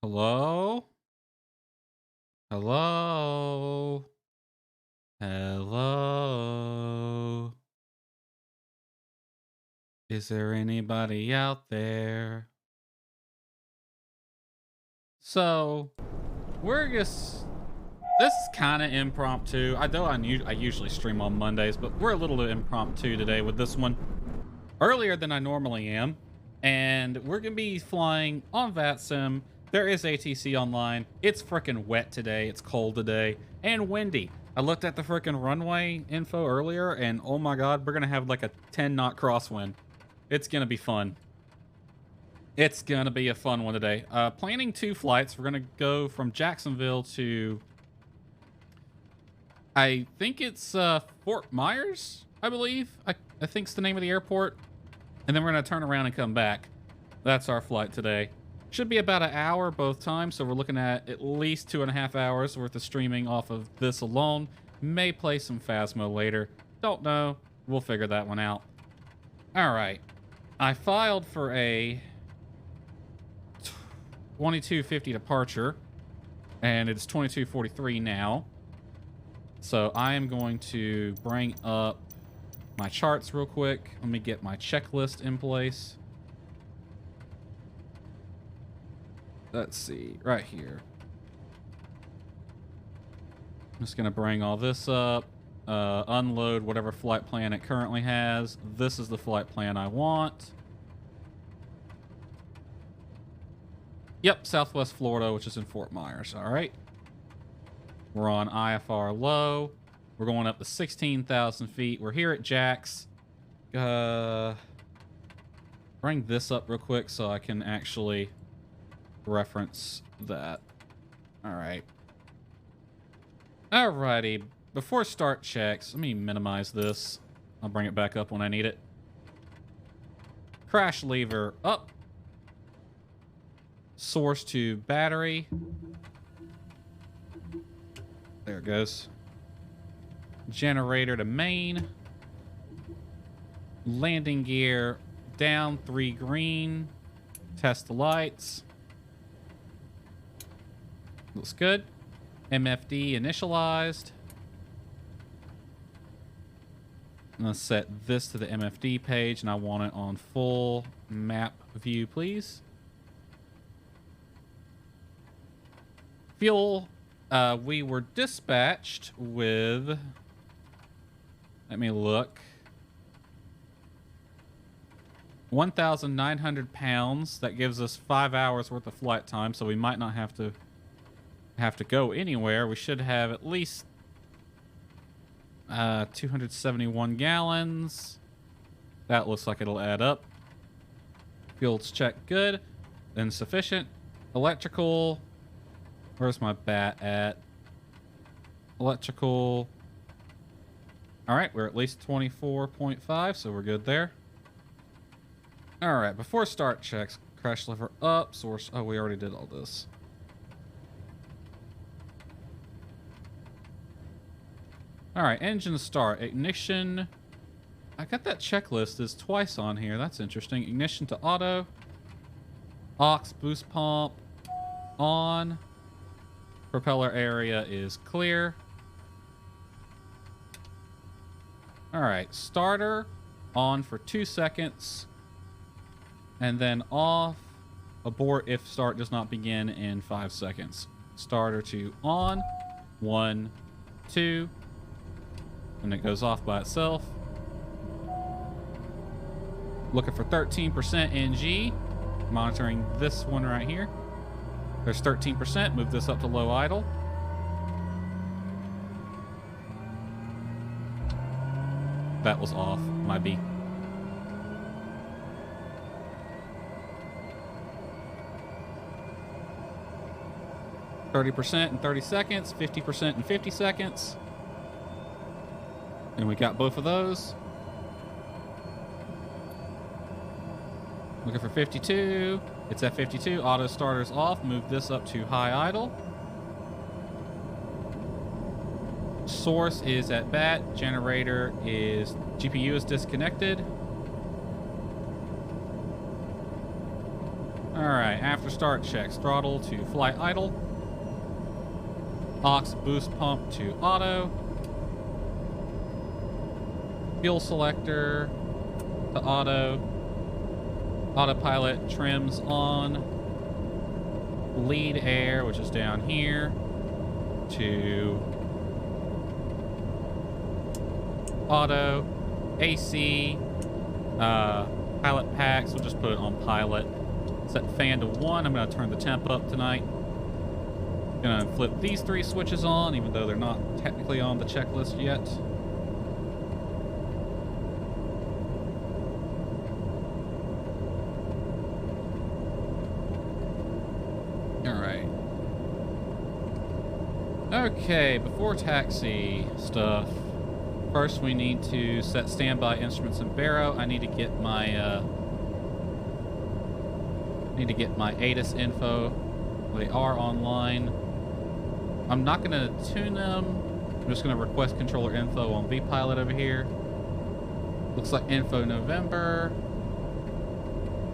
Hello? Hello? Hello? Is there anybody out there? So, we're just. This is kind of impromptu. I know I usually stream on Mondays, but we're a little impromptu today with this one. Earlier than I normally am. And we're going to be flying on VATSIM. There is ATC online. It's freaking wet today. It's cold today and windy. I looked at the freaking runway info earlier and oh my God, we're going to have like a 10 knot crosswind. It's going to be fun. It's going to be a fun one today. Planning 2 flights. We're going to go from Jacksonville to, I think it's Fort Myers, I believe. I think's the name of the airport. And then we're going to turn around and come back. That's our flight today. Should be about an hour both times, so we're looking at least 2.5 hours worth of streaming off of this alone. May play some Phasmo later. Don't know. We'll figure that one out. All right. I filed for a 22:50 departure, and it's 22:43 now. So I am going to bring up my charts real quick. Let me get my checklist in place. Let's see, right here. I'm just gonna bring all this up, unload whatever flight plan it currently has. This is the flight plan I want. Yep, Southwest Florida, which is in Fort Myers. All right. We're on IFR low. We're going up to 16,000 feet. We're here at KJAX. Bring this up real quick so I can actually reference that. All right. Alrighty. Before start checks, let me minimize this. I'll bring it back up when I need it. Crash lever up. Source to battery. There it goes. Generator to main. Landing gear down, 3 green. Test the lights. Looks good. MFD initialized. I'm going to set this to the MFD page, and I want it on full map view, please. Fuel. We were dispatched with... Let me look. 1,900 pounds. That gives us 5 hours worth of flight time, so we might not have to go anywhere. We should have at least 271 gallons. That looks like it'll add up. Fuel's checked good. Then sufficient. Electrical. Where's my bat at? Electrical. All right, we're at least 24.5, so we're good there. All right, before start checks, crash lever up, source. Oh, we already did all this. All right, engine start, ignition. I got that checklist is twice on here. That's interesting. Ignition to auto. Aux boost pump on. Propeller area is clear. All right, starter on for 2 seconds. And then off. Abort if start does not begin in 5 seconds. Starter to on. 1, 2. And it goes off by itself. Looking for 13% NG. Monitoring this one right here. There's 13%. Move this up to low idle. That was off. My B. %30 in 30 seconds. 50% in 50 seconds. And we got both of those. Looking for 52. It's at 52. Auto starter's off. Move this up to high idle. Source is at bat. Generator is... GPU is disconnected. Alright, after start checks. Throttle to flight idle. Aux boost pump to auto. Fuel selector to auto. Autopilot trims on. Lead air, which is down here, to auto. AC. Pilot packs, we'll just put it on pilot. Set fan to 1. I'm going to turn the temp up tonight. Gonna flip these 3 switches on, even though they're not technically on the checklist yet. Alright. Okay, before taxi stuff, first we need to set standby instruments and baro. I need to get my ATIS info. They are online. I'm not going to tune them. I'm just going to request controller info on vPilot over here. Looks like info November.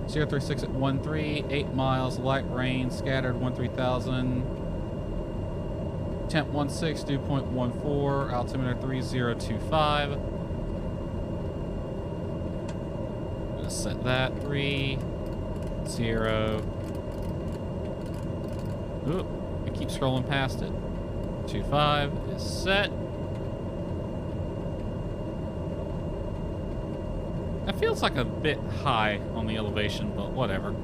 036 at 13, 8 miles, light rain, scattered 13,000. Temp 16, dew point 14, altimeter 3025. I'm going to set that 3, 0. Oop, I keep scrolling past it. 25 is set. That feels like a bit high on the elevation, but whatever.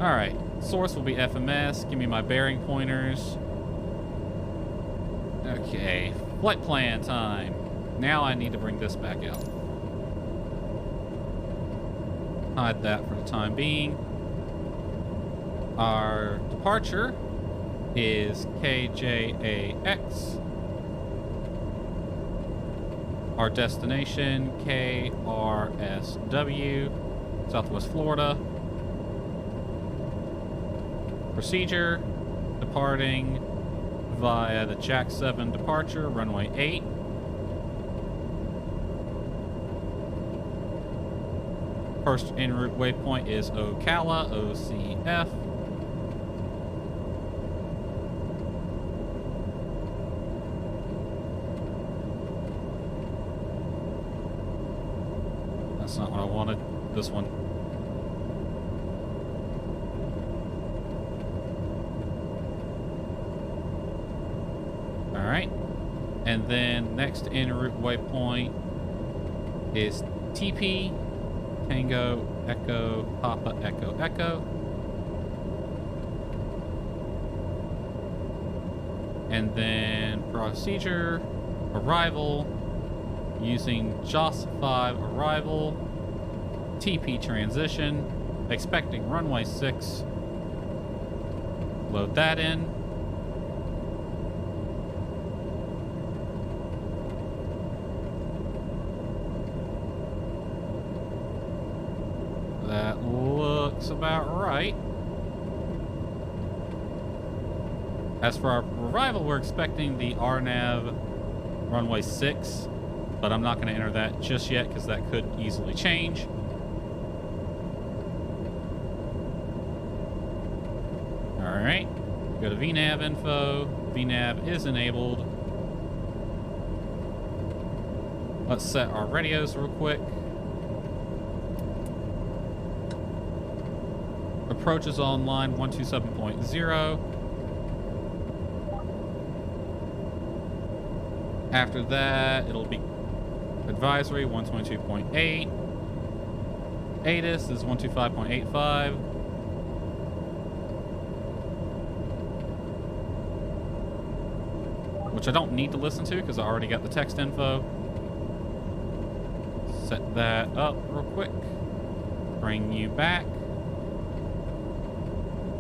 Alright, source will be FMS. Give me my bearing pointers. Okay, flight plan time. Now I need to bring this back out. Hide that for the time being. Our departure is KJAX. Our destination, KRSW, Southwest Florida. Procedure, departing via the JAX-7 departure, runway 8. First en route waypoint is Ocala, OCF. That's not what I wanted. This one. Alright. And then next en route waypoint is TP, Tango, Echo, Papa, Echo, Echo. And then procedure, arrival, using JOS5 arrival, TP transition, expecting runway 6. Load that in. That looks about right. As for our arrival, we're expecting the RNAV runway 6, but I'm not going to enter that just yet because that could easily change. Alright, go to VNAV info. VNAV is enabled. Let's set our radios real quick. Approach is online 127.0. After that, it'll be advisory 122.8. ATIS is 125.85. Which I don't need to listen to because I already got the text info. Set that up real quick. Bring you back.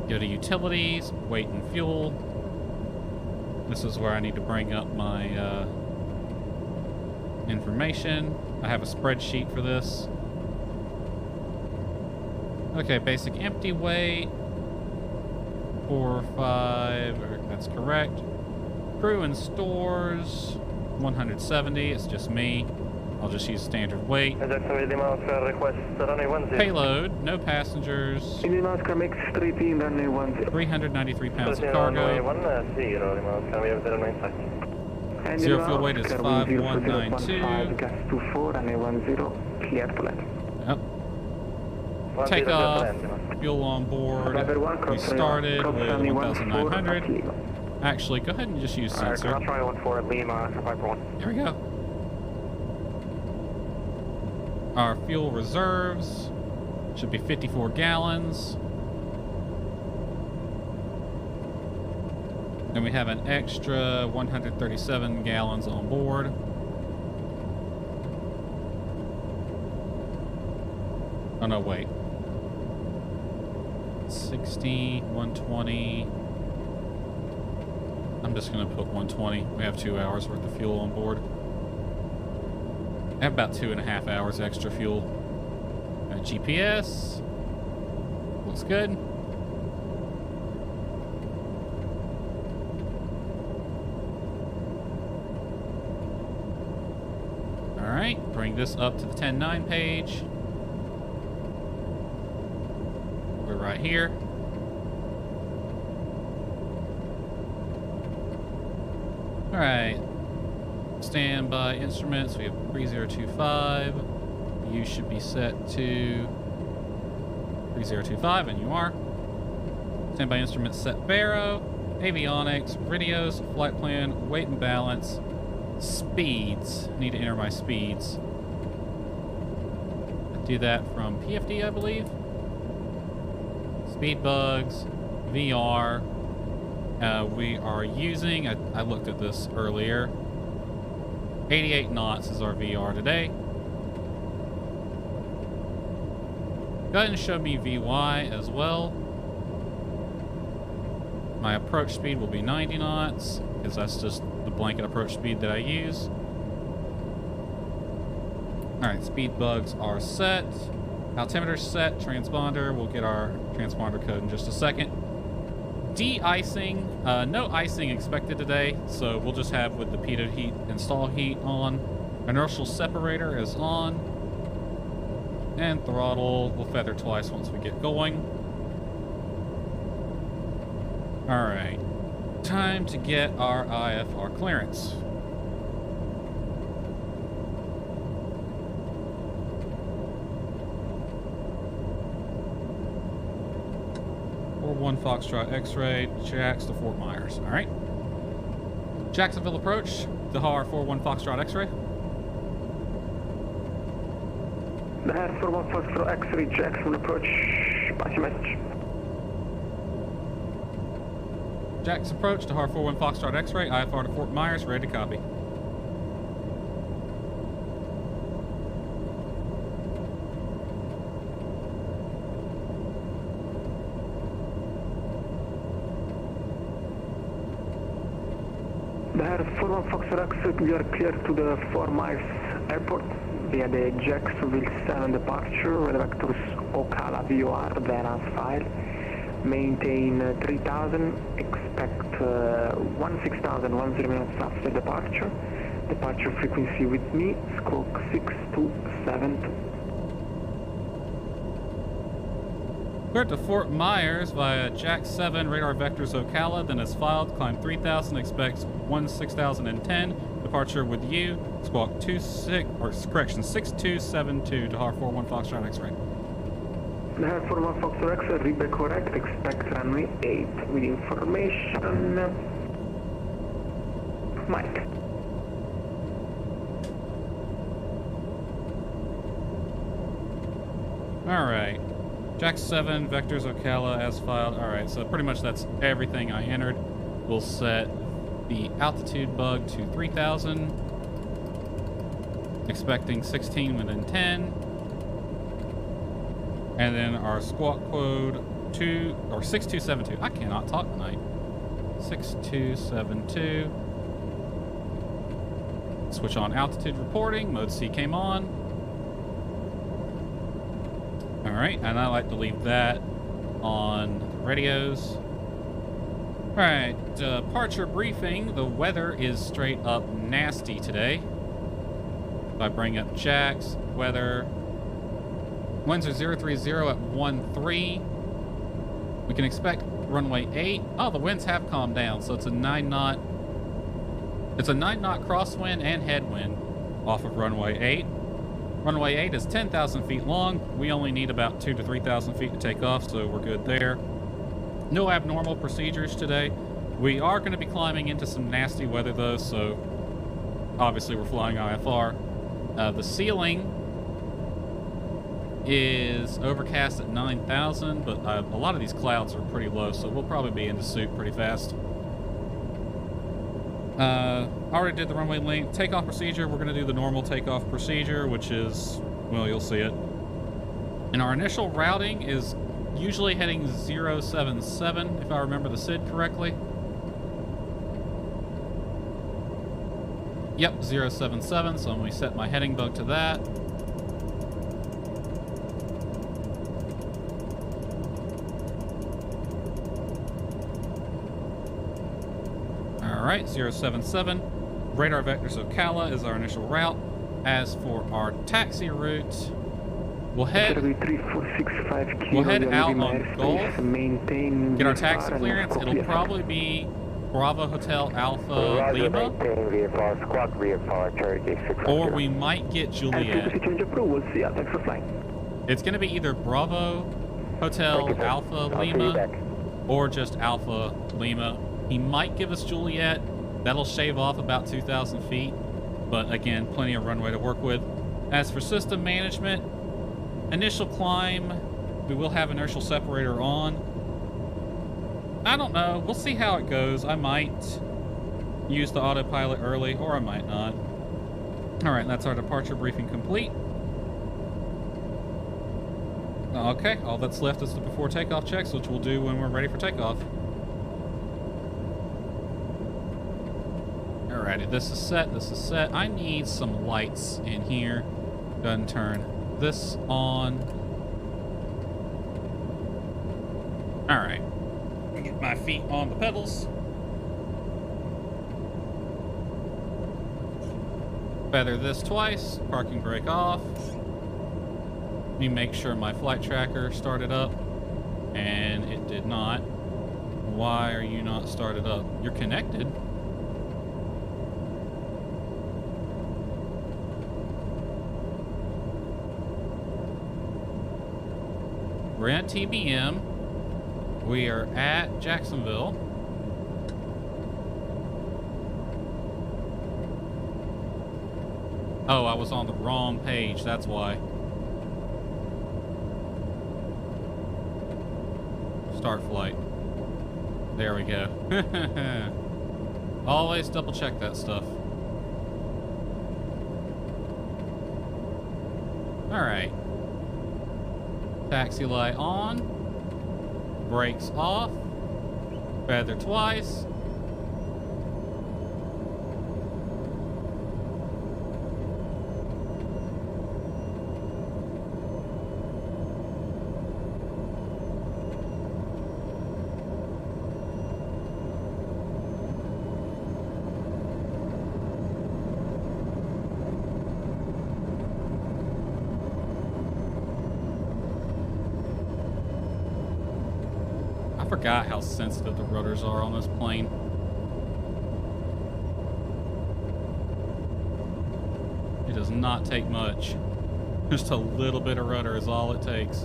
Go to utilities, weight and fuel. This is where I need to bring up my information. I have a spreadsheet for this. Okay, basic empty weight. 4.5, that's correct. Crew and stores, 170, it's just me. I'll just use standard weight. KJAX-KRSW request runway 10. Payload, no passengers. Lima Oscar makes 13, runway 10. 393 pounds of cargo. Zero fuel weight is 5192. Gas 24, runway 10, clear to land. Yep. Take off, fuel on board. We started with 1,900. Actually, go ahead and just use sensor. I'll try 14 Lima, Viper 1. There we go. Our fuel reserves should be 54 gallons. And we have an extra 137 gallons on board. Oh no, wait. 60, 120. I'm just gonna put 120. We have 2 hours worth of fuel on board. I have about 2.5 hours extra fuel. GPS. Looks good. Alright, bring this up to the 10.9 page. We're right here. Alright. Standby instruments. We have 3025. You should be set to 3025, and you are. Standby instruments set Baro. Avionics, radios, flight plan, weight and balance, speeds. I need to enter my speeds. I do that from PFD, I believe. Speed bugs, VR. We are using, I looked at this earlier, 88 knots is our VR today. Go ahead and show me VY as well. My approach speed will be 90 knots, because that's just the blanket approach speed that I use. Alright, speed bugs are set. Altimeter set, transponder. We'll get our transponder code in just a second. De-icing. No icing expected today, so we'll just have with the pitot heat install heat on. Inertial separator is on. And throttle, we'll feather twice once we get going. Alright. Time to get our IFR clearance. One Foxtrot X-ray, JAX to Fort Myers. All right. Jacksonville approach, the HAR 41 Foxtrot X-ray. The HAR 41 Foxtrot X-ray, Jackson approach. Pass your message. JAX approach to HAR 41 Foxtrot X-ray, IFR to Fort Myers, ready to copy. The HAR 41 Foxtrot X-ray, we are clear to the 4 Miles Airport via the Jacksonville 7 departure, with vectors Ocala VOR, then as file. Maintain 3000, expect 16,010 minutes after departure. Departure frequency with me, squawk 6272. Clear to Fort Myers via JAX-7, radar vectors Ocala, then is filed, climb 3000, expects 16,010, departure with you, squawk 6272 to HAR 41 Foxtrot X-ray. The HAR 41 Foxtrot X-ray, read the correct, expect runway 8 with information. Mike. Alright. JAX-7, vectors Ocala as filed. Alright, so pretty much that's everything I entered. We'll set the altitude bug to 3000. Expecting 16 within 10. And then our squawk code 6272. I cannot talk tonight. 6272. Switch on altitude reporting. Mode C came on. Alright, and I like to leave that on the radios. Alright, departure briefing. The weather is straight up nasty today. If I bring up JAX, weather, winds are 030 at 13. We can expect runway 8. Oh, the winds have calmed down, so it's a 9 knot. It's a 9 knot crosswind and headwind off of runway 8. Runway 8 is 10,000 feet long. We only need about 2,000 to 3,000 feet to take off, so we're good there. No abnormal procedures today. We are going to be climbing into some nasty weather though, so obviously we're flying IFR. The ceiling is overcast at 9,000, but a lot of these clouds are pretty low, so we'll probably be in the suit pretty fast. Already did the runway length. Takeoff procedure, we're going to do the normal takeoff procedure, which is, well, you'll see it. And our initial routing is usually heading 077, if I remember the SID correctly. Yep, 077, so I'm going to set my heading bug to that. Alright, 077. Radar vectors Ocala is our initial route. As for our taxi route, we'll head out on Gulf, get our taxi clearance. It'll probably be Bravo Hotel Alpha Lima, or we might get Juliet. It's going to be either Bravo Hotel Alpha Lima or just Alpha Lima. He might give us Juliet. That'll shave off about 2,000 feet, but again, plenty of runway to work with. As for system management, initial climb, we will have inertial separator on. I don't know. We'll see how it goes. I might use the autopilot early, or I might not. All right, that's our departure briefing complete. Okay, all that's left is the before takeoff checks, which we'll do when we're ready for takeoff. Alrighty, this is set, this is set. I need some lights in here. Go ahead and turn this on. Alright. Get my feet on the pedals. Feather this twice, parking brake off. Let me make sure my flight tracker started up, and it did not. Why are you not started up? You're connected. We're at TBM. We are at Jacksonville. Oh, I was on the wrong page, that's why. Start flight. There we go. Always double check that stuff. Alright. Taxi light on. Brakes off. Feather twice. I forgot how sensitive the rudders are on this plane. It does not take much. Just a little bit of rudder is all it takes.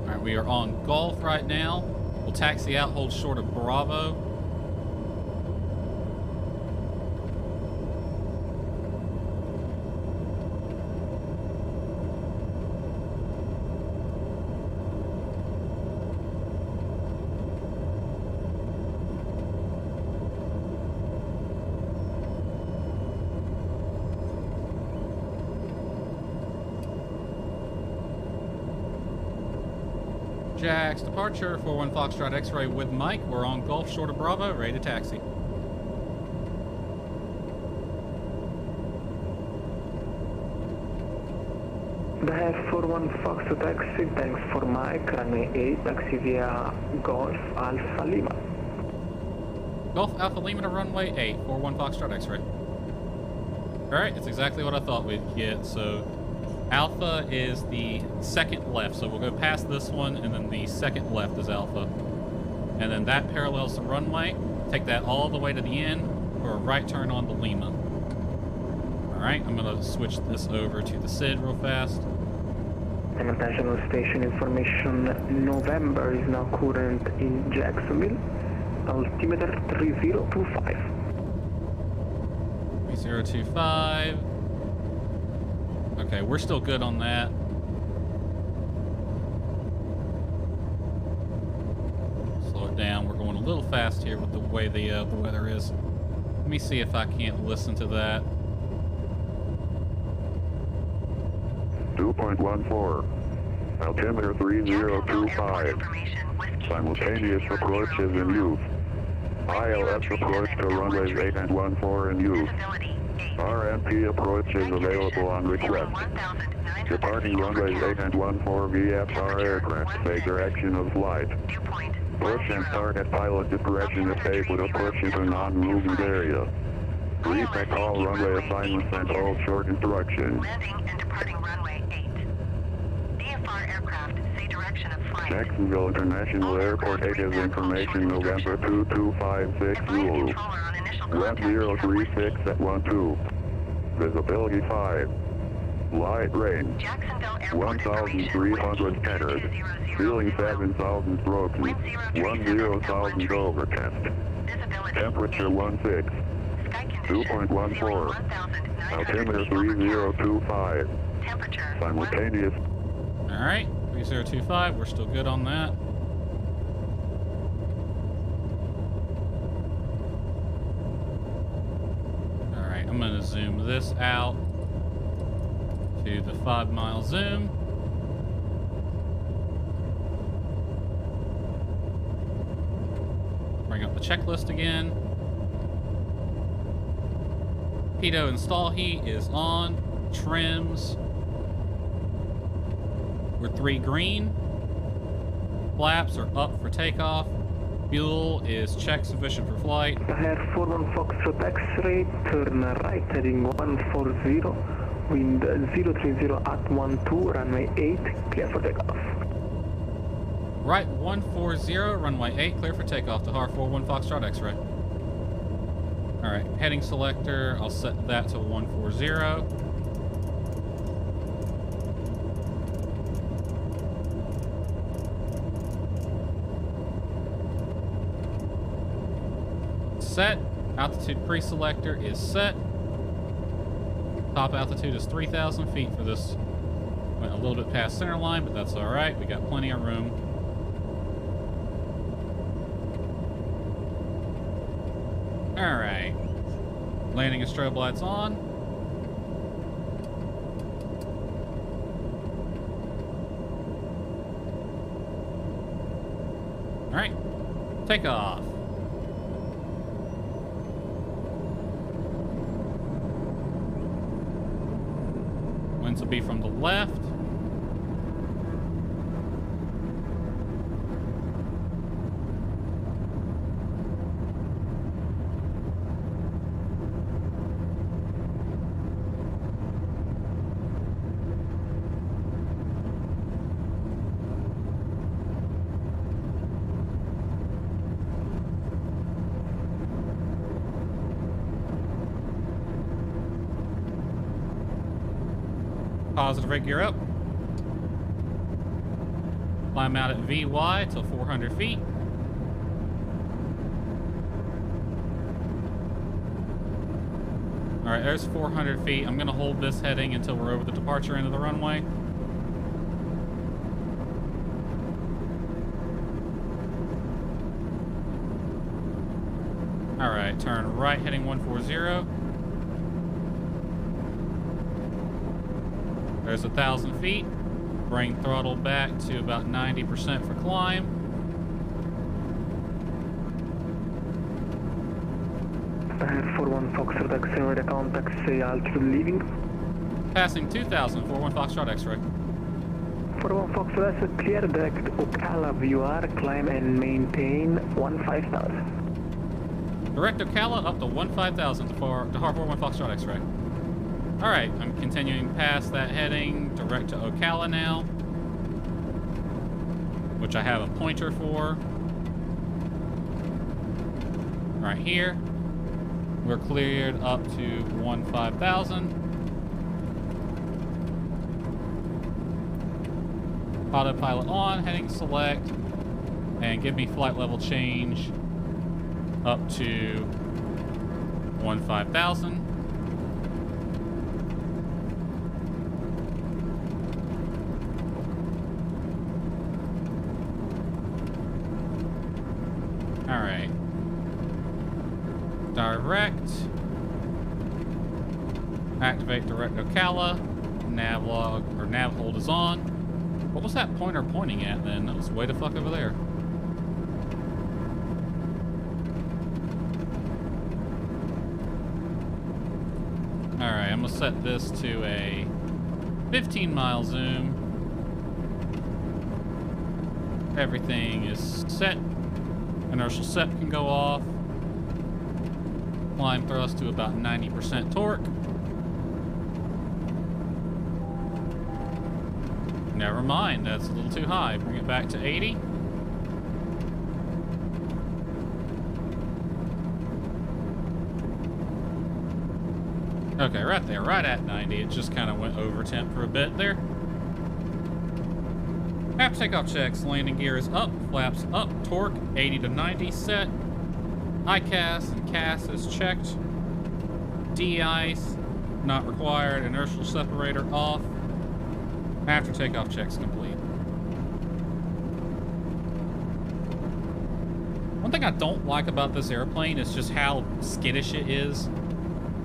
All right, we are on Gulf right now. We'll taxi out, hold short of Bravo. KJAX departure, 41 Foxtrot X-ray with Mike. We're on Gulf, short of Bravo, ready to taxi. The Air 41 Foxtrot taxi, thanks for Mike, runway 8, taxi via Golf Alpha Lima. Golf Alpha Lima to runway 8, 41 Foxtrot X-ray. Alright, it's exactly what I thought we'd get. So Alpha is the second left, so we'll go past this one, and then the second left is Alpha. And then that parallels the runway. Take that all the way to the end for a right turn on the Lima. Alright, I'm going to switch this over to the SID real fast. And attention on station information, November is now current in Jacksonville. Altimeter 3025. 3025. Okay, we're still good on that. Slow it down. We're going a little fast here with the way the weather is. Let me see if I can't listen to that. 2.14. Altimeter 3025. Simultaneous approach is in use. ILS approach to runways 8 and 14 in use. RMP approach is available on request. Departing runways 8 and 14 VFR aircraft, take direction of flight. Push and target pilot discretion if they would approach into non-movement area. Respect all runway assignments and all short instructions. Landing and departing runway 8. DFR aircraft, say direction of flight. Jacksonville International Airport 8 is information November 2256 Zulu. 1036 at 12. Visibility 5. Light range 1,300 meters. Ceiling 7,000 broken. 10,000 overcast. Temperature 16. 2.14. Altimeter 3025. Simultaneous. Alright, 3025. We're still good on that. Alright, I'm going to zoom this out to the 5-mile zoom. Bring up the checklist again. Pitot install heat is on. Trims. We're 3 green. Flaps are up for takeoff. Fuel is check sufficient for flight. Air 41 Foxtrot X-ray, turn right heading 140, wind 030 at 12, runway 8, clear for takeoff. Right 140, runway 8, clear for takeoff to HAR 41 Foxtrot X-ray. Alright, heading selector, I'll set that to 140. Set. Altitude pre-selector is set. Top altitude is 3,000 feet for this. Went a little bit past center line, but that's alright. We got plenty of room. Alright. Landing and strobe lights on. Alright. Take off. Winds will be from the left. Positive rig gear up. Climb out at VY till 400 feet. Alright, there's 400 feet. I'm going to hold this heading until we're over the departure end of the runway. Alright, turn right heading 140. There's 1,000 feet. Bring throttle back to about 90% for climb. Air 41 Foxtrot X-ray, the contact say altitude leaving. Passing 2000, 41 Foxtrot X-ray. 41 Foxtrot, clear direct Ocala VOR, climb and maintain 15,000. Direct Ocala up to 15,000 to Har 41 Foxtrot X-ray. Alright, I'm continuing past that heading, direct to Ocala now, which I have a pointer for. Right here. We're cleared up to 15,000. Autopilot on, heading select, and give me flight level change up to 15,000. All right. Direct. Activate direct Ocala. Nav log or nav hold is on. What was that pointer pointing at then? That was way the fuck over there. Alright, I'm gonna set this to a 15-mile zoom. Everything is set. Inertial set can go off. Climb thrust to about 90% torque. Never mind, that's a little too high. Bring it back to 80. Okay, right there, right at 90. It just kind of went over temp for a bit there. After takeoff checks, landing gear is up, flaps up, torque 80 to 90 set. ICAS and CAS is checked. De-ice, not required. Inertial separator off. After takeoff checks complete. One thing I don't like about this airplane is just how skittish it is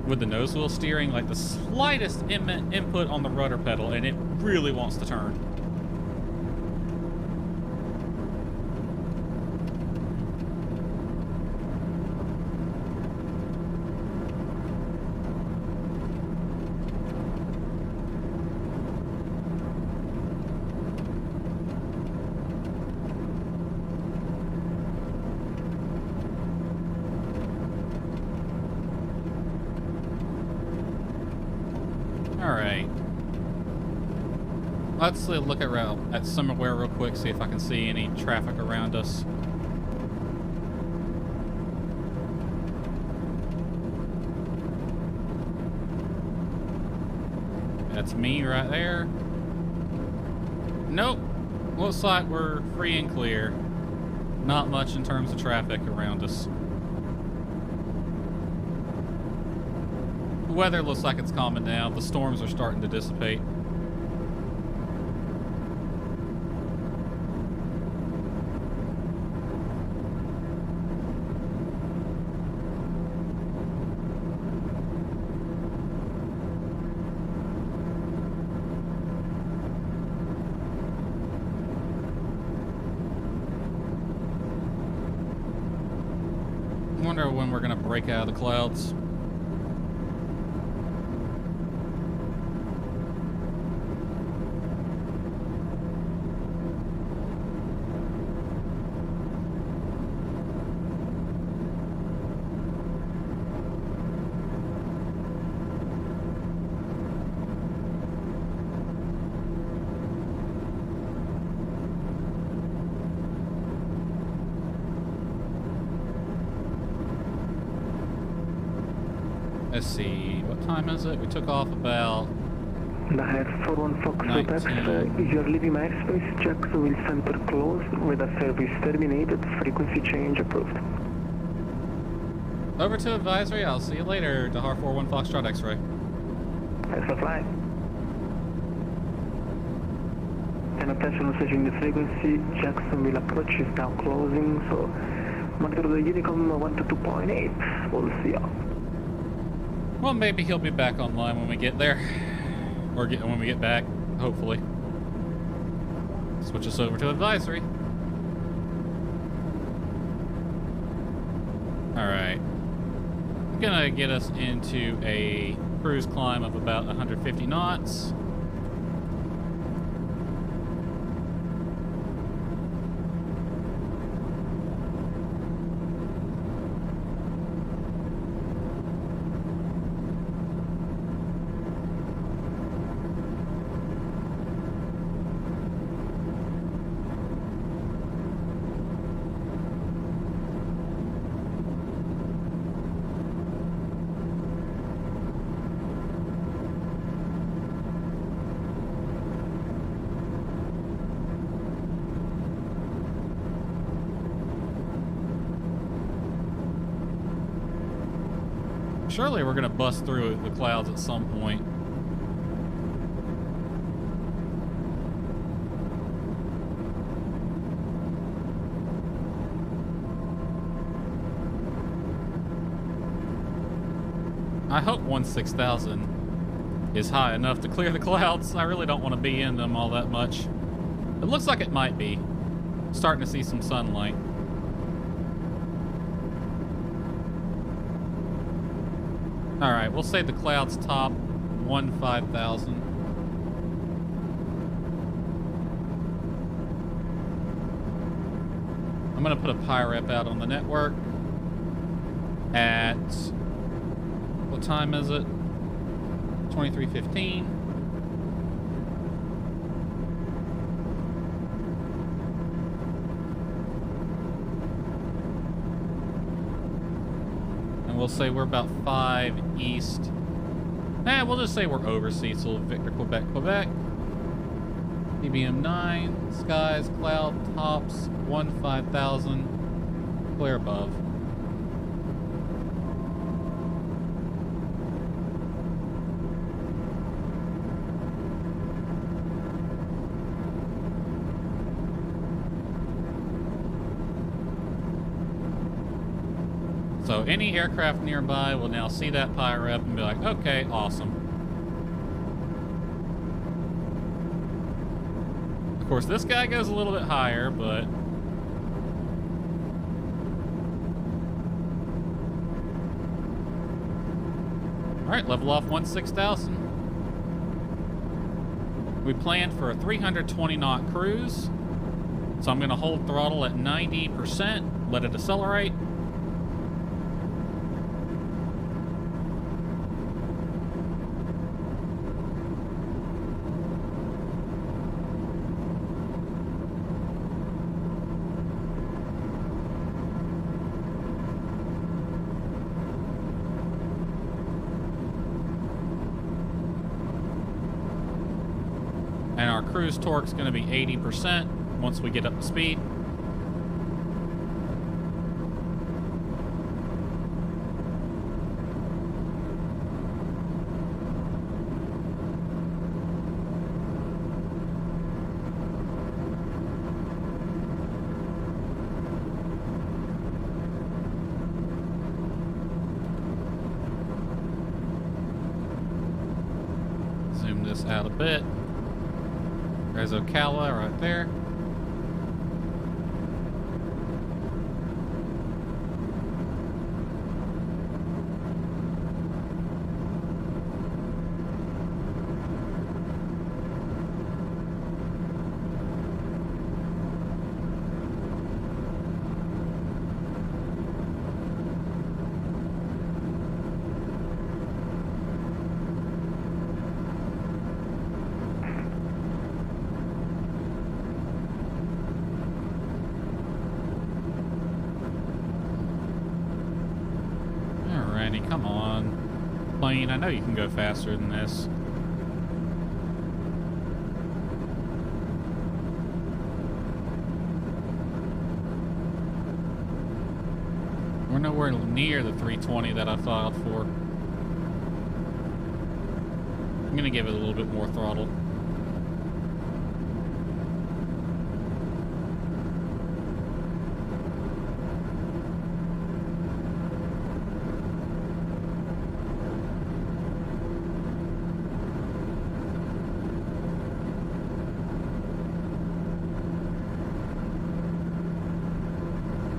with the nose wheel steering. Like the slightest input on the rudder pedal and it really wants to turn. Alright. Let's look at somewhere real quick, see if I can see any traffic around us. That's me right there. Nope. Looks like we're free and clear. Not much in terms of traffic around us. The weather looks like it's calming down. The storms are starting to dissipate. I wonder when we're gonna break out of the clouds. Let's see, what time is it? We took off about... Daher 41 Foxtrot X, you're leaving my airspace. Jacksonville Center closed with a service terminated. Frequency change approved. Over to advisory. I'll see you later. Dahar 41 Foxtrot X-ray. Thanks for flying. And attention on changing the frequency. Jacksonville approach is now closing, so monitor the Unicom 122.8. We'll see you. Well, maybe he'll be back online when we get there. Or when we get back, hopefully. Switch us over to advisory. Alright. I'm gonna get us into a cruise climb of about 150 knots. Surely we're gonna bust through the clouds at some point. I hope 16,000 is high enough to clear the clouds. I really don't want to be in them all that much. It looks like it might be. Starting to see some sunlight. All right, we'll say the clouds top 15,000. I'm gonna put a PIREP out on the network at, what time is it? 23:15. We'll say we're about 5 east. We'll just say we're over Cecil, Victor, Quebec, Quebec. TBM 9, skies, cloud, tops, 15,000, clear above. So any aircraft nearby will now see that PIREP and be like, okay, awesome. Of course, this guy goes a little bit higher, but... Alright, level off 16,000. We planned for a 320 knot cruise. So I'm gonna hold throttle at 90%, let it accelerate. And our cruise torque's going to be 80% once we get up to speed. Zoom this out a bit. There's Ocala right there. Come on, plane. I know you can go faster than this. We're nowhere near the 320 that I filed for. I'm gonna give it a little bit more throttle.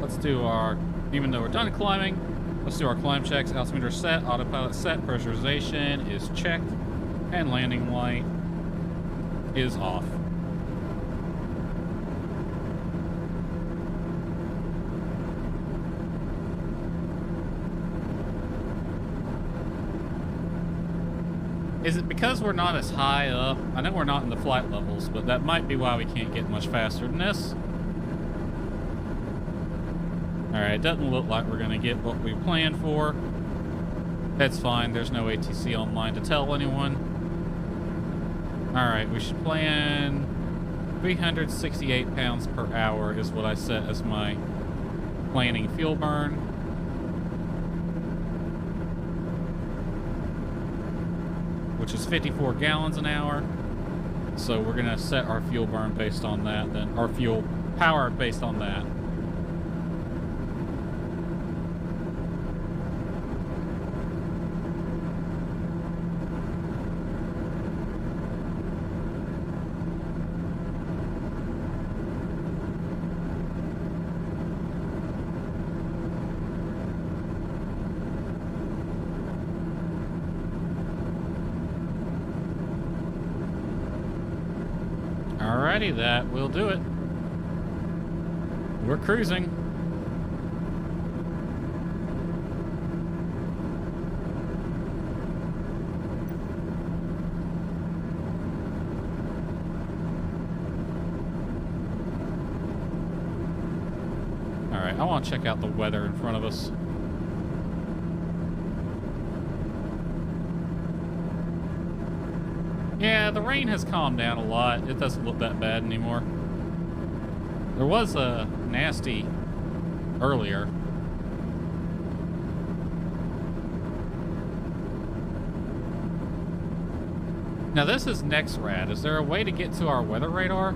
Let's do our, even though we're done climbing, Let's do our climb checks. Altimeter set, autopilot set, pressurization is checked, and landing light is off. Is it because we're not as high up? I know we're not in the flight levels, but that might be why we can't get much faster than this. Alright, it doesn't look like we're going to get what we planned for. That's fine, there's no ATC online to tell anyone. Alright, we should plan 368 pounds per hour is what I set as my planning fuel burn. Which is 54 gallons an hour. So we're gonna set our fuel burn based on that, then our fuel power based on that. Alrighty, that will do it. We're cruising. Alright, I want to check out the weather in front of us. Yeah, the rain has calmed down a lot. It doesn't look that bad anymore. There was a nasty earlier. Now this is NEXRAD. Is there a way to get to our weather radar?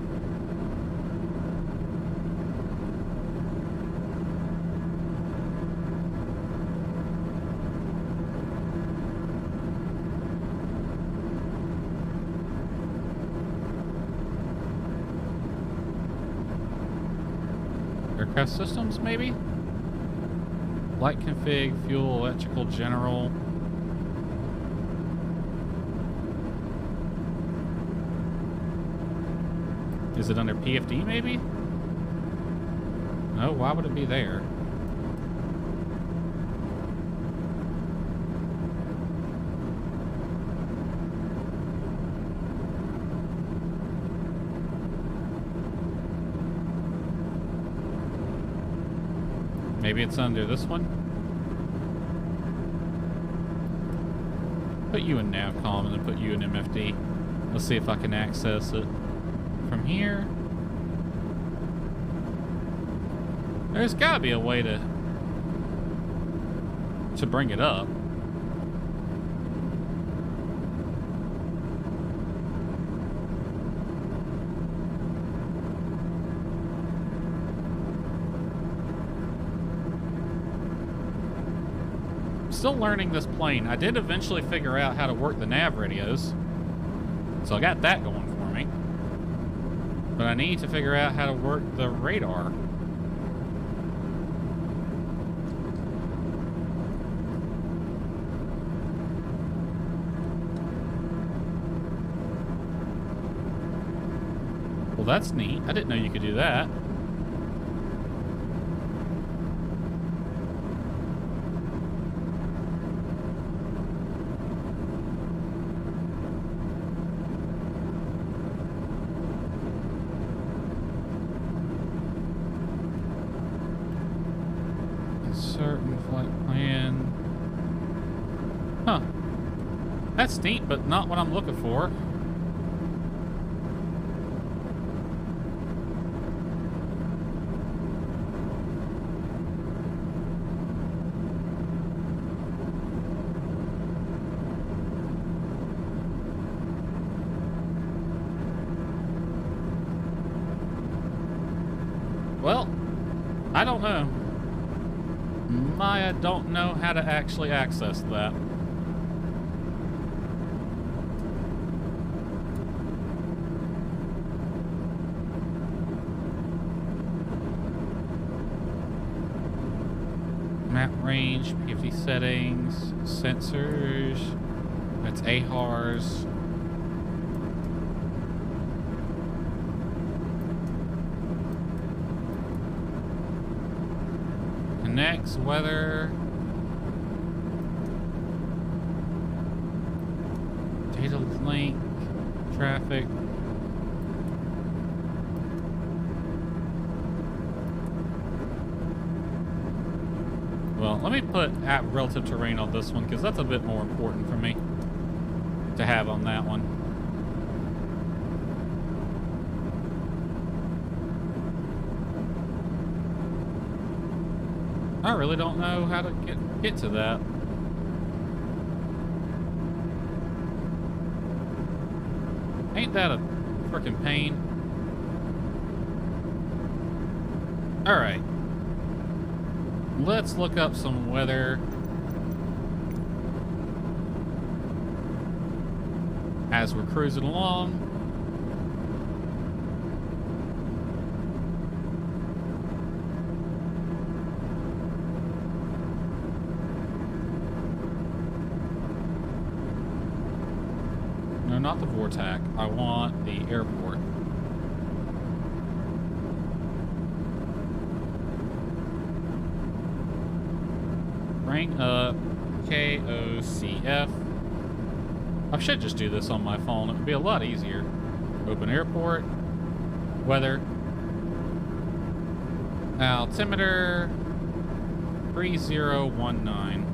Aircraft systems, maybe? Light config, fuel, electrical, general. Is it under PFD, maybe? No, why would it be there? Maybe it's under this one? Put you in NavCom and then put you in MFD. Let's see if I can access it from here. There's gotta be a way to bring it up. Still learning this plane. I did eventually figure out how to work the nav radios, so I got that going for me. But I need to figure out how to work the radar. Well, that's neat. I didn't know you could do that. Certain flight plan. Huh. That's neat, but not what I'm looking for. Well, I don't know. I don't know how to actually access that. Map range, PFD settings, sensors. That's AHARS. Connects, weather. Data link, traffic. Well, let me put at relative terrain on this one because that's a bit more important for me to have on that one. I really don't know how to get to that. Ain't that a freaking pain? All right. Let's look up some weather. As we're cruising along. No, not the Vortac. I want the airport. Bring up KOCF. I should just do this on my phone. It would be a lot easier. Open airport. Weather. Altimeter 3019.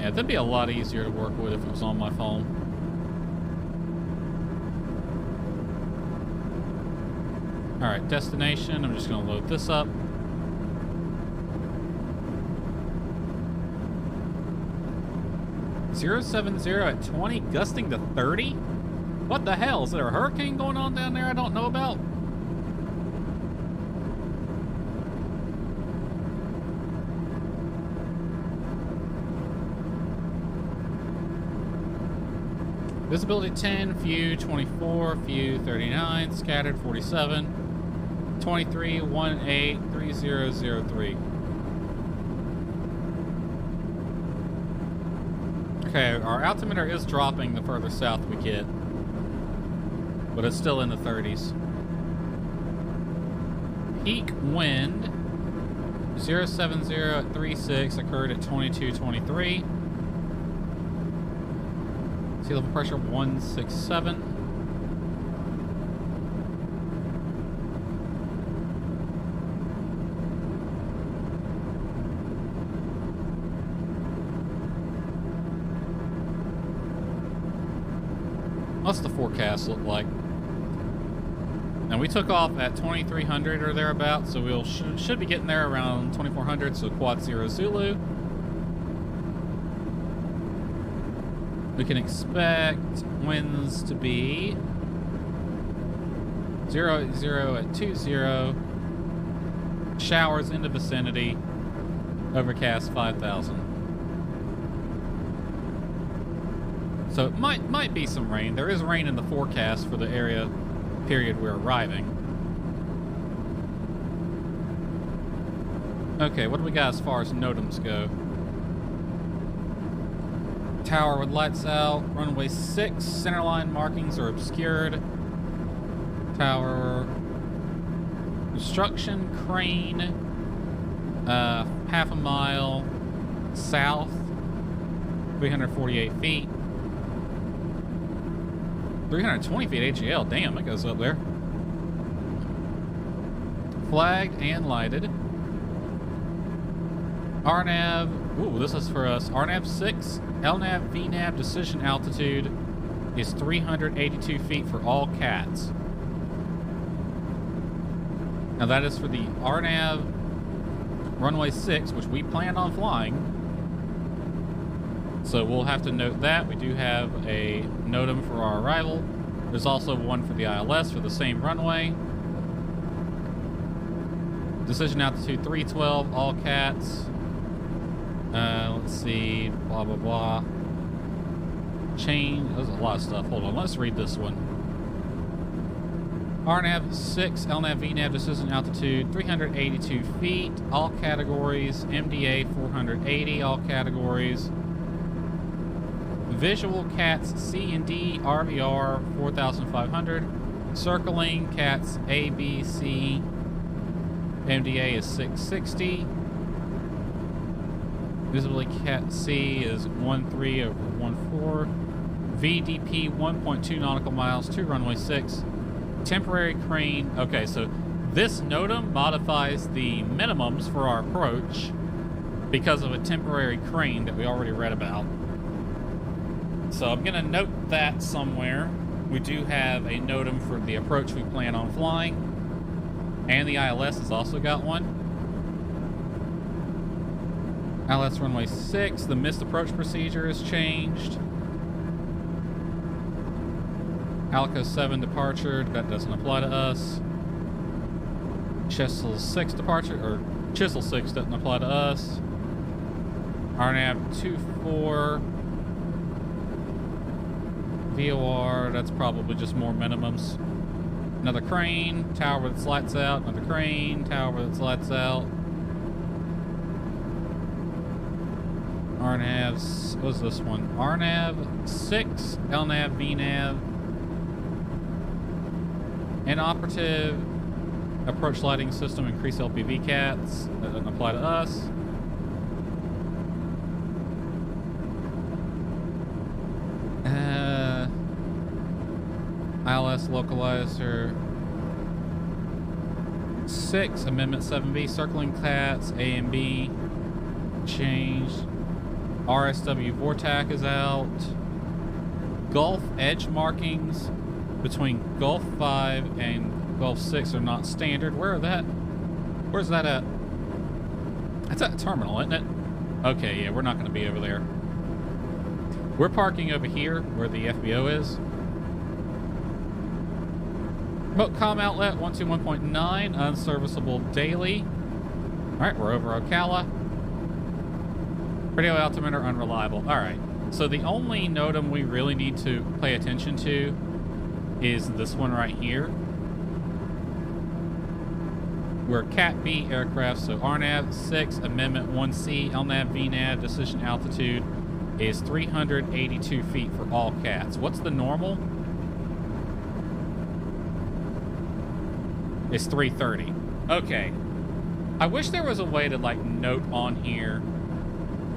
Yeah, that'd be a lot easier to work with if it was on my phone. Alright, destination. I'm just going to load this up. .070 at 20, gusting to 30? What the hell? Is there a hurricane going on down there I don't know about? Visibility 10, view 24, view 39, scattered 47, 23, 18, 3003. Okay, our altimeter is dropping the further south we get, but it's still in the 30s. Peak wind 070 at 36 occurred at 2223. Sea level pressure 167. What's the forecast look like? And we took off at 2300 or thereabouts, so we'll should be getting there around 2400, so quad 0 Zulu. We can expect winds to be 0 at 20, showers in the vicinity, overcast 5,000. So it might be some rain. There is rain in the forecast for the area period we're arriving. Okay, what do we got as far as NOTAMs go? Tower with lights out. Runway 6. Centerline markings are obscured. Tower. Construction crane. Half a mile south. 348 feet. 320 feet AGL. Damn, that goes up there. Flagged and lighted. RNAV. Ooh, this is for us. RNAV 6. LNAV, VNAV decision altitude is 382 feet for all cats. Now that is for the RNAV runway 6, which we plan on flying. So we'll have to note that. We do have a NOTAM for our arrival. There's also one for the ILS for the same runway. Decision altitude 312, all cats. Let's see, blah, blah, blah. Change. There's a lot of stuff. Hold on. Let's read this one. RNAV 6, LNAV, VNAV, decision altitude 382 feet, all categories. MDA 480, all categories. Visual CATS C and D, RVR 4500. Circling CATS A, B, C. MDA is 660. Visibly CAT C is 13/14. VDP 1.2 nautical miles to runway 6. Temporary crane. Okay, so this NOTAM modifies the minimums for our approach because of a temporary crane that we already read about. So I'm going to note that somewhere. We do have a NOTAM for the approach we plan on flying. And the ILS has also got one. ILS runway 6. The missed approach procedure is changed. Alco 7 departure, that doesn't apply to us. Chisel 6 departure, or Chisel 6 doesn't apply to us. RNAV 24. VOR, that's probably just more minimums. Another crane, tower with its lights out. Another crane, tower with its lights out. RNAV, what's this one? RNAV 6, LNAV, VNAV. Inoperative approach lighting system, increase LPV CATs. That doesn't apply to us. ILS localizer 6, Amendment 7B, circling CATs A and B changed. RSW Vortac is out. Gulf edge markings between Gulf 5 and Gulf 6 are not standard. Where's that at? That's at the terminal, isn't it? Okay, yeah, we're not going to be over there. We're parking over here where the FBO is. Remote comm outlet 121.9, unserviceable daily. Alright, we're over Ocala. Radio altimeter unreliable. Alright, so the only NOTAM we really need to pay attention to is this one right here. We're Cat B aircraft, so RNAV 6, Amendment 1C, LNAV, VNAV, decision altitude is 382 feet for all CATs. What's the normal? It's 330. Okay. I wish there was a way to, like, note on here.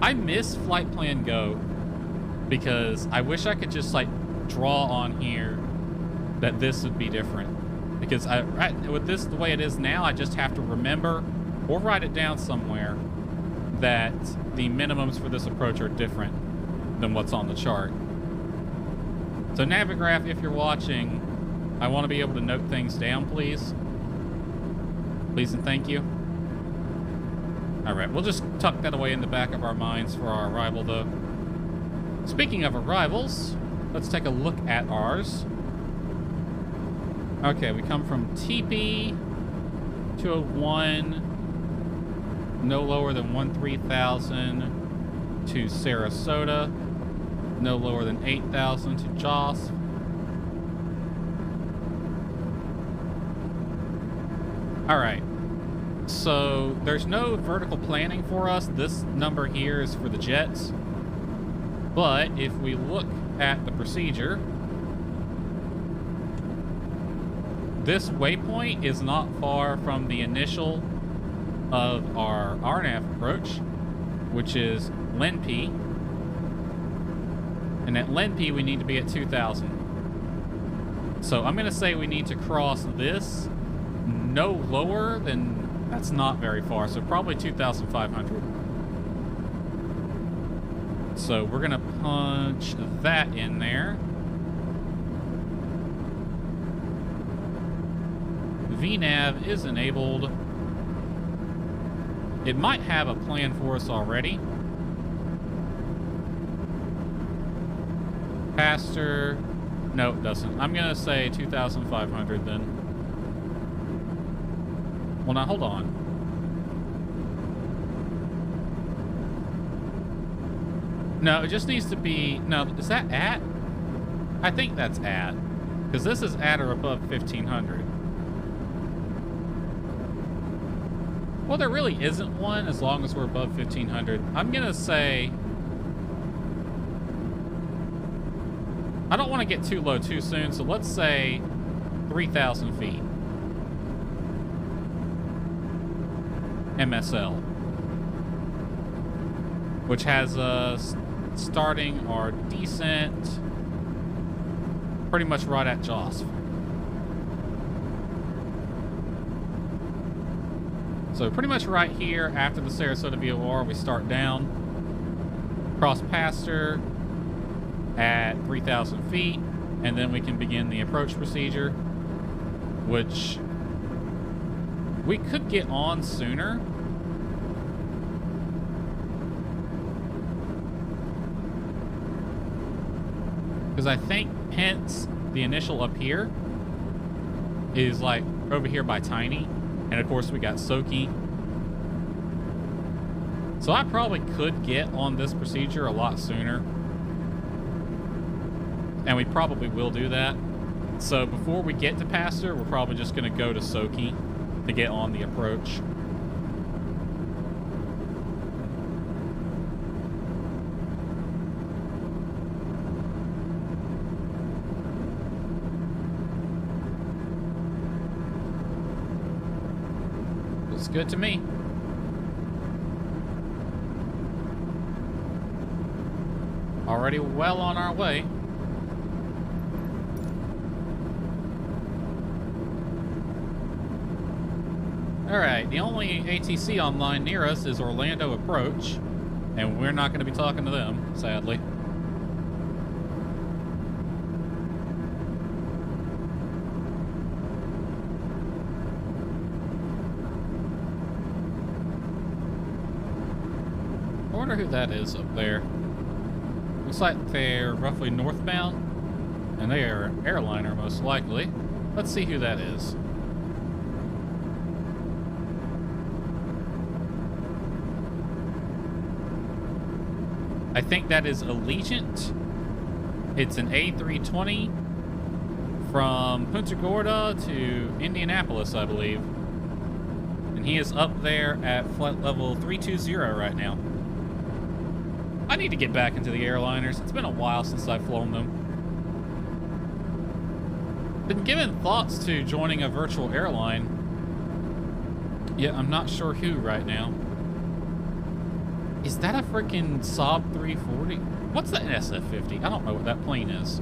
I miss Flight Plan Go because I wish I could just, like, draw on here that this would be different. Because with this the way it is now, I just have to remember or write it down somewhere that the minimums for this approach are different than what's on the chart. So Navigraph, if you're watching, I want to be able to note things down, please. Please and thank you. All right, we'll just tuck that away in the back of our minds for our arrival, though. Speaking of arrivals, let's take a look at ours. Okay, we come from TP 201, no lower than 13,000 to Sarasota, no lower than 8,000 to Joss. All right, so there's no vertical planning for us. This number here is for the jets. But if we look at the procedure, this waypoint is not far from the initial of our RNAV approach, which is LNP. And at LNP, we need to be at 2,000. So I'm going to say we need to cross this no lower than, that's not very far, so probably 2,500. So we're going to punch that in there. VNAV is enabled. It might have a plan for us already. Faster. No, it doesn't. I'm going to say 2,500 then. Well, now, hold on. No, it just needs to be... No, is that at? I think that's at. Because this is at or above 1500. Well, there really isn't one as long as we're above 1500. I'm going to say... I don't want to get too low too soon, so let's say 3,000 feet. MSL. Which has us starting our descent pretty much right at JOSF. So pretty much right here after the Sarasota VOR, we start down, cross Pastor at 3,000 feet, and then we can begin the approach procedure, which we could get on sooner. Because I think Pence, the initial up here, is like over here by Tiny. And of course we got Soki. So I probably could get on this procedure a lot sooner. And we probably will do that. So before we get to Pastor, we're probably just going to go to Soki to get on the approach. Looks good to me. Already well on our way. Alright, the only ATC online near us is Orlando Approach, and we're not going to be talking to them, sadly. I wonder who that is up there. Looks like they're roughly northbound, and they are an airliner most likely. Let's see who that is. I think that is Allegiant. It's an A320 from Punta Gorda to Indianapolis, I believe. And he is up there at flight level 320 right now. I need to get back into the airliners. It's been a while since I've flown them. Been given thoughts to joining a virtual airline. Yet I'm not sure who right now. Is that a freaking Saab 340? What's that SF-50? I don't know what that plane is.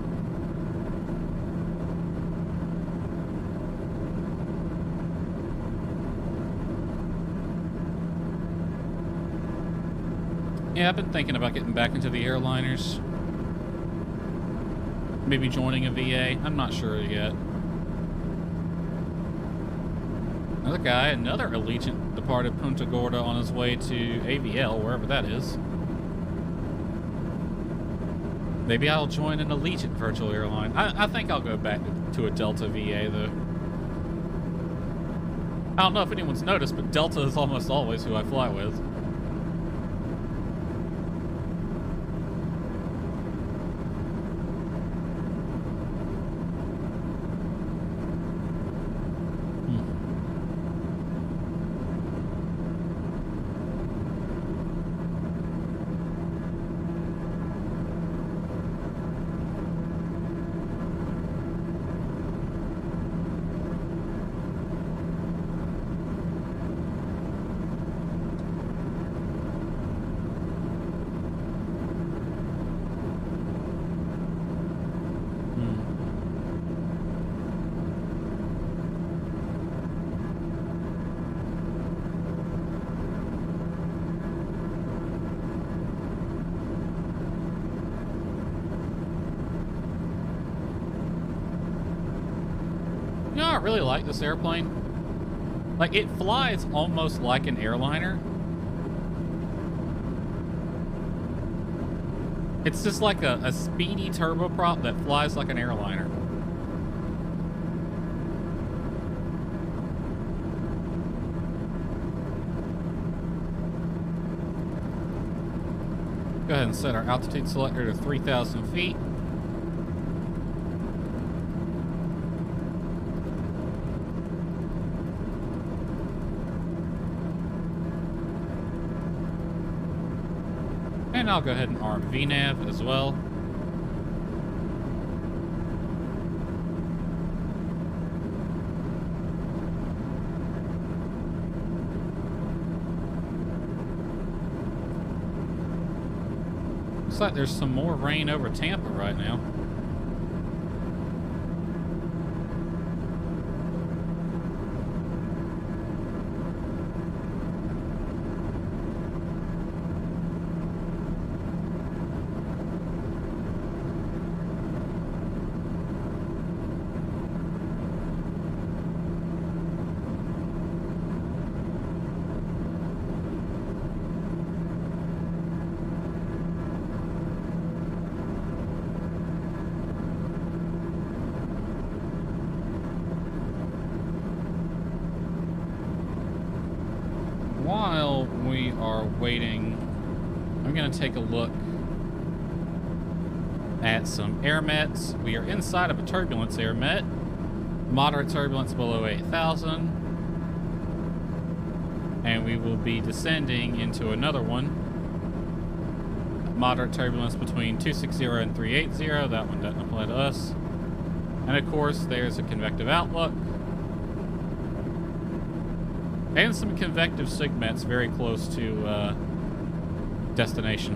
Yeah, I've been thinking about getting back into the airliners. Maybe joining a VA. I'm not sure yet. Another guy, another Allegiant, departed Punta Gorda on his way to AVL, wherever that is. Maybe I'll join an Allegiant virtual airline. I think I'll go back to a Delta VA, though. I don't know if anyone's noticed, but Delta is almost always who I fly with. You know, I really like this airplane. Like, it flies almost like an airliner. It's just like a speedy turboprop that flies like an airliner. Go ahead and set our altitude selector to 3,000 feet. And I'll go ahead and arm VNAV as well. Looks like there's some more rain over Tampa right now. While we are waiting, I'm going to take a look at some air mets. We are inside of a turbulence air met. Moderate turbulence below 8,000. And we will be descending into another one. Moderate turbulence between 260 and 380. That one doesn't apply to us. And of course, there's a convective outlook. And some convective sigmets very close to destination.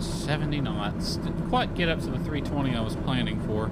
$70 knots. Didn't quite get up to the 320 I was planning for.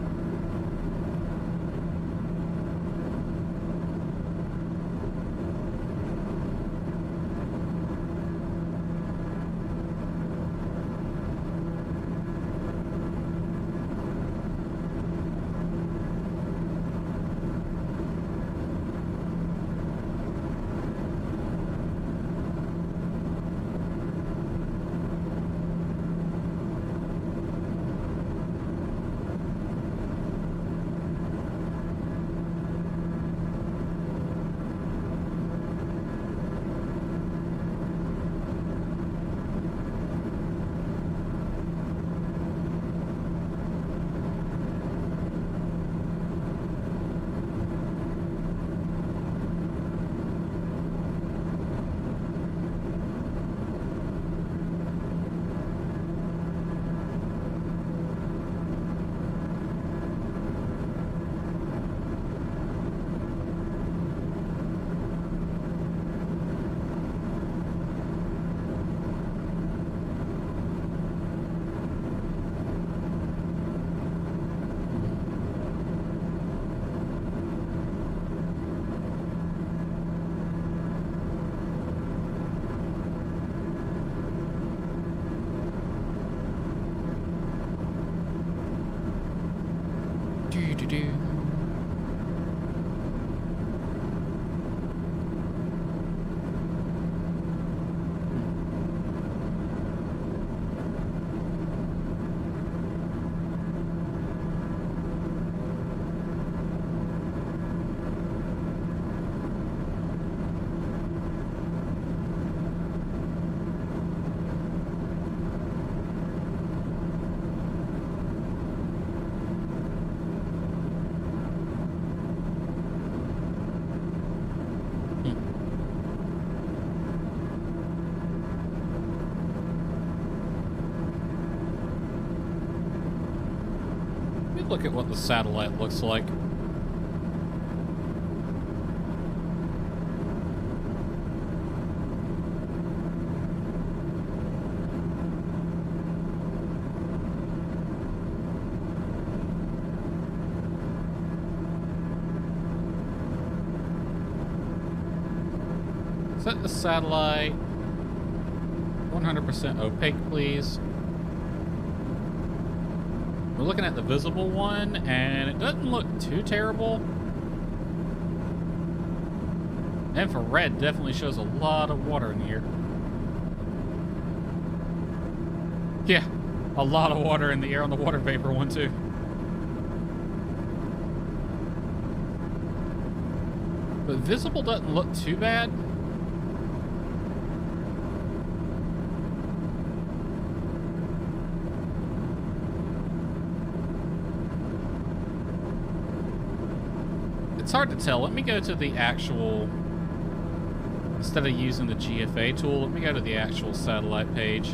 do. Look at what the satellite looks like. Set the satellite 100% opaque, please. We're looking at the visible one, and it doesn't look too terrible. Infrared definitely shows a lot of water in here. Yeah, a lot of water in the air on the water vapor one, too. But visible doesn't look too bad. It's hard to tell. Let me go to the actual, instead of using the GFA tool, let me go to the actual satellite page.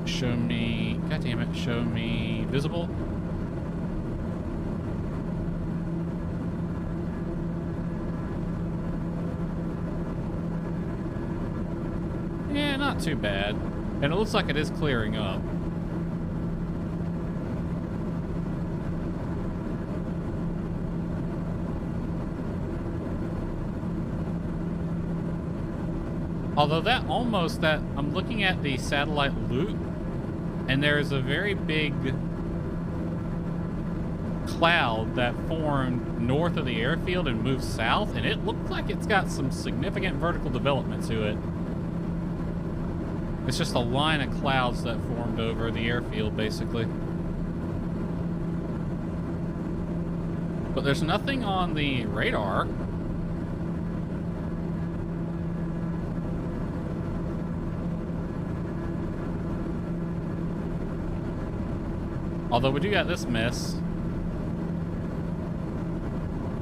Show me, God damn it, show me visible. Yeah, not too bad. And it looks like it is clearing up. Although that almost, that I'm looking at the satellite loop, and there's a very big cloud that formed north of the airfield and moved south, and it looks like it's got some significant vertical development to it. It's just a line of clouds that formed over the airfield, basically. But there's nothing on the radar. Although we do got this mess.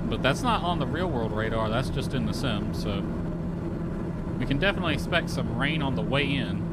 But that's not on the real world radar, that's just in the sim, so we can definitely expect some rain on the way in.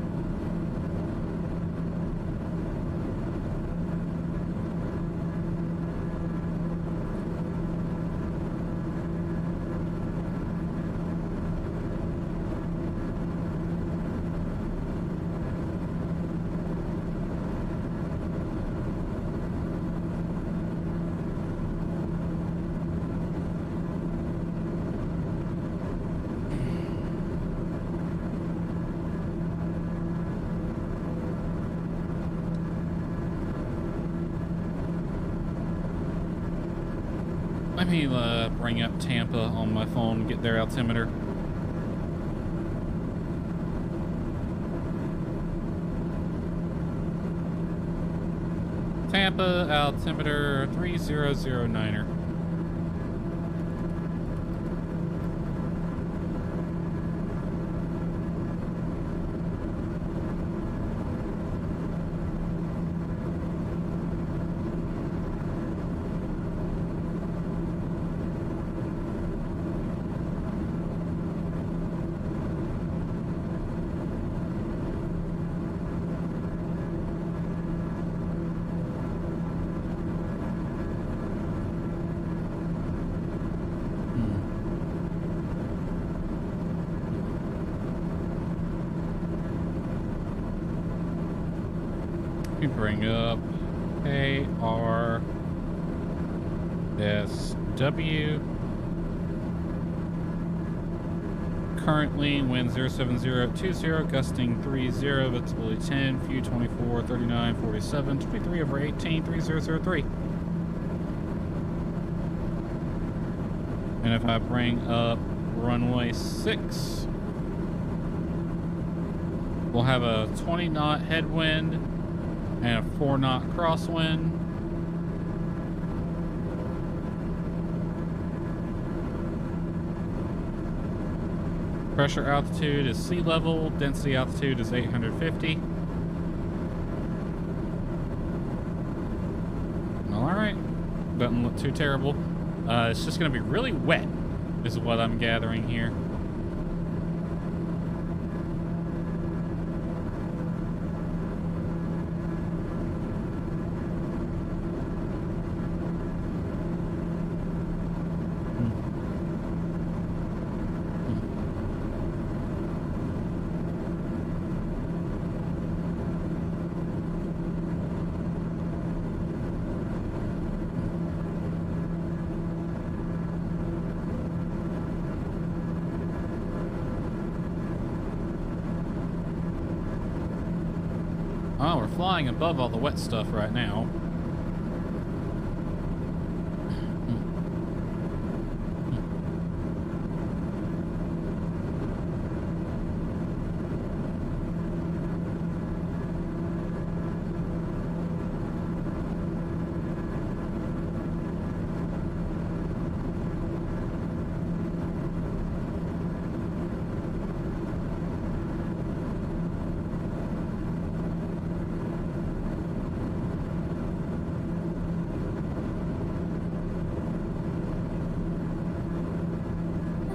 Let me bring up Tampa on my phone and get their altimeter. Tampa altimeter 3009er. Let me bring up KRSW. Currently, wind 07020, gusting 30, visibility 10, view 24, 39, 47, 23 over 18, 3003. And if I bring up runway 6, we'll have a 20 knot headwind and a 4 knot crosswind. Pressure altitude is sea level, density altitude is 850. Alright, doesn't look too terrible. It's just going to be really wet, is what I'm gathering here. Oh, we're flying above all the wet stuff right now.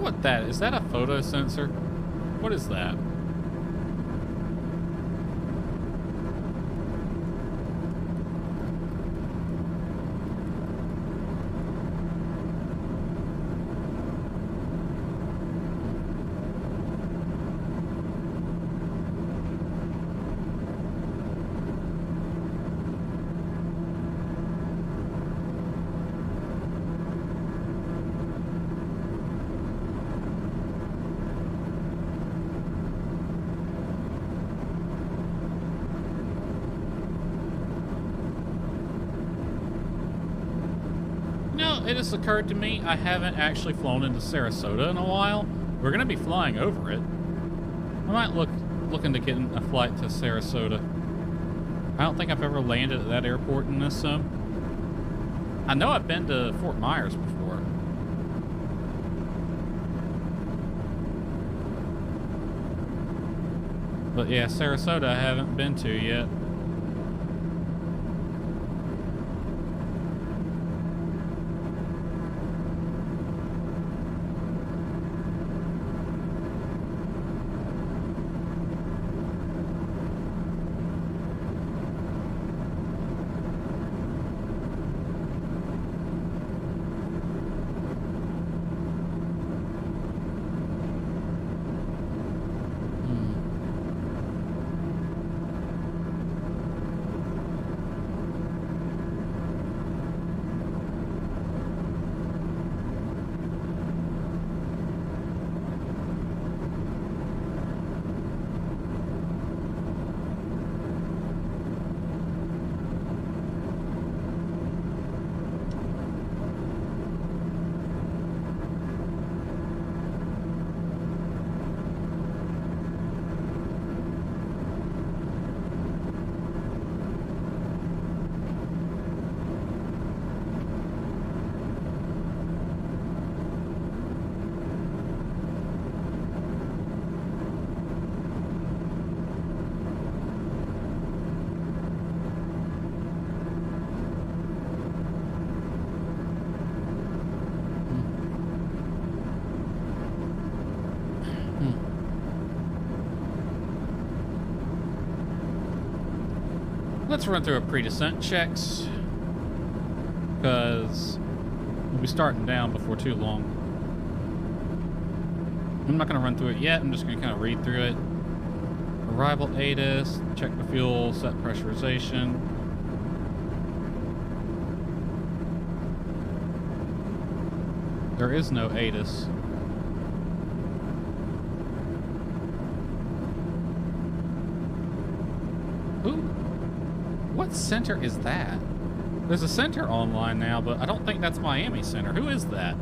What that is that a photo sensor? What is that? It just occurred to me I haven't actually flown into Sarasota in a while. We're going to be flying over it. I might look into getting a flight to Sarasota. I don't think I've ever landed at that airport in this sim. I know I've been to Fort Myers before. But yeah, Sarasota I haven't been to yet. Let's run through a pre-descent checks, because we'll be starting down before too long. I'm not going to run through it yet. I'm just going to kind of read through it. Arrival ATIS, check the fuel, set pressurization. There is no ATIS. What center is that? There's a center online now, but I don't think that's Miami Center. Who is that?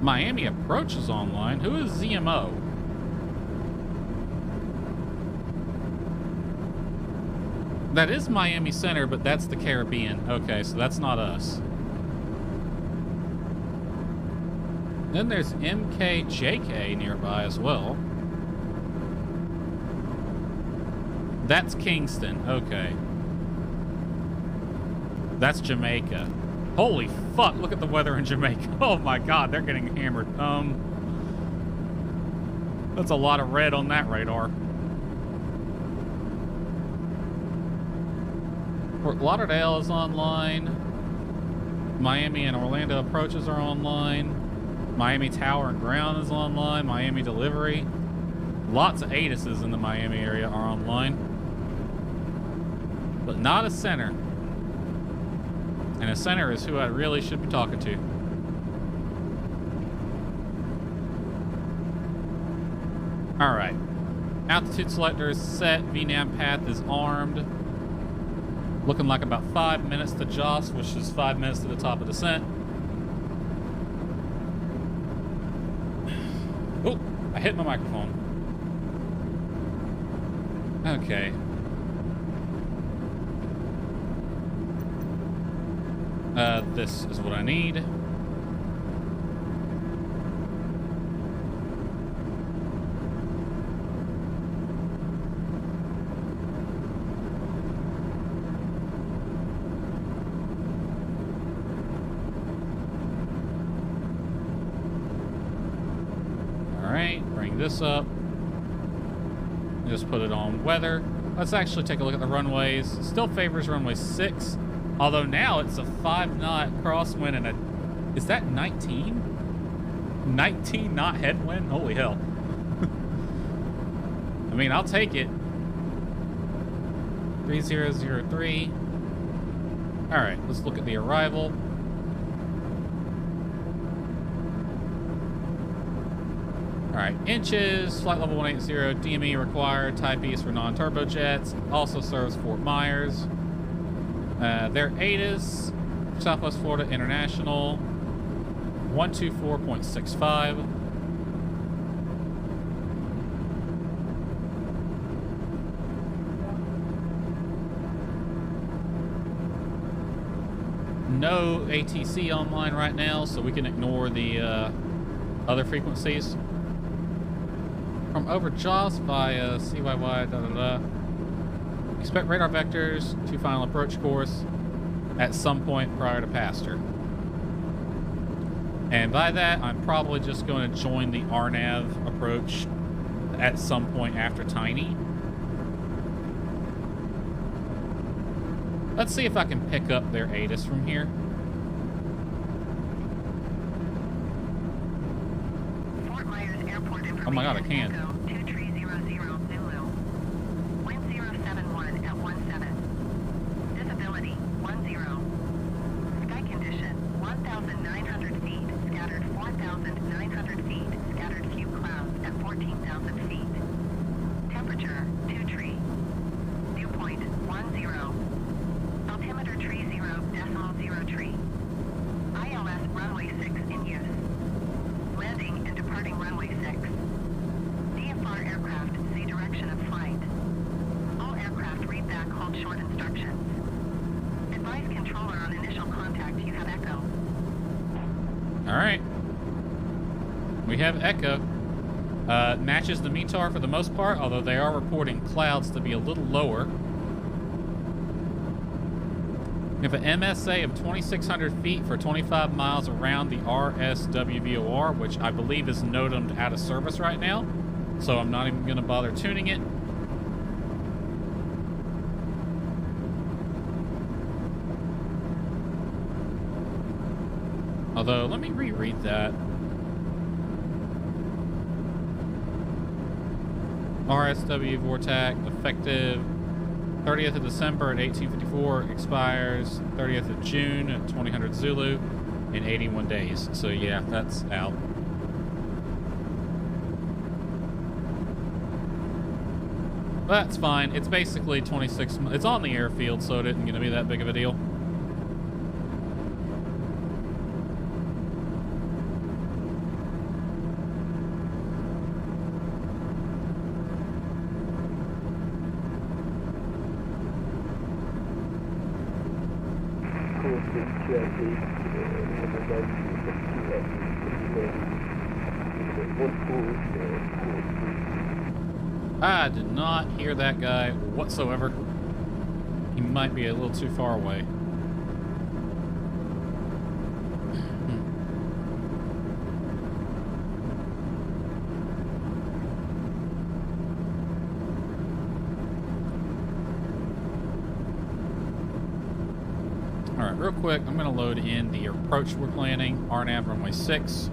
Miami Approach is online. Who is ZMO? That is Miami Center, but that's the Caribbean. Okay, so that's not us. Then there's MKJK nearby as well. That's Kingston. Okay. That's Jamaica. Holy fuck, look at the weather in Jamaica. Oh my god, they're getting hammered. That's a lot of red on that radar. Fort Lauderdale is online. Miami and Orlando approaches are online. Miami Tower and Ground is online. Miami Delivery. Lots of ATISes in the Miami area are online. But not a center. And a center is who I really should be talking to. Alright. Altitude selector is set. VNAV path is armed. Looking like about 5 minutes to Joss, which is 5 minutes to the top of descent. Oh, I hit my microphone. Okay. This is what I need. Bring this up. Just put it on weather. Let's actually take a look at the runways. Still favors runway 6, although now it's a 5-knot crosswind and a... Is that 19? 19 knot headwind? Holy hell. I mean, I'll take it. 3003. Alright, let's look at the arrival. Alright, inches, flight level 180, DME required, Type E is for non-turbojets, also serves Fort Myers. Their ATIS, Southwest Florida International, 124.65. No ATC online right now, so we can ignore the other frequencies. From over Joss via CYY, Expect radar vectors to final approach course at some point prior to Pastor. And by that, I'm probably just going to join the RNAV approach at some point after Tiny. Let's see if I can pick up their ATIS from here. Oh my god, I can. Visibility 10. Sky condition 1,900 feet, scattered 4,900 feet, scattered few clouds at 14,000 feet. Temperature 2 tree. Dew point 10. Altimeter tree 0.0 tree. ILS runway 6 in use. Landing and departing runway 6. DFR aircraft, see direction of flight. All aircraft read back hold short instructions. Advise controller on initial contact you have echo. Alright. We have echo. Matches the METAR for the most part, although they are reporting clouds to be a little lower. We have an MSA of 2,600 feet for 25 miles around the RSW-VOR, which I believe is NOTAM'd out of service right now. So I'm not even going to bother tuning it. Although, let me reread that. RSW VORTAC effective 30th of December at 1854, expires 30th of June at 2000 Zulu in 81 days. So yeah, that's out. That's fine. It's basically 26. It's on the airfield, so it isn't going to be that big of a deal. I did not hear that guy whatsoever. He might be a little too far away. All right, real quick, I'm going to load in the approach we're planning, RNAV runway 6.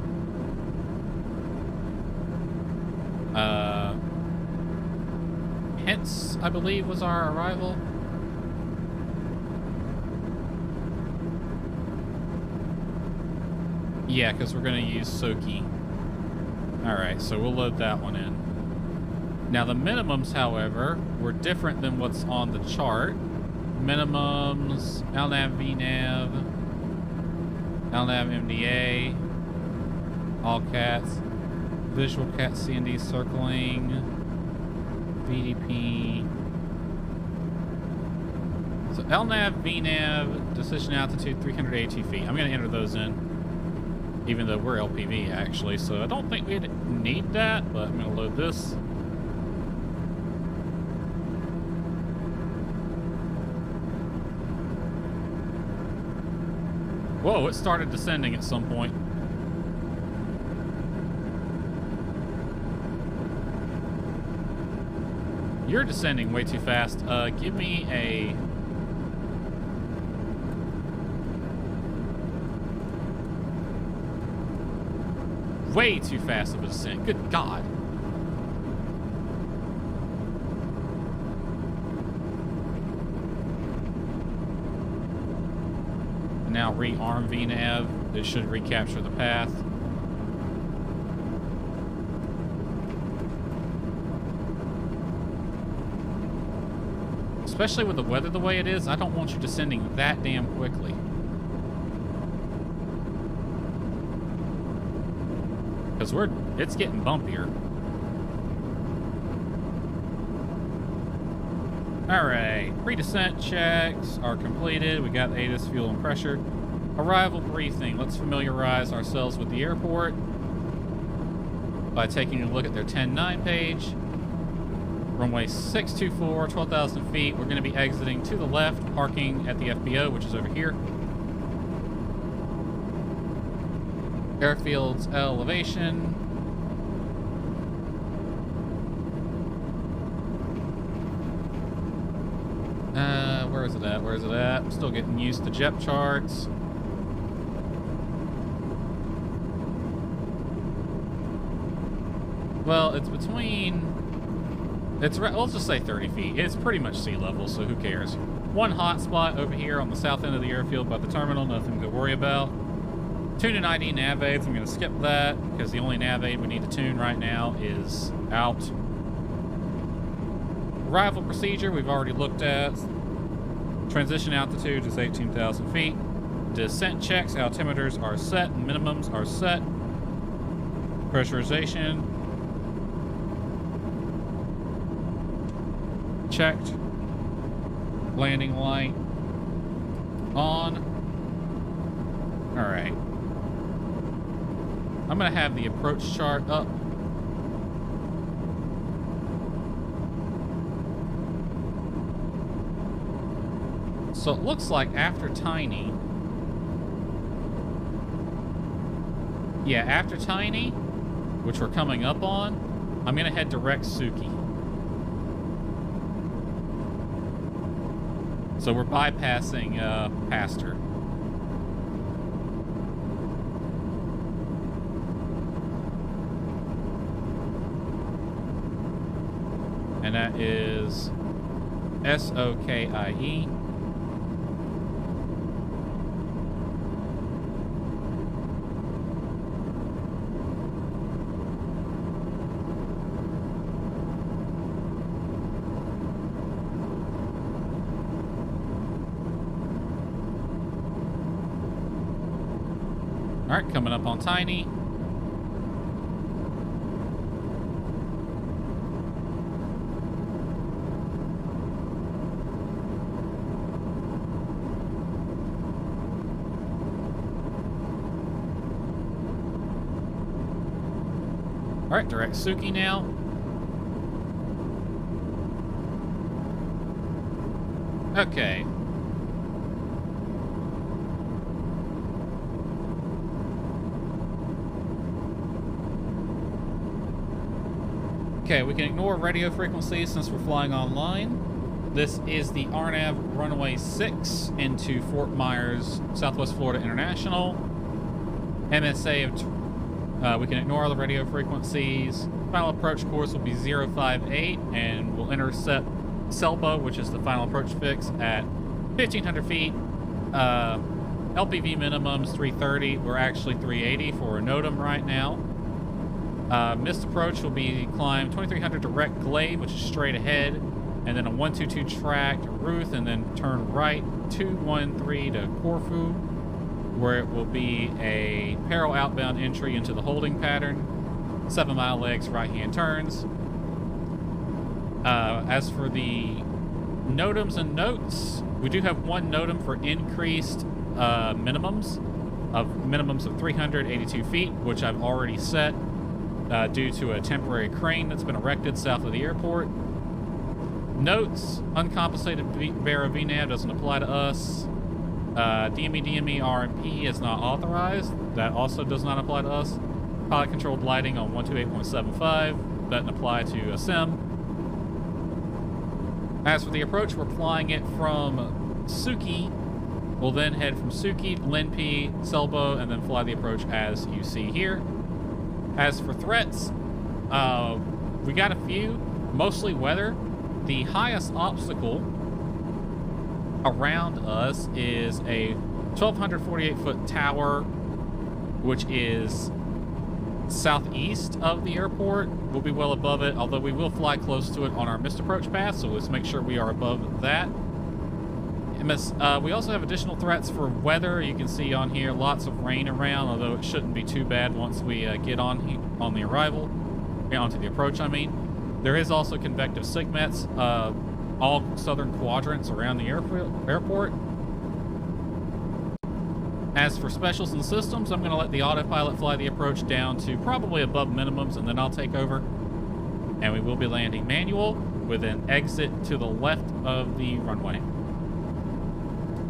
Hence, I believe, was our arrival. Yeah, because we're going to use Soki. Alright, so we'll load that one in. Now, the minimums, however, were different than what's on the chart. Minimums, LNAV, VNAV, LNAV, MDA, all cats, visual cat CND circling, VDP. So LNAV, VNAV, decision altitude 382 feet. I'm going to enter those in, even though we're LPV actually, so I don't think we need that, but I'm going to load this. Whoa, it started descending at some point. You're descending way too fast. Give me a... way too fast of a descent. Good God. Now rearm VNAV. It should recapture the path. Especially with the weather the way it is, I don't want you descending that damn quickly. Because it's getting bumpier. Alright, pre-descent checks are completed. We got the ATIS fuel and pressure. Arrival briefing. Let's familiarize ourselves with the airport by taking a look at their 10-9 page. Runway 624, 12,000 feet. We're going to be exiting to the left, parking at the FBO, which is over here. Airfield's elevation. Where is it at? Where is it at? I'm still getting used to JEP charts. Well, it's between... let's just say 30 feet. It's pretty much sea level, so who cares? One hot spot over here on the south end of the airfield by the terminal. Nothing to worry about. Tune and ID nav aids. I'm going to skip that because the only nav aid we need to tune right now is out. Arrival procedure we've already looked at. Transition altitude is 18,000 feet. Descent checks, altimeters are set, minimums are set. Pressurization checked. Landing light on. All right. I'm going to have the approach chart up. So it looks like after Tiny... yeah, after Tiny, which we're coming up on, I'm going to head direct Suki. So we're bypassing Pastor. And that is SOKIE. All right, coming up on Tiny. All right, direct Suki now. Okay. Okay, we can ignore radio frequencies since we're flying online. This is the RNAV runway 6 into Fort Myers, Southwest Florida International. MSA of we can ignore all the radio frequencies. Final approach course will be 058, and we'll intercept Selbo, which is the final approach fix, at 1,500 feet. LPV minimum's 330. We're actually 380 for a NOTAM right now. Missed approach will be climb 2300 direct Glade, which is straight ahead, and then a 122 track to Ruth, and then turn right 213 to Corfu, where it will be a parallel outbound entry into the holding pattern, 7 mile legs, right-hand turns. As for the NOTAMs and notes, we do have one NOTAM for increased minimums of 382 feet, which I've already set due to a temporary crane that's been erected south of the airport. Notes, uncompensated Vera VNAV doesn't apply to us. DME RMP is not authorized. That also does not apply to us. Pilot controlled lighting on 128.75 doesn't apply to a sim. As for the approach, we're flying it from Suki. We'll then head from Suki, Linpi, Selbo, and then fly the approach as you see here. As for threats, we got a few, mostly weather. The highest obstacle around us is a 1,248-foot tower, which is southeast of the airport. We'll be well above it, although we will fly close to it on our missed approach path, so let's make sure we are above that. We also have additional threats for weather. You can see on here lots of rain around, although it shouldn't be too bad once we get on the arrival, onto the approach, I mean. There is also convective SIGMETs, all southern quadrants around the airport. As for specials and systems, I'm going to let the autopilot fly the approach down to probably above minimums, and then I'll take over. And we will be landing manual with an exit to the left of the runway.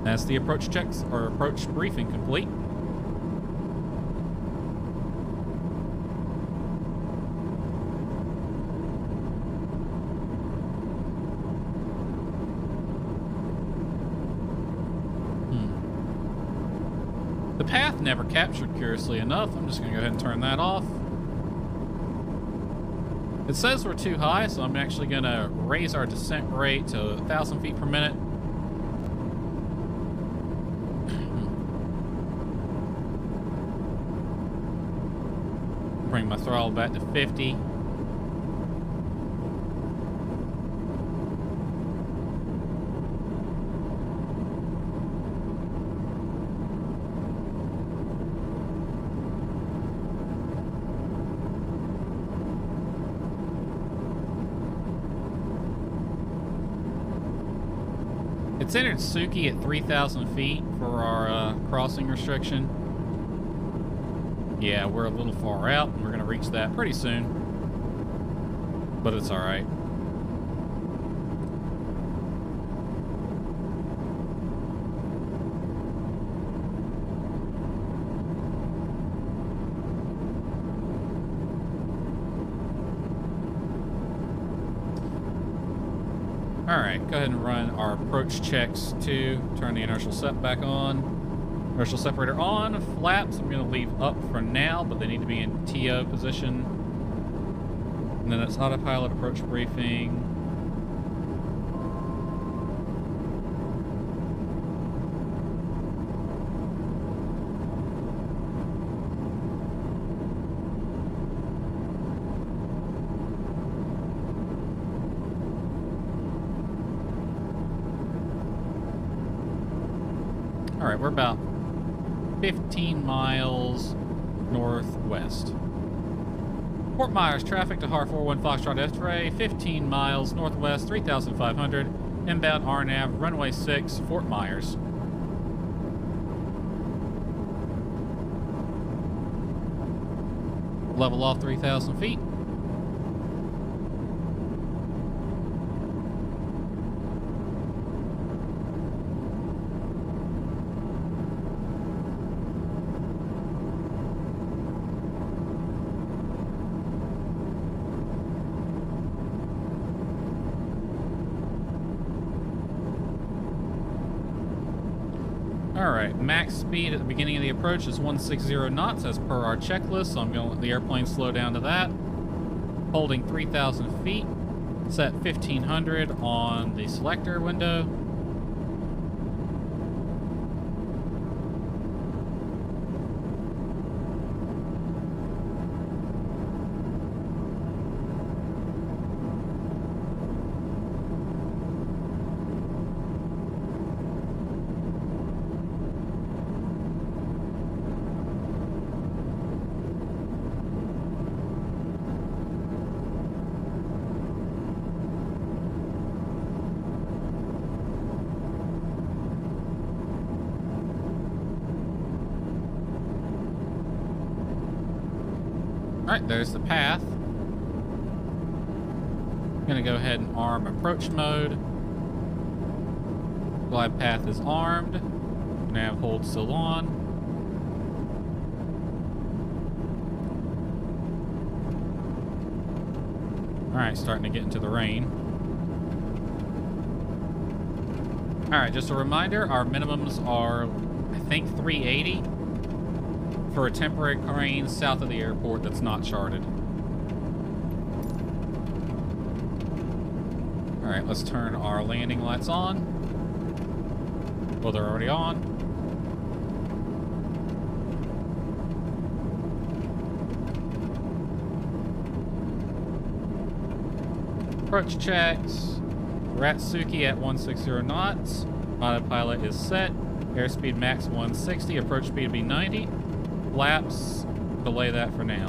That's the approach checks or approach briefing complete. The path never captured, curiously enough. I'm just going to go ahead and turn that off. It says we're too high, so I'm actually going to raise our descent rate to 1,000 feet per minute. Bring my throttle back to 50. It's entered Suki at 3,000 feet for our crossing restriction. Yeah, we're a little far out, and we're going to reach that pretty soon. But it's all right. All right, go ahead and run our approach checks too. Turn the inertial set back on. Inertial separator on. Flaps I'm going to leave up for now, but they need to be in TO position. And then that's autopilot approach briefing. All right, we're about 15 miles northwest. Fort Myers, traffic to Har 41 Foxtrot X-ray, 15 miles northwest, 3,500, inbound RNAV, runway 6, Fort Myers. Level off 3,000 feet. Alright, max speed at the beginning of the approach is 160 knots as per our checklist, so I'm going to let the airplane slow down to that. Holding 3,000 feet, set 1,500 on the selector window. Alright, there's the path. I'm gonna go ahead and arm approach mode. Glide path is armed. Nav hold still on. Alright, starting to get into the rain. Alright, just a reminder, our minimums are, I think, 380 for a temporary crane south of the airport that's not charted. Alright, let's turn our landing lights on. Well, they're already on. Approach checks. Ratsuki at 160 knots. Autopilot is set. Airspeed max 160. Approach speed will be 90. Flaps, delay that for now.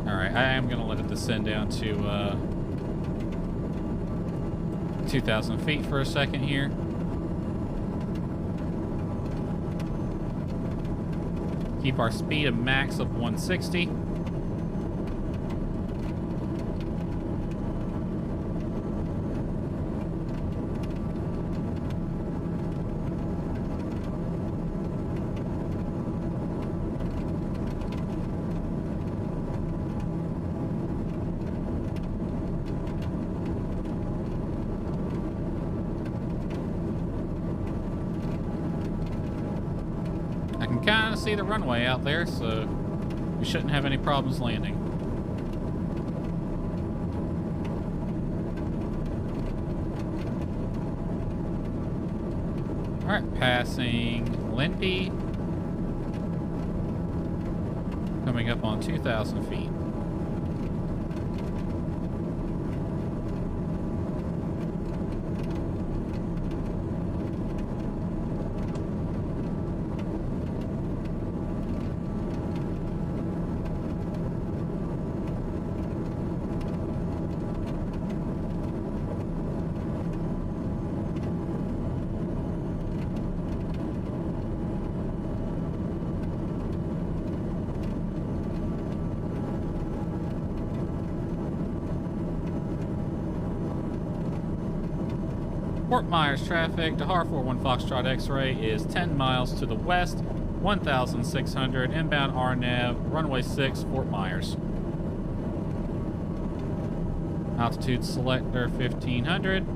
Alright, I am going to let it descend down to 2,000 feet for a second here. Keep our speed a max of 160. Kind of see the runway out there, so we shouldn't have any problems landing. Alright, passing Limpy. Coming up on 2,000 feet. Fort Myers traffic to Har 41 Foxtrot X-ray is 10 miles to the west, 1,600, inbound RNAV, runway 6, Fort Myers. Altitude selector 1,500.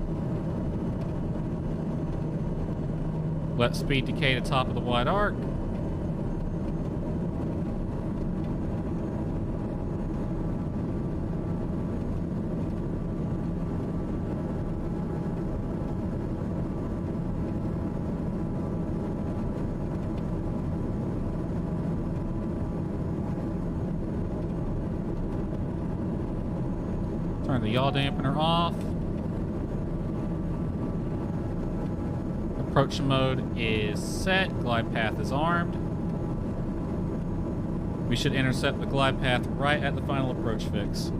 Let speed decay to top of the wide arc. Turn the yaw dampener off. Approach mode is set. Glide path is armed. We should intercept the glide path right at the final approach fix.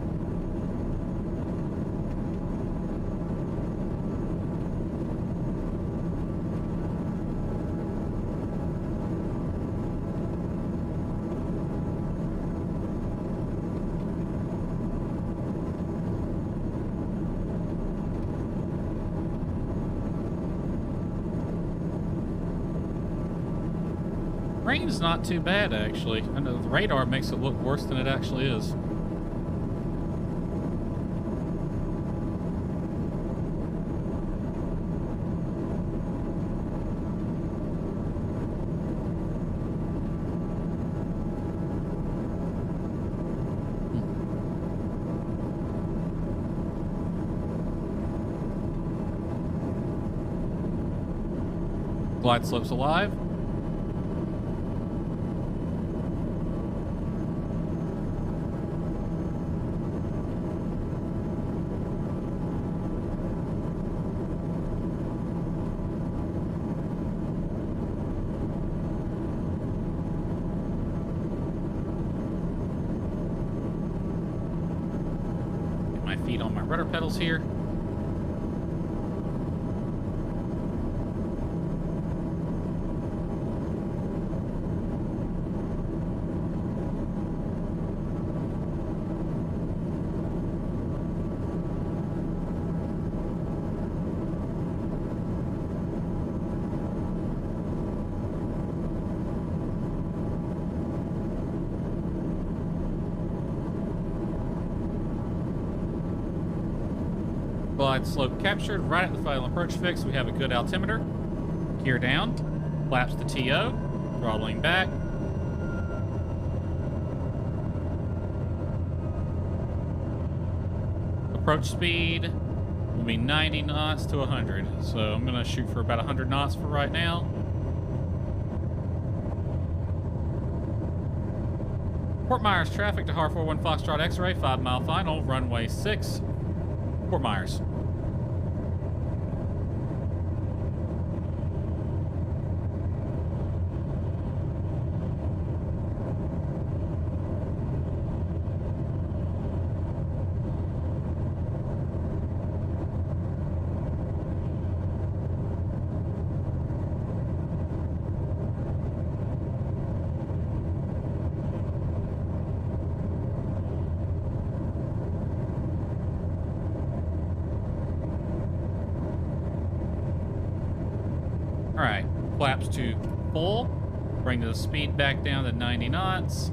Rain's not too bad, actually. I know the radar makes it look worse than it actually is. Glide slope's alive. Feet on my rudder pedals here. Glide slope captured right at the final approach fix. We have a good altimeter. Gear down. Flaps to TO. Throttling back. Approach speed will be 90 knots to 100. So I'm going to shoot for about 100 knots for right now. Fort Myers traffic to Har 41 Foxtrot X-ray, 5 mile final, runway 6. Fort Myers. All right, flaps to full. Bring the speed back down to 90 knots.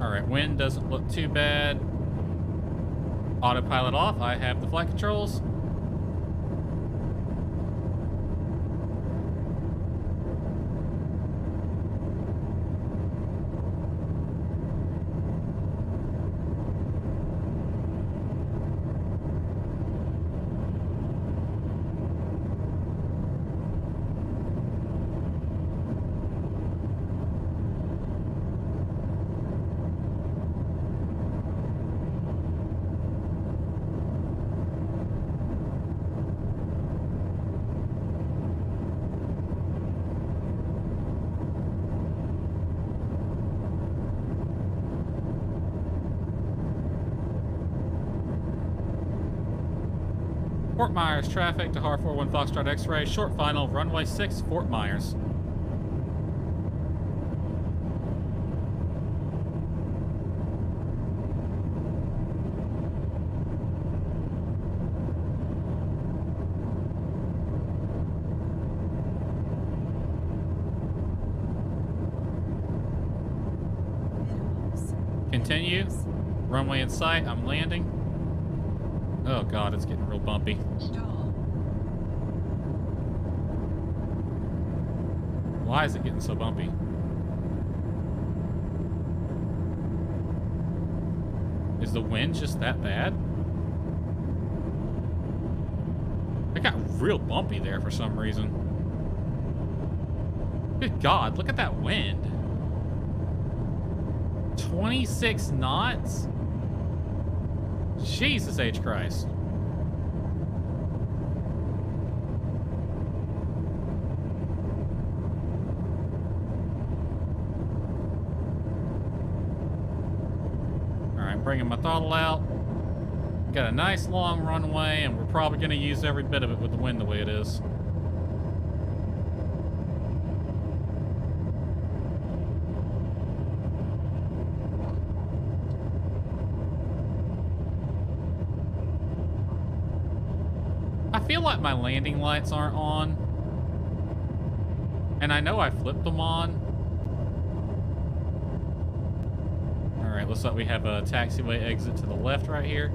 All right, wind doesn't look too bad. Autopilot off. I have the flight controls. Fort Myers traffic to Har 41 Foxtrot X-ray, short final, runway 6, Fort Myers. Continue. Runway in sight. I'm landing. Oh god, it's getting real bumpy. Why is it getting so bumpy? Is the wind just that bad? It got real bumpy there for some reason. Good God, look at that wind. 26 knots? Jesus H. Christ. Alright, bringing my throttle out. Got a nice long runway, and we're probably going to use every bit of it with the wind the way it is. I feel like my landing lights aren't on. And I know I flipped them on. Alright, looks like we have a taxiway exit to the left right here.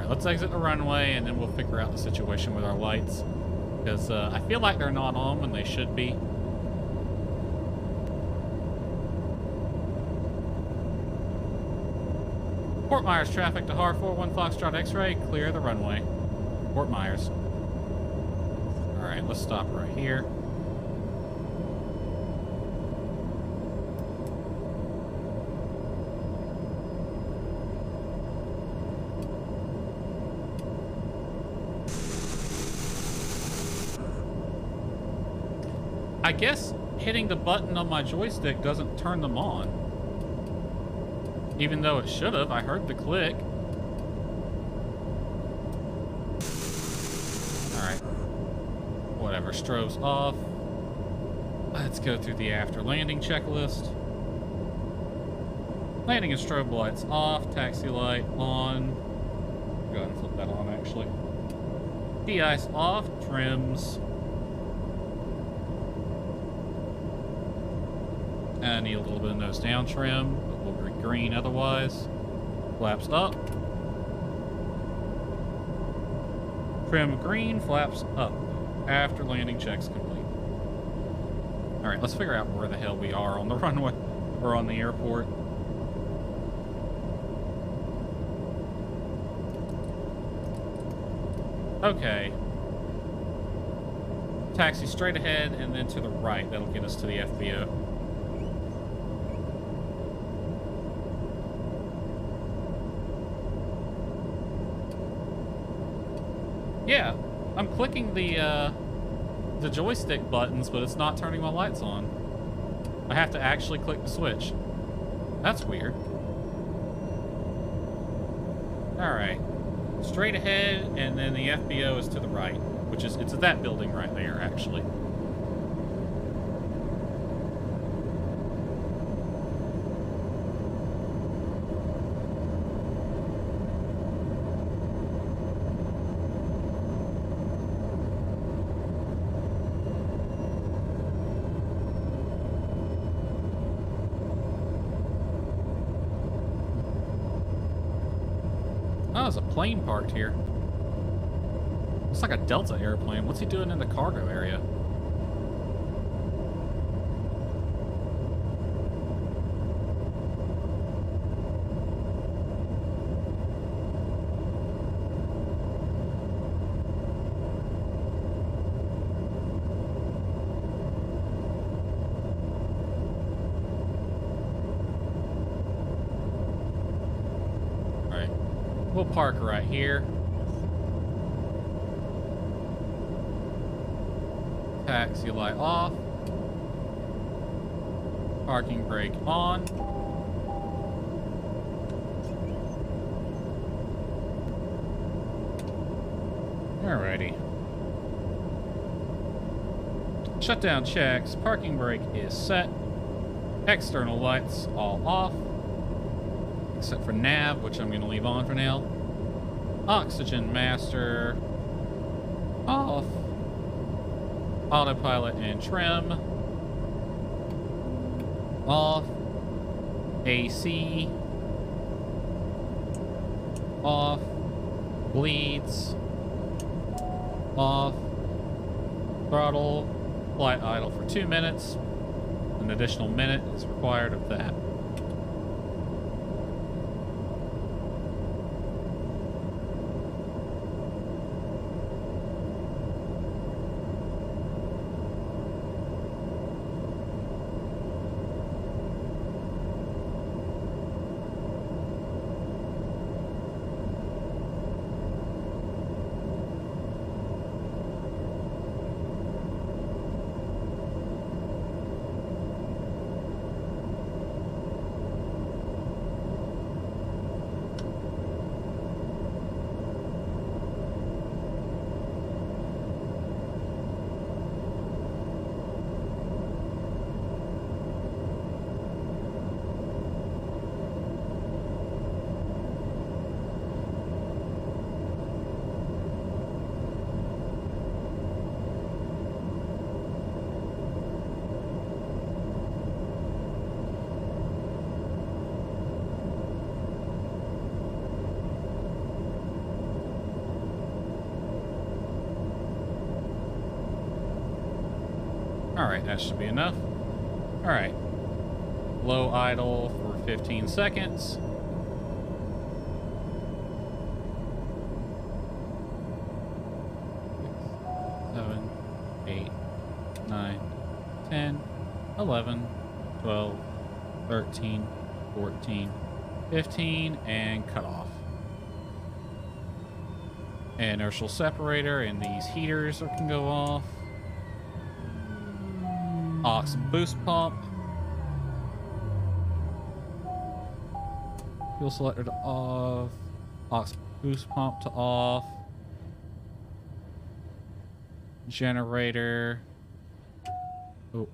Let's exit the runway, and then we'll figure out the situation with our lights. Because I feel like they're not on when they should be. Fort Myers traffic to Har 41 Foxtrot X-ray, clear the runway. Fort Myers. Alright, let's stop right here. I guess hitting the button on my joystick doesn't turn them on. Even though it should have. I heard the click. Alright. Whatever. Strobe's off. Let's go through the after landing checklist. Landing and strobe lights off. Taxi light on. Go ahead and flip that on, actually. De-ice off. Trims. I need a little bit of nose down trim, but we'll be green otherwise. Flaps up. Trim green, flaps up. After landing checks complete. Alright, let's figure out where the hell we are on the runway, or on the airport. Okay. Taxi straight ahead and then to the right. That'll get us to the FBO. Yeah, I'm clicking the joystick buttons, but it's not turning my lights on. I have to actually click the switch. That's weird. Alright. Straight ahead, and then the FBO is to the right, which is, it's that building right there, actually. Oh, there's a plane parked here. Looks like a Delta airplane. What's he doing in the cargo area? We'll park right here. Taxi light off. Parking brake on. Alrighty. Shutdown checks. Parking brake is set. External lights all off. Except for nav, which I'm going to leave on for now. Oxygen master off. Autopilot and trim off. AC. Off. Bleeds. Off. Throttle. Flight idle for 2 minutes. An additional minute is required of that. Alright, that should be enough. Alright. Low idle for 15 seconds. Seven, 8, 9, 10, 11, 12, 13, 14, 15, and cut off. Inertial separator and these heaters can go off. Aux boost pump. Fuel selector to off. Aux boost pump to off. Generator. Oh.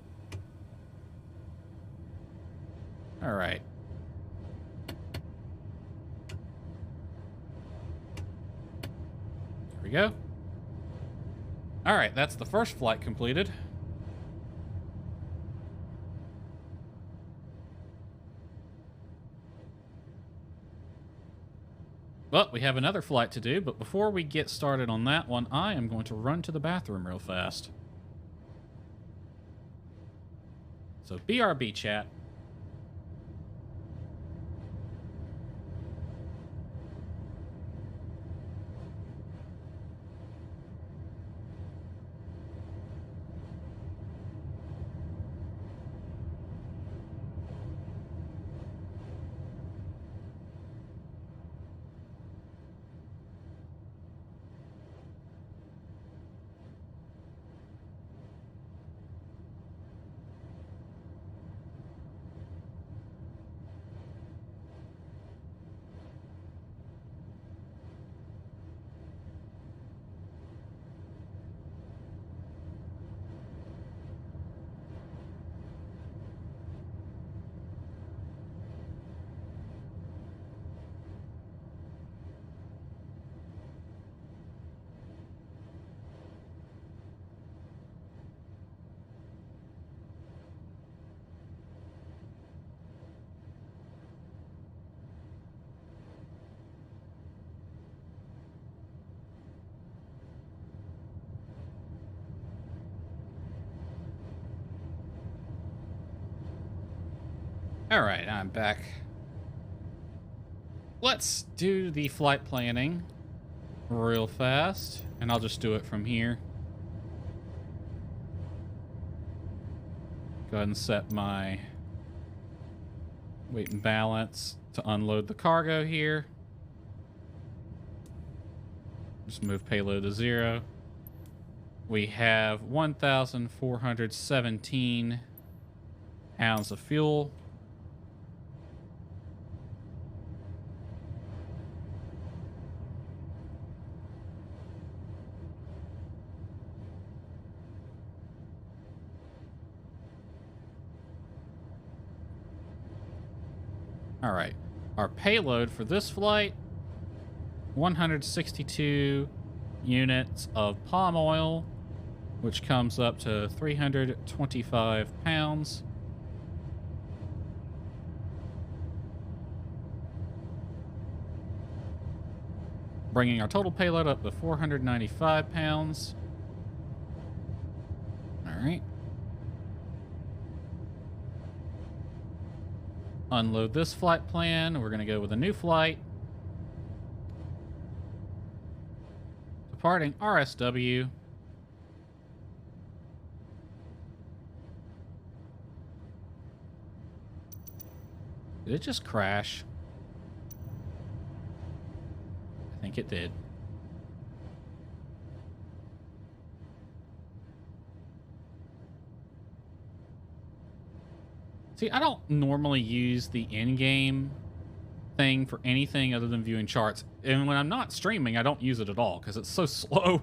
All right. There we go. All right, that's the first flight completed. Well, we have another flight to do, but before we get started on that one, I am going to run to the bathroom real fast. So, BRB chat. All right, I'm back. Let's do the flight planning real fast, and I'll just do it from here. Go ahead and set my weight and balance to unload the cargo here. Just move payload to 0. We have 1,417 pounds of fuel. All right, our payload for this flight, 162 units of palm oil, which comes up to 325 pounds. bringing our total payload up to 495 pounds. All right. Unload this flight plan. We're going to go with a new flight. Departing RSW. Did it just crash? I think it did. See, I don't normally use the in-game thing for anything other than viewing charts. And when I'm not streaming, I don't use it at all because it's so slow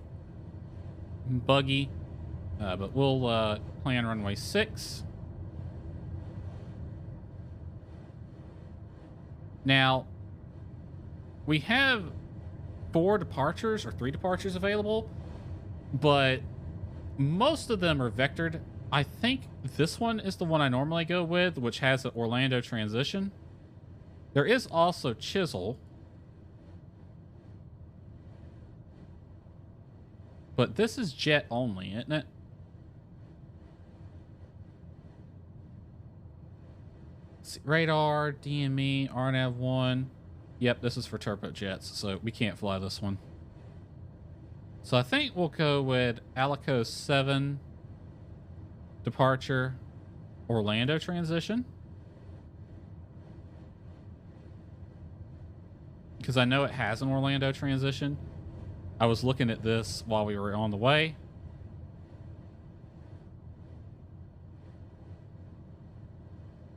and buggy. But we'll plan runway 6. Now, we have 4 departures or 3 departures available, but most of them are vectored. I think this one is the one I normally go with, which has an Orlando transition. There is also Chisel, but this is jet only, isn't it? Let's see, radar, DME, RNAV1. Yep, this is for turbojets, so we can't fly this one. So I think we'll go with Alico 7 departure, Orlando transition. Because I know it has an Orlando transition. I was looking at this while we were on the way.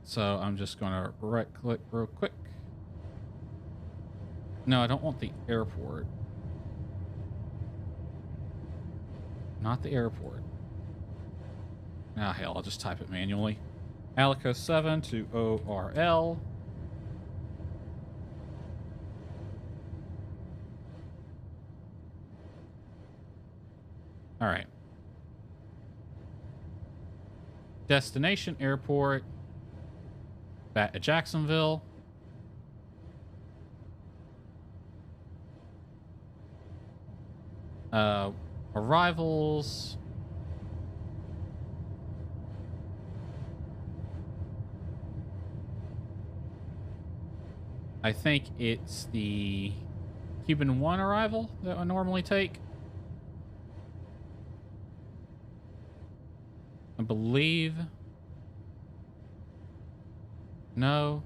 So I'm just going to right click real quick. No, I don't want the airport. Not the airport. Ah, hell, I'll just type it manually. Alico 7 to ORL. All right. Destination airport. Back to Jacksonville. Arrivals. I think it's the Cuban 1 arrival that I normally take. I believe. No.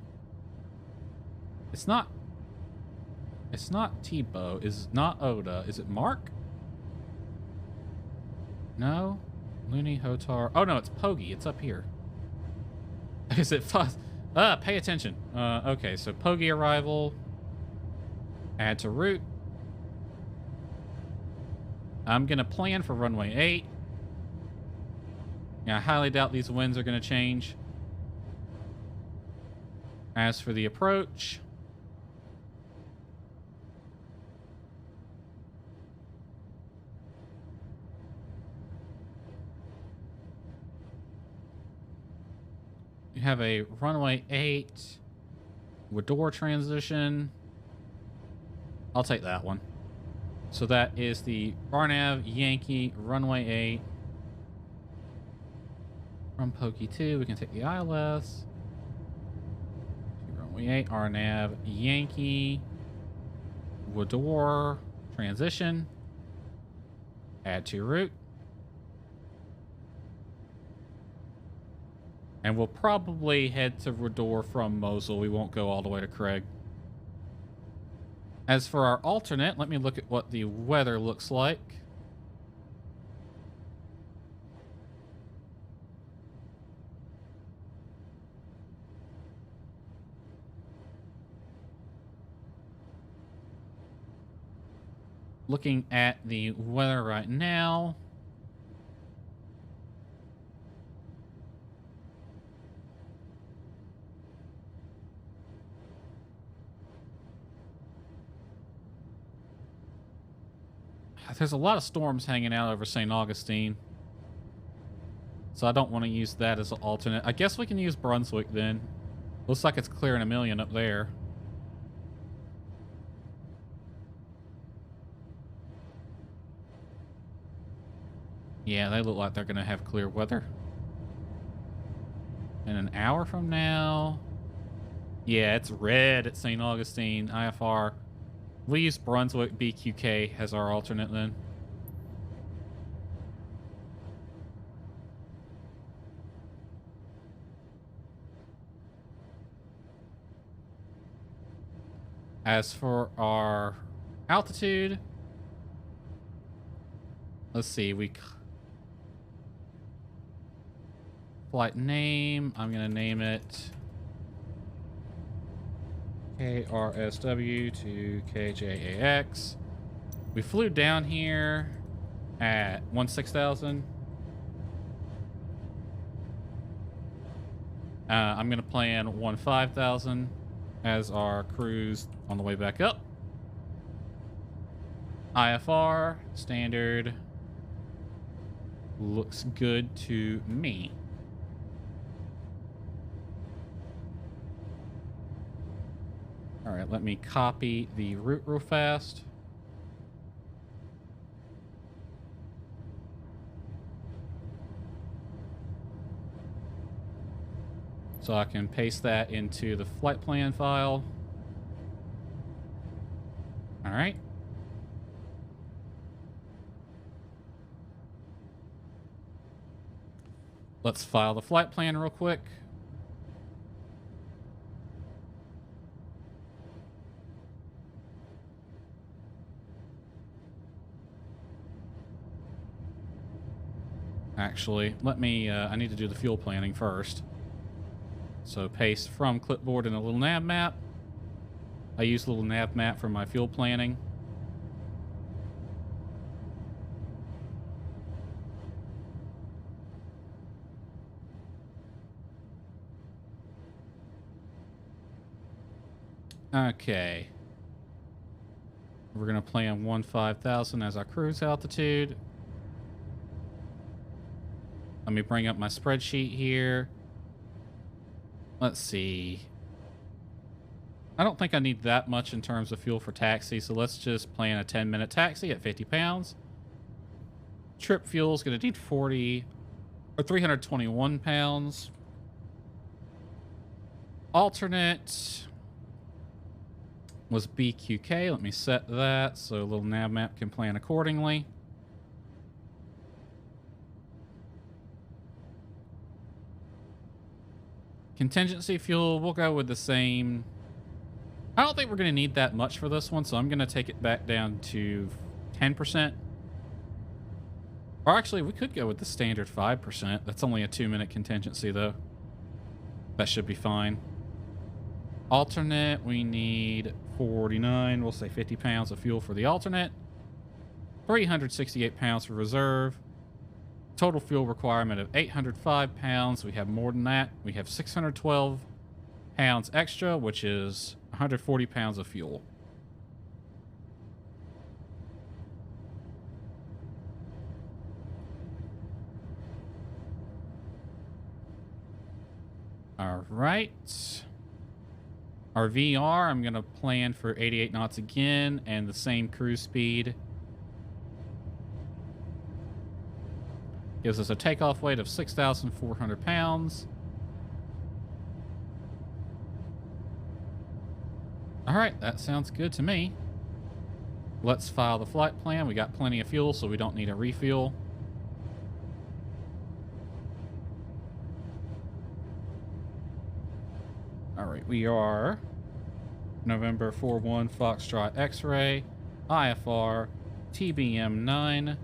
It's not. It's not Tebow. It's not Oda. Is it Mark? No. Looney, Hotar. Oh no, it's Pogi. It's up here. Is it Fuzz? Pay attention. Okay, so Pogi arrival. Add to route. I'm gonna plan for runway 8. Yeah, I highly doubt these winds are gonna change. As for the approach, you have a runway 8 with door transition. I'll take that one. So that is the RNAV Yankee runway 8. From Pokey 2, we can take the ILS. Runway 8, RNAV Yankee. Wador transition. Add to route. And we'll probably head to Rador from Mosul. We won't go all the way to Craig. As for our alternate, let me look at what the weather looks like. Looking at the weather right now. There's a lot of storms hanging out over St. Augustine. So I don't want to use that as an alternate. I guess we can use Brunswick then. Looks like it's clearing a million up there. Yeah, they look like they're going to have clear weather. In an hour from now. Yeah, it's red at St. Augustine, IFR. We use Brunswick BQK as our alternate then. As for our altitude, let's see, flight name, I'm going to name it KRSW to KJAX. We flew down here at 16,000. I'm going to plan 15,000 as our cruise on the way back up. IFR, standard, looks good to me. All right, let me copy the route real fast. So I can paste that into the flight plan file. All right. Let's file the flight plan real quick. Actually, let me, I need to do the fuel planning first. So paste from clipboard in a little nav map. I use a little nav map for my fuel planning. Okay. We're going to plan 15,000 as our cruise altitude. Let me bring up my spreadsheet here. Let's see. I don't think I need that much in terms of fuel for taxi, so let's just plan a 10-minute taxi at 50 pounds. Trip fuel is going to need 321 pounds. Alternate was BQK. Let me set that so a little nav map can plan accordingly. Contingency fuel, we'll go with the same. I don't think we're going to need that much for this one, so I'm going to take it back down to 10%. Or actually, we could go with the standard 5%. That's only a 2-minute contingency, though. That should be fine. Alternate, we need 49. We'll say 50 pounds of fuel for the alternate. 368 pounds for reserve. Total fuel requirement of 805 pounds. We have more than that. We have 612 pounds extra, which is 140 pounds of fuel. All right. Our VR, I'm going to plan for 88 knots again and the same cruise speed. Gives us a takeoff weight of 6,400 pounds. All right, that sounds good to me. Let's file the flight plan. We got plenty of fuel, so we don't need a refuel. All right, we are November 41 Foxtrot X-ray, IFR, TBM 9.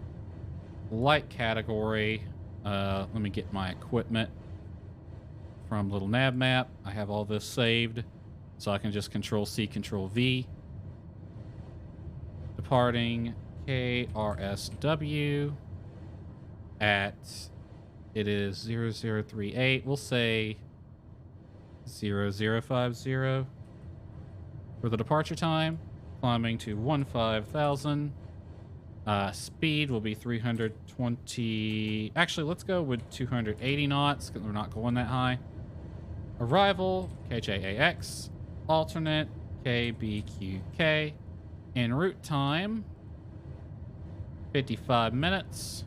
Light category. Let me get my equipment from little nav map. I have all this saved, so I can just Control C, Control V. Departing KRSW at, it is 0038. We'll say 0050 for the departure time. Climbing to 15,000. Speed will be 320. Actually, let's go with 280 knots because we're not going that high. Arrival, KJAX. Alternate, KBQK. En route time, 55 minutes.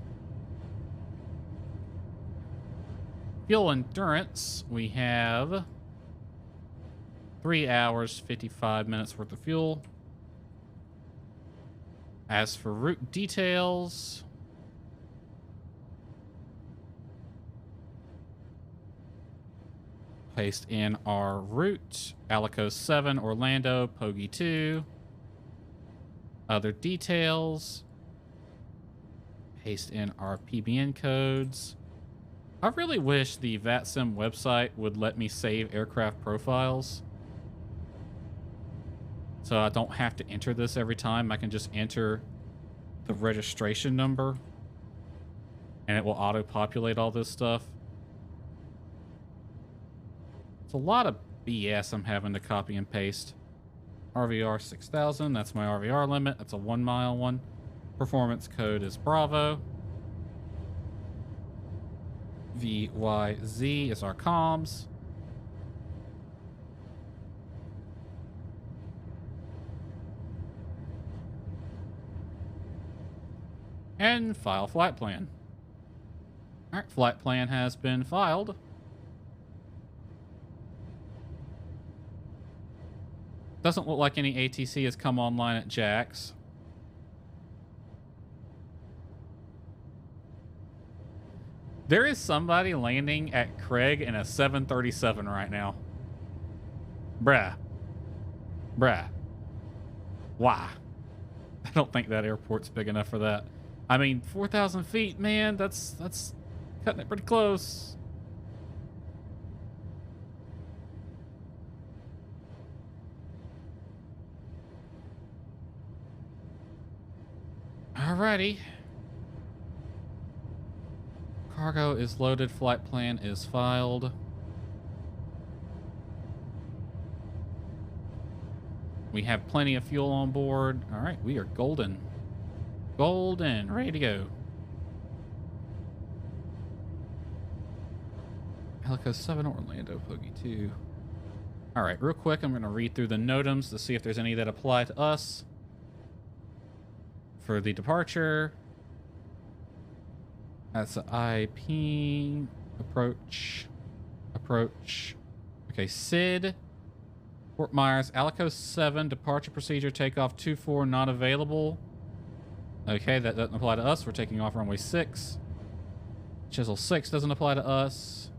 Fuel endurance, we have 3 hours, 55 minutes worth of fuel. As for route details, paste in our route, Alico 7, Orlando, Pogie 2. Other details, paste in our PBN codes. I really wish the VATSIM website would let me save aircraft profiles, so I don't have to enter this every time. I can just enter the registration number and it will auto-populate all this stuff. It's a lot of BS I'm having to copy and paste. RVR 6000, that's my RVR limit. That's a 1 mile one. Performance code is Bravo. VYZ is our comms. And file flight plan. All right, flight plan has been filed. Doesn't look like any ATC has come online at JAX. There is somebody landing at Craig in a 737 right now. Bruh. Why? I don't think that airport's big enough for that. I mean, 4,000 feet, man, that's cutting it pretty close. Alrighty. Cargo is loaded, flight plan is filed. We have plenty of fuel on board. All right, we are golden. Golden, ready to go. Alico 7, Orlando, Pogie 2. All right, real quick, I'm going to read through the NOTAMs to see if there's any that apply to us. For the departure, that's the IP, approach. Okay, SID, Fort Myers, Alico 7, departure procedure, takeoff 24, not available. Okay, that doesn't apply to us. We're taking off runway 6. Chisel 6 doesn't apply to us.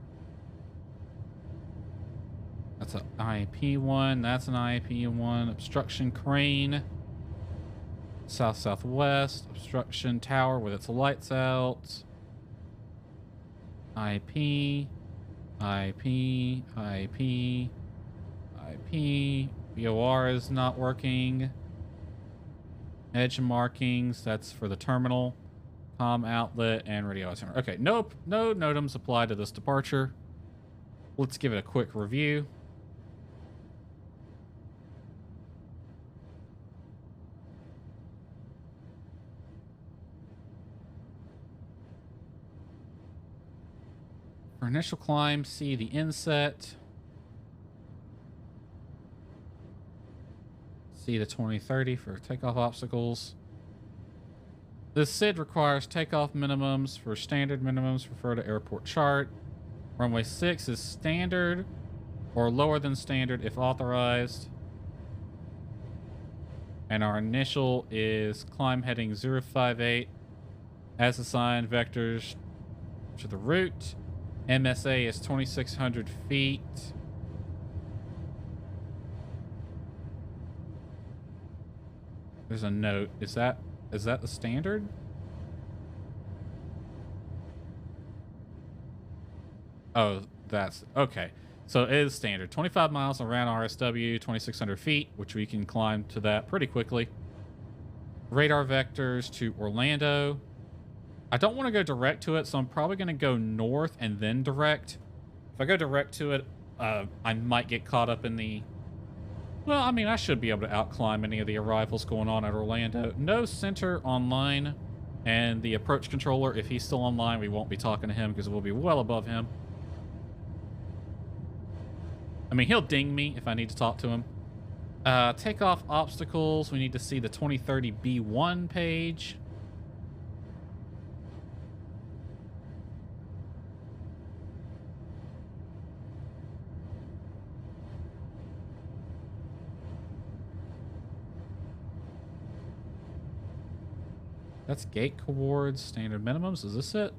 That's an IP1. That's an IP1. Obstruction crane. South-southwest. Obstruction tower with its lights out. IP. BOR is not working. Edge markings, that's for the terminal. comm outlet, and radio altimeter. Okay, nope, no NOTAMs apply to this departure. Let's give it a quick review. For initial climb, see the inset. See the 2030 for takeoff obstacles. This SID requires takeoff minimums. For standard minimums, refer to airport chart. Runway 6 is standard or lower than standard if authorized. And our initial is climb heading 058 as assigned vectors to the route. MSA is 2,600 feet. There's a note. Is that the standard? Oh, that's okay. So it is standard. 25 miles around RSW, 2,600 feet, which we can climb to that pretty quickly. Radar vectors to Orlando. I don't want to go direct to it, so I'm probably going to go north and then direct. If I go direct to it, I might get caught up in the... Well, I mean, I should be able to outclimb any of the arrivals going on at Orlando. No center online, and the approach controller, if he's still online, we won't be talking to him because we'll be well above him. I mean, he'll ding me if I need to talk to him. Takeoff obstacles, we need to see the 2030 B1 page. That's gate cowards, standard minimums. Is this it?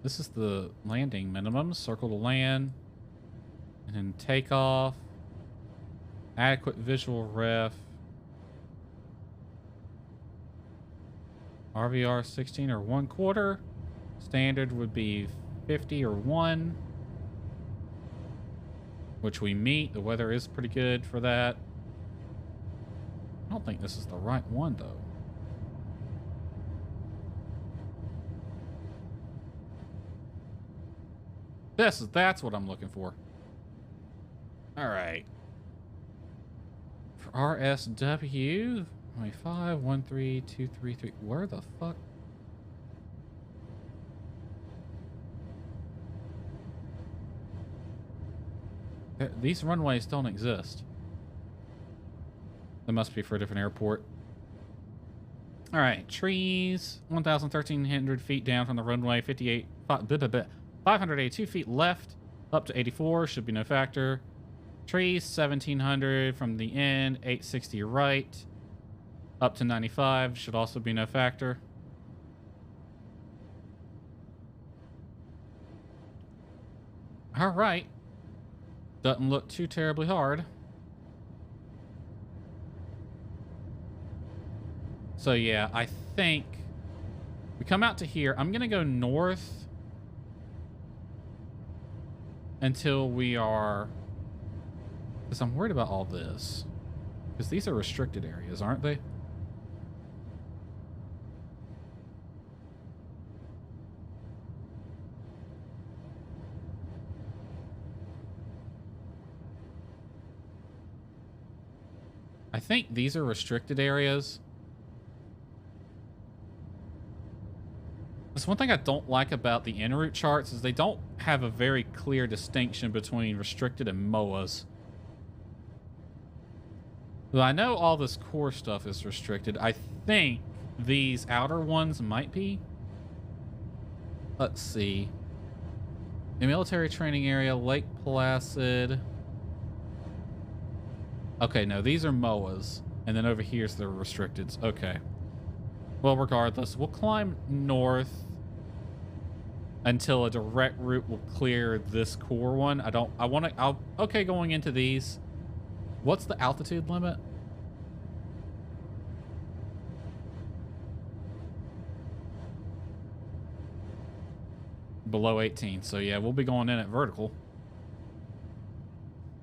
This is the landing minimums. Circle to land. And then takeoff. Adequate visual ref. RVR 16 or 1/4. Standard would be 50 or 1. Which we meet. The weather is pretty good for that. I don't think this is the right one though. That's what I'm looking for. All right. For RSW, 25, 13, 233. Where the fuck? These runways don't exist. That must be for a different airport. All right, trees, 1,1300 feet down from the runway, 582 feet left, up to 84, should be no factor. Trees, 1,700 from the end, 860 right, up to 95, should also be no factor. All right. Doesn't look too terribly hard. So yeah, I think we come out to here. I'm going to go north until we are... Because I'm worried about all this. Because these are restricted areas, aren't they? I think these are restricted areas. That's one thing I don't like about the en route charts is they don't have a very clear distinction between restricted and MOAs. Well, I know all this core stuff is restricted. I think these outer ones might be. Let's see. The military training area, Lake Placid. Okay, no, these are MOAs. And then over here's the restricteds. Okay. Well, regardless, we'll climb north until a direct route will clear this core one. Okay, going into these. What's the altitude limit? Below 18. So yeah, we'll be going in at vertical.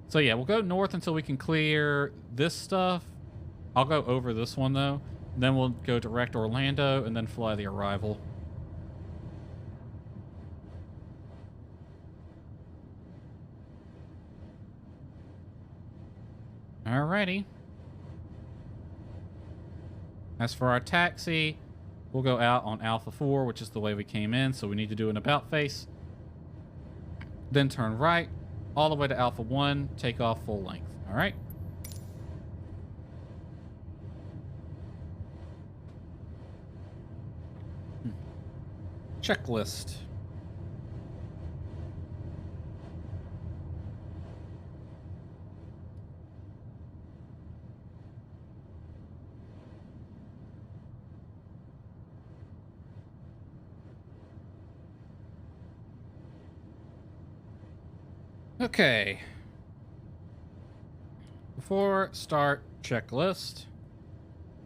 So yeah, we'll go north until we can clear this stuff. I'll go over this one though. Then we'll go direct Orlando and then fly the arrival. Alrighty. As for our taxi, we'll go out on Alpha 4, which is the way we came in. So we need to do an about face. Then turn right all the way to Alpha 1, take off full length. All right. Checklist. Okay. Before start checklist,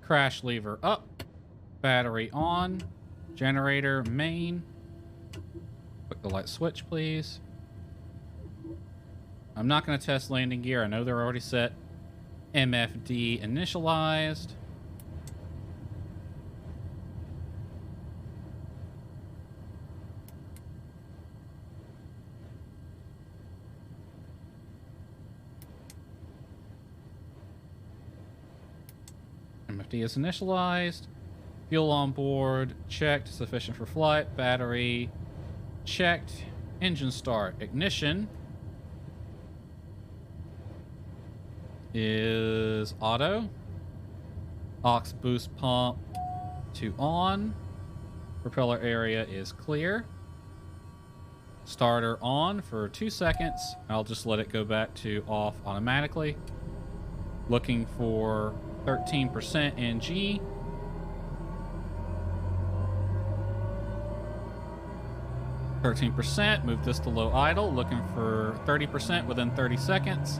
crash lever up, battery on, generator main. Click the light switch, please. I'm not going to test landing gear. I know they're already set. MFD initialized. MFD is initialized. Fuel on board, checked, sufficient for flight. Battery, checked. Engine start. Ignition is auto. Aux boost pump to on. Propeller area is clear. Starter on for 2 seconds. I'll just let it go back to off automatically. Looking for 13% NG. %. Move this to low idle. Looking for 30% within 30 seconds.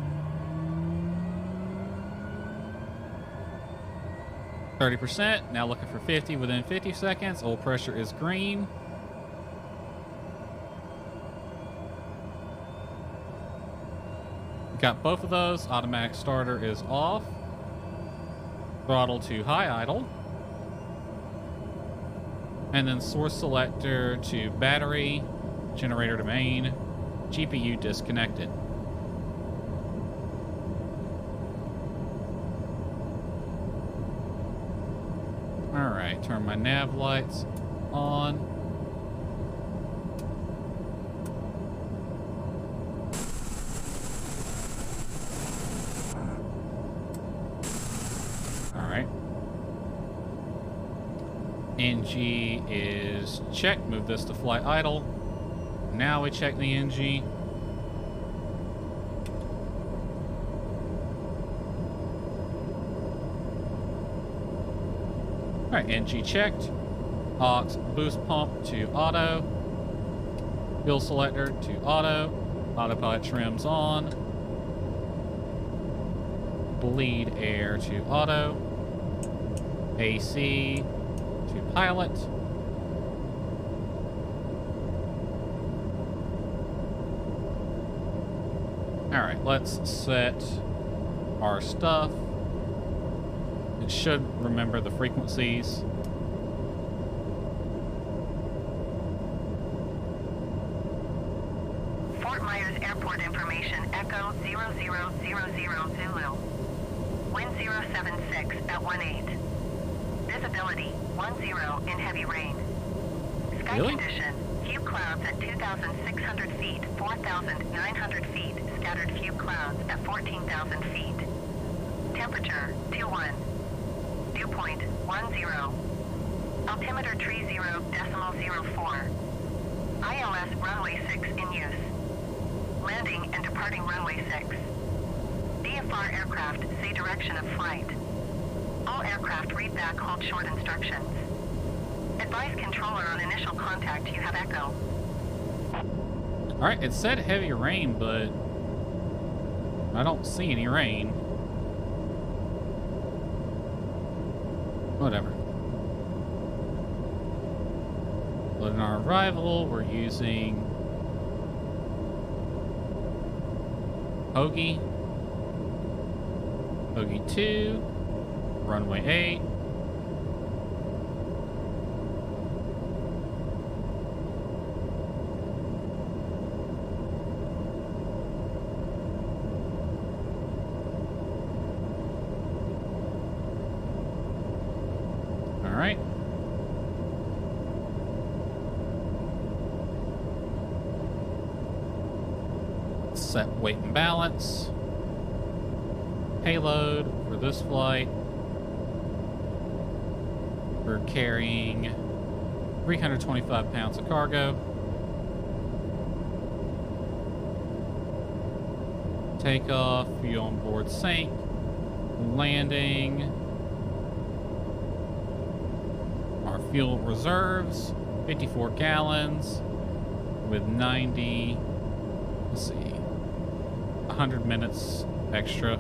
30%. Now looking for 50 within 50 seconds. Oil pressure is green. Got both of those. Automatic starter is off. Throttle to high idle. And then source selector to battery, generator to main, GPU disconnected. All right, turn my nav lights on. All right. NG is checked. Move this to flight idle. Now we check the NG. All right, NG checked. Aux boost pump to auto. Fuel selector to auto. Autopilot trims on. Bleed air to auto. AC to pilot. All right, let's set our stuff. It should remember the frequencies. Fort Myers Airport information, Echo 0000 Zulu. Wind 076 at 18. Visibility 10 in heavy rain. Sky Really? condition, few clouds at 2,600 feet, 4,900 feet, scattered few clouds at 14,000 feet. Temperature 21. Dew point 10. Altimeter 30.04. ILS runway 6 in use. Landing and departing runway 6. DFR aircraft say direction of flight. All aircraft read back hold short instructions. Advise controller on initial contact you have Echo. All right, it said heavy rain, but I don't see any rain. Whatever. On our arrival, we're using Hoagie. Hoagie 2. Runway 8. All right. Set weight and balance. Payload for this flight. We're carrying 325 pounds of cargo. Takeoff, fuel on board sink. Landing. Our fuel reserves, 54 gallons with 90, let's see, 100 minutes extra.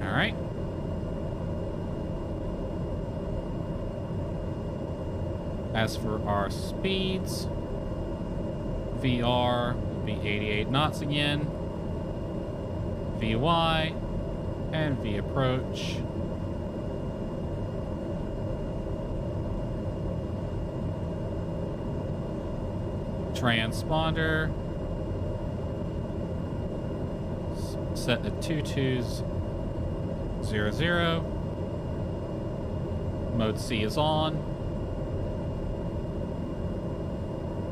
All right. As for our speeds, VR will be 88 knots again, VY, and V approach. Transponder set at 2200. Mode C is on.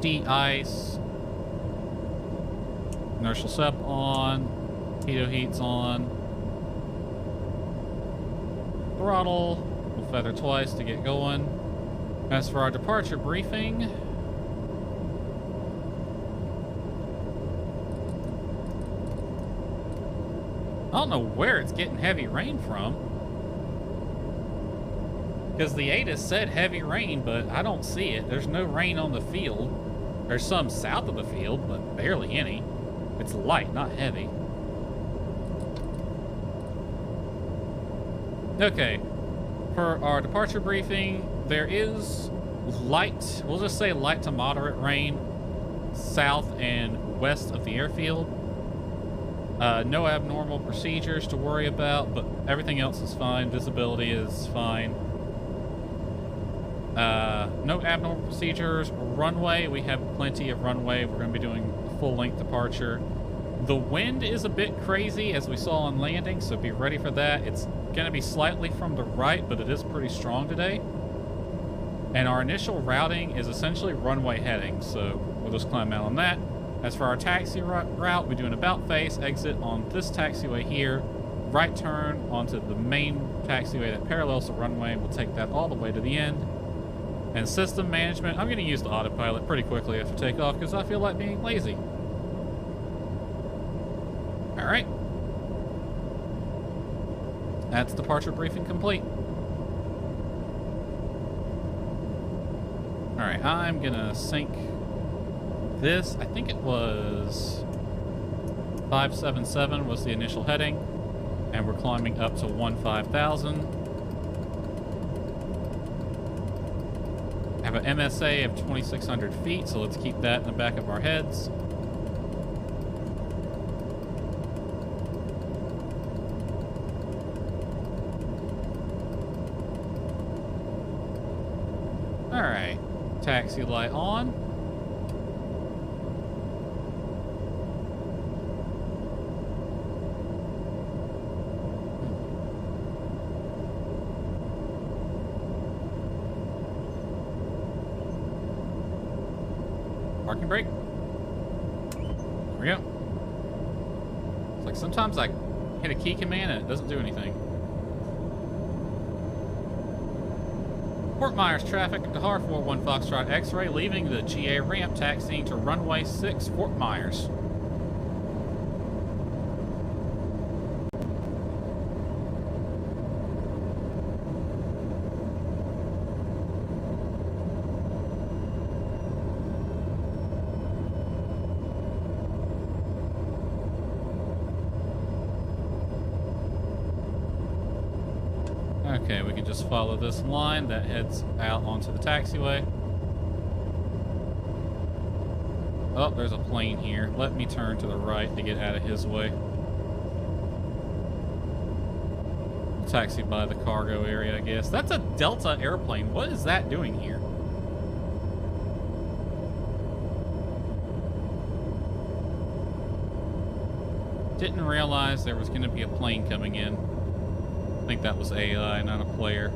De-ice. Inertial sep on. Pitot heat's on. Throttle We'll feather twice to get going. As for our departure briefing, I don't know where it's getting heavy rain from. Because the ATIS said heavy rain, but I don't see it. There's no rain on the field. There's some south of the field, but barely any. It's light, not heavy. Okay. For our departure briefing, there is light, we'll just say light to moderate rain south and west of the airfield. No abnormal procedures to worry about, but everything else is fine. Visibility is fine. No abnormal procedures. Runway, we have plenty of runway. We're going to be doing full-length departure. The wind is a bit crazy, as we saw on landing, so be ready for that. It's going to be slightly from the right, but it is pretty strong today. And our initial routing is essentially runway heading, so we'll just climb out on that. As for our taxi route, we do an about face, exit on this taxiway here, right turn onto the main taxiway that parallels the runway. We'll take that all the way to the end. And system management, I'm going to use the autopilot pretty quickly after takeoff because I feel like being lazy. All right. That's departure briefing complete. All right, I'm going to sync this. I think it was 577 was the initial heading, and we're climbing up to 15,000. I have an MSA of 2,600 feet, so let's keep that in the back of our heads. All right, taxi light on. Parking brake. There we go. It's like sometimes I hit a key command and it doesn't do anything. Fort Myers traffic at Tahar 41 Foxtrot X-ray, leaving the GA ramp, taxiing to runway 6 Fort Myers. Okay, we can just follow this line that heads out onto the taxiway. Oh, there's a plane here. Let me turn to the right to get out of his way. Taxi by the cargo area, I guess. That's a Delta airplane. What is that doing here? Didn't realize there was going to be a plane coming in. I think that was AI, not a player.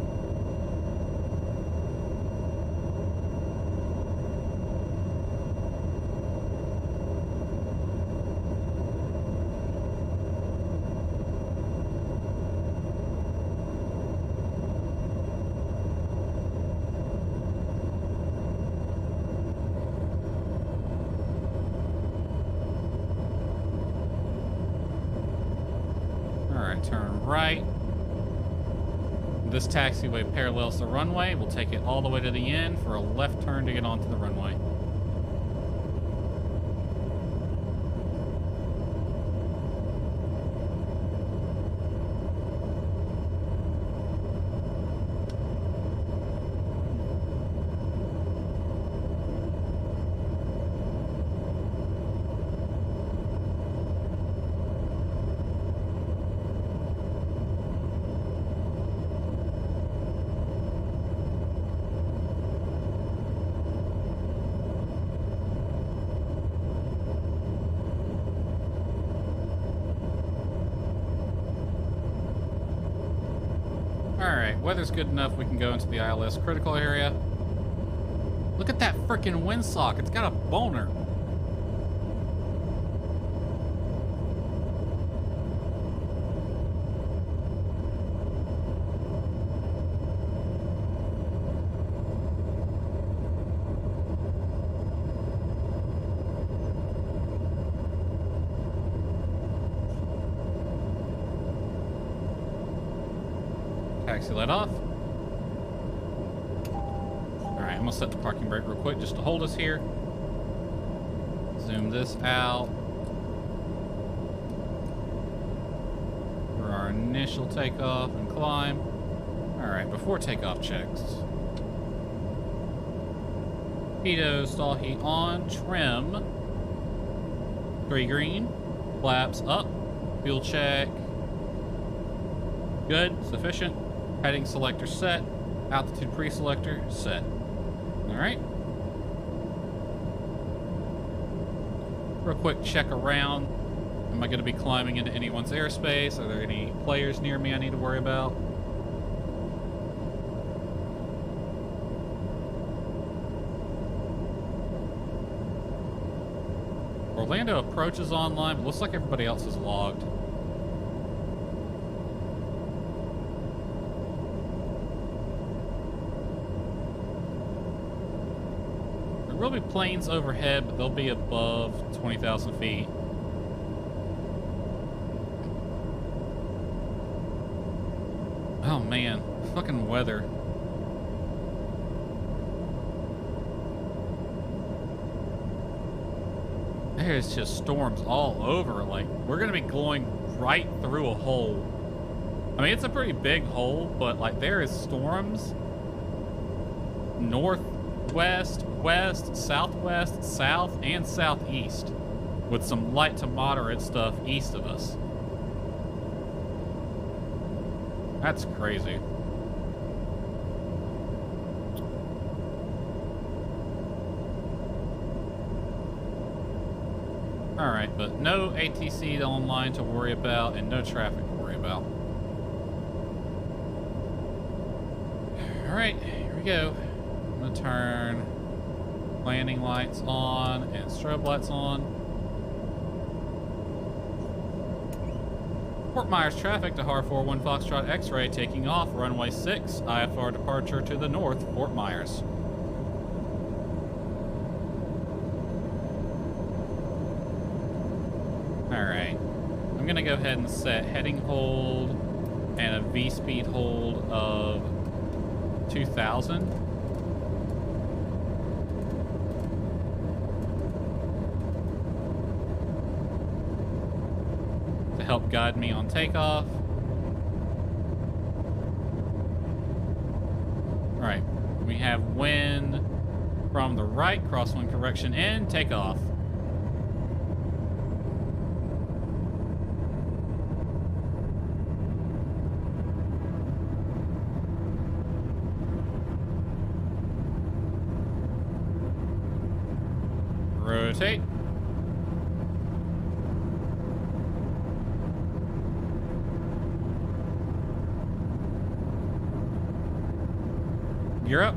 All right, turn right. This taxiway parallels the runway. We'll take it all the way to the end for a left turn to get onto the runway. Alright, weather's good enough. We can go into the ILS critical area. Look at that frickin' windsock. It's got a boner. Taxi light off. Alright, I'm gonna set the parking brake real quick just to hold us here. Zoom this out. For our initial takeoff and climb. Alright, before takeoff checks. Pitot, stall heat on, trim. 3 green. Flaps up. Fuel check. Good, sufficient. Heading selector set. Altitude pre-selector set. Alright. Real quick check around. Am I going to be climbing into anyone's airspace? Are there any players near me I need to worry about? Orlando approach is online, but looks like everybody else is logged. There will be planes overhead, but they'll be above 20,000 feet. Oh man, fucking weather. There's just storms all over. Like, we're gonna be going right through a hole. I mean, it's a pretty big hole, but like there is storms northwest, west, southwest, south, and southeast, with some light to moderate stuff east of us. That's crazy. Alright, but no ATC online to worry about and no traffic to worry about. Alright, here we go. I'm gonna turn landing lights on and strobe lights on. Fort Myers traffic to HAR41 Foxtrot X-ray taking off runway 6, IFR departure to the north, Fort Myers. Alright, I'm gonna go ahead and set heading hold and a V-speed hold of 2,000. To help guide me on takeoff. Alright, we have wind from the right, crosswind correction in, takeoff. Rotate. Gear up.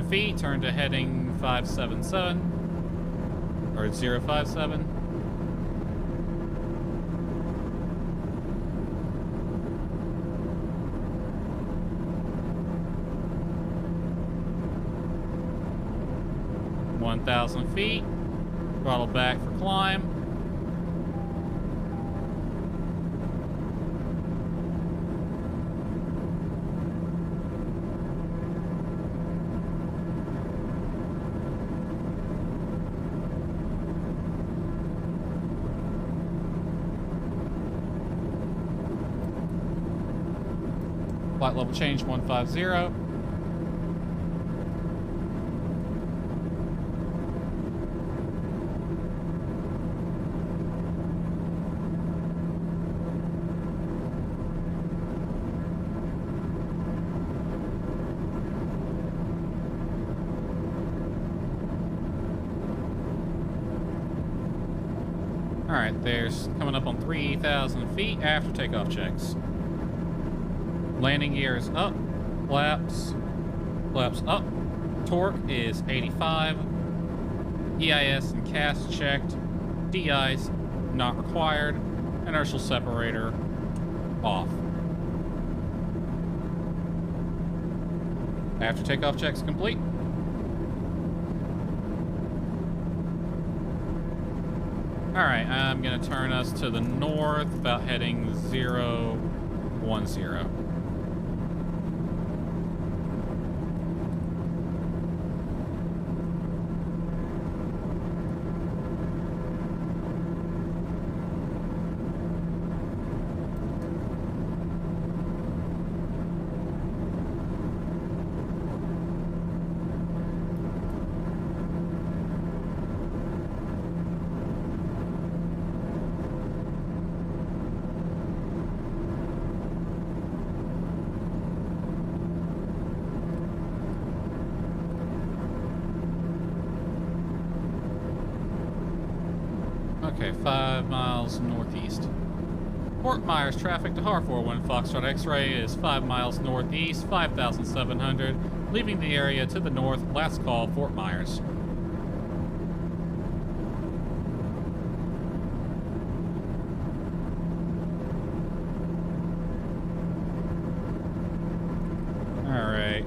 feet, turn to heading 577 or 057. feet, throttle back for climb. Flight level change 150. Alright, there's coming up on 3,000 feet after takeoff checks. Landing gear is up, flaps up, torque is 85, EIS and CAS checked, de-ice not required, inertial separator off. After takeoff checks complete. Alright, I'm gonna turn us to the north, about heading 010. Okay, 5 miles northeast. Fort Myers traffic to Hartford Foxtrot X-ray is 5 miles northeast, 5,700. Leaving the area to the north, last call, Fort Myers. Alright.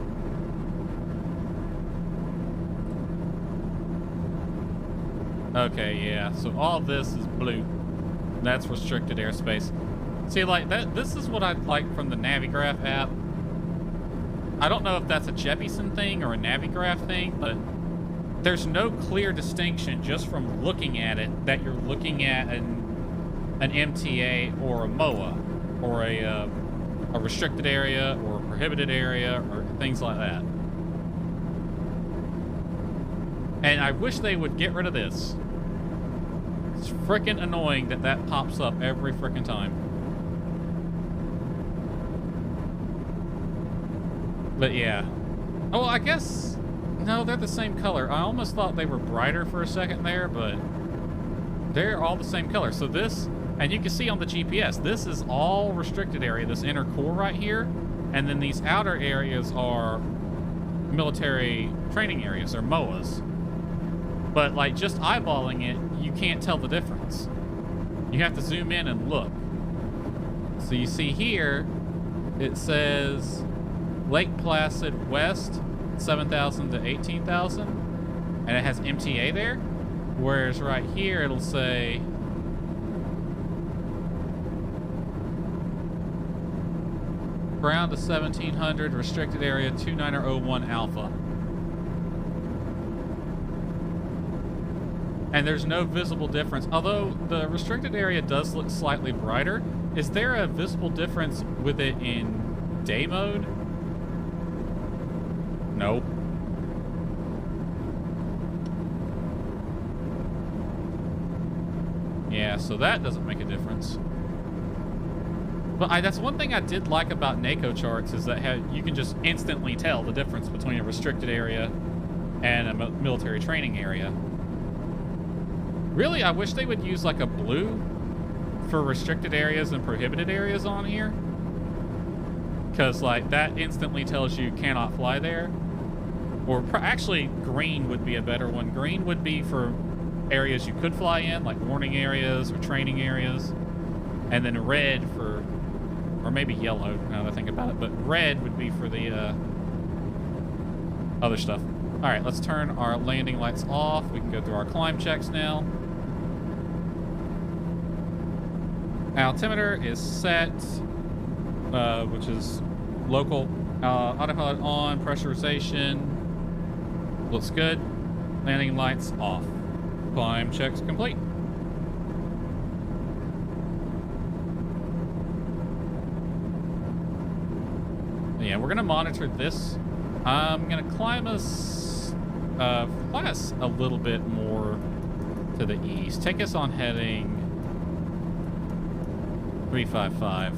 Okay, yeah, so all this is blue. That's restricted airspace. See, like, this is what I'd like from the Navigraph app. I don't know if that's a Jeppesen thing or a Navigraph thing, but there's no clear distinction just from looking at it that you're looking at an MTA or a MOA or a restricted area or a prohibited area or things like that. And I wish they would get rid of this. It's freaking annoying that that pops up every freaking time. But yeah. Oh, I guess... No, they're the same color. I almost thought they were brighter for a second there, but... they're all the same color. So this... And you can see on the GPS, this is all restricted area, this inner core right here. And then these outer areas are military training areas, or MOAs. But, like, just eyeballing it, you can't tell the difference. You have to zoom in and look. So you see here, it says Lake Placid West, 7,000 to 18,000. And it has MTA there. Whereas right here, it'll say... ground to 1700, restricted area 2901 Alpha. And there's no visible difference. Although the restricted area does look slightly brighter, is there a visible difference with it in day mode? Nope. Yeah, so that doesn't make a difference. But that's one thing I did like about NACO charts is that you can just instantly tell the difference between a restricted area and a military training area. Really, I wish they would use like a blue for restricted areas and prohibited areas on here. Because like that instantly tells you cannot fly there. Or actually green would be a better one. Green would be for areas you could fly in, like warning areas or training areas. And then red for... or maybe yellow, now that I think about it. But red would be for the other stuff. All right, let's turn our landing lights off. We can go through our climb checks now. Altimeter is set, which is local. Autopilot on, pressurization. Looks good. Landing lights off. Climb checks complete. Yeah, we're gonna monitor this. I'm gonna climb us, fly us a little bit more to the east. Take us on heading 355.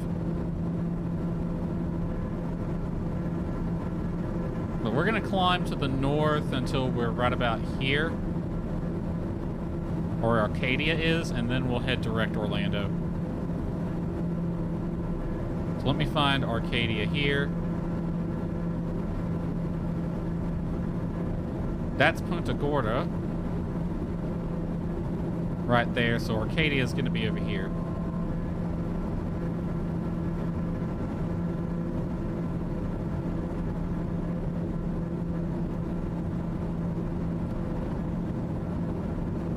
But we're gonna climb to the north until we're right about here, or Arcadia is, and then we'll head direct Orlando. So let me find Arcadia here. That's Punta Gorda. Right there, so Arcadia is going to be over here.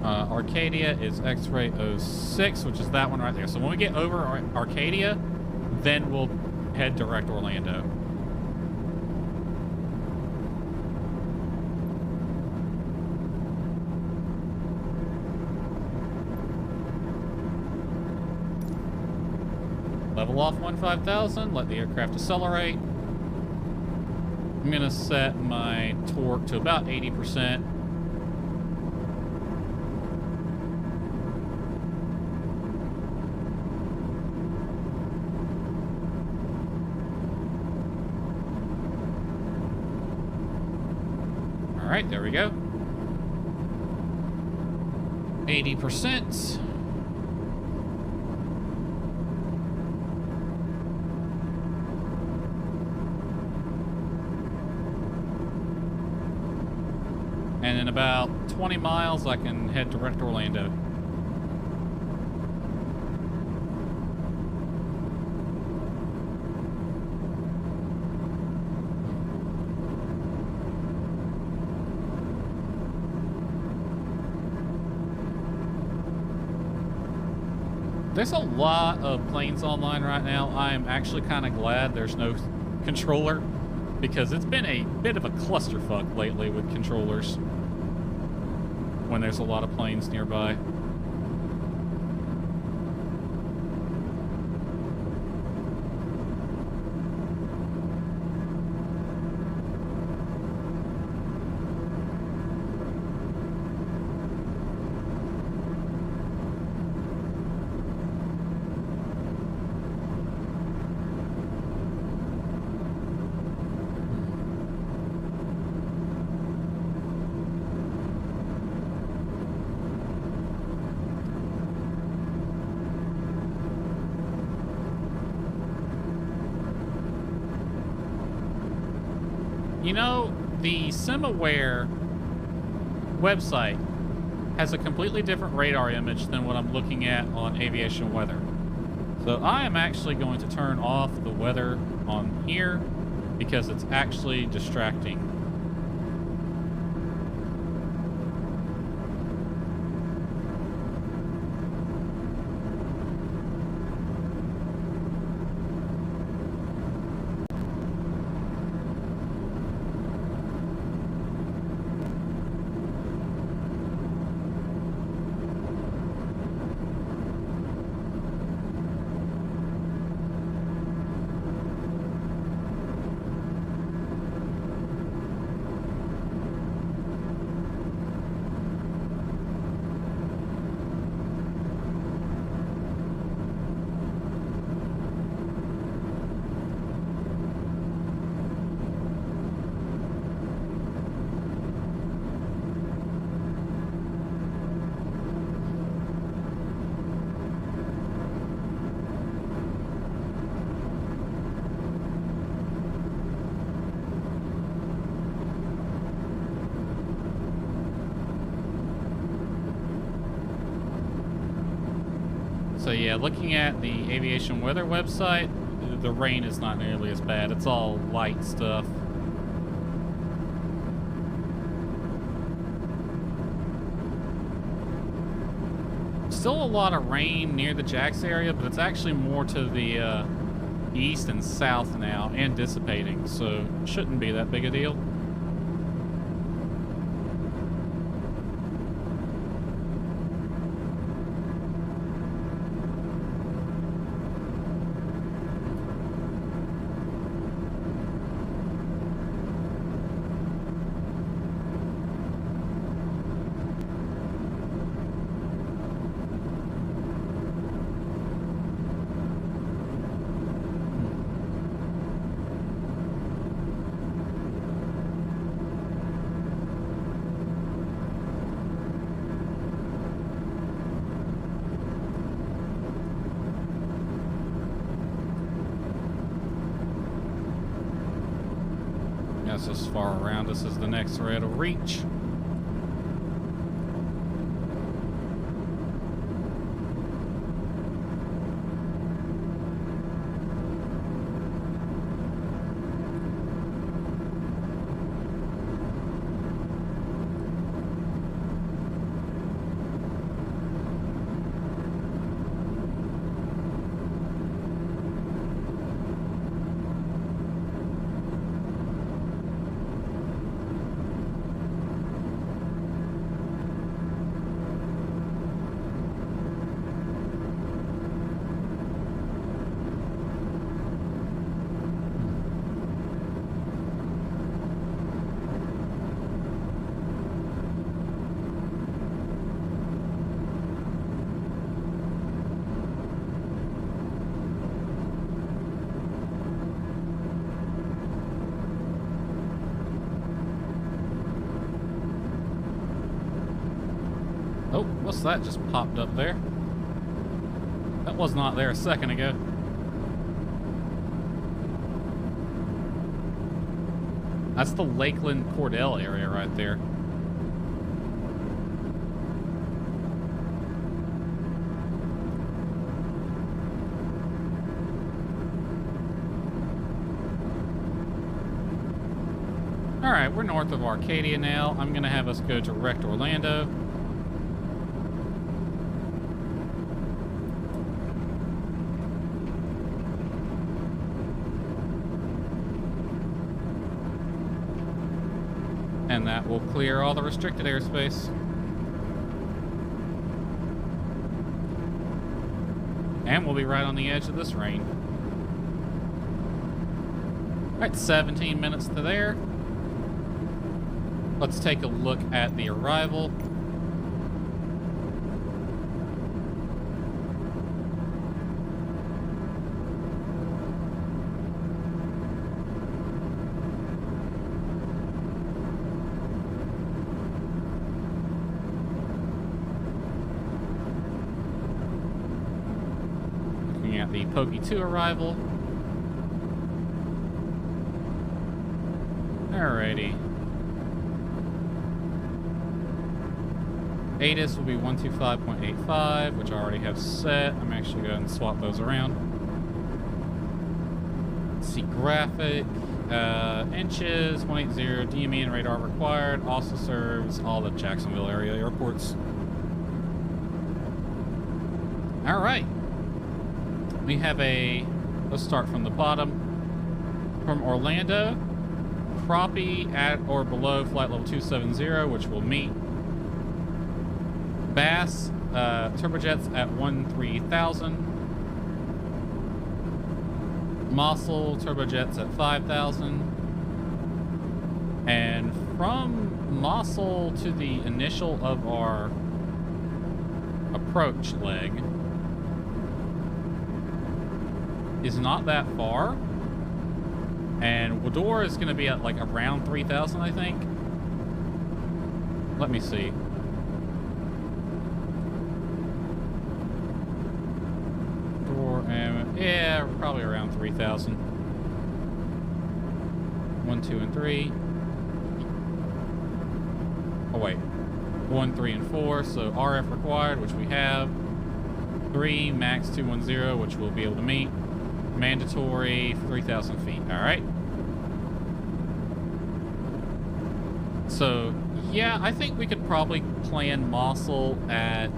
Arcadia is X-ray 06, which is that one right there. So when we get over Arcadia, then we'll head direct Orlando. Level off 15,000, let the aircraft decelerate. I'm gonna set my torque to about 80%. All right, there we go. 80%. And in about 20 miles, I can head direct to Orlando. There's a lot of planes online right now. I am actually kind of glad there's no controller, because it's been a bit of a clusterfuck lately with controllers when there's a lot of planes nearby. You know, the SimAware website has a completely different radar image than what I'm looking at on aviation weather. So I am actually going to turn off the weather on here because it's actually distracting. So yeah, looking at the aviation weather website, the rain is not nearly as bad. It's all light stuff. Still a lot of rain near the JAX area, but it's actually more to the east and south now and dissipating, so it shouldn't be that big a deal. That's as far around us as the next red will reach. Oh, what's that just popped up there? That was not there a second ago. That's the Lakeland Cordell area right there. Alright, we're north of Arcadia now. I'm going to have us go direct Orlando. And that will clear all the restricted airspace. And we'll be right on the edge of this rain. Alright, 17 minutes to there. Let's take a look at the arrival. Looking at the Pokey 2 arrival. Alrighty. ATIS will be 125.85, which I already have set. I'm actually going to swap those around. Let's see, graphic, inches, 180, DME and radar required. Also serves all the Jacksonville area airports. All right. We have let's start from the bottom. From Orlando, crappie at or below flight level 270, which will meet. Bass, turbojets at 13,000. Mossel, turbojets at 5,000. And from Mossel to the initial of our approach leg is not that far. And Wador is going to be at like around 3,000, I think. Let me see. Yeah, probably around 3,000. 1, 2, and 3. Oh, wait. 1, 3, and 4. So RF required, which we have. 3, max 210, which we'll be able to meet. Mandatory 3,000 feet. All right. So, yeah, I think we could probably plan Mossel at...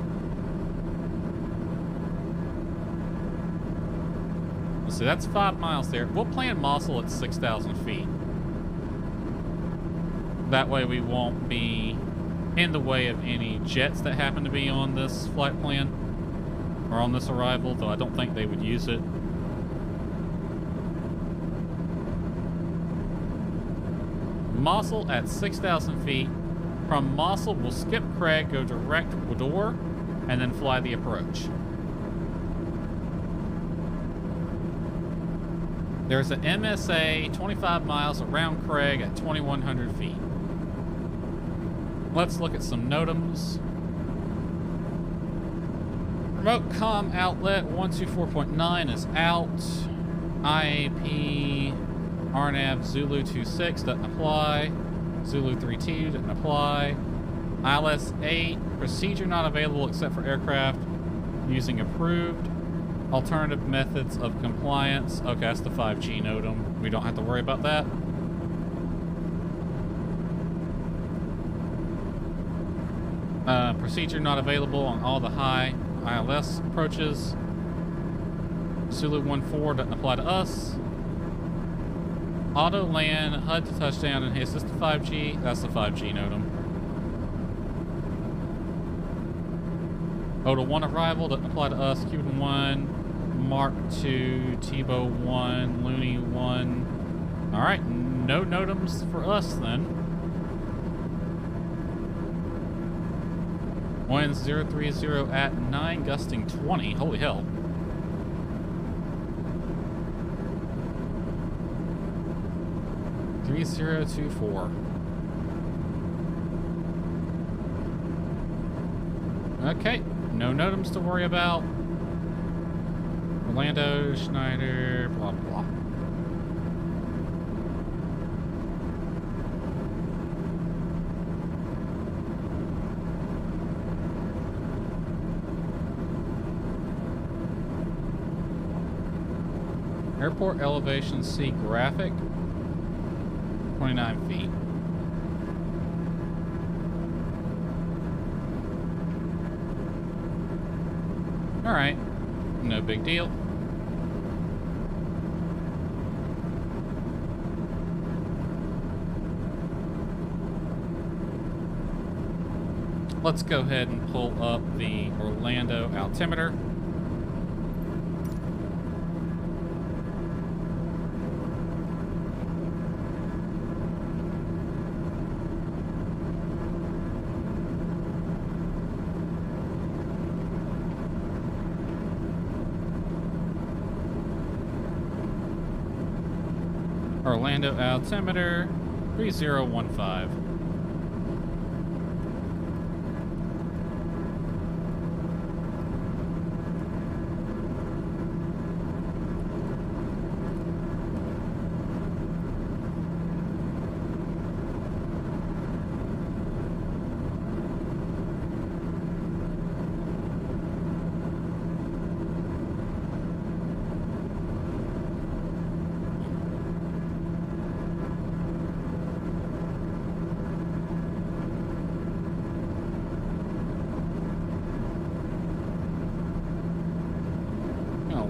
So that's 5 miles there. We'll plan Mossel at 6,000 feet. That way we won't be in the way of any jets that happen to be on this flight plan or on this arrival, though I don't think they would use it. Mossel at 6,000 feet. From Mossel, we'll skip Craig, go direct Wador, and then fly the approach. There's an MSA 25 miles around Craig at 2,100 feet. Let's look at some NOTAMs. Remote comm outlet 124.9 is out. IAP RNAV Zulu 26 doesn't apply. Zulu 32 doesn't apply. ILS 8 procedure not available except for aircraft using approved alternative methods of compliance. Okay, that's the 5G NOTAM. We don't have to worry about that. Procedure not available on all the high ILS approaches. Zulu 14 doesn't apply to us. Auto land, HUD to touchdown, and hey, is this the 5G? That's the 5G NOTAM. Oda 1 arrival doesn't apply to us. Cuban 1, Mark 2, Tebow 1, Looney 1. Alright, no NOTAMs for us then. Winds 030 at 9, gusting 20. Holy hell. Three 024. Okay, no NOTAMs to worry about. Orlando, Schneider, blah, blah. Airport elevation C graphic, 29 feet. All right, no big deal. Let's go ahead and pull up the Orlando altimeter. Orlando altimeter 3015.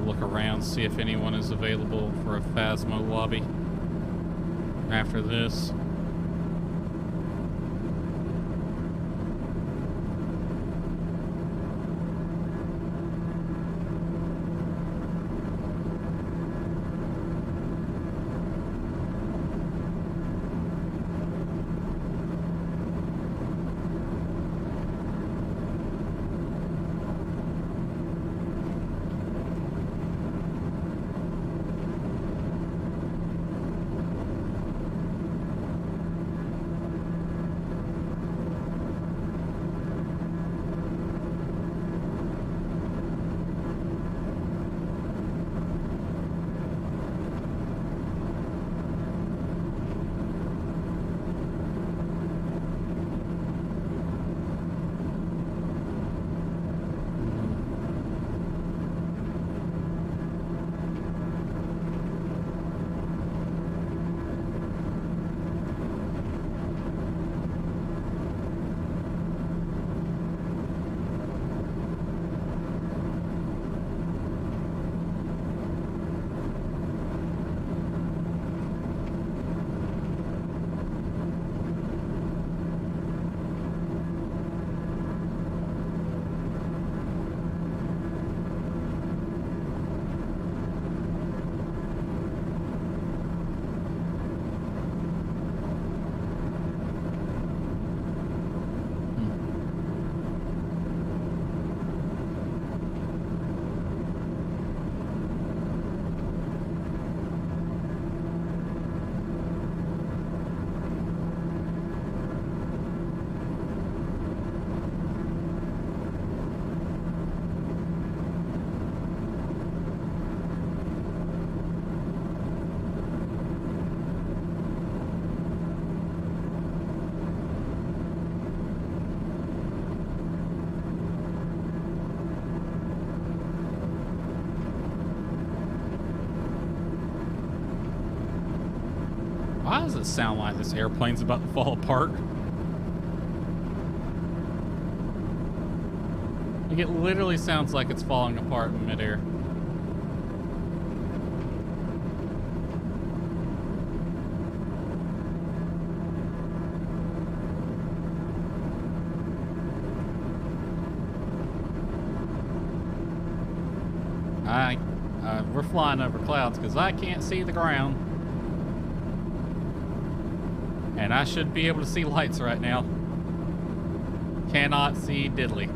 Look around, see if anyone is available for a Phasmo lobby after this. Why does it sound like this airplane's about to fall apart? Like, it literally sounds like it's falling apart in midair. We're flying over clouds because I can't see the ground. And I should be able to see lights right now. Cannot see diddly.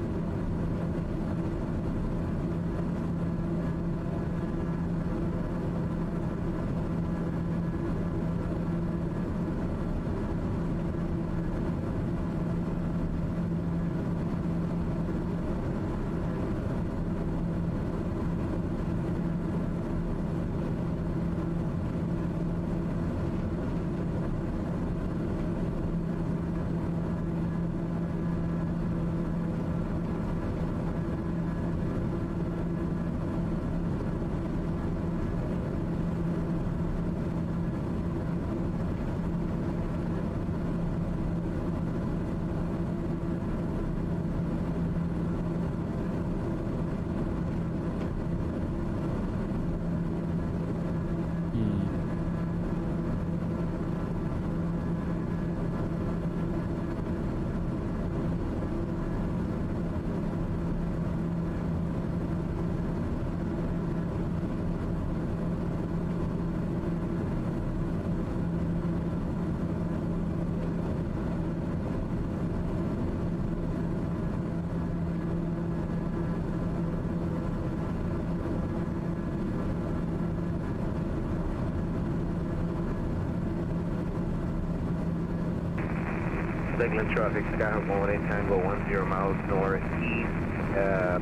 Lakeland traffic, Skyhawk 118 Tango 10 miles northeast,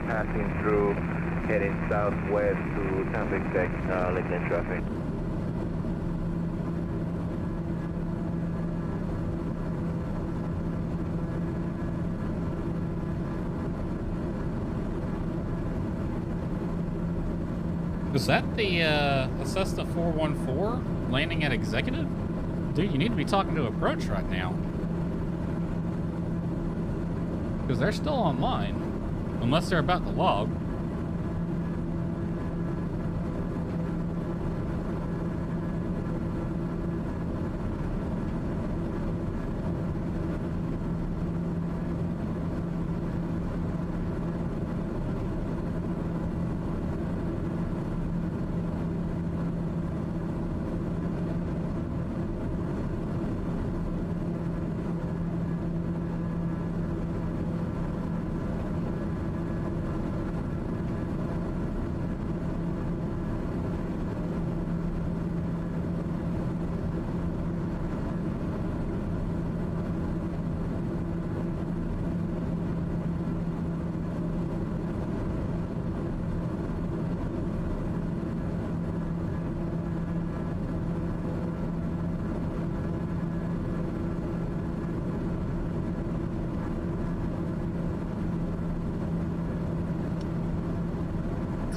passing through, heading southwest to Tampa Tech, Lakeland traffic. Is that the Cessna 414 landing at Executive? Dude, you need to be talking to Approach right now. Because they're still online. Unless they're about to log.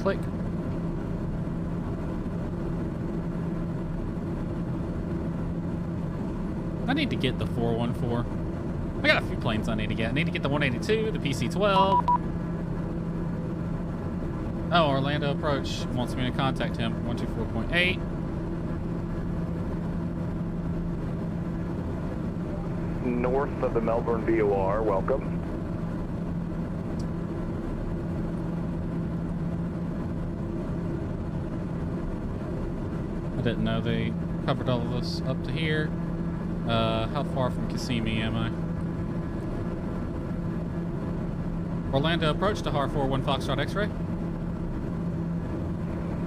Click. I need to get the 414. I got a few planes I need to get. I need to get the 182, the PC-12. Oh, Orlando Approach wants me to contact him. 124.8. North of the Melbourne VOR, welcome. I didn't know they covered all of this up to here. How far from Kissimmee am I? Orlando Approach to HAR41 Foxtrot X-ray.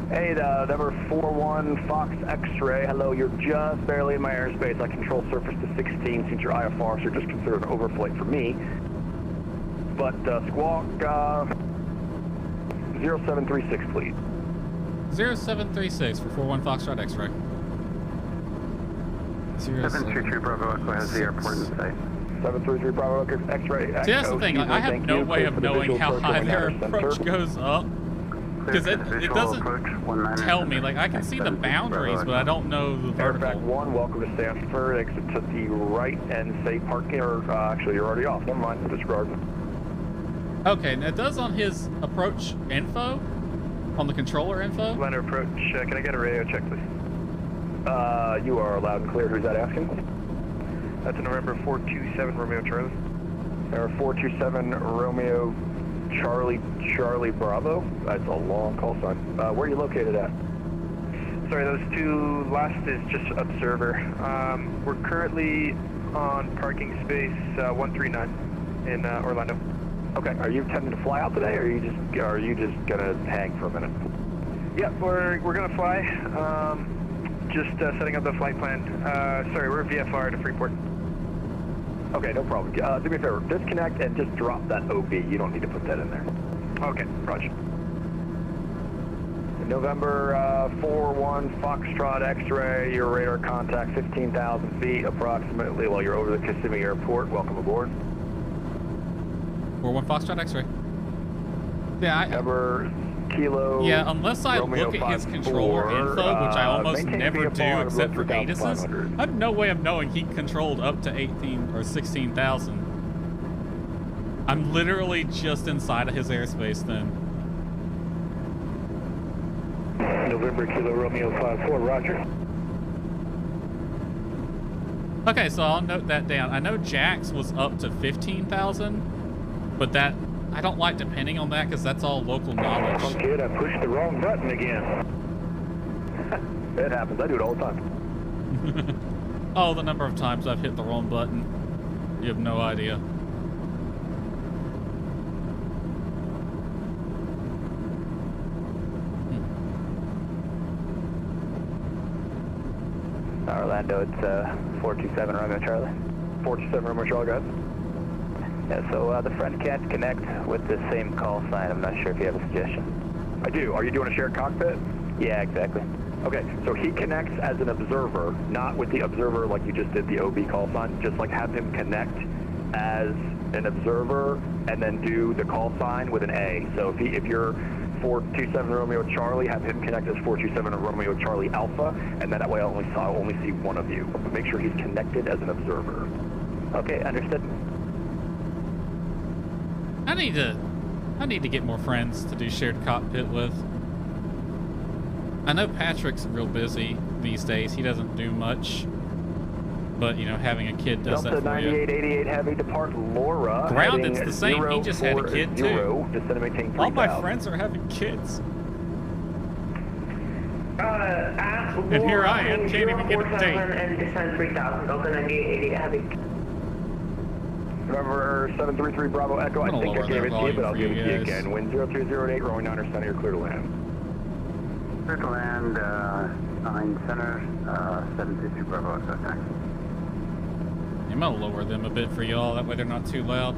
Hey, number 41 Fox X-ray. Hello, you're just barely in my airspace. I control surface to 16 since your IFRs are just considered an overflight for me. But squawk 0736, please. 0736 for 41 Foxtrot X-ray. 733 Bravo Echo has the airport in sight. 733 Bravo Echo X-ray. See, that's the thing. I have no way of knowing how high their approach goes up. Because it doesn't tell me. Like, I can see the boundaries, but I don't know the vertical. Airback 1, welcome to Stanford. Exit to the right and say parking, or actually, you're already off. Never mind, disregard. Okay, now it does on his approach info, on the controller info. Liner approach, can I get a radio check, please? You are loud and clear. Who's that asking? That's a November 427 Romeo Charlie. Or 427 Romeo Charlie Bravo. That's a long call sign. Where are you located at? Sorry, those two last is just observer. We're currently on parking space 139 in Orlando. Okay. Are you intending to fly out today, or are you just gonna hang for a minute? Yeah, we're gonna fly. Just setting up the flight plan. Sorry, we're VFR to Freeport. Okay, no problem. Do me a favor, disconnect and just drop that OB. You don't need to put that in there. Okay, roger. November 41 Foxtrot X-ray, your radar contact 15,000 feet approximately while you're over the Kissimmee Airport. Welcome aboard. 41 Foxtrot X-ray. Yeah, Number Kilo. Yeah, unless I Romeo look at his 54, controller info, which I almost never do except for Vegas. Vegas's, I have no way of knowing he controlled up to 18 or 16,000. I'm literally just inside of his airspace then. November Kilo Romeo 54, roger. Okay, so I'll note that down. I know JAX was up to 15,000, but that I don't like depending on that because that's all local knowledge. Oh, kid, I pushed the wrong button again. It happens. I do it all the time. Oh, the number of times I've hit the wrong button. You have no idea. Orlando, it's 427 Romeo Charlie. 427 Romeo Charlie, go ahead. Yeah, so the friend can't connect with the same call sign. I'm not sure if you have a suggestion. I do. Are you doing a shared cockpit? Yeah, exactly. Okay, so he connects as an observer, not with the observer like you just did the OB call sign. Just like have him connect as an observer and then do the call sign with an A. So if you're 427 Romeo Charlie, have him connect as 427 Romeo Charlie Alpha, and then that way I'll only see one of you. But make sure he's connected as an observer. Okay, understood. I need to get more friends to do shared cockpit with. I know Patrick's real busy these days. He doesn't do much. But, you know, having a kid does Delta that for you. 9888 Heavy, depart Laura. Ground, it's the same. He just had a kid, too. Descend and maintain 3000. All my friends are having kids. And here I am, can't even get a date. And descend 3000, Delta 9888 Heavy. November 733 Bravo Echo, I think I gave it to you, but I'll give it to you again. Wind 03008, rolling 9er center, you're clear to land. Clear to land, 9 center, 733 Bravo Echo, thanks. I'm gonna lower them a bit for y'all, that way they're not too loud.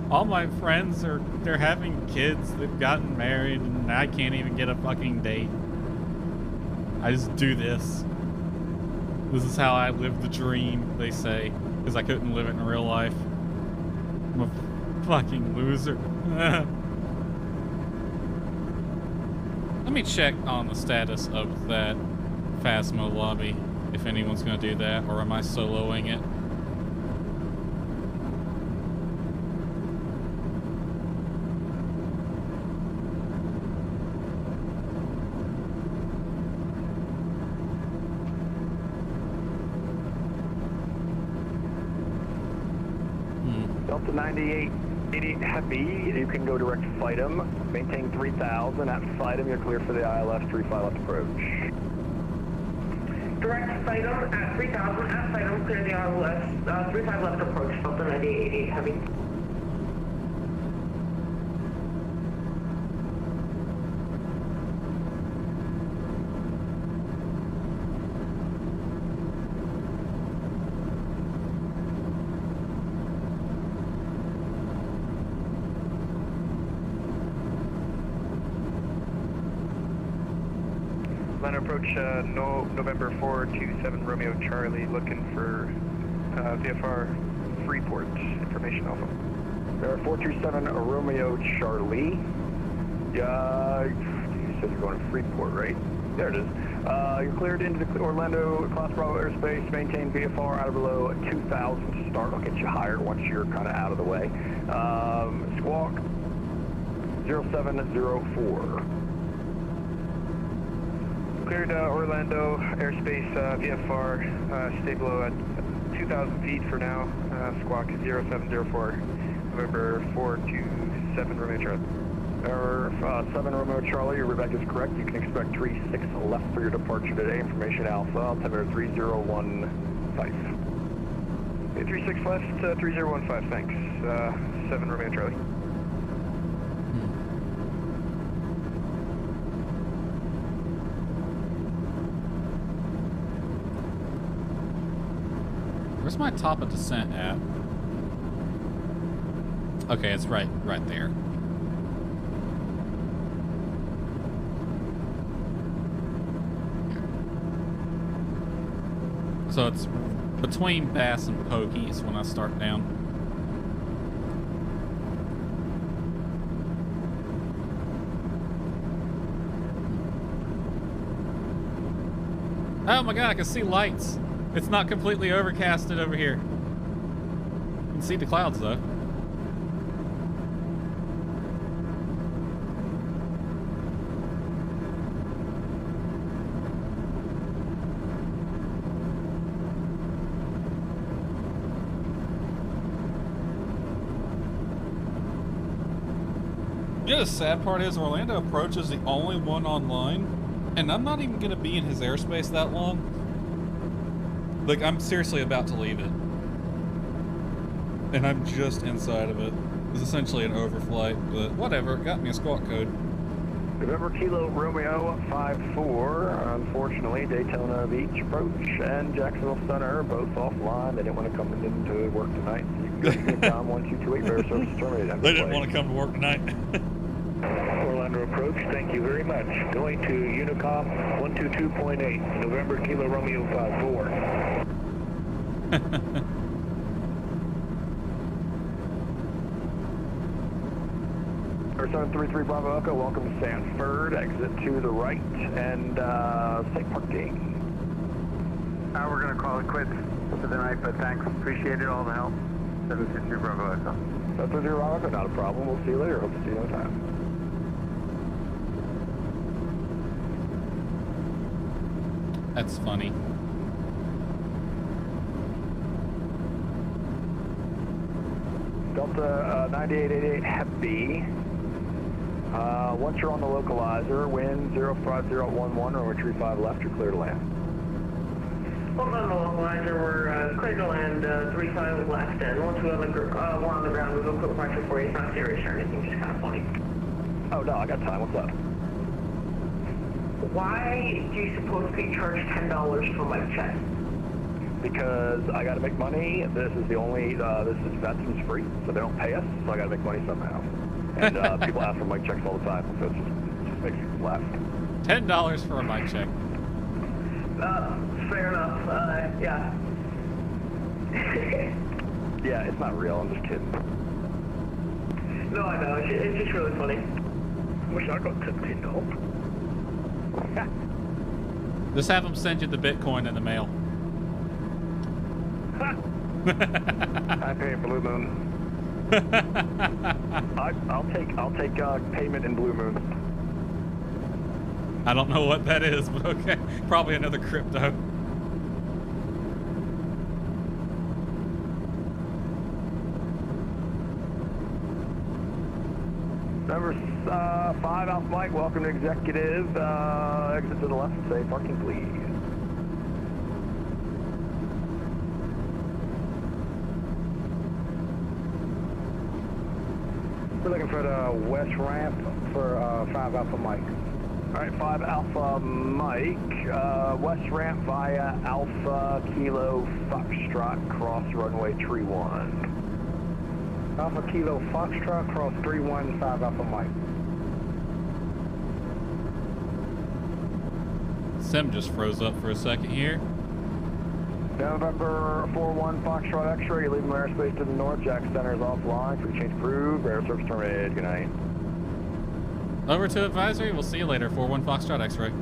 All my friends they're having kids, they've gotten married, and I can't even get a fucking date. I just do this. This is how I live the dream, they say, because I couldn't live it in real life. I'm a fucking loser. Let me check on the status of that Phasmo lobby, if anyone's going to do that, or am I soloing it? Delta 9888 Heavy, you can go direct FITEM, maintain 3000. At FITEM, you're clear for the ILS 35 left approach. Direct FITEM at 3000, at FITEM, clear the ILS 35 left approach, Delta 9888 Heavy. Line approach November 427 Romeo Charlie, looking for VFR Freeport, information alpha. There 427 Romeo Charlie. You said you're going to Freeport, right? There it is. You're cleared into the Orlando Class Bravo airspace, maintain VFR out of below 2000 to start. I'll get you higher once you're kind of out of the way. Squawk 0704. Cleared Orlando airspace VFR, stay below at 2,000 feet for now. Squawk 0704, November 427 Romeo Charlie. 7 Romeo Charlie, your Rebecca is correct. You can expect 36 left for your departure today. Information Alpha, altimeter 3015. 36 left, 3015, thanks. 7 Romeo Charlie. Where's my top of descent at? Okay, it's right there. So it's between Bass and Pokies when I start down. Oh my god, I can see lights. It's not completely overcasted over here. You can see the clouds though. You know, the sad part is Orlando Approach is the only one online, and I'm not even gonna be in his airspace that long. Like, I'm seriously about to leave it. And I'm just inside of it. It's essentially an overflight, but whatever, it got me a squawk code. November Kilo Romeo 54, unfortunately Daytona Beach approach and Jacksonville Center both offline. They didn't want to come into work tonight. So you can go to Unicom 1228, bear service terminated. They didn't want to come to work tonight. Orlando approach, thank you very much. Going to Unicom 122.8, November Kilo Romeo 54. Air 733 Bravo Echo, welcome to Sanford. Exit to the right and safe parking. We're going to call it quits for the night, but thanks. Appreciate it, all the help. 733 Bravo Echo. 733 Bravo Echo, not a problem. We'll see you later. Hope to see you on time. That's funny. Delta 9888 Heavy. Once you're on the localizer, wind 05011, runway 35 left, you're clear to land. Hold on the localizer, we're clear to land 35 left, and once we're on the ground, we'll go quick pressure for you. It's not serious or anything, just kind of funny. Oh no, I got time. What's up? Why do you suppose to be charged $10 for my check? Because I got to make money. This is the only, this is VATSIM's free, so they don't pay us, so I got to make money somehow. And people ask for mic checks all the time, so it just makes me laugh. $10 for a mic check. Fair enough, yeah. Yeah, it's not real, I'm just kidding. No, I know, it's just really funny. Wish I got $10. Just have them send you the Bitcoin in the mail. I pay Blue Moon. I'll take payment in Blue Moon. I don't know what that is, but okay. Probably another crypto. Number 5 Alpha Mike, welcome to executive. Exit to the left, say parking please. We're looking for the west ramp for 5 Alpha Mike. All right, 5 Alpha Mike, west ramp via Alpha Kilo Foxtrot, cross runway 31. Alpha Kilo Foxtrot, cross 31, 5 Alpha Mike. Sim just froze up for a second here. November 41 Foxtrot X-ray, you're leaving airspace to the north. Jack Center is offline. Free change approved. Air service terminated. Good night. Over to advisory. We'll see you later. 41 Foxtrot X-ray.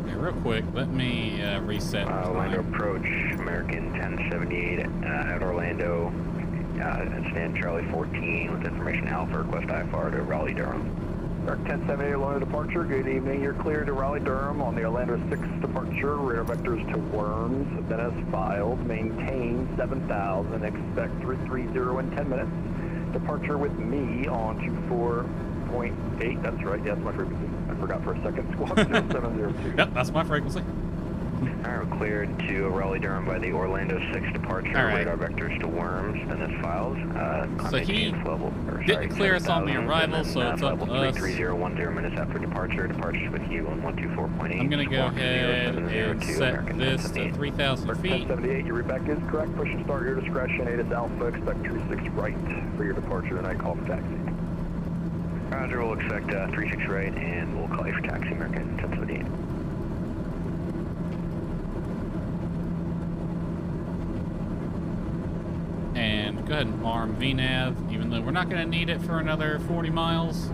Okay, real quick, let me reset. Orlando approach, American 1078 at Orlando. Stand Charlie 14 with information Alpha, request IFR to Raleigh, Durham. 1078 Orlando departure. Good evening. You're clear to Raleigh, Durham on the Orlando 6 departure. Radar vectors to Worms. Then as filed. Maintain 7000. Expect 330 in 10 minutes. Departure with me on 24.8. That's right. Yeah, that's my frequency. I forgot for a second. Squawk 0702. Yep, that's my frequency. Alright, we're cleared to Raleigh, Durham by the Orlando 6 departure. Right. Radar vectors to Worms, then as files. So he didn't clear us on the arrival, so it's up to us. 3010 minutes after departure. Departures with you on 124.8. I'm going to go ahead and set this to 3,000 feet. 1078, your reback is correct. Push and start your discretion. 8 is Alpha. Expect 36 right for your departure tonight. Call for taxi. Roger, we'll expect 36 right, and we'll call you for taxi, American 1078. And go ahead and arm VNAV, even though we're not going to need it for another 40 miles.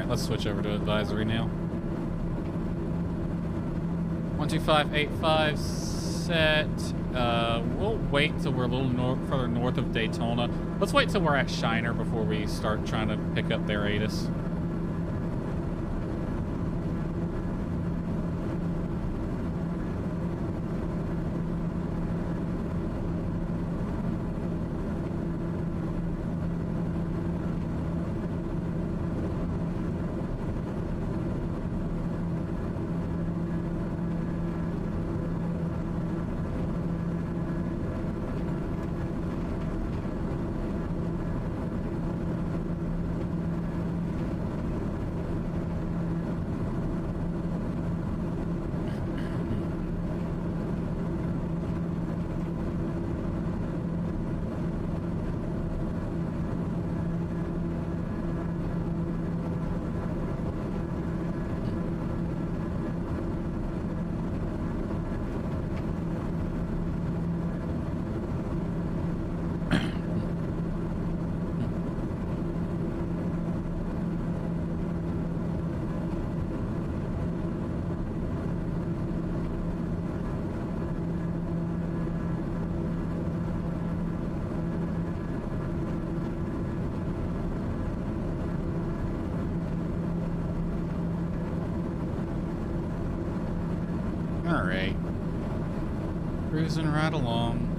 Alright, let's switch over to advisory now. 12585 set. We'll wait till we're a little further north of Daytona. Let's wait till we're at Shiner before we start trying to pick up their ATIS. Alright. Cruising right along.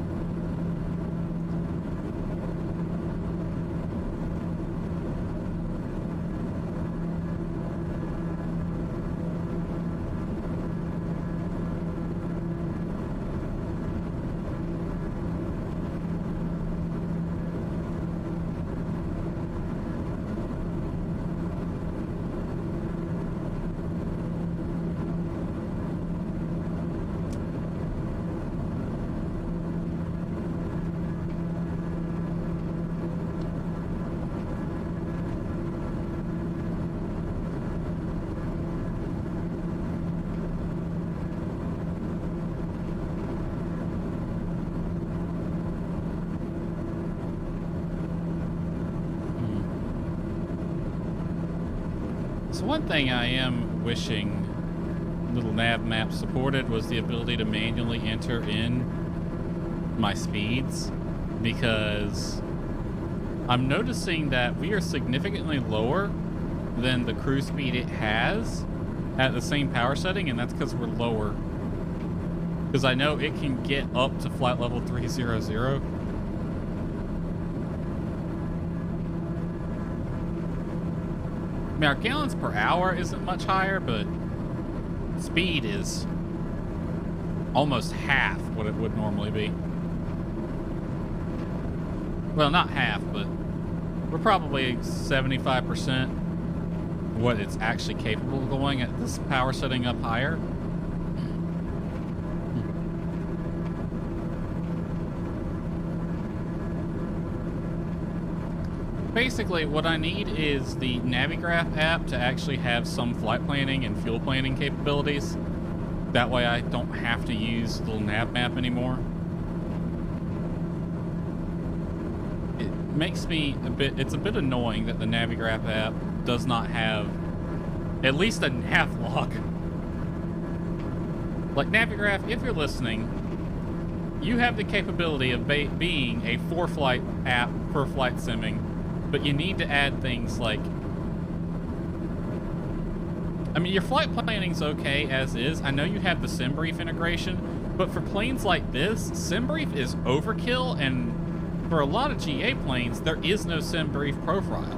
So one thing I am wishing little nav map supported was the ability to manually enter in my speeds, because I'm noticing that we are significantly lower than the cruise speed it has at the same power setting, and that's because we're lower. Because I know it can get up to flight level 300. I mean, our gallons per hour isn't much higher, but speed is almost half what it would normally be. Well, not half, but we're probably 75% what it's actually capable of going at this power setting up higher. Basically, what I need is the Navigraph app to actually have some flight planning and fuel planning capabilities. That way I don't have to use the little nav map anymore. It makes me it's a bit annoying that the Navigraph app does not have at least a nav log. Like, Navigraph, if you're listening, you have the capability of being a 4-flight app for flight simming. But you need to add things like, I mean, your flight planning's okay as is. I know you have the SimBrief integration, but for planes like this, SimBrief is overkill, and for a lot of GA planes, there is no SimBrief profile.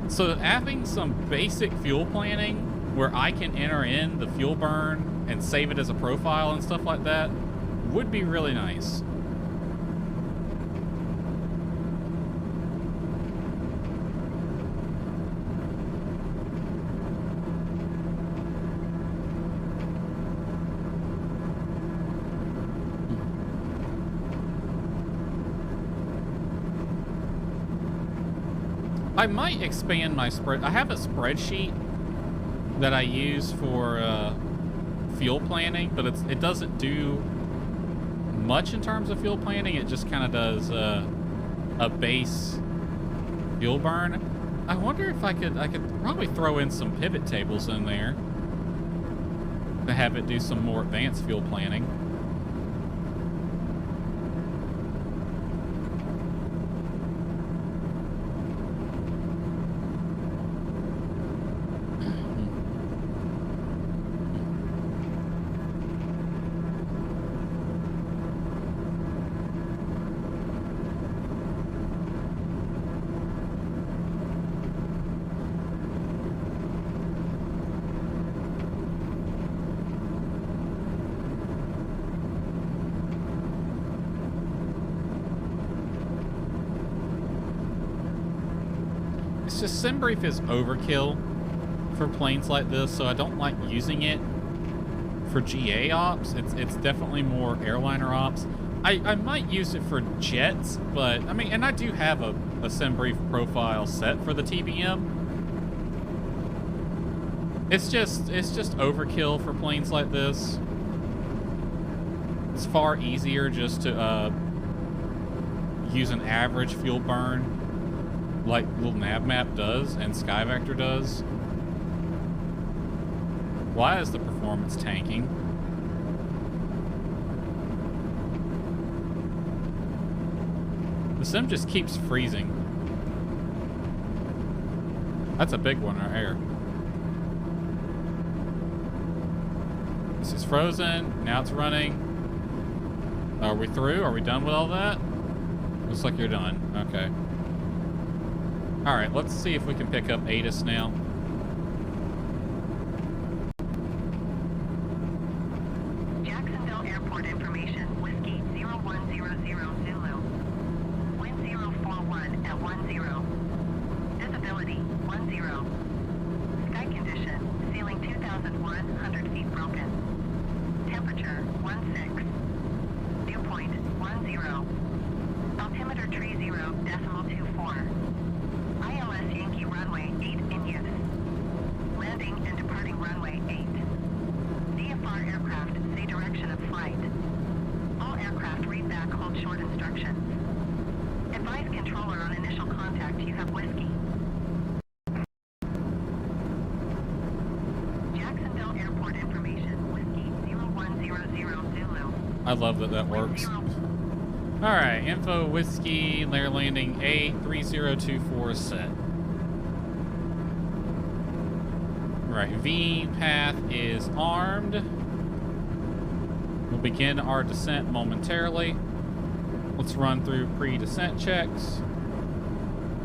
So having some basic fuel planning where I can enter in the fuel burn and save it as a profile and stuff like that would be really nice. I might expand my spread. I have a spreadsheet that I use for fuel planning, but it doesn't do much in terms of fuel planning. It just kind of does a base fuel burn. I wonder if I could probably throw in some pivot tables in there to have it do some more advanced fuel planning. It's just sim brief is overkill for planes like this, so I don't like using it for GA ops. It's definitely more airliner ops. I might use it for jets, but I mean, and I do have a sim brief profile set for the TBM. It's just overkill for planes like this. It's far easier just to use an average fuel burn like little NavMap does and SkyVector does. Why is the performance tanking? The sim just keeps freezing. That's a big one right here. This is frozen. Now it's running. Are we through? Are we done with all that? Looks like you're done. Okay. All right, let's see if we can pick up ATIS now. Jacksonville Airport information, Whiskey 0100 Zulu. Wind 041 at 10. Visibility 10. Sky condition, ceiling 2,100 feet broken. Temperature 16. Dew point 10. Altimeter tree 0.24. ILS Yankee runway 8 in use. Landing and departing runway 8. VFR aircraft say direction of flight. All aircraft read back hold short instructions. Advise controller on initial contact you have whiskey. Jacksonville Airport information, Whiskey 0100 Zulu. I love that that works. All right, info Whiskey, layer landing 83024 set. Right, V path is armed. We'll begin our descent momentarily. Let's run through pre-descent checks.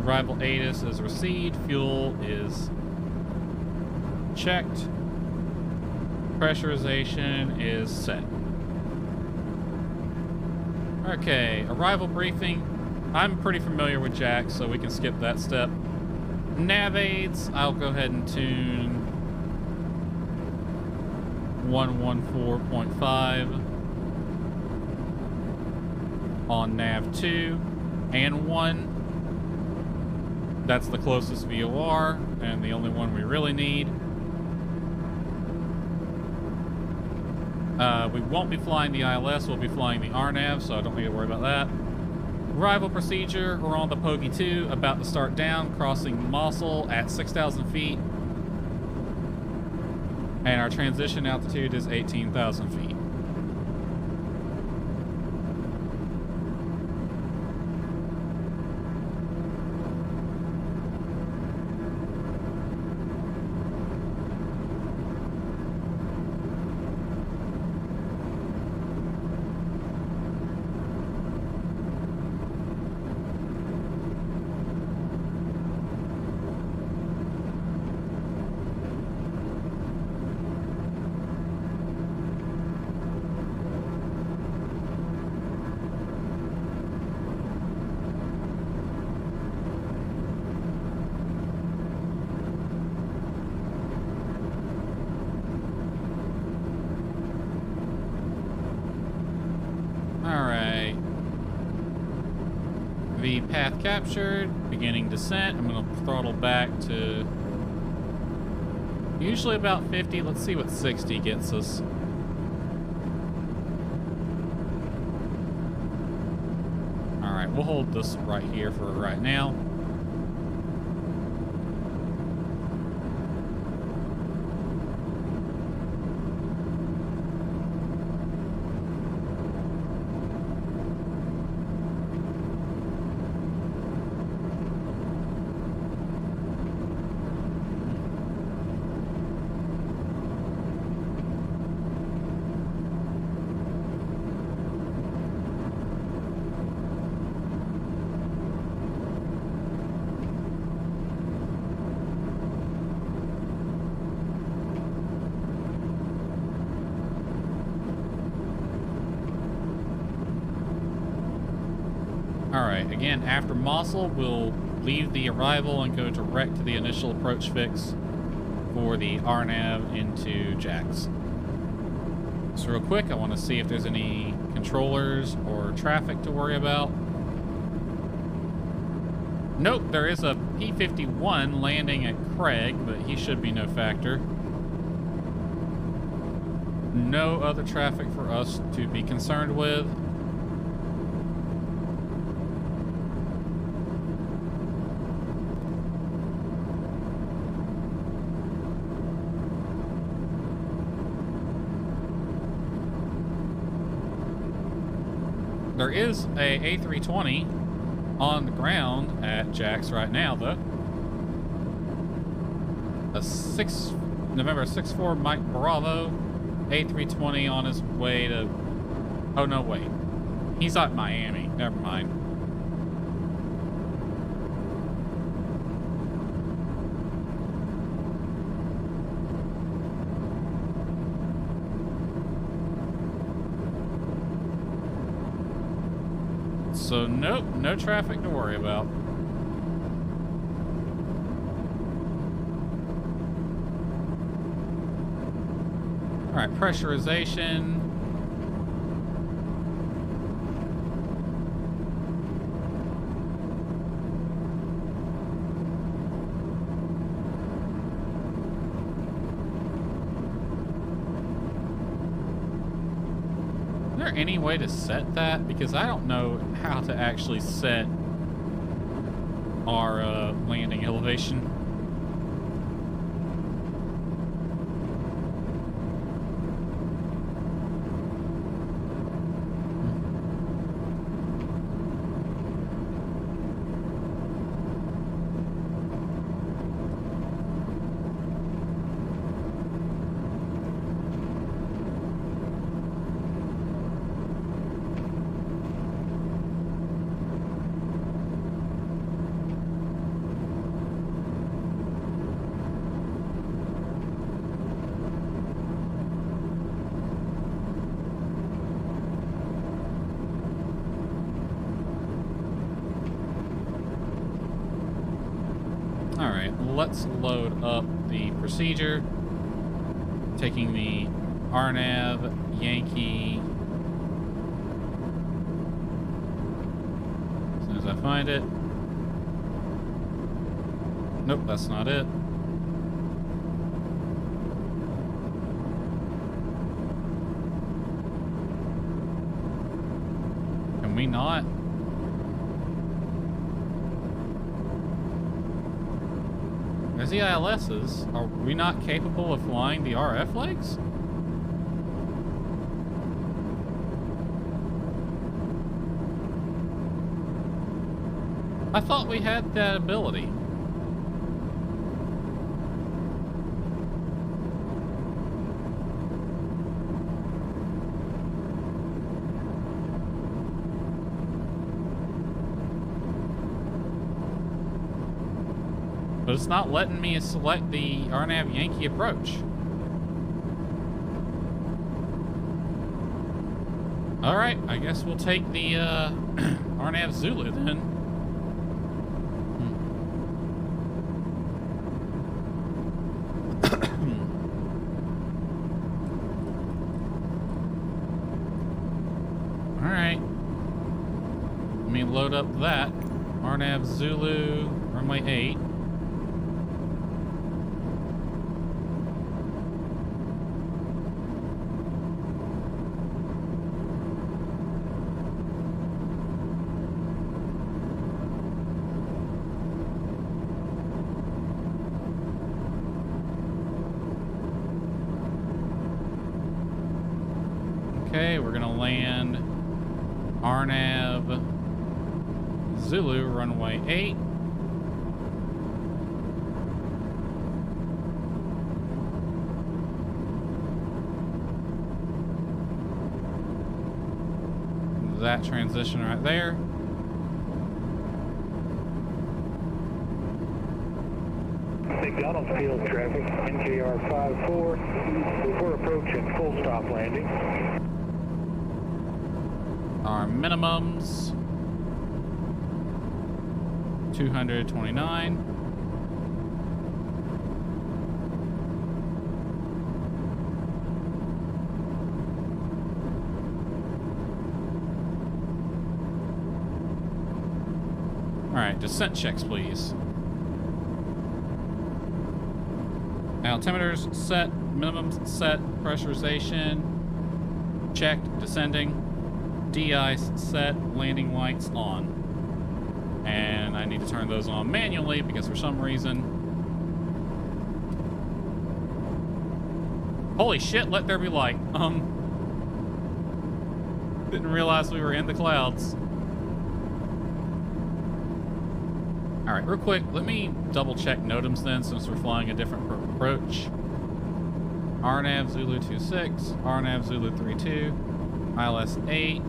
Arrival ATIS is received. Fuel is checked. Pressurization is set. Okay, arrival briefing. I'm pretty familiar with JAX, so we can skip that step. Nav aids, I'll go ahead and tune 114.5 on nav 2 and 1. That's the closest VOR and the only one we really need. We won't be flying the ILS, we'll be flying the RNAV, so I don't need to worry about that. Arrival procedure, we're on the Poggy 2, about to start down, crossing Mosul at 6,000 feet. And our transition altitude is 18,000 feet. The path captured, beginning descent. I'm going to throttle back to usually about 50. Let's see what 60 gets us. All right, we'll hold this right here for right now. All right, again, after Mossel, we'll leave the arrival and go direct to the initial approach fix for the RNAV into JAX. So real quick, I want to see if there's any controllers or traffic to worry about. Nope, there is a P-51 landing at Craig, but he should be no factor. No other traffic for us to be concerned with. There is a A320 on the ground at JAX right now, though. A November 6-4 Mike Bravo A320 on his way to... Oh, no, wait. He's at Miami. Never mind. So, nope, no traffic to worry about. All right, pressurization. Is there any way to set that? Because I don't know how to actually set our landing elevation. Let's load up the procedure. Taking the RNAV Yankee. As soon as I find it. Nope, that's not it. Can we not? As the ILSs, are we not capable of flying the RF legs? I thought we had that ability. But it's not letting me select the RNAV Yankee approach. Alright, I guess we'll take the RNAV Zulu then. Alright. Let me load up that. RNAV Zulu, runway 8. Okay, we're gonna land RNAV Zulu, runway 8. That transition right there. McDonald Field traffic, NKR 54. We're approaching full stop landing. Our minimums. 229. All right, descent checks, please. Altimeters set, minimums set, pressurization checked, descending, de-ice set, landing lights on. And I need to turn those on manually because for some reason... Holy shit, let there be light. Didn't realize we were in the clouds. All right, real quick, let me double check NOTAMs then since we're flying a different approach. RNAV Zulu 26, RNAV Zulu 32, ILS 8,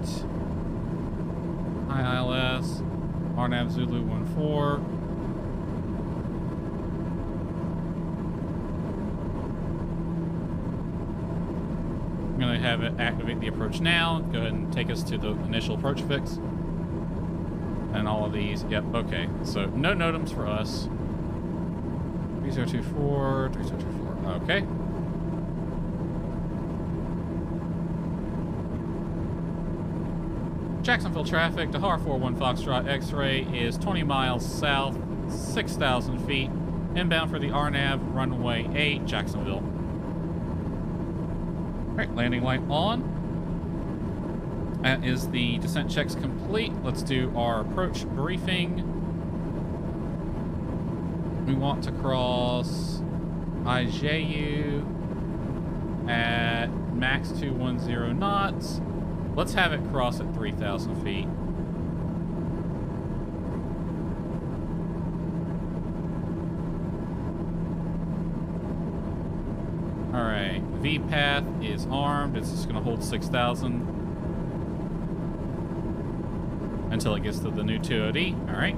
high ILS, RNAV Zulu 14. I'm gonna have it activate the approach now. Go ahead and take us to the initial approach fix. And all of these, yep, okay. So no NOTAMs for us. 3024, 3024, okay. Jacksonville traffic to Har 41 Foxtrot X-ray is 20 miles south, 6,000 feet, inbound for the RNAV runway 8, Jacksonville. All right, landing light on. That is the descent checks complete. Let's do our approach briefing. We want to cross IJU at max 210 knots. Let's have it cross at 3,000 feet. All right, V path is armed. It's just gonna hold 6,000 until it gets to the new 2OD. All right.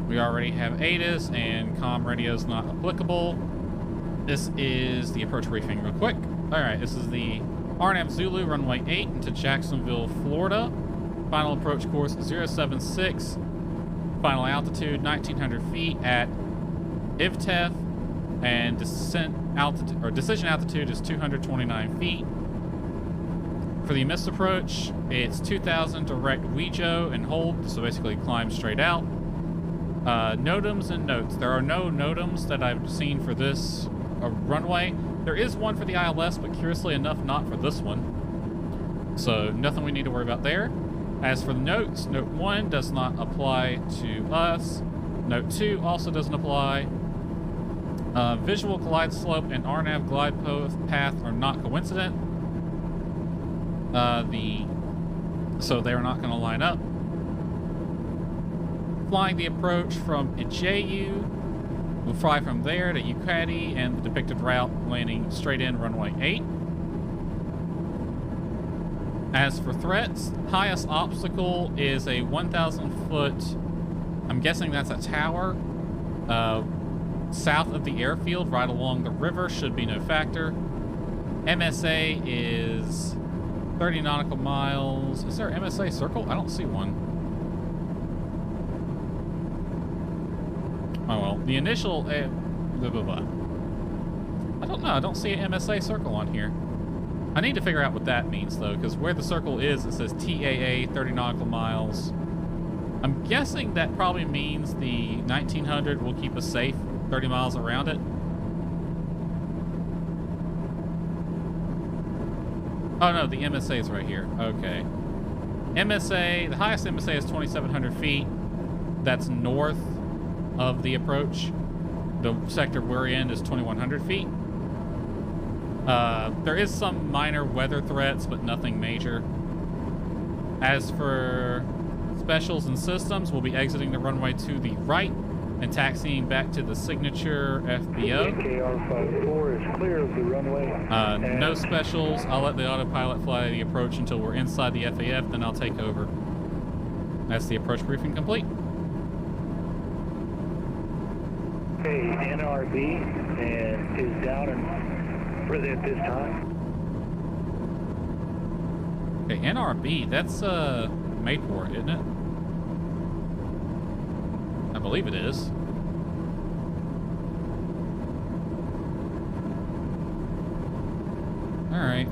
We already have ATIS and comm radio's not applicable. This is the approach briefing real quick. All right, this is the RNAV Zulu runway 8 into Jacksonville, Florida. Final approach course 076. Final altitude 1,900 feet at IVTEF, and descent altitude or decision altitude is 229 feet. For the missed approach, it's 2,000 direct WEJO and hold, so basically climb straight out. NOTAMs and notes. There are no NOTAMs that I've seen for this runway. There is one for the ILS, but curiously enough, not for this one. So nothing we need to worry about there. As for the notes, note 1 does not apply to us. Note 2 also doesn't apply. Visual glide slope and RNAV glide path are not coincident. So they are not going to line up. Flying the approach from IJU, we'll fly from there to Ucati and the depicted route, landing straight in runway 8. As for threats, highest obstacle is a 1,000 foot, I'm guessing that's a tower, south of the airfield, right along the river, should be no factor. MSA is 30 nautical miles. Is there an MSA circle? I don't see one. Oh well, the initial, blah, blah, blah. I don't know, I don't see an MSA circle on here. I need to figure out what that means though, because where the circle is, it says TAA 30 nautical miles. I'm guessing that probably means the 1900 will keep us safe 30 miles around it. Oh no, the MSA is right here. Okay. MSA, the highest MSA is 2,700 feet. That's north of the approach. The sector we're in is 2,100 feet. There is some minor weather threats, but nothing major. As for specials and systems, we'll be exiting the runway to the right and taxiing back to the signature FBO. KR54 is clear of the runway. No specials. I'll let the autopilot fly the approach until we're inside the FAF, then I'll take over. That's the approach briefing complete. Okay, NRB and is down and present at this time. Okay, NRB, that's Mayport, isn't it? I believe it is. All right.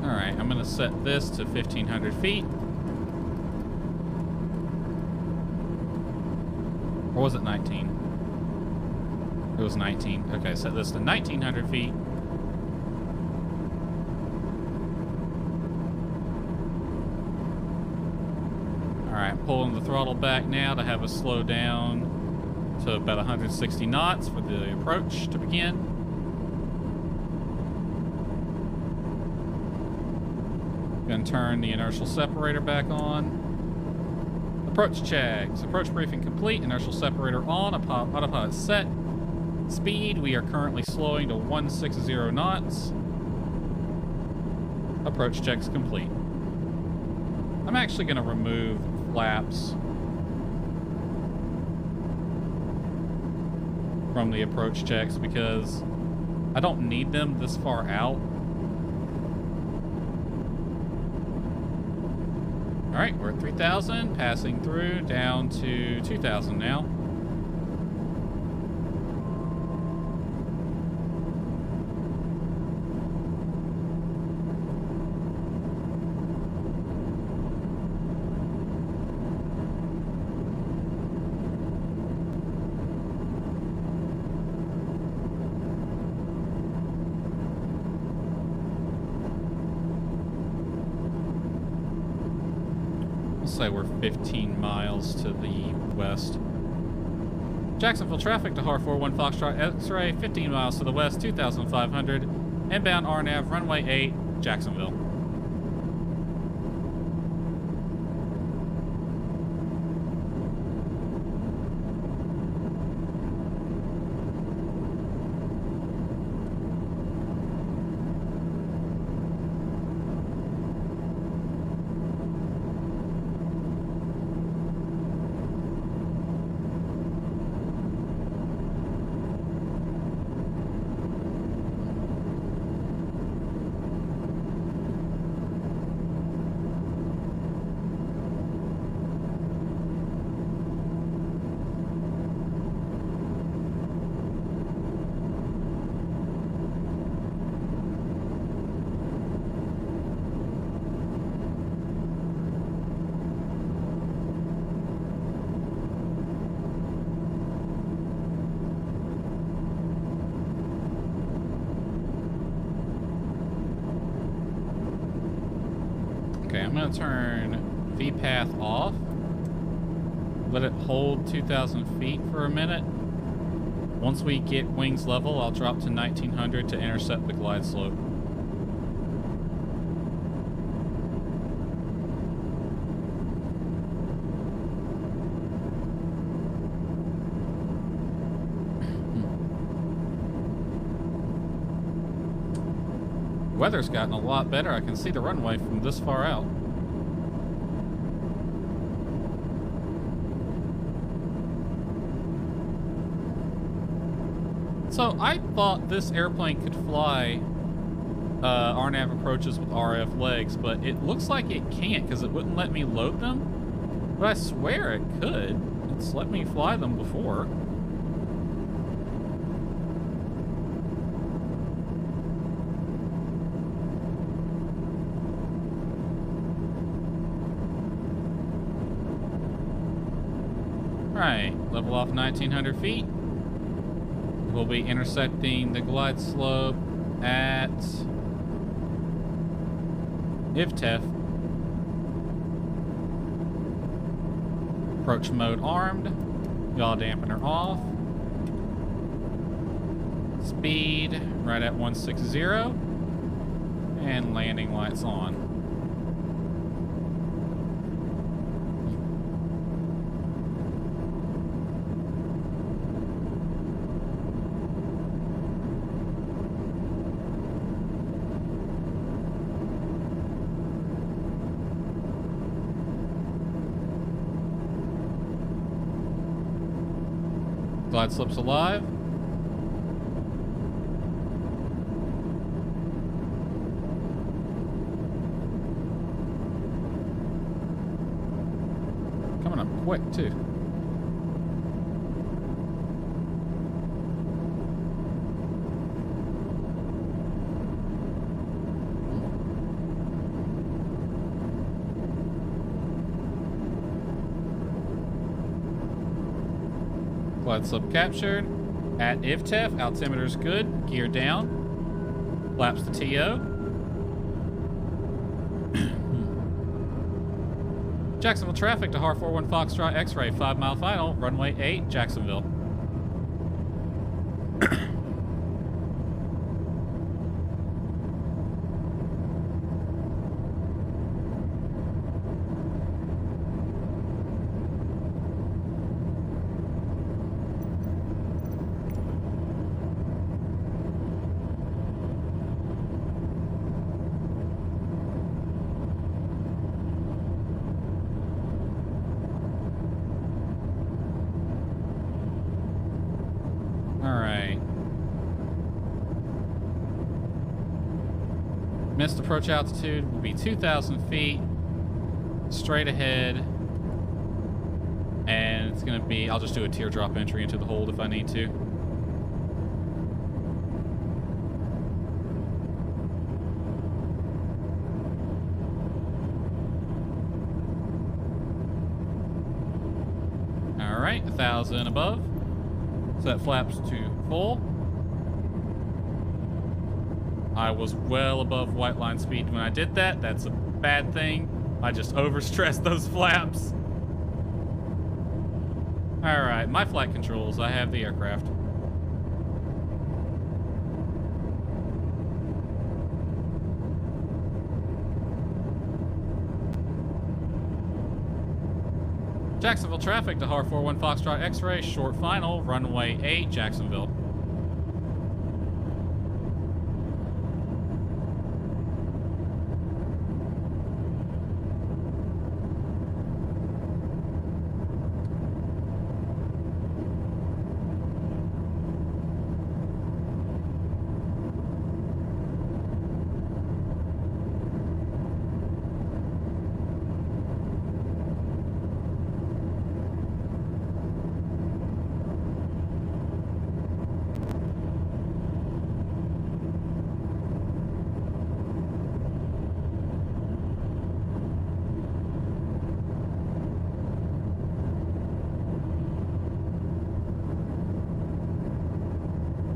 All right, I'm gonna set this to 1,500 feet. Or was it 19? It was 19. Okay, set this to 1,900 feet. Alright, pulling the throttle back now to have us slow down to about 160 knots for the approach to begin. Gonna turn the inertial separator back on. Approach checks. Approach briefing complete. Inertial separator on. Autopilot set. Speed, we are currently slowing to 160 knots. Approach checks complete. I'm actually going to remove flaps from the approach checks because I don't need them this far out. All right, we're at 3,000, passing through, down to 2,000 now. Say we're 15 miles to the west. Jacksonville traffic to HAR41 Foxtrot X-ray, 15 miles to the west, 2,500. Inbound RNAV, runway 8, Jacksonville. Okay, I'm going to turn VPath off. Let it hold 2,000 feet for a minute. Once we get wings level, I'll drop to 1,900 to intercept the glide slope. Weather's gotten a lot better. I can see the runway from this far out. So I thought this airplane could fly RNAV approaches with RF legs, but it looks like it can't because it wouldn't let me load them. But I swear it could. It's let me fly them before. Right, level off 1,900 feet. We'll be intersecting the glide slope at IVTEF. Approach mode armed. Yaw dampener off. Speed right at 160. And landing lights on. Glide slopes alive. Coming up quick, too. Glide slope captured. At IVTEF, altimeter's good. Gear down. Flaps to TO. Jacksonville traffic to HAR41 Foxtrot X-ray, 5 mile final, runway 8, Jacksonville. Missed approach altitude will be 2,000 feet straight ahead, and it's gonna be, I'll just do a teardrop entry into the hold if I need to. All right, 1,000 above. Set flaps to full. I was well above white line speed when I did that. That's a bad thing. I just overstressed those flaps. All right, my flight controls. I have the aircraft. Jacksonville traffic to HAR41 Foxtrot X-ray, short final, runway 8, Jacksonville.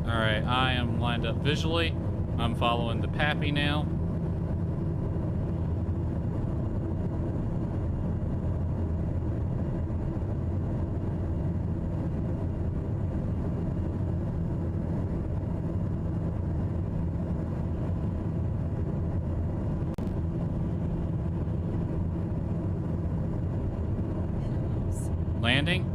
Alright, I am lined up visually. I'm following the PAPI now. Landing.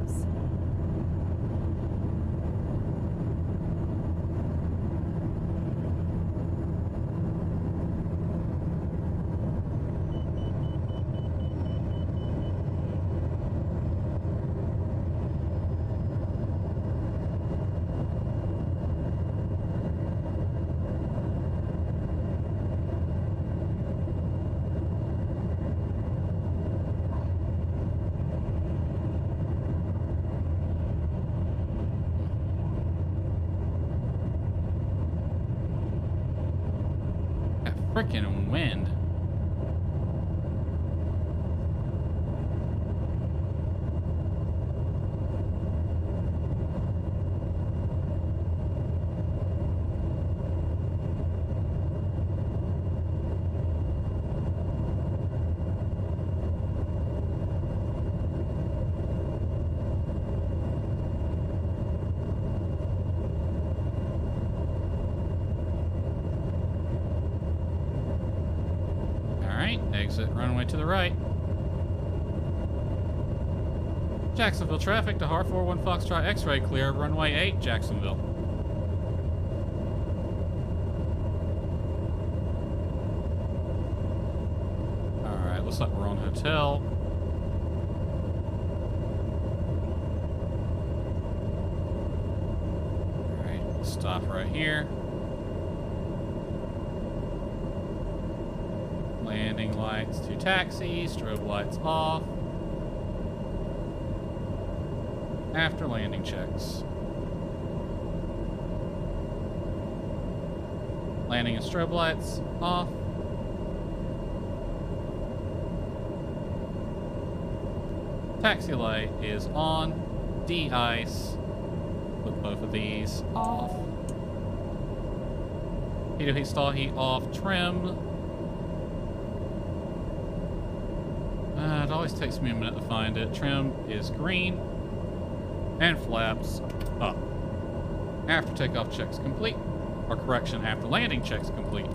Frickin' wind. Exit runway to the right. Jacksonville traffic to HAR41 Foxtrot X-ray, clear runway 8, Jacksonville. Alright, looks like we're on hotel. Stop right here. Landing lights to taxi, strobe lights off. After landing checks. Landing and strobe lights off. Taxi light is on. De-ice. Put both of these off. Heat, heat, stall, heat off. Trim. It always takes me a minute to find it. Trim is green. And flaps up. After takeoff checks complete. Or correction, after landing checks complete.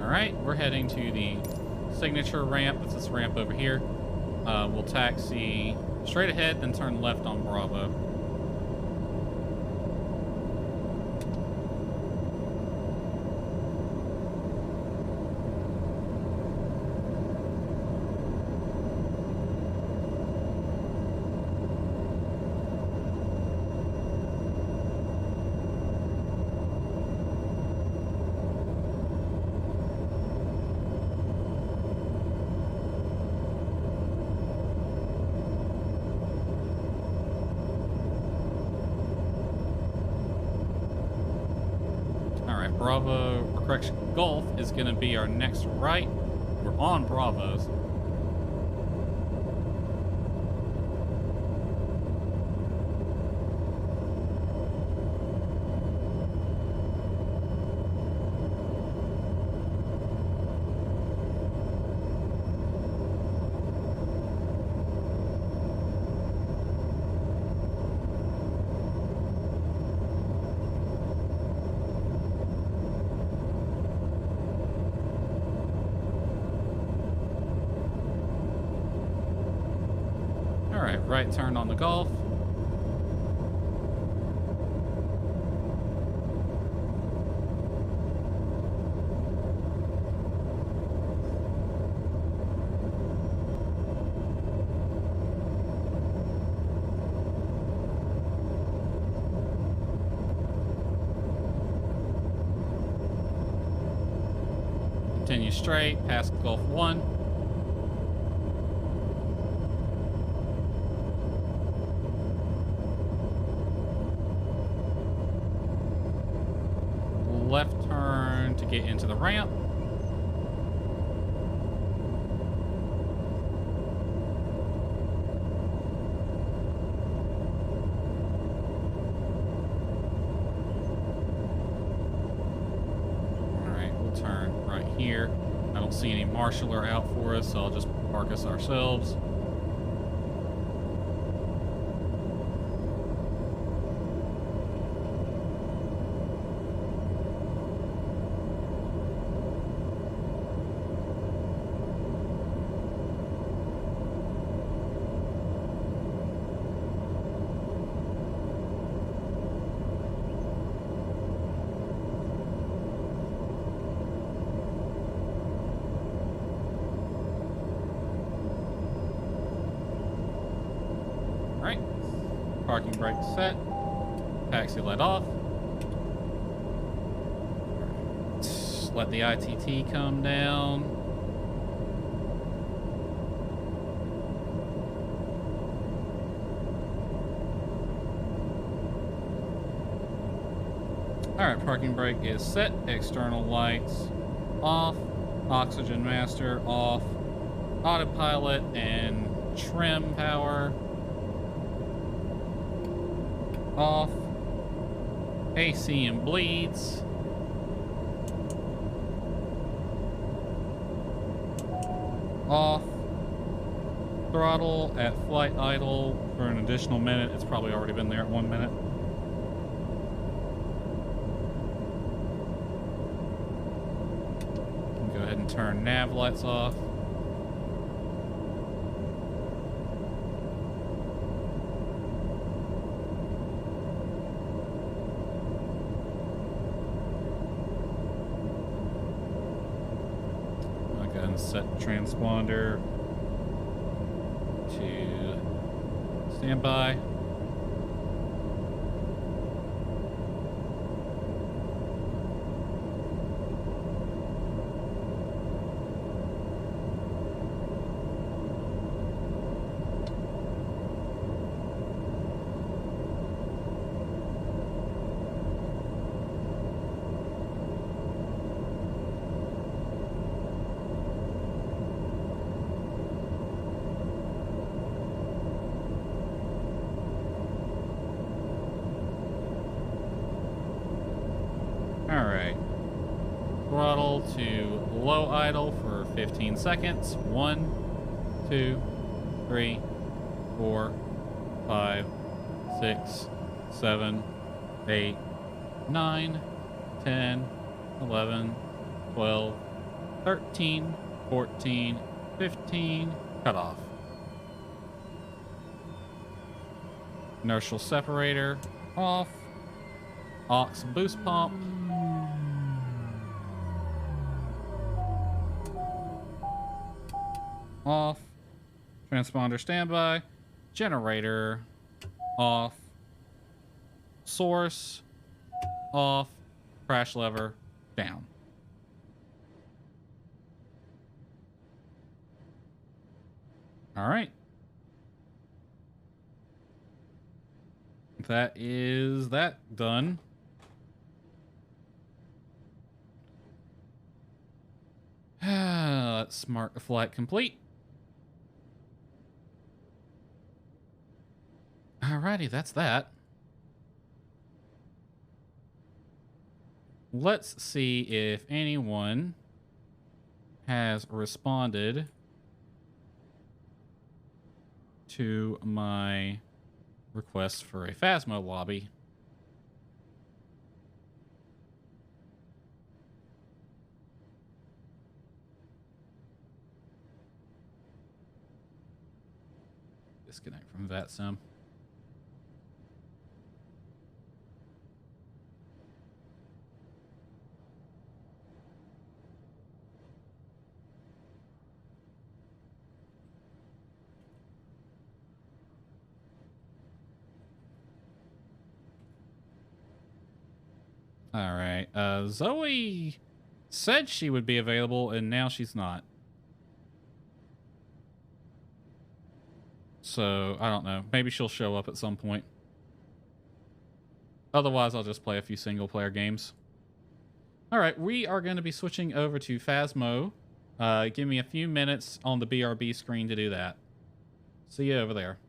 Alright, we're heading to the signature ramp. That's this ramp over here. We'll taxi straight ahead, then turn left on Bravo. Bravo, or correction, Golf is going to be our next right. We're on Bravos. Right turn on the Golf. Continue straight past Golf 1. Left turn to get into the ramp. Alright, we'll turn right here. I don't see any marshaller out for us, so I'll just park us ourselves. Alright, parking brake set, taxi light off, let the ITT come down. Alright, parking brake is set, external lights off, oxygen master off, autopilot and trim power off, AC and bleeds, off, throttle at flight idle for an additional minute. It's probably already been there at 1 minute. Go ahead and turn nav lights off. Set transponder to Stand by. All right. Throttle to low idle for 15 seconds. 1, 2, 3, 4, 5, 6, 7, 8, 9, 10, 11, 12, 13, 14, 15. Cut off. Inertial separator off. Aux boost pump. Off. Transponder standby. Generator off. Source off. Crash lever down. All right. That is that done. Let's mark the flight complete. Alrighty, that's that. Let's see if anyone has responded to my request for a Phasmo lobby. Disconnect from VATSIM. All right. Zoe said she would be available, and now she's not. So, I don't know. Maybe she'll show up at some point. Otherwise, I'll just play a few single-player games. All right, we are going to be switching over to Phasmo. Give me a few minutes on the BRB screen to do that. See you over there.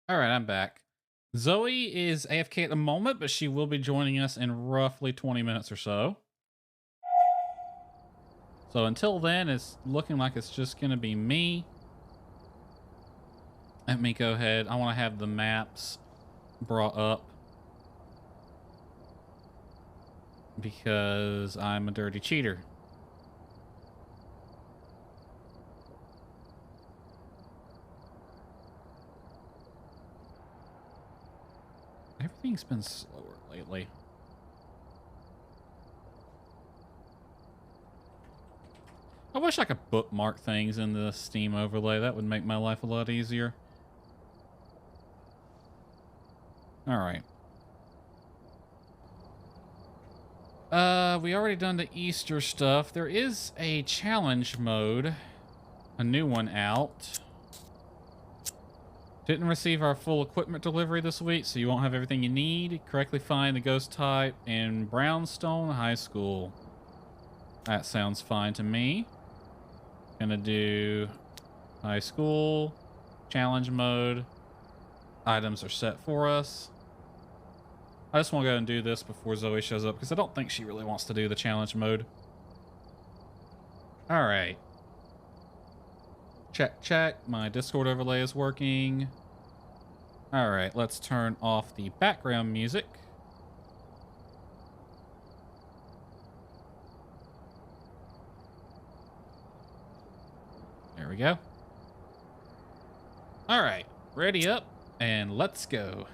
All right, I'm back. Zoe is AFK at the moment, but she will be joining us in roughly 20 minutes or so. So until then, it's looking like it's just going to be me. Let me go ahead. I want to have the maps brought up because I'm a dirty cheater. Everything's been slower lately. I wish I could bookmark things in the Steam overlay. That would make my life a lot easier. All right. We already done the Easter stuff. There is a challenge mode, a new one out. Didn't receive our full equipment delivery this week, so you won't have everything you need. Correctly find the ghost type in Brownstone High School. That sounds fine to me. Gonna do high school, challenge mode. Items are set for us. I just want to go and do this before Zoe shows up because I don't think she really wants to do the challenge mode. All right. Check, check. My Discord overlay is working. All right, let's turn off the background music. There we go. All right, ready up and let's go.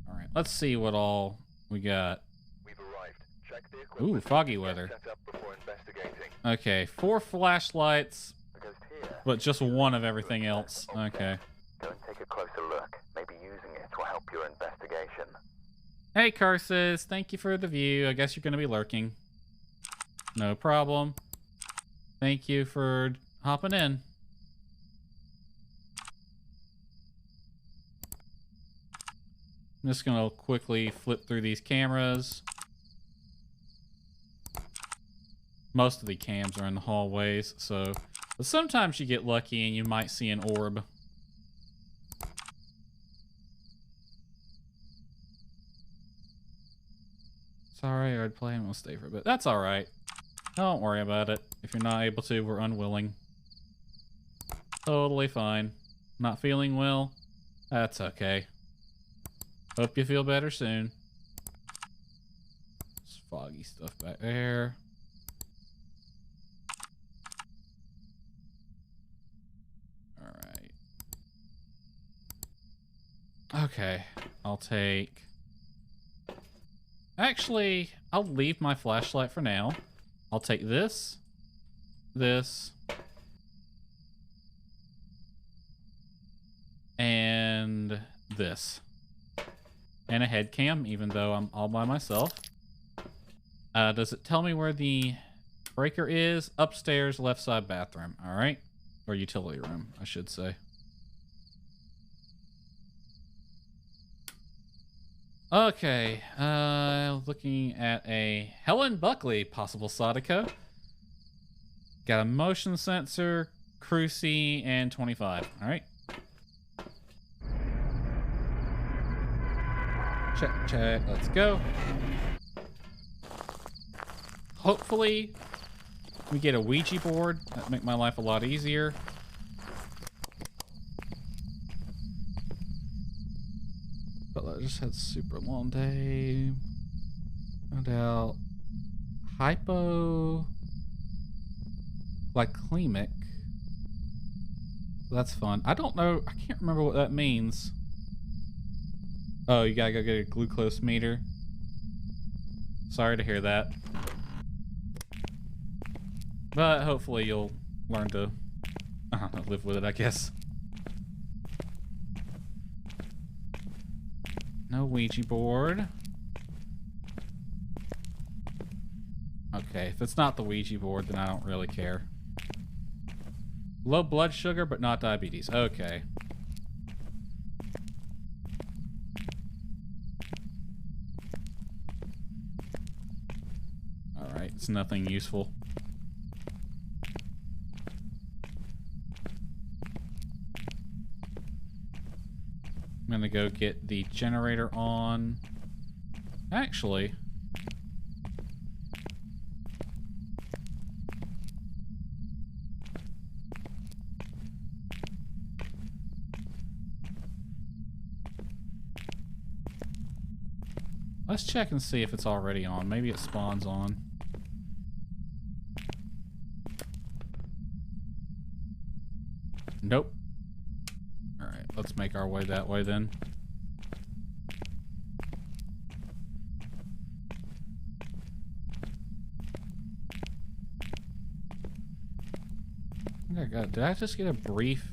All right, let's see what all we got. We've arrived. Check the equipment. Ooh, foggy weather. Set up before investigating. Okay, 4 flashlights, Here, but just one of everything else. Okay. go and take a closer look. Maybe using it will help your investigation. Hey, Curses. Thank you for the view. I guess you're going to be lurking. No problem. Thank you for hopping in. I'm just going to quickly flip through these cameras. Most of the cams are in the hallways, so... But sometimes you get lucky and you might see an orb. Sorry, I'd play and we'll stay for a bit. That's alright. Don't worry about it. If you're not able to, we're unwilling. Totally fine. Not feeling well? That's okay. Hope you feel better soon. There's foggy stuff back there. Alright. Okay. I'll take... Actually, I'll leave my flashlight for now. I'll take this, this, and this. And a head cam, even though I'm all by myself. Does it tell me where the breaker is? Upstairs, left side bathroom. All right. Or utility room, I should say. Okay, looking at a Helen Buckley possible Sadako. Got a motion sensor, Cruci, and 25. All right. Check, check, let's go. Hopefully, we get a Ouija board. That'd make my life a lot easier. But I just had a super long day. Found out hypoglycemic. That's fun. I don't know. I can't remember what that means. Oh, you gotta go get a glucose meter. Sorry to hear that. But hopefully you'll learn to, I don't know, live with it, I guess. No Ouija board. Okay, if it's not the Ouija board, then I don't really care. Low blood sugar, but not diabetes. Okay. Alright, it's nothing useful. I'm gonna go get the generator on. Actually, let's check and see if it's already on. Maybe it spawns on. Nope. Alright, let's make our way that way then. Did I just get a brief?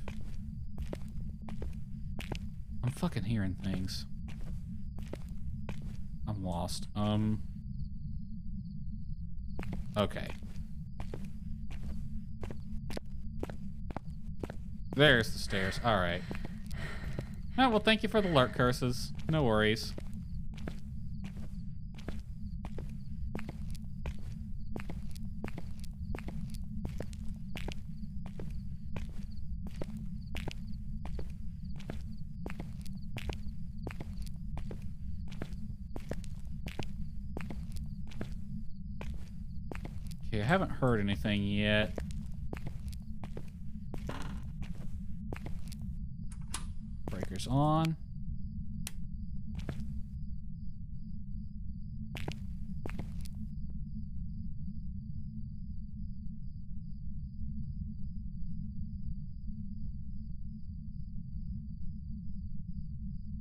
I'm fucking hearing things. I'm lost. Okay. There's the stairs. Alright. Oh, well, thank you for the lurk curses. No worries. Okay, I haven't heard anything yet. Breakers on.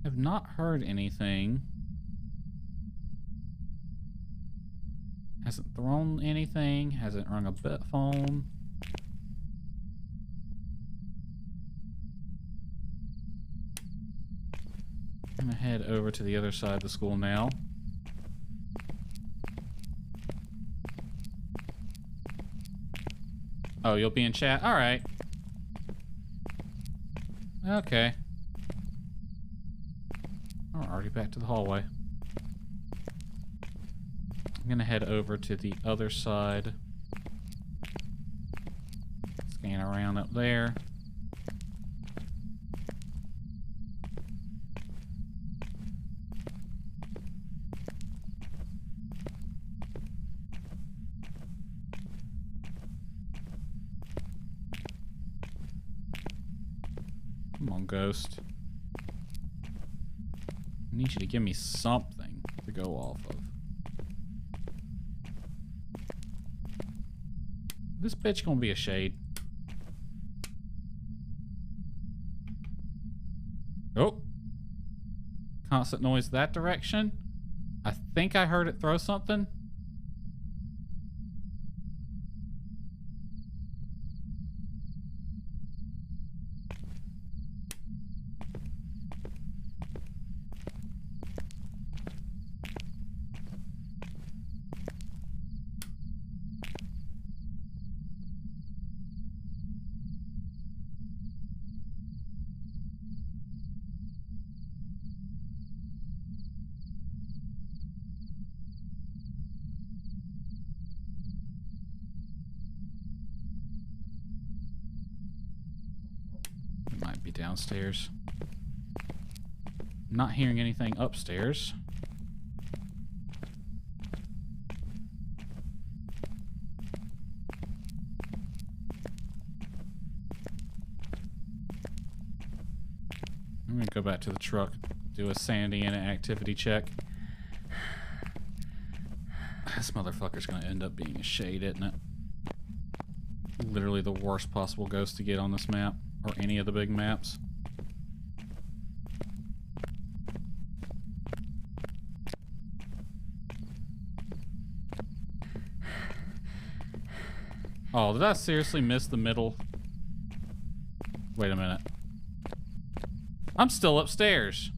Have not heard anything. Hasn't thrown anything. Hasn't rung a bit phone. I'm gonna head over to the other side of the school now. Oh, you'll be in chat? Alright. Okay. Oh, we're already back to the hallway. I'm gonna head over to the other side. Scan around up there. Come on, ghost. I need you to give me something to go off of. This bitch gonna be a shade. Oh. Constant noise that direction. I think I heard it throw something. Downstairs. I'm not hearing anything upstairs. I'm gonna go back to the truck, do a sanity and an activity check. This motherfucker's gonna end up being a shade, isn't it? Literally the worst possible ghost to get on this map. Or any of the big maps. Oh, did I seriously miss the middle? Wait a minute. I'm still upstairs.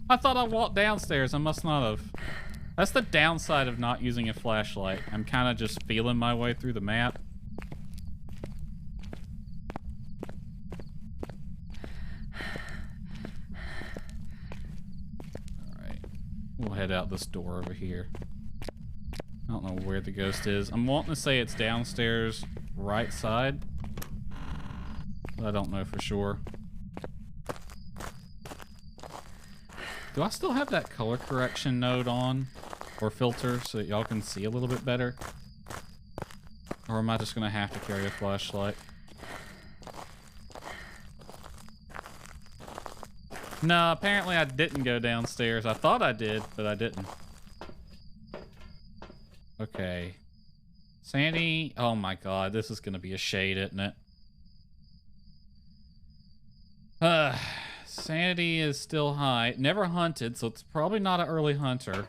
I thought I walked downstairs. I must not have. That's the downside of not using a flashlight. I'm kind of just feeling my way through the map. Alright. We'll head out this door over here. I don't know where the ghost is. I'm wanting to say it's downstairs right side, but I don't know for sure. Do I still have that color correction node on or filter so that y'all can see a little bit better? Or am I just gonna have to carry a flashlight? No, apparently I didn't go downstairs. I thought I did, but I didn't. Okay. Sandy, oh my god, this is gonna be a shade, isn't it? Sanity is still high. Never hunted, so it's probably not an early hunter.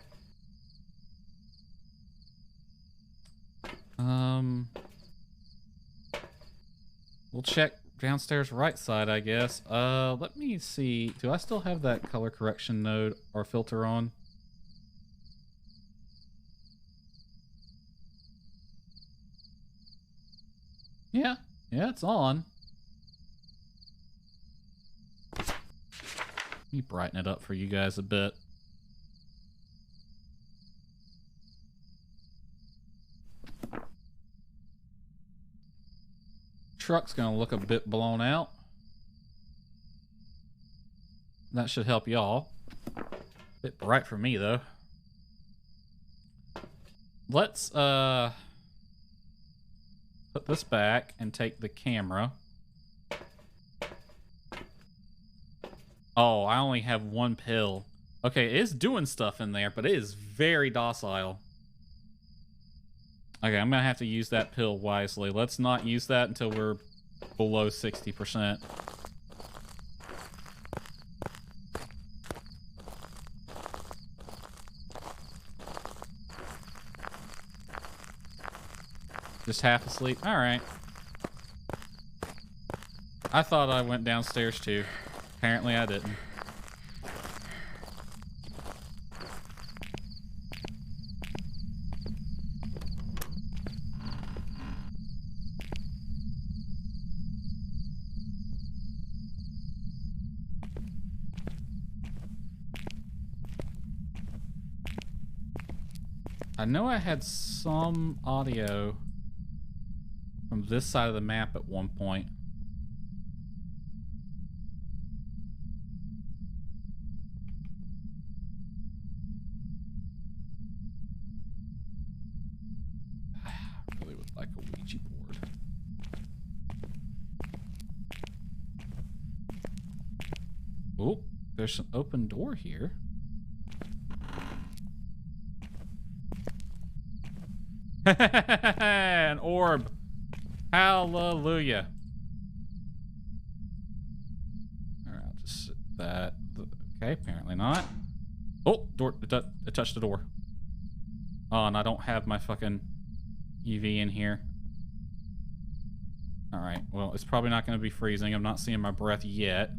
We'll check downstairs right side, I guess. Let me see. Do I still have that color correction node or filter on? Yeah, it's on. Let me brighten it up for you guys a bit. Truck's gonna look a bit blown out. That should help y'all. Bit bright for me though. Let's put this back and take the camera. Oh, I only have one pill. Okay, it is doing stuff in there, but it is very docile. Okay, I'm gonna have to use that pill wisely. Let's not use that until we're below 60%. Just half asleep? Alright. I thought I went downstairs too. Apparently I didn't. I know I had some audio from this side of the map at one point. I really would like a Ouija board. Oh, there's an open door here. An orb. Hallelujah. Alright, I'll just sit that. Okay, apparently not. Oh, door. It touched the door. Oh, and I don't have my fucking EV in here. Alright, well, it's probably not going to be freezing. I'm not seeing my breath yet.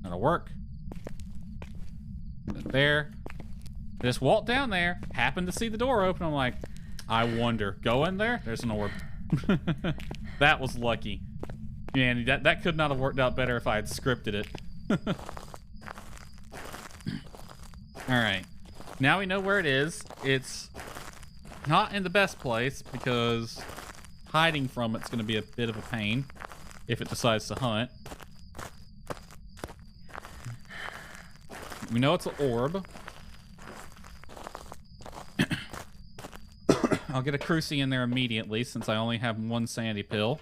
That'll work. There. I just walked down there, happened to see the door open. I'm like, I wonder. Go in there? There's an orb. That was lucky. Man, that could not have worked out better if I had scripted it. Alright. Now we know where it is. It's not in the best place because hiding from it's going to be a bit of a pain if it decides to hunt. We know it's an orb. I'll get a cruci in there immediately since I only have one sandy pill.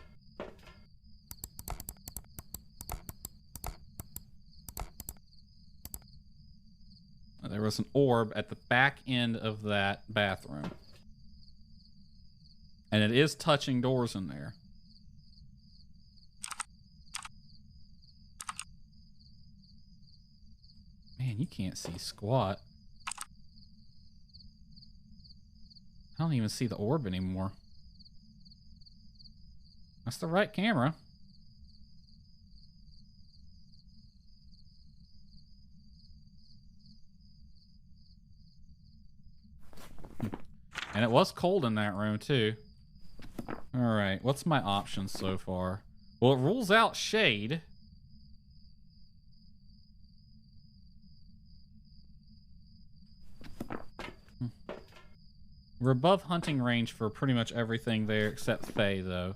There was an orb at the back end of that bathroom. And it is touching doors in there. Man, you can't see squat. I don't even see the orb anymore. That's the right camera. And it was cold in that room, too. Alright, what's my options so far? Well, it rules out shade. We're above hunting range for pretty much everything there except Faye, though.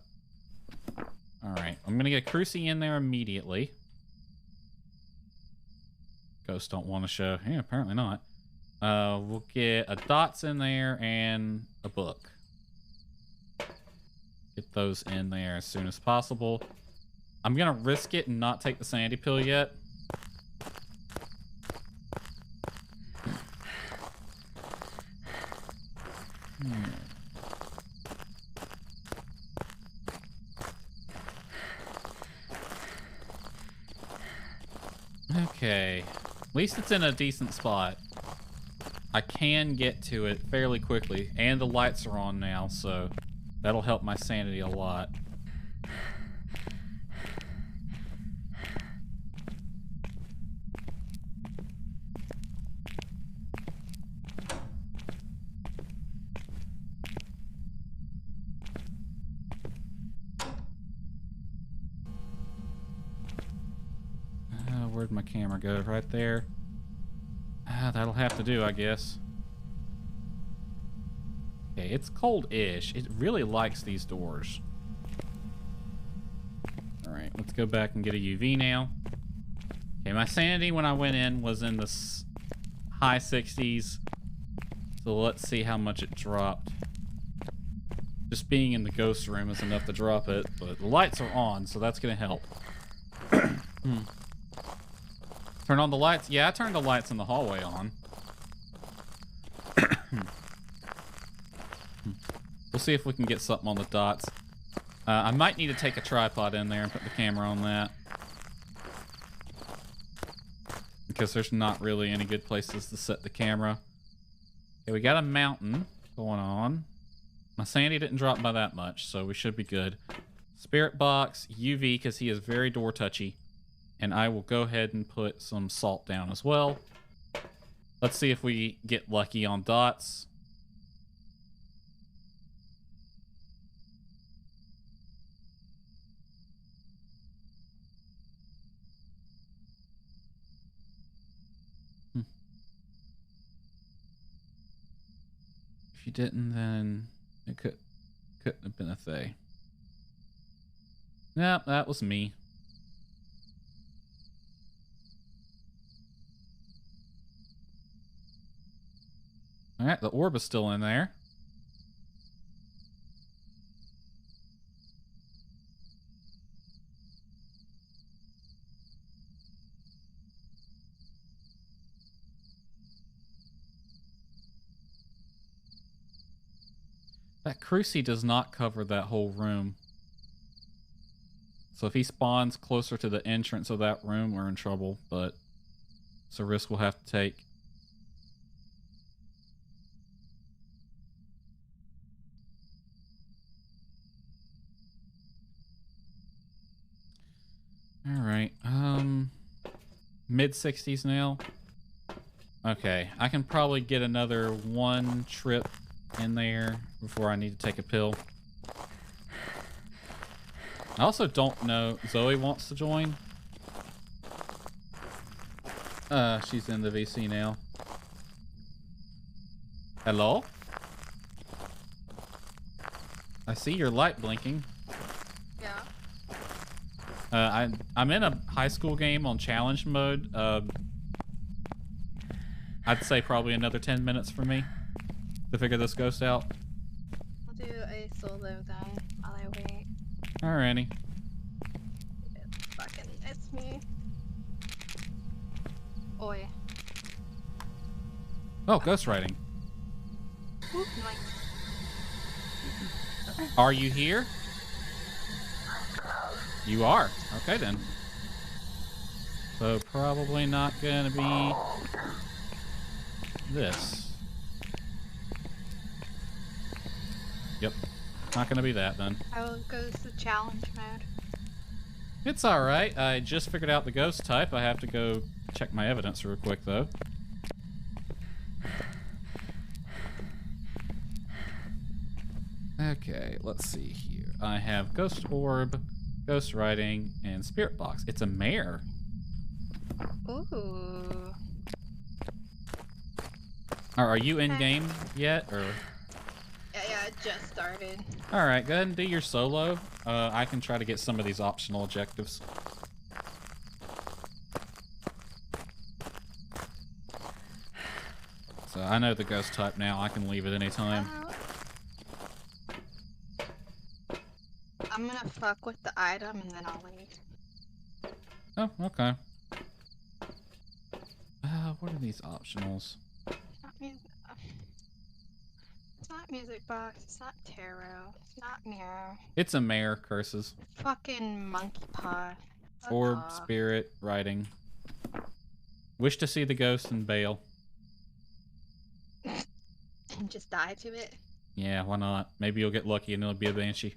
Alright, I'm gonna get Crucy in there immediately. Ghosts don't want to show. Yeah, apparently not. We'll get a dots in there and a book. Get those in there as soon as possible. I'm gonna risk it and not take the sandy pill yet. Okay. At least it's in a decent spot. I can get to it fairly quickly, and the lights are on now, so that'll help my sanity a lot. Where'd my camera go? Right there. That'll have to do, I guess. Okay, it's cold-ish. It really likes these doors. Alright, let's go back and get a UV now. Okay, my sanity when I went in was in the high 60s. So let's see how much it dropped. Just being in the ghost room is enough to drop it, but the lights are on, so that's gonna help. Turn on the lights? Yeah, I turned the lights in the hallway on. We'll see if we can get something on the dots. I might need to take a tripod in there and put the camera on that. Because there's not really any good places to set the camera. Okay, we got a mountain going on. My sanity didn't drop by that much, so we should be good. Spirit box, UV, because he is very door touchy. And I will go ahead and put some salt down as well. Let's see if we get lucky on dots. If you didn't, then it couldn't have been a Faye. Nope, that was me. Alright, the orb is still in there. That Crucy does not cover that whole room. So if he spawns closer to the entrance of that room, we're in trouble, but it's a risk we'll have to take. Alright, mid-60s now. Okay, I can probably get another one trip in there before I need to take a pill. I also don't know, Zoe wants to join. She's in the VC now. Hello? I see your light blinking. I'm in a high school game on challenge mode. I'd say probably another 10 minutes for me to figure this ghost out. I'll do a solo guy while I wait. Alrighty. It's me. Oi. Oh, ghost writing. Whoop, nice. Are you here? You are. Okay then. So probably not gonna be this. Yep. Not gonna be that then. I will go to challenge mode. It's alright. I just figured out the ghost type. I have to go check my evidence real quick though. Okay, let's see here. I have Ghost Orb, Ghost Writing, and Spirit Box. It's a mare. Ooh. Are you in game yet, or? Yeah, it just started. All right, go ahead and do your solo. I can try to get some of these optional objectives. So I know the ghost type now. I can leave at any time. I'm gonna fuck with the item and then I'll leave. Oh, okay. What are these optionals? It's not music box, it's not tarot, it's not mirror. It's a mare, curses. Fucking monkey paw. Orb, spirit, writing. Wish to see the ghost and bail. And just die to it? Yeah, why not? Maybe you'll get lucky and it'll be a banshee.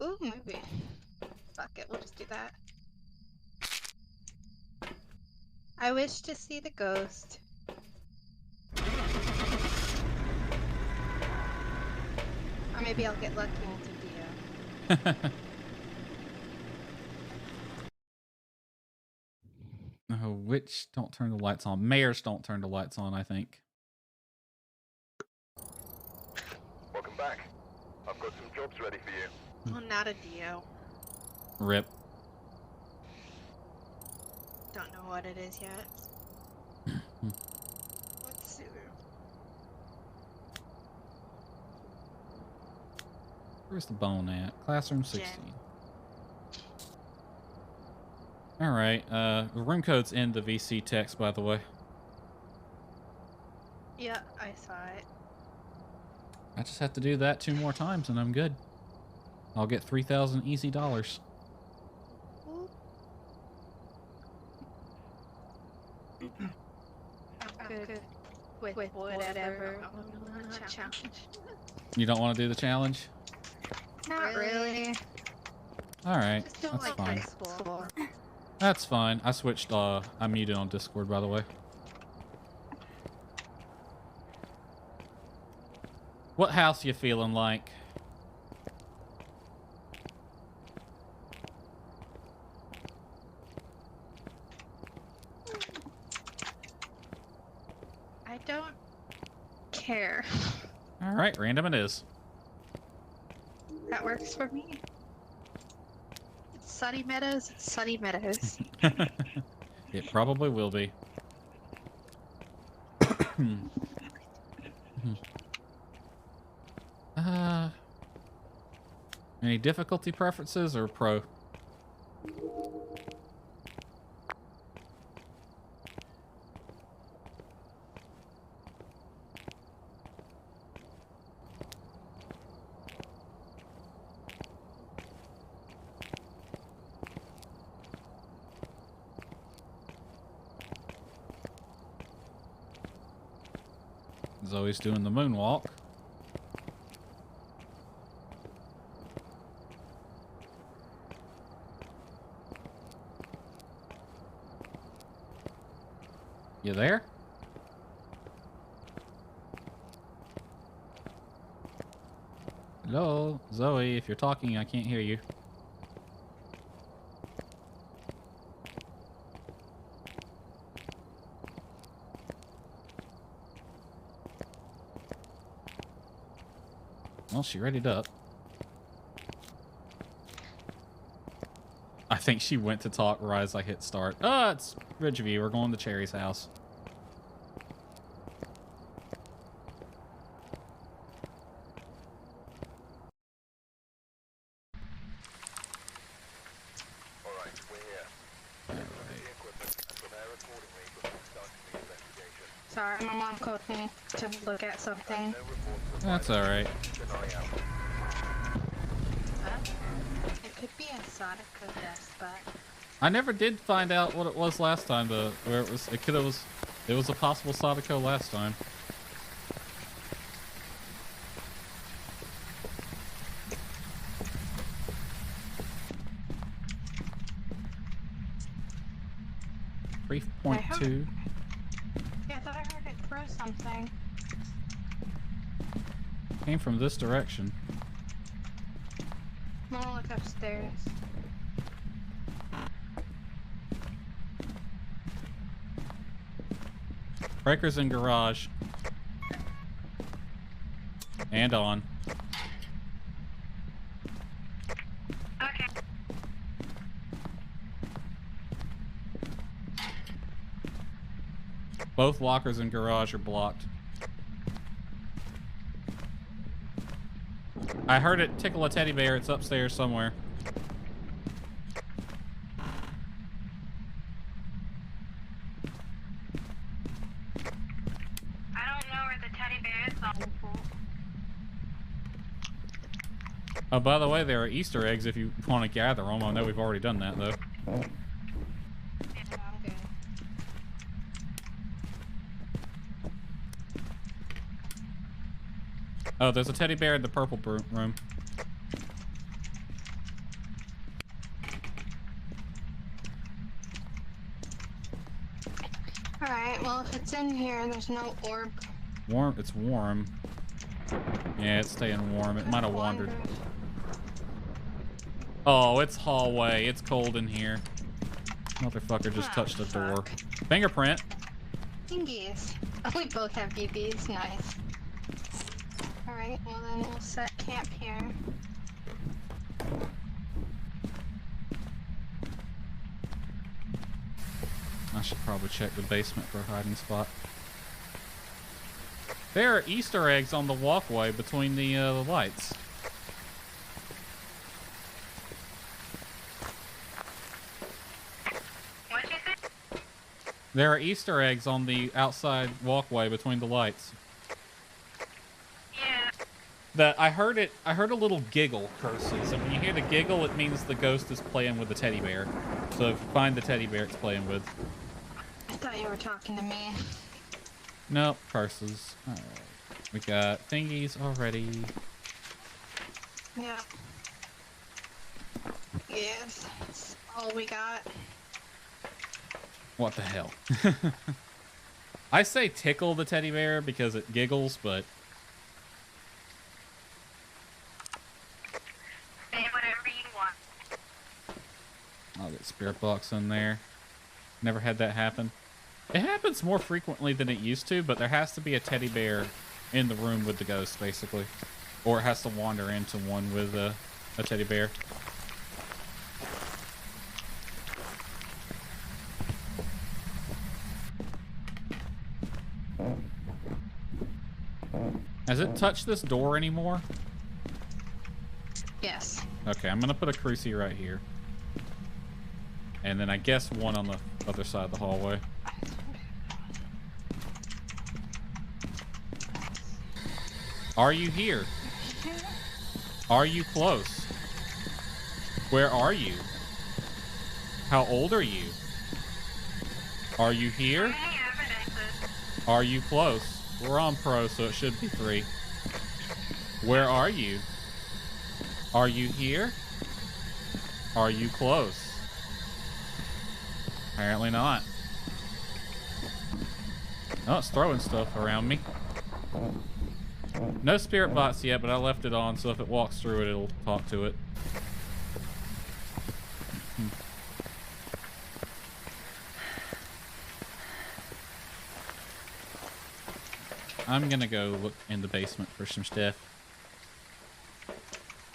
Ooh, maybe. Fuck it, we'll just do that. I wish to see the ghost. Or maybe I'll get lucky into Dio. Oh, which don't turn the lights on? Mares don't turn the lights on, I think. Welcome back. I've got some jobs ready for you. Well, not a Dio. Rip. Don't know what it is yet. Let's see. Where's the bone at? Classroom 16. Alright, the room code's in the VC text, by the way. Yeah, I saw it. I just have to do that 2 more times and I'm good. I'll get 3,000 easy dollars. Good. With whatever. Challenge. You don't want to do the challenge? Not really. Alright, Just don't that's like fine. high school. That's fine. I switched, I'm muted on Discord, by the way. What house you feeling like? I don't care. Alright, random it is. That works for me. It's Sunny Meadows, it's Sunny Meadows. It probably will be. Any difficulty preferences or pro? Zoe's doing the moonwalk. You there? Hello, Zoe, if you're talking, I can't hear you. Well, she readied up. I think she went to talk right as I hit start. Oh, it's Ridgeview. We're going to Cherry's house. Alright, we're here. The equipment and prepare accordingly before starting the investigation. Sorry, my mom called me to look at something. No reports of That's alright. keep an eye out. It could be a Sonic death spot. I never did find out what it was last time, though. Where it was, it was a possible Sadako last time. Brief point 2. Yeah, I thought I heard it throw something. Came from this direction. I'm gonna look upstairs. Breakers in garage. And on. Okay. Both lockers in garage are blocked. I heard it tickle a teddy bear. It's upstairs somewhere. I don't know where the teddy bear is on the front. Oh, by the way, there are Easter eggs if you want to gather them. I know we've already done that, though. Yeah, I'm good. Oh, there's a teddy bear in the purple room. Alright, well, if it's in here, there's no orb. Warm? It's warm. Yeah, it's staying warm. It might have wandered. Oh, it's hallway. It's cold in here. Motherfucker just touched the door. Fingerprint. Thingies. Oh, we both have BBs. Nice. Alright, well then we'll set camp here. I should probably check the basement for a hiding spot. There are Easter eggs on the walkway between the lights. What'd you say? There are Easter eggs on the outside walkway between the lights. Yeah. I heard a little giggle, curses, and when you hear the giggle, it means the ghost is playing with the teddy bear. So if you find the teddy bear it's playing with. I thought you were talking to me. Nope, curses. Alright. We got thingies already. Yeah. Yes, that's all we got. What the hell? I say tickle the teddy bear because it giggles, but... Say whatever you want. I'll get spirit box in there. Never had that happen. It happens more frequently than it used to, but there has to be a teddy bear in the room with the ghost, basically. Or it has to wander into one with a teddy bear. Has it touched this door anymore? Yes. Okay, I'm gonna put a cruci right here. And then I guess one on the other side of the hallway. Are you here? Are you close? Where are you? How old are you? Are you here? Are you close? We're on pro, so it should be 3. Where are you? Are you here? Are you close? Apparently not. Oh, it's throwing stuff around me. No spirit bots yet, but I left it on, so if it walks through it, it'll talk to it. I'm gonna go look in the basement for some stuff.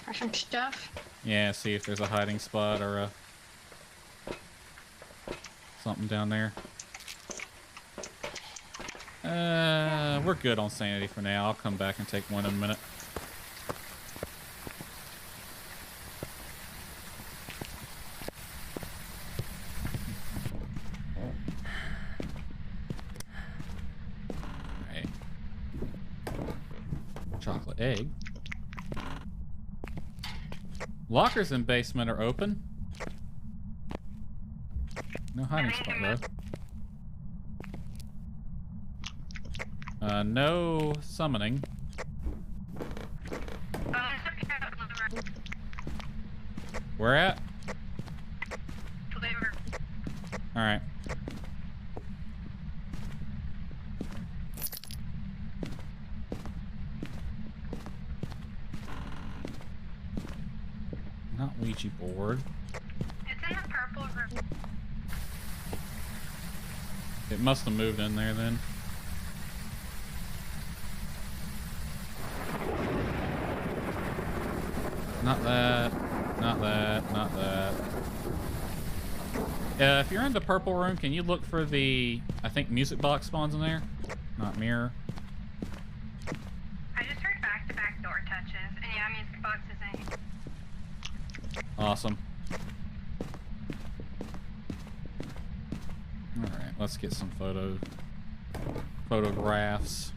For some stuff? Yeah, see if there's a hiding spot or a... something down there. We're good on sanity for now. I'll come back and take one in a minute. Alright. Chocolate egg. Lockers in basement are open. No hiding spot though. No summoning. Where at? Alright. Ouija board. It's in the purple room. It must have moved in there then. Not that. Not that. Not that. If you're in the purple room, can you look for the, I think, music box spawns in there? Not mirror. I just heard back-to-back door touches, and yeah, music box is in. Awesome. Alright, let's get some photographs.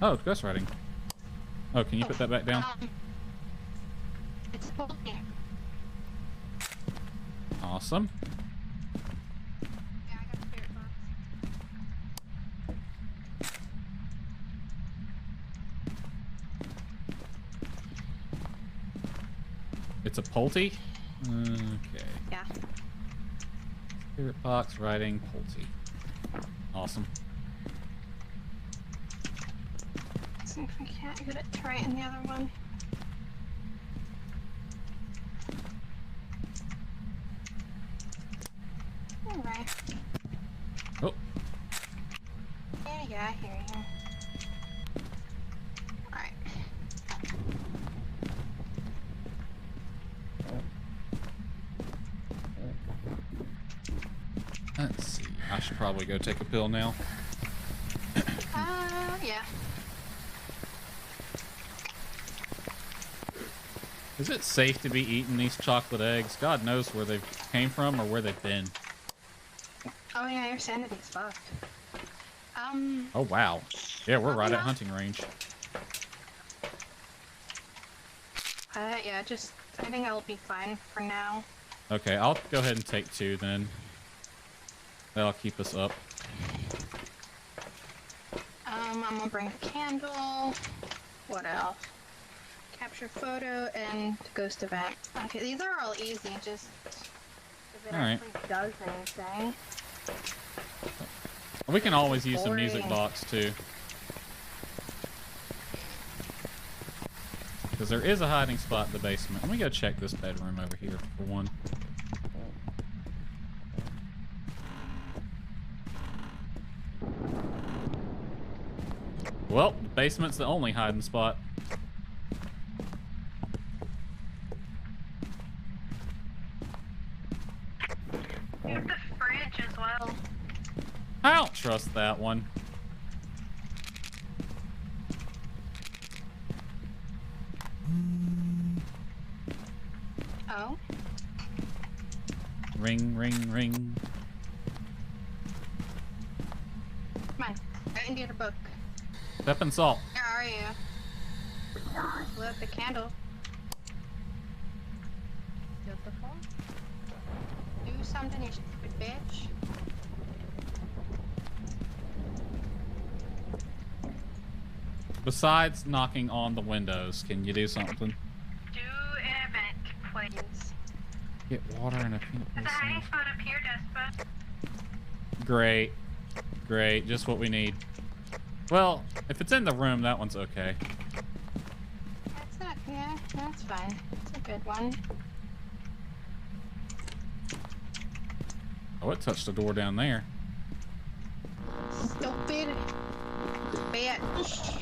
Oh, it's ghostwriting. Oh, can you put that back down? It's bulky. Awesome. Yeah, I got a spirit box. It's a Pulte? Okay. Yeah. Spirit box, writing, Pulte. Awesome. See if we can't get it to right in the other one. Alright. Oh. Yeah, I hear you. Alright. Let's see. I should probably go take a pill now. Yeah. Is it safe to be eating these chocolate eggs? God knows where they came from or where they've been. Oh yeah, your sanity's fucked. Oh wow. Yeah, we're right at hunting range. Yeah, just, I think I'll be fine for now. Okay, I'll go ahead and take 2 then. That'll keep us up. I'm gonna bring a candle. What else? Capture photo and ghost event. Okay, these are all easy, just if it Alright. actually does anything. We can always use the music Boring. box too. Because there is a hiding spot in the basement. Let me go check this bedroom over here for one. Well, the basement's the only hiding spot. You have the fridge as well. I don't trust that one. Oh? Ring, ring, ring. Come on, I can get a book. Step and salt. Where are you? Lit the candle. Beautiful. Do something, you stupid bitch. Besides knocking on the windows, can you do something? Do an event, please. Get water and a peanut There's a butter hiding sandwich. spot up here, Despa. Great. Great. Just what we need. Well, if it's in the room, that one's okay. That's not, yeah, that's fine. It's a good one. Oh, it touched the door down there. Stupid bitch.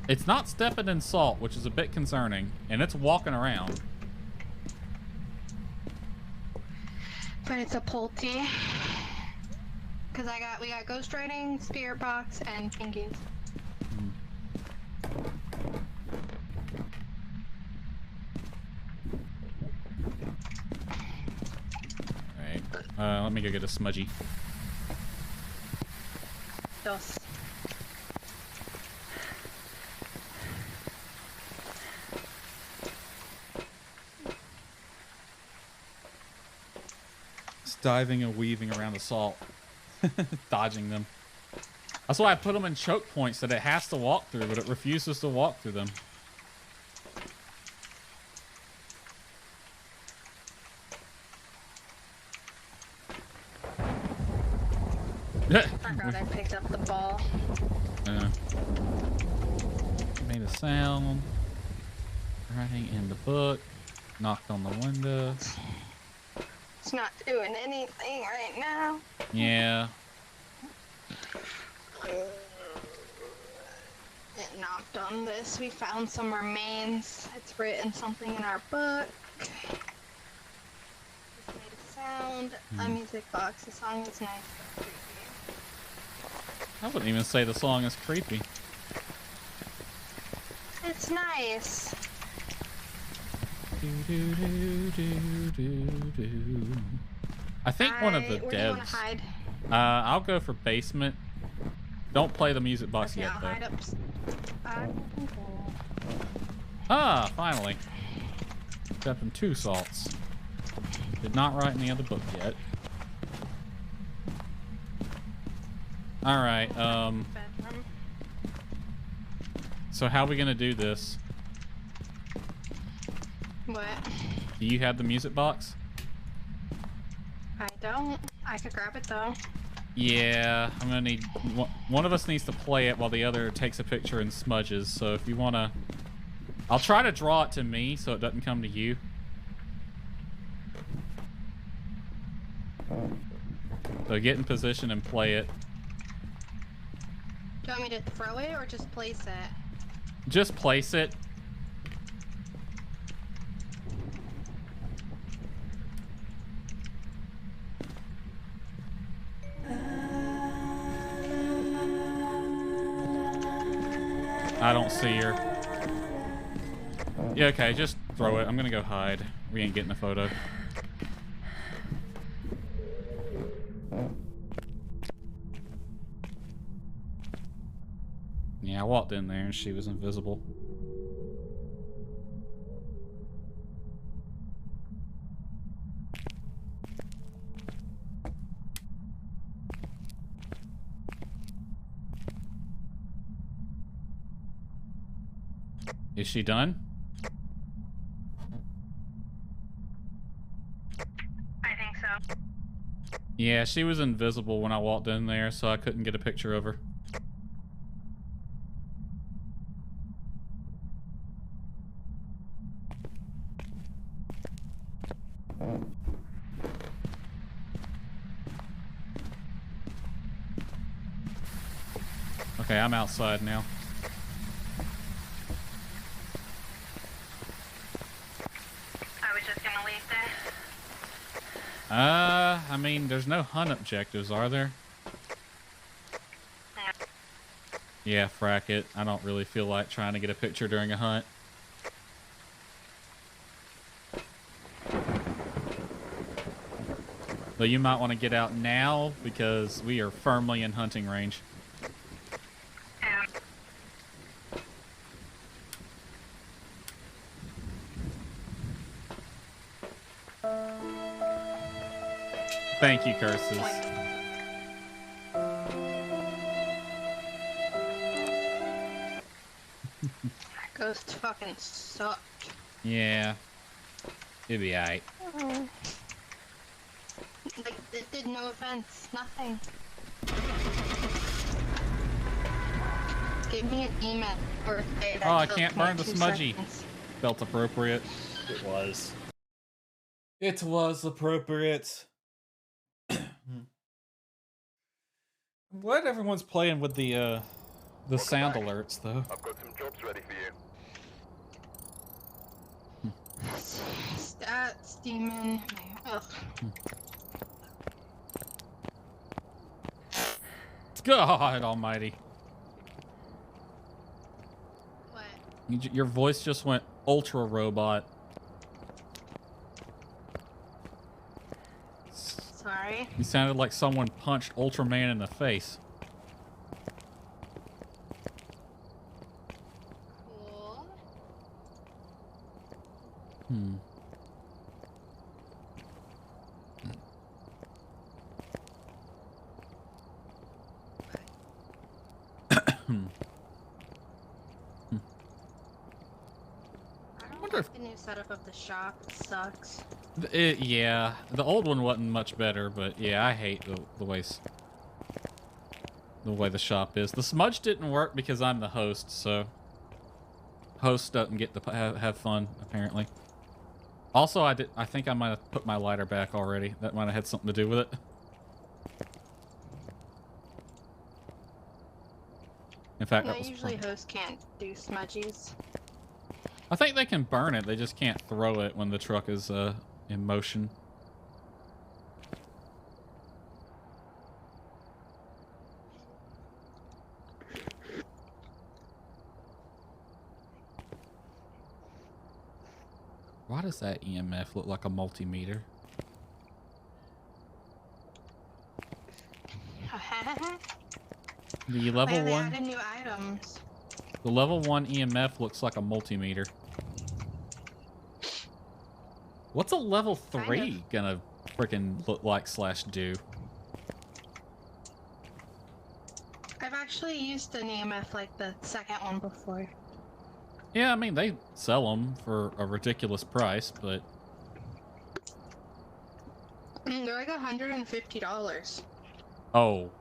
It's not stepping in salt, which is a bit concerning, and it's walking around. But it's a Pulte. Cause we got ghost writing, spirit box, and pinkies. Alright. Let me go get a smudgy. Dos. It's diving and weaving around the salt. Dodging them. That's why I put them in choke points that it has to walk through, but it refuses to walk through them. I forgot I picked up the ball. Made a sound. Writing in the book. Knocked on the window. It's not doing anything right now. Yeah. It knocked on this. We found some remains. It's written something in our book. It's made a sound. A music box. The song is nice but creepy. I wouldn't even say the song is creepy. It's nice. I think one of the Where do you wanna devs. hide? I'll go for basement. Don't play the music box Okay, yet, I'll though. hide up. Ah, finally. Except in 2 salts. Did not write any other book yet. Alright, Bedroom. so how are we gonna do this? What? Do you have the music box? I don't. I could grab it though. Yeah, I'm gonna need... One of us needs to play it while the other takes a picture and smudges, so if you wanna... I'll try to draw it to me so it doesn't come to you. So get in position and play it. Do you want me to throw it or just place it? Just place it. I don't see her. Yeah, okay, just throw it. I'm gonna go hide. We ain't getting a photo. Yeah, I walked in there and she was invisible. Is she done? I think so. Yeah, she was invisible when I walked in there, so I couldn't get a picture of her. Okay, I'm outside now. I was just gonna leave there. I mean, there's no hunt objectives, are there? Yeah, frack it. I don't really feel like trying to get a picture during a hunt. But you might want to get out now because we are firmly in hunting range. Thank you, Curses. That ghost fucking sucked. Yeah. It'd be alright. Like, it did no offense. Nothing. Give me an email or say that. Oh, I took can't burn the 22 smudgy. seconds. Felt appropriate. It was. It was appropriate. I'm glad everyone's playing with the sound alerts, though. I've got some jobs ready for you. Stats, demon. Ugh. God almighty. What? Your voice just went ultra robot. Sorry. You sounded like someone punched Ultraman in the face. Cool. Hmm. I don't like the new setup of the shop. It sucks. Yeah, the old one wasn't much better, but yeah, I hate the way. the way the shop is. The smudge didn't work because I'm the host, so host doesn't get to have fun apparently. Also, I think I might have put my lighter back already. That might have had something to do with it. In fact, No, usually hosts can't do smudgies. I think they can burn it. They just can't throw it when the truck is in motion. Why does that EMF look like a multimeter? The level Why one. they added new items? The level 1 EMF looks like a multimeter. What's a level 3 gonna freaking look like / do? I've actually used an EMF like the second one before. Yeah, I mean, they sell them for a ridiculous price, but... They're like $150. Oh.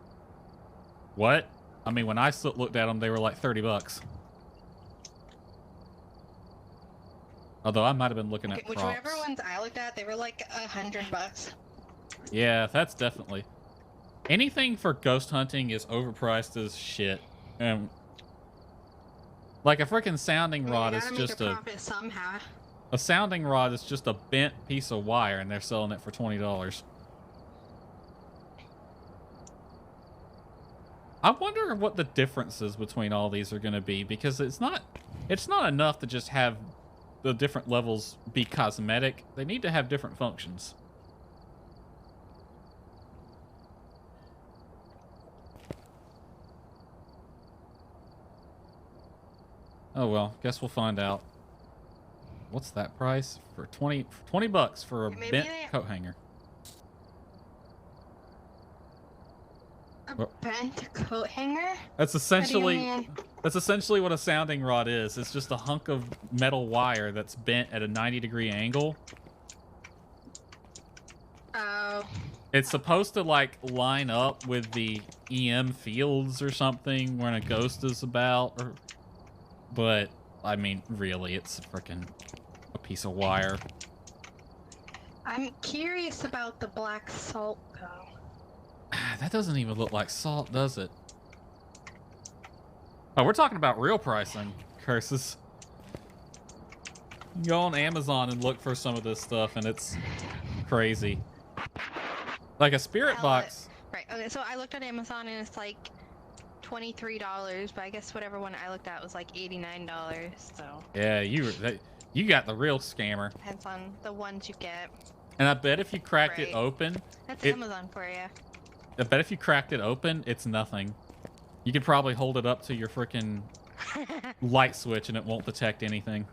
What? I mean, when I looked at them, they were like 30 bucks. Although I might have been looking at props. Whichever ones I looked at, they were like $100. Yeah, that's definitely... Anything for ghost hunting is overpriced as shit. Like a freaking sounding rod is just a profit somehow. A sounding rod is just a bent piece of wire, and they're selling it for $20. I wonder what the differences between all these are going to be, because it's not enough to just have the different levels be cosmetic. They need to have different functions. Oh well, guess we'll find out. What's that price? For 20 bucks for a bent coat hanger. A bent coat hanger? That's essentially what a sounding rod is. It's just a hunk of metal wire that's bent at a 90-degree angle. Oh. It's supposed to like line up with the EM fields or something when a ghost is about, but I mean, really, it's freaking a piece of wire. I'm curious about the black salt, though. That doesn't even look like salt, does it? Oh, we're talking about real pricing, curses. You go on Amazon and look for some of this stuff, and it's crazy. Like a spirit box. Right, okay, so I looked at Amazon, and it's like $23, but I guess whatever one I looked at was like $89, so... Yeah, you got the real scammer. Depends on the ones you get. And I bet if you cracked it open... That's Amazon for you. I bet if you cracked it open, it's nothing. You could probably hold it up to your freaking light switch and it won't detect anything.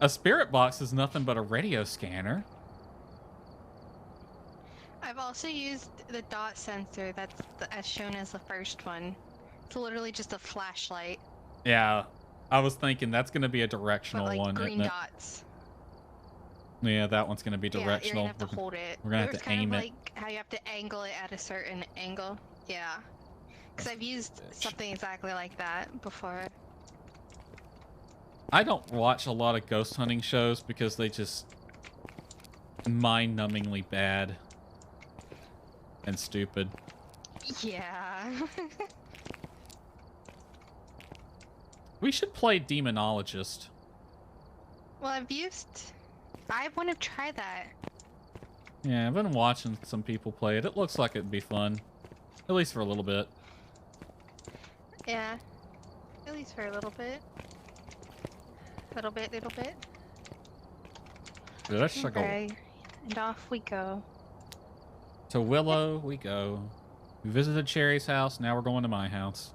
A spirit box is nothing but a radio scanner. I've also used the dot sensor that's as shown as the first one. It's literally just a flashlight. Yeah, I was thinking that's going to be a directional but, like, one, green isn't it? dots. Yeah, that one's going to be directional. Yeah, you're going to have to hold it. We're going to have to aim it. Like how you have to angle it at a certain angle. Yeah. Because I've used something exactly like that before. I don't watch a lot of ghost hunting shows because they just mind-numbingly bad and stupid. Yeah. We should play Demonologist. Well, I want to try that. Yeah, I've been watching some people play it. It looks like it'd be fun. At least for a little bit. Yeah. At least for a little bit. Little bit. Okay. And off we go. To Willow we go. We visited Cherry's house, now we're going to my house.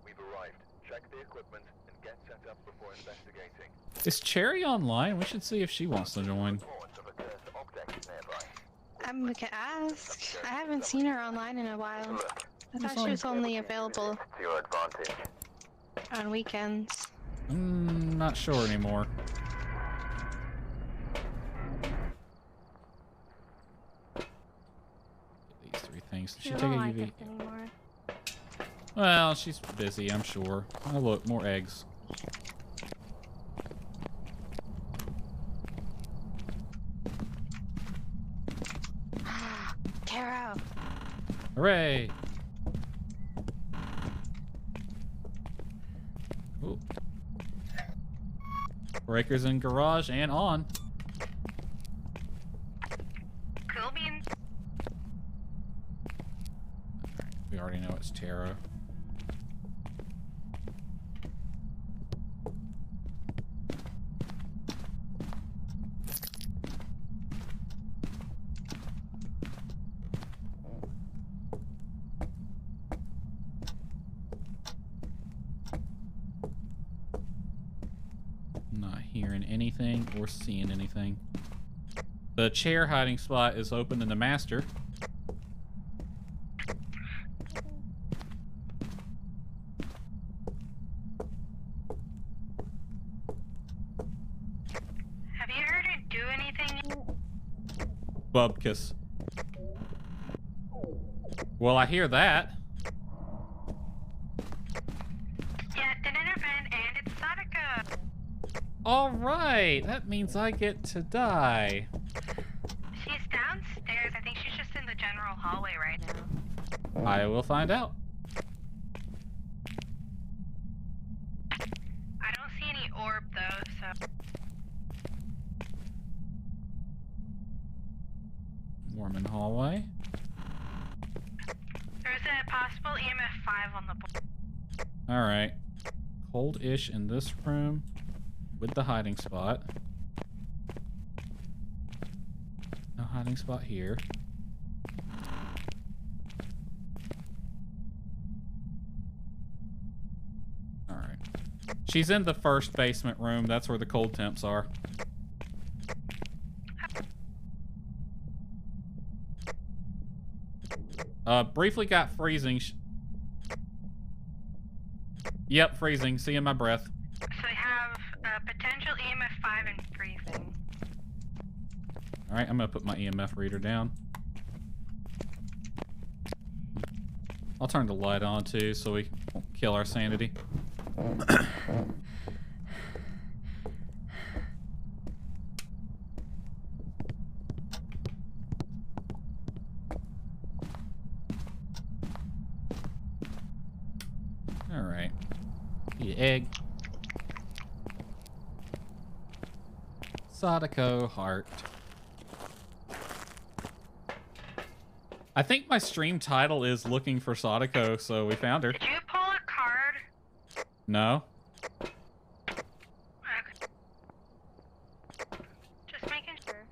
We've arrived. Check the equipment and get set up before investigating. Is Cherry online? We should see if she wants to join. We can ask. I haven't seen her online in a while. I thought she was only available on weekends. Not sure anymore. Did she She take a don't like UV? us anymore. Well, she's busy, I'm sure. Oh, look, more eggs. Taro! Hooray! Ooh. Breakers in garage and on. Cool beans. We already know it's Taro. Not hearing anything or seeing anything. The chair hiding spot is open in the master. Have you heard her do anything? Bubkus. Well, I hear that. Yeah, did an event and it's Sadaka. All right, that means I get to die. She's downstairs. I think she's just in the general hallway right now. I will find out. I don't see any orb though, so. Warm in hallway. There's a possible EMF 5 on the board. All right. Cold-ish in this room with the hiding spot. No hiding spot here. All right. She's in the first basement room. That's where the cold temps are. Briefly got freezing. Yep, freezing. Seeing my breath. So we have potential EMF 5 and freezing. All right, I'm gonna put my EMF reader down. I'll turn the light on too, so we won't kill our sanity. All right. Eat an egg. Sadako heart. I think my stream title is looking for Sadako, so we found her. Did you pull a card? No. Okay. Just making sure.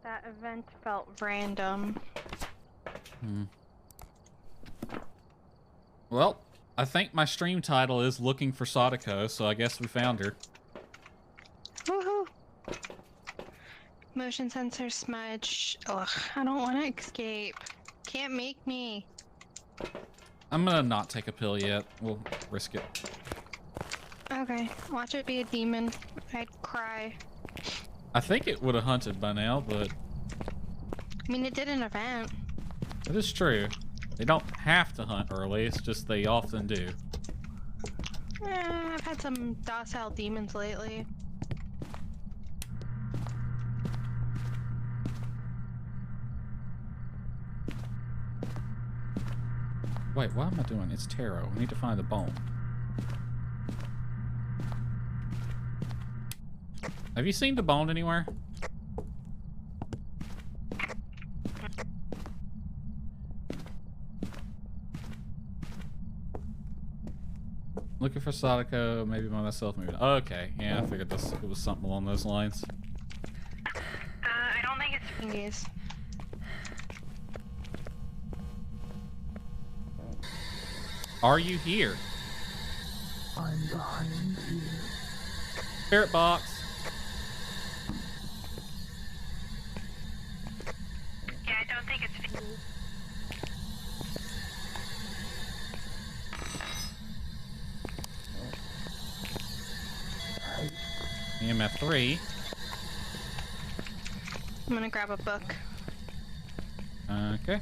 That event felt random. Well, I think my stream title is looking for Sadako, so I guess we found her. Woohoo! Motion sensor smudge. Ugh, I don't want to escape. Can't make me. I'm gonna not take a pill yet. We'll risk it. Okay, watch it be a demon. I'd cry. I think it would have hunted by now, but I mean, it did an event. it is true. They don't have to hunt early, it's just they often do. I've had some docile demons lately. Wait, what am I doing? It's Taro. We need to find the bone. Have you seen the bone anywhere? Looking for Sadako, maybe by myself, maybe. Okay, yeah, I figured this it was something along those lines. I don't think it's Thingies. Are you here? I'm behind you. Spirit box. Yeah, I don't think it's EMF 3. I'm gonna grab a book. Okay.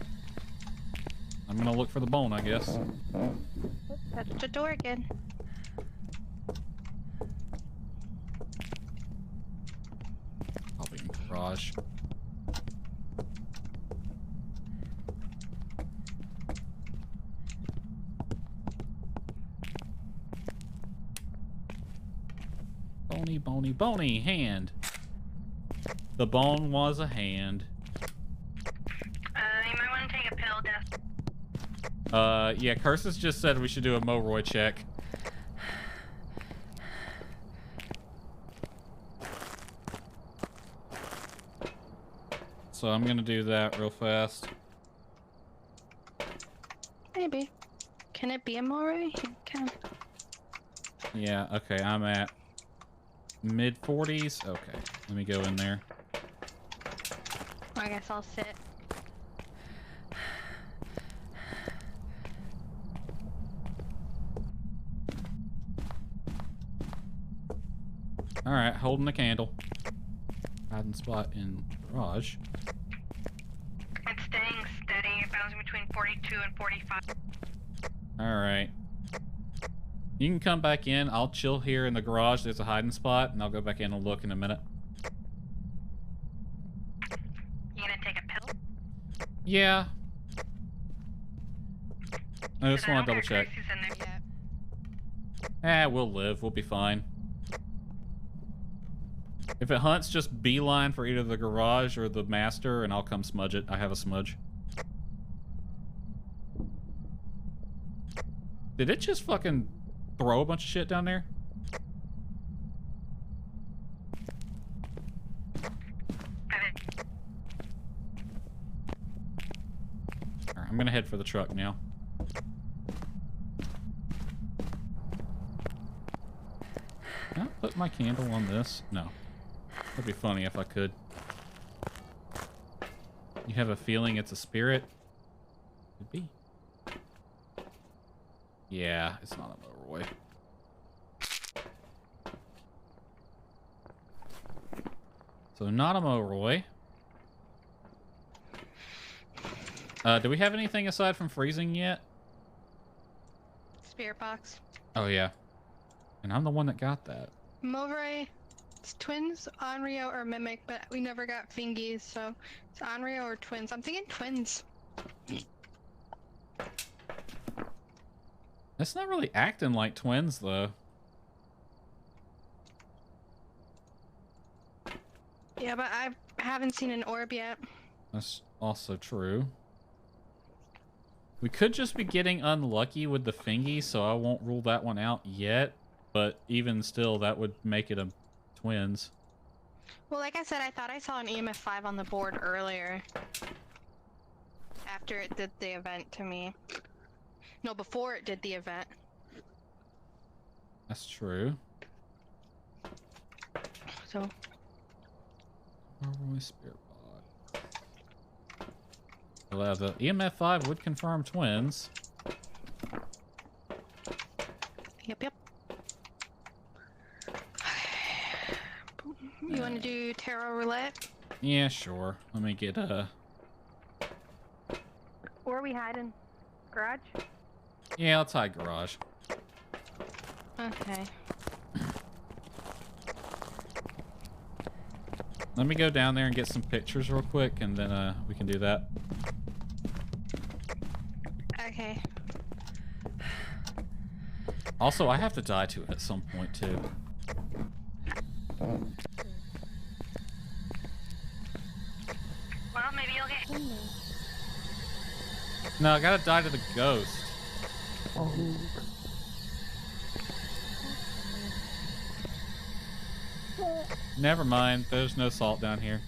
I'm gonna look for the bone, I guess. That's the door again. Probably in the garage. Bony, bony, bony hand. The bone was a hand. You might want to take a pill, Death. Yeah, Curses just said we should do a Moroi check. So I'm gonna do that real fast. Maybe. Can it be a Moray? It can. Yeah, okay, I'm at mid-40s. Okay, let me go in there. I guess I'll sit. Alright, holding the candle. Hiding spot in garage. It's staying steady, bouncing between 42 and 45. Alright. You can come back in. I'll chill here in the garage. There's a hiding spot, and I'll go back in and look in a minute. You gonna take a pill? Yeah. I just want to double check. We'll live. We'll be fine. If it hunts, just beeline for either the garage or the master, and I'll come smudge it. I have a smudge. Did it just fucking throw a bunch of shit down there? Alright, I'm gonna head for the truck now. Can I put my candle on this? No. That'd be funny if I could. You have a feeling it's a spirit? Could be. Yeah, it's not a Moroi. So not a Moroi. Do we have anything aside from freezing yet? Spirit box. Oh yeah. And I'm the one that got that. Moray, it's twins, Onryo, or Mimic, but we never got fingies, so it's Onryo or twins. I'm thinking twins. It's not really acting like twins, though. Yeah, but I haven't seen an orb yet. That's also true. We could just be getting unlucky with the fingy, so I won't rule that one out yet. But even still, that would make it a twins. Well, like I said, I thought I saw an EMF 5 on the board earlier. After it did the event to me. No, before it did the event. That's true. So. Moroi spirit bod. Well, the EMF 5 would confirm twins. Yep, yep. You want to do tarot roulette? Yeah, sure. Let me get Where are we hiding? Garage? Yeah, let's hide garage. Okay. Let me go down there and get some pictures real quick, and then we can do that. Okay. Also, I have to die to it at some point, too. Well, maybe you'll get... No, I gotta die to the ghost. Never mind, there's no salt down here.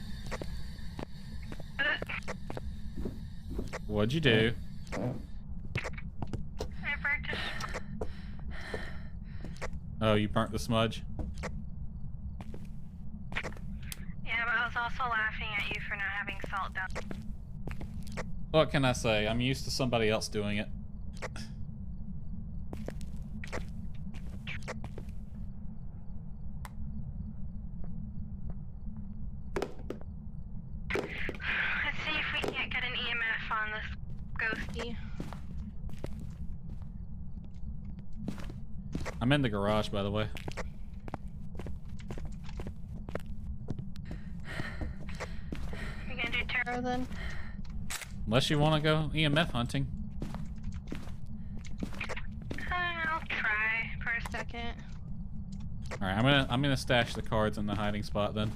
What'd you do? I burnt it. Oh, you burnt the smudge? Yeah, but I was also laughing at you for not having salt down. What can I say? I'm used to somebody else doing it. Let's see if we can't get an EMF Ghosty. I'm in the garage, by the way. You gonna do tarot then? Unless you want to go EMF hunting. I'll try for a second. All right, I'm gonna stash the cards in the hiding spot then.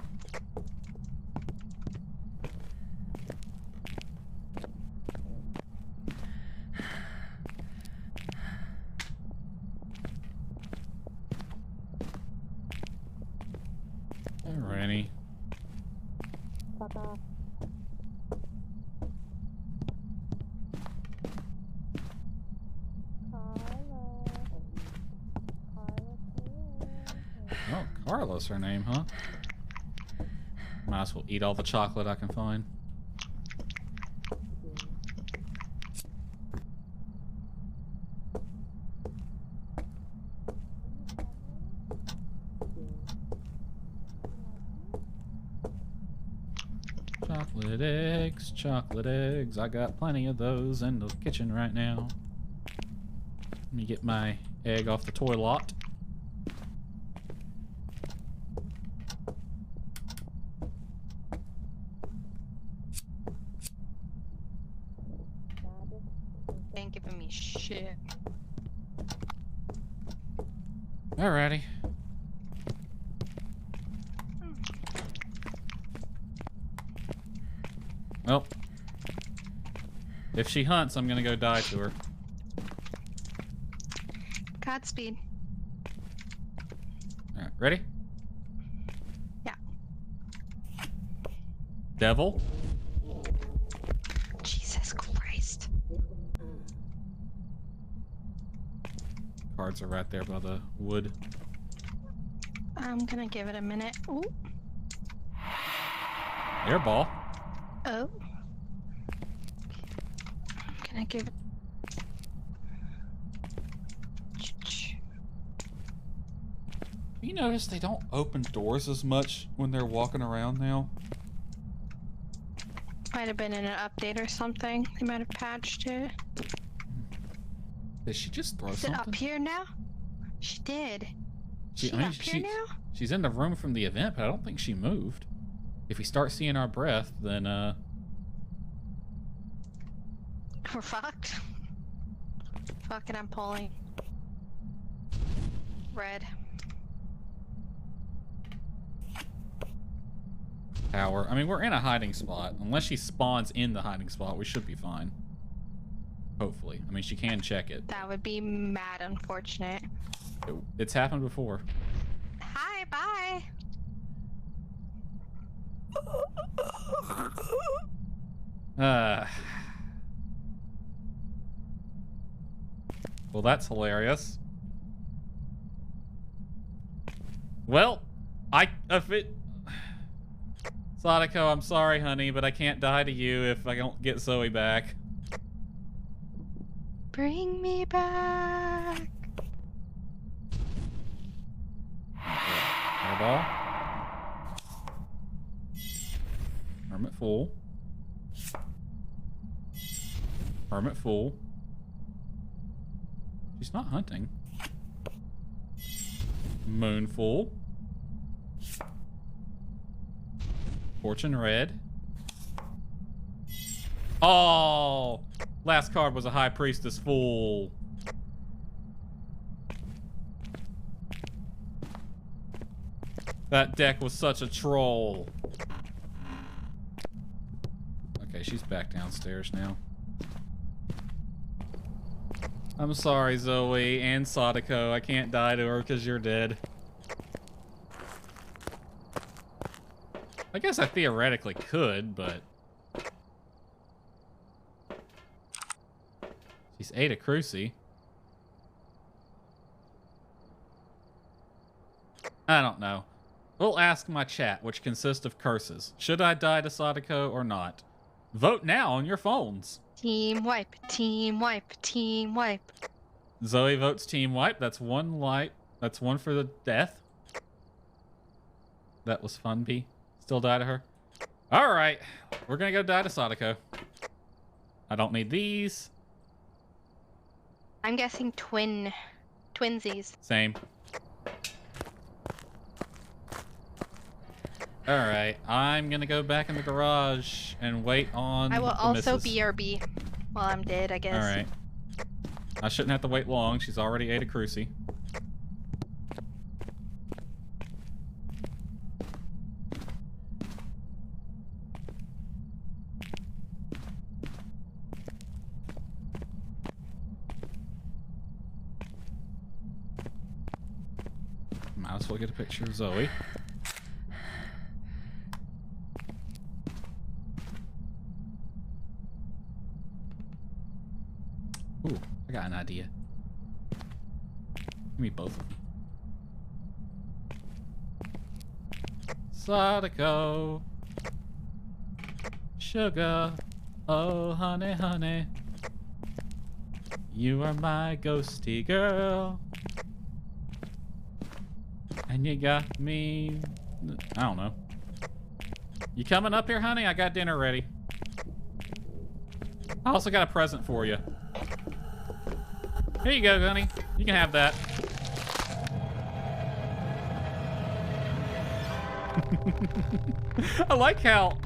Alrighty. Oh, Carla's her name, huh? Might as well eat all the chocolate I can find. Chocolate eggs, chocolate eggs. I got plenty of those in the kitchen right now. Let me get my egg off the toilet. Ain't giving me shit. Alrighty. Well, if she hunts, I'm gonna go die to her. Godspeed. Alright, ready? Yeah. Devil. Jesus Christ. Cards are right there by the wood. I'm gonna give it a minute. Ooh. Airball. Oh. Can I give it? You notice they don't open doors as much when they're walking around now? Might have been in an update or something. They might have patched it. Did she just throw Is something? it up here now? She did. She, Up here now? She's in the room from the event, but I don't think she moved. If we start seeing our breath, then We're fucked. Fuck it, I'm pulling. Red. power. I mean, we're in a hiding spot. Unless she spawns in the hiding spot, we should be fine. Hopefully. I mean, she can check it. That would be mad unfortunate. It's happened before. Hi, bye. Well, that's hilarious. Well, Sadako, I'm sorry, honey, but I can't die to you if I don't get Zoe back. Bring me back. Airball. Hermit full. Hermit full. She's not hunting. Moon full. Fortune red. Oh! Last card was a High Priestess full. That deck was such a troll. Okay, she's back downstairs now. I'm sorry, Zoe and Sadako. I can't die to her because you're dead. I guess I theoretically could, but... She's Ada Cruci. I don't know. We'll ask my chat, which consists of curses. Should I die to Sadako or not? Vote now on your phones. Team wipe, team wipe, team wipe. Zoe votes team wipe. That's one light. That's one for the death. That was fun, B. Still die to her. All right. We're going to go die to Sadako. I don't need these. I'm guessing twinsies. Same. Alright, I'm gonna go back in the garage and wait on I will the also missus. BRB while I'm dead, I guess. Alright. I shouldn't have to wait long. She's already ate a crucie. Might as well get a picture of Zoe. Ooh, I got an idea. Give me both of them. Sadako. Sugar. Oh, honey, honey. You are my ghosty girl. And you got me... I don't know. You coming up here, honey? I got dinner ready. I also got a present for you. Here you go, honey. You can have that. I like how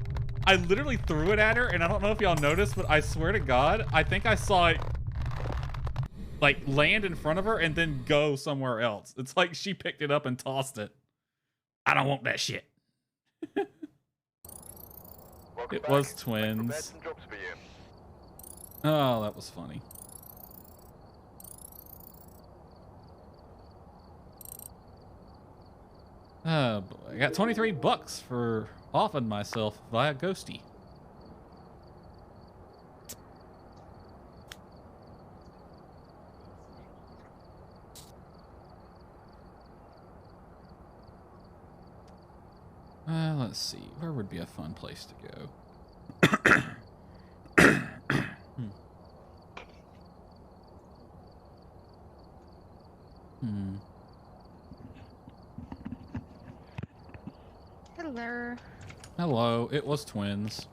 I literally threw it at her, and I don't know if y'all noticed, but I swear to God, I think I saw it like land in front of her and then go somewhere else. It's like she picked it up and tossed it. I don't want that shit. It was twins. Oh, that was funny. Oh boy, I got 23 bucks for offing myself via Ghosty. Let's see, where would be a fun place to go? Hello. Hello, it was twins.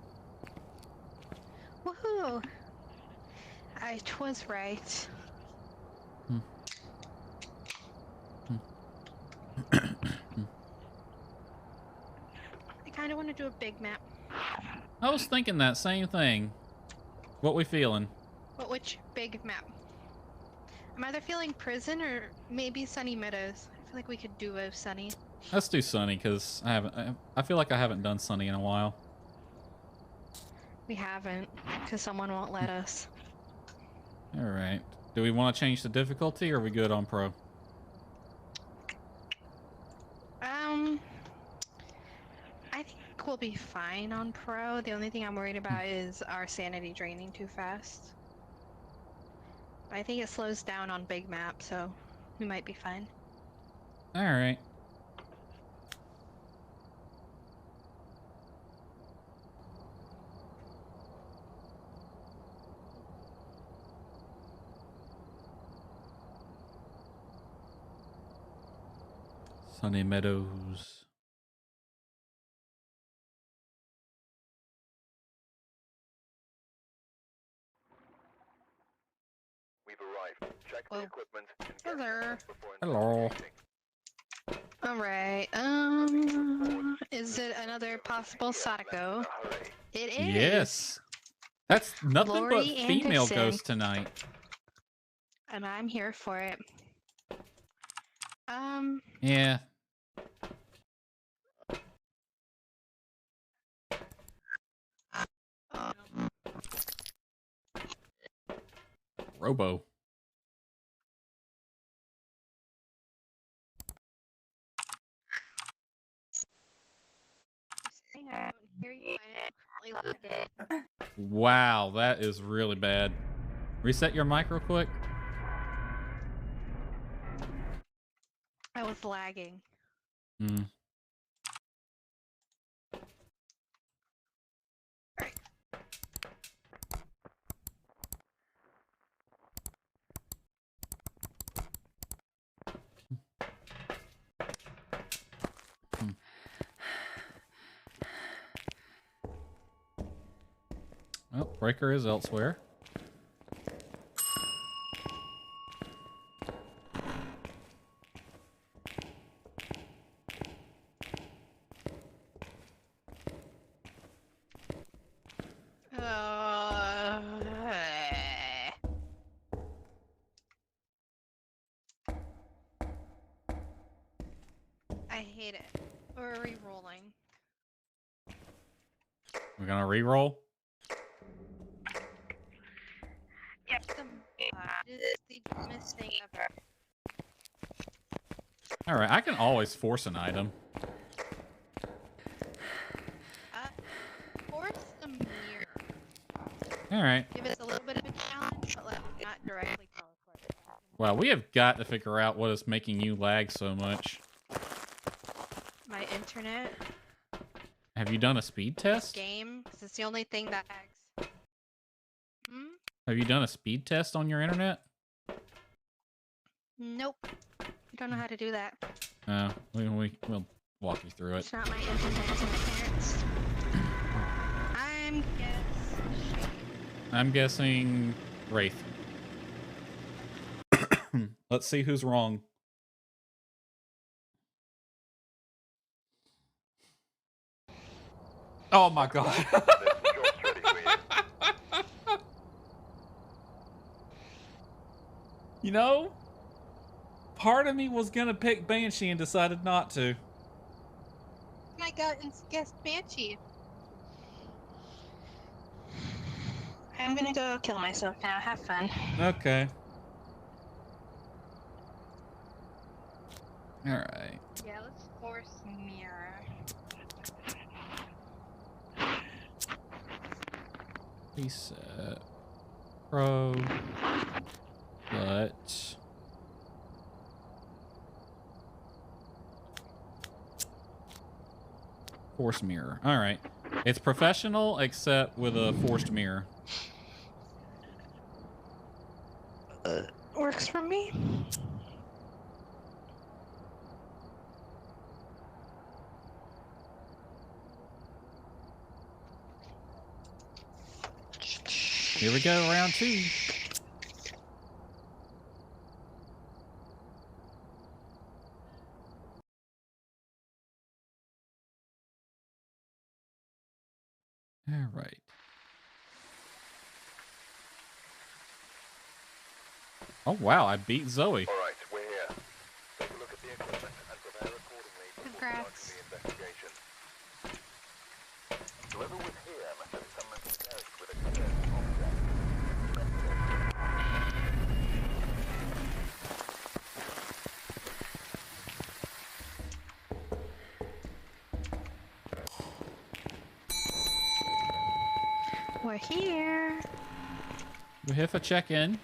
Woohoo! I was right. I kind of want to do a big map. I was thinking that same thing. What we feeling? But which big map? I'm either feeling prison or maybe Sunny Meadows. I feel like we could duo Sunny. Let's do Sunny, because I feel like I haven't done Sunny in a while. We haven't, because someone won't let us. Alright. Do we want to change the difficulty, or are we good on Pro? I think we'll be fine on Pro. The only thing I'm worried about is our sanity draining too fast. I think it slows down on big map, so we might be fine. Alright. Sunny Meadows. We've arrived. Check the equipment. Hello. Hello. Alright, is it another possible Sadako? It is! Yes! That's nothing Lori but female Anderson. ghosts tonight. And I'm here for it. Yeah. Robo. Wow, that is really bad. Reset your mic real quick. I was lagging. Hmm. Well, breaker is elsewhere. I hate it. We're re-rolling. We're gonna re-roll. Yep. This is the dumbest thing ever. All right, I can always force an item. Force the mirror. All right. Give us a little bit of a challenge, but let's not directly teleport. Well, we have got to figure out what is making you lag so much. My internet. Have you done a speed test? Game, because it's the only thing that lags. Hmm? Have you done a speed test on your internet? Nope. I don't know how to do that. No, we'll walk you through it. It's not my internet, it's my parents'. I'm guessing Wraith. Let's see who's wrong. Oh my god. You know, part of me was gonna pick Banshee and decided not to. My gut guessed Banshee. I'm gonna go kill myself now. Have fun. Okay. Alright. Yeah, let's force mirror. Reset. Pro. But. Force mirror. Alright. It's professional except with a forced mirror. Works for me. Here we go, round 2. All right. Oh wow, I beat Zoe. All right, we're here. Take a look at the equipment and prepare accordingly for Congrats. the investigation. Whoever was here must have come engaged with a cursed object. We're here. We're here for check-in.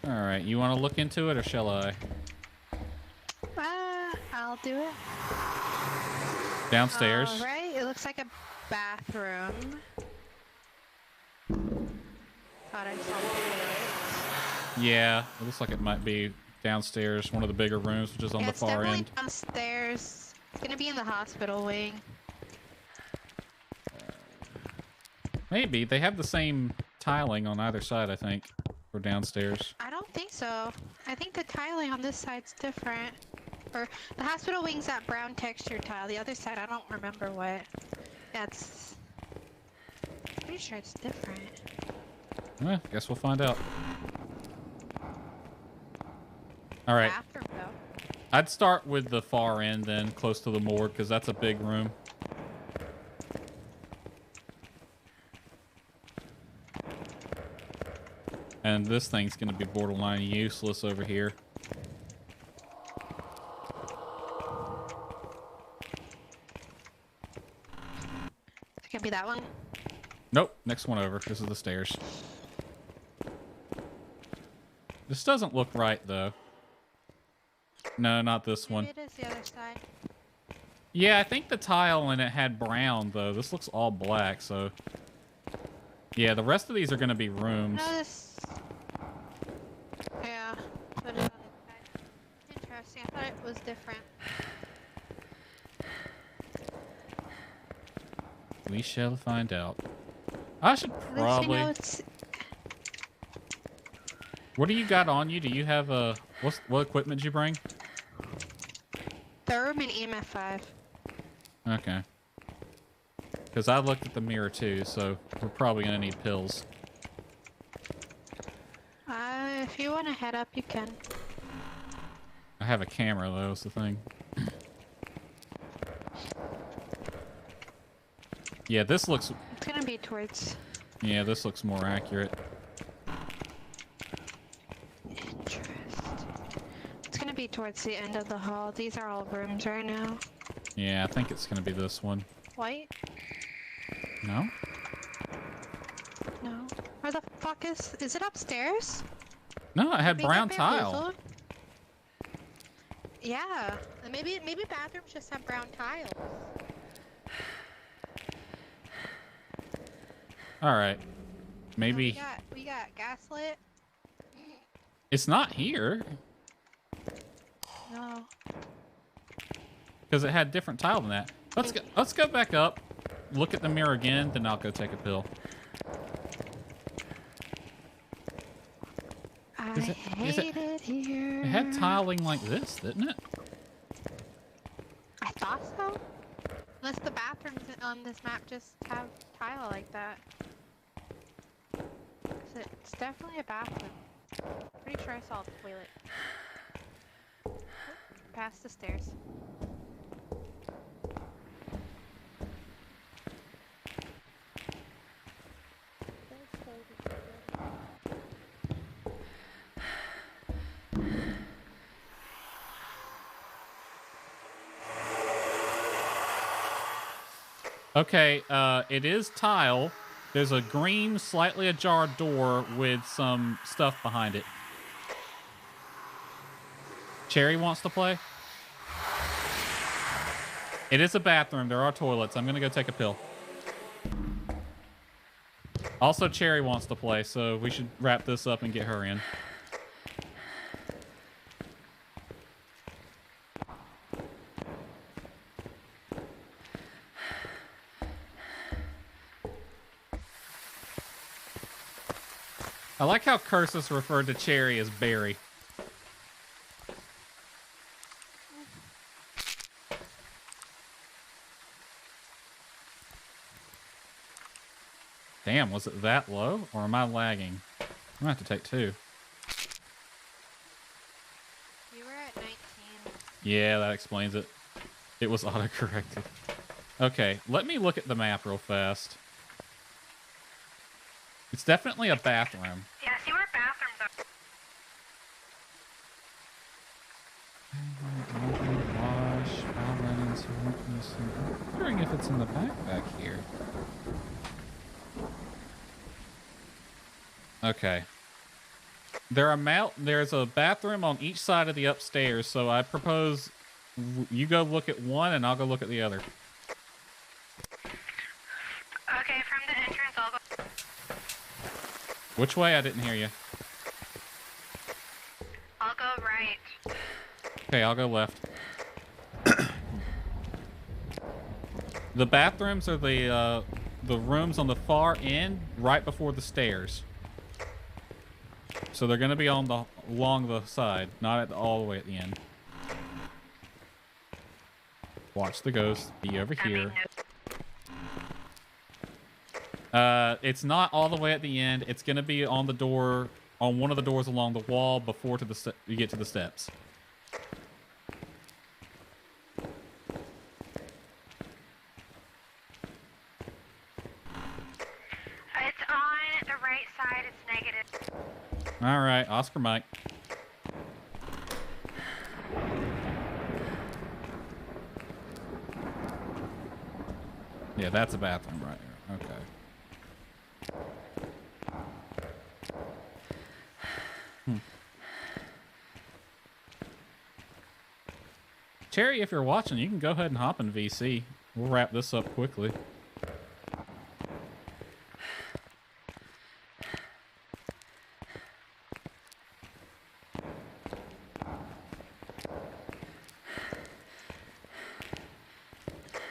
All right, you want to look into it or shall I? I'll do it. Downstairs. All right, it looks like a bathroom. Thought I saw it. Yeah, it looks like it might be downstairs, one of the bigger rooms, which is on the It's far definitely end. downstairs. It's gonna be in the hospital wing. Maybe. They have the same tiling on either side, I think, for downstairs. I don't think so. I think the tiling on this side's different. Or the hospital wing's that brown texture tile. The other side, I don't remember what. That's. Pretty sure it's different. Eh, guess we'll find out. All right. Bathroom, though. I'd start with the far end then, close to the morgue, because that's a big room. And this thing's going to be borderline useless over here. It could be that one. Nope, next one over. This is the stairs. This doesn't look right, though. No, not this one. Maybe it is the other side. Yeah, I think the tile in it had brown, though. This looks all black, so... Yeah, the rest of these are going to be rooms. No, this... Yeah. But it's on the side. Interesting. I thought it was different. We shall find out. I should probably... What do you got on you? Do you have a... What equipment did you bring? Therm and EMF5. Okay. Because I looked at the mirror too, so we're probably going to need pills. If you want to head up, you can. I have a camera though, is the thing. Yeah, this looks... It's gonna be towards... Yeah, this looks more accurate. Interesting. It's gonna be towards the end of the hall. These are all rooms right now. Yeah, I think it's gonna be this one. White? No? No. Where the fuck is it upstairs? No, it had Did we brown get tile. bamboozled? Yeah. Maybe bathrooms just have brown tiles. Alright. Maybe... We got gaslit. It's not here. No. Because it had different tile than that. Let's go back up. Look at the mirror again, then I'll go take a pill. I hate it here. It had tiling like this, didn't it? I thought so. Unless the bathrooms on this map just have tile like that. It's definitely a bathroom. Pretty sure I saw the toilet. Past the stairs. Okay, it is tile. There's a green, slightly ajar door with some stuff behind it. Cherry wants to play? It is a bathroom. There are toilets. I'm gonna go take a pill. Also, Cherry wants to play, so we should wrap this up and get her in. I like how Cursus referred to Cherry as Barry. Damn, was it that low? Or am I lagging? I'm gonna have to take two. You were at 19. Yeah, that explains it. It was auto-corrected. Okay, let me look at the map real fast. It's definitely a bathroom. Yeah, see where bathrooms I'm wondering if it's in the back here. Okay. There's a bathroom on each side of the upstairs, so I propose you go look at one and I'll go look at the other. Okay, from the entrance, I'll go. Which way? I didn't hear you. I'll go right. Okay, I'll go left. The bathrooms are the rooms on the far end, right before the stairs. So they're going to be on along the side, not all the way at the end. Watch the ghost. Be over here. It's not all the way at the end. It's going to be on the door, on one of the doors along the wall before you get to the steps. It's on the right side. It's negative. All right, Oscar Mike. Yeah, that's a bathroom right here. Okay. Cherry, if you're watching, you can go ahead and hop in VC. We'll wrap this up quickly.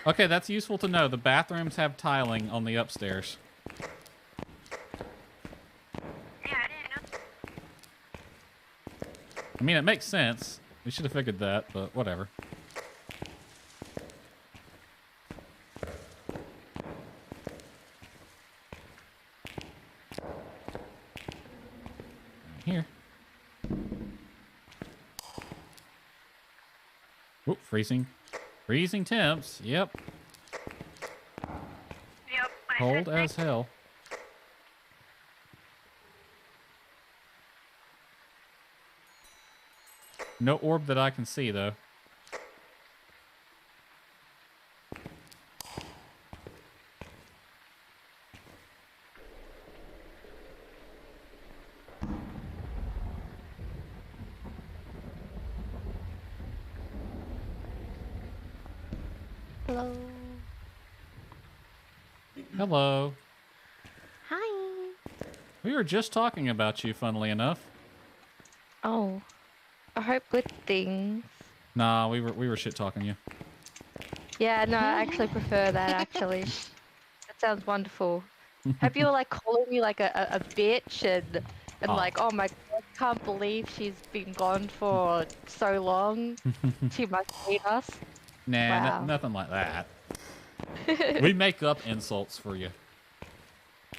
Okay, that's useful to know. The bathrooms have tiling on the upstairs. Yeah, I didn't know. I mean, it makes sense. We should have figured that, but whatever. Here. Oop, freezing. Freezing temps. Yep. Yep. Cold as hell. No orb that I can see, though. Hello. Hello. Hi. We were just talking about you, funnily enough. Oh. I hope good things. Nah, we were shit talking you. Yeah, no, I actually prefer that, actually. That sounds wonderful. Hope you were, like, calling me, like, a bitch and like, oh my god, I can't believe she's been gone for so long. She must hate us. Nah, Wow. nothing like that. We make up insults for you.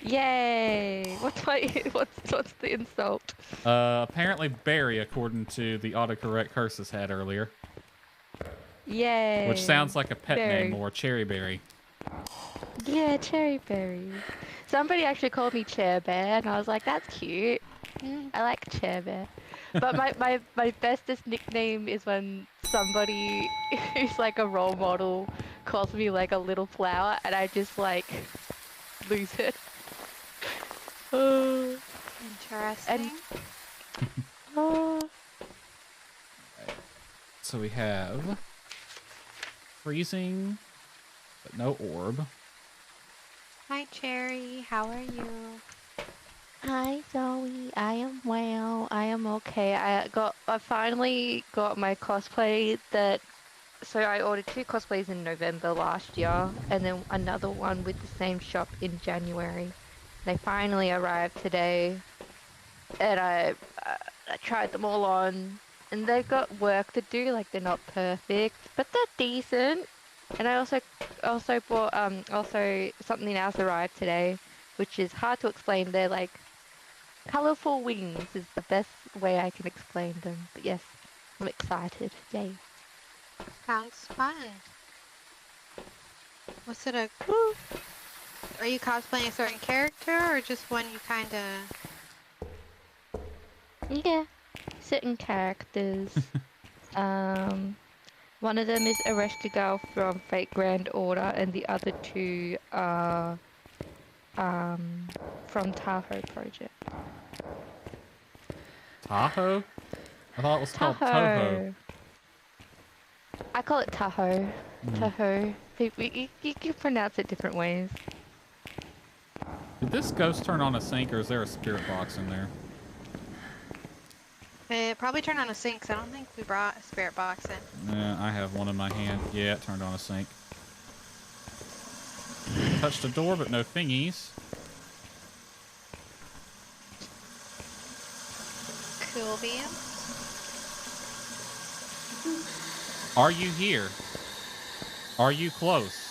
Yay! What's the insult? Apparently Barry, according to the autocorrect Curses had earlier. Yay! Which sounds like a pet Berry. name more, Cherry Berry. Yeah, Cherry Berry. Somebody actually called me Chair Bear, and I was like, that's cute. I like Chair Bear. But my bestest nickname is when somebody who's like a role model calls me like a little flower, and I just like lose it. Interesting. So we have freezing, but no orb. Hi, Cherry. How are you? Hi Zoe, I am well. I am okay. I finally got my cosplay so I ordered 2 cosplays in November last year, and then another one with the same shop in January. They finally arrived today, and I tried them all on, and they've got work to do. Like, they're not perfect, but they're decent. And I also bought also something else arrived today, which is hard to explain. They're like colorful wings is the best way I can explain them. But yes, I'm excited. Yay. Sounds fun. What's it are you cosplaying a certain character or just one you kinda... Yeah, certain characters. One of them is Arrestigirl from Fate Grand Order, and the other 2 are from Tahoe Project. Tahoe? I thought it was called Toho. I call it Tahoe. Tahoe. You can pronounce it different ways. Did this ghost turn on a sink, or is there a spirit box in there? It probably turned on a sink, 'cause I don't think we brought a spirit box in. Yeah, I have one in my hand. Yeah, it turned on a sink. Touched the door, but no thingies. Cool beans. Are you here? Are you close?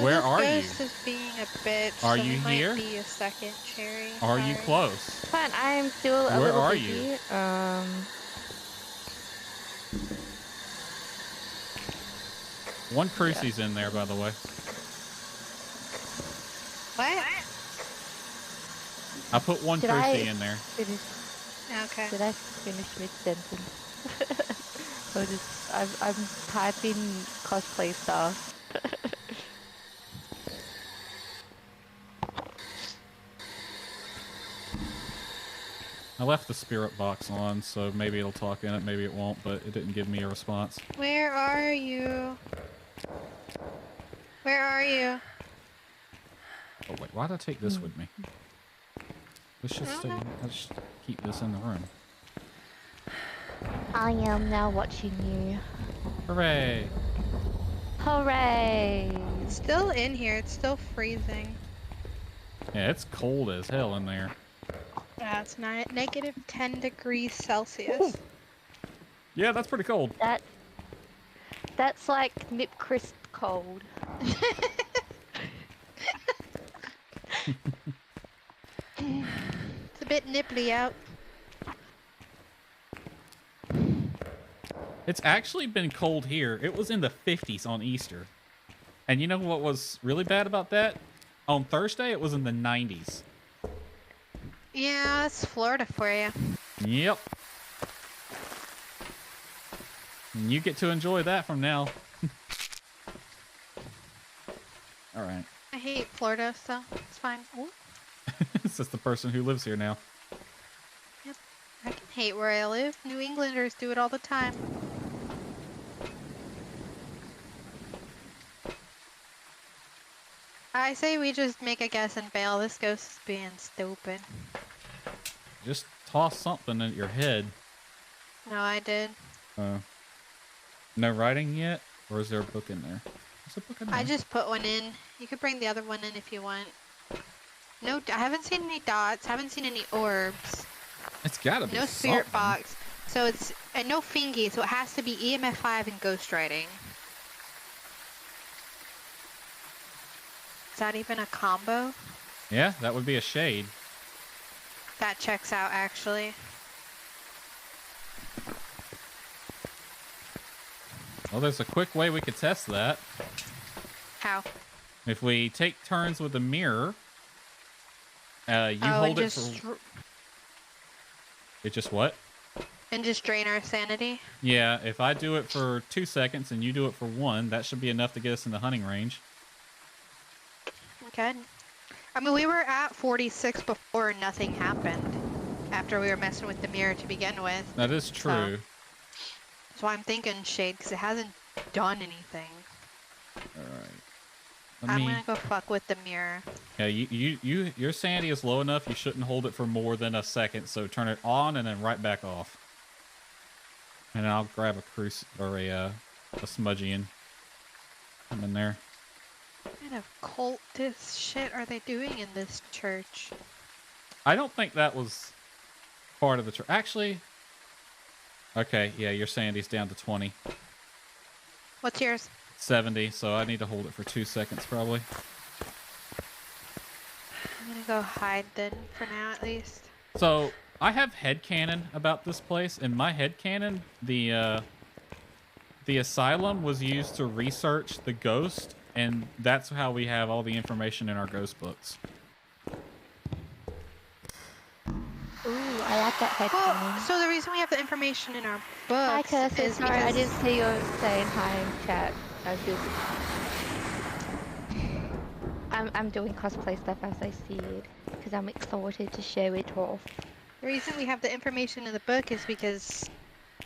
Where are you? Ghost is being a bitch. Are so you we here? Might be a second, Cherry. Are you Sorry. close? Fine, I'm still a Where little are busy. you? One Crucie's in there, by the way. What? I put one Did Crucie I in there. Okay. Did I finish mid-sentence? I'm typing cosplay stuff. I left the spirit box on, so maybe it'll talk in it, maybe it won't, but it didn't give me a response. Where are you? Where are you? Oh wait, why did I take this with me? Let's just keep this in the room. I am now watching you. Hooray! Hooray! Still in here. It's still freezing. Yeah, it's cold as hell in there. Yeah, it's negative 10 degrees Celsius. Ooh. Yeah, that's pretty cold. That's like nip crisp cold. It's a bit nipply out. It's actually been cold here. It was in the 50s on Easter. And you know what was really bad about that? On Thursday, it was in the 90s. Yeah, it's Florida for you. Yep. And you get to enjoy that from now. All right. I hate Florida, so it's fine. Ooh. It's just the person who lives here now. Yep. I can hate where I live. New Englanders do it all the time. I say we just make a guess and bail. This ghost is being stupid. Just toss something at your head. No, I did. No writing yet? Or is there a book in there? There's a book in there. I just put one in. You could bring the other one in if you want. No, I haven't seen any dots. Haven't seen any orbs. It's gotta be no spirit something. box. So it's and no fingy. So it has to be EMF 5 and ghost writing. Is that even a combo? Yeah, that would be a shade. That checks out actually. Well, there's a quick way we could test that. How? If we take turns with the mirror, you hold it for... It just what? And just drain our sanity? Yeah, if I do it for 2 seconds and you do it for 1, that should be enough to get us in the hunting range. Good. I mean, we were at 46 before and nothing happened after we were messing with the mirror to begin with. That is true. So I'm thinking shade because it hasn't done anything. Alright. I'm gonna go fuck with the mirror. Yeah, your sanity is low enough. You shouldn't hold it for more than a second. So turn it on and then right back off. And I'll grab a smudgian. I'm in there. What kind of cultist shit are they doing in this church? I don't think that was part of the church. Actually, okay, yeah, your sanity's down to 20. What's yours? 70, so I need to hold it for 2 seconds probably. I'm gonna go hide then for now at least. So I have headcanon about this place. In my headcanon, the asylum was used to research the ghost, and that's how we have all the information in our ghost books. Ooh, I like that headcanon. So the reason we have the information in our books Hi, Kirsten. is Sorry, I didn't see you saying hi in chat. I was busy. I'm doing cosplay stuff as I see it, because I'm excited to show it off. The reason we have the information in the book is because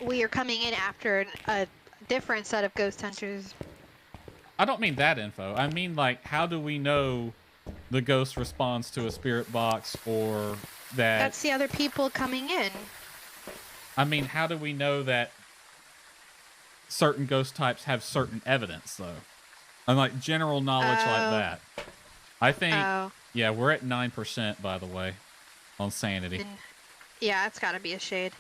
we are coming in after a different set of ghost hunters. I don't mean that info. I mean, like, how do we know the ghost responds to a spirit box or that... That's the other people coming in. I mean, how do we know that certain ghost types have certain evidence, though? And, like, general knowledge like that. I think... Yeah, we're at 9%, by the way, on sanity. And, yeah, it's gotta be a shade.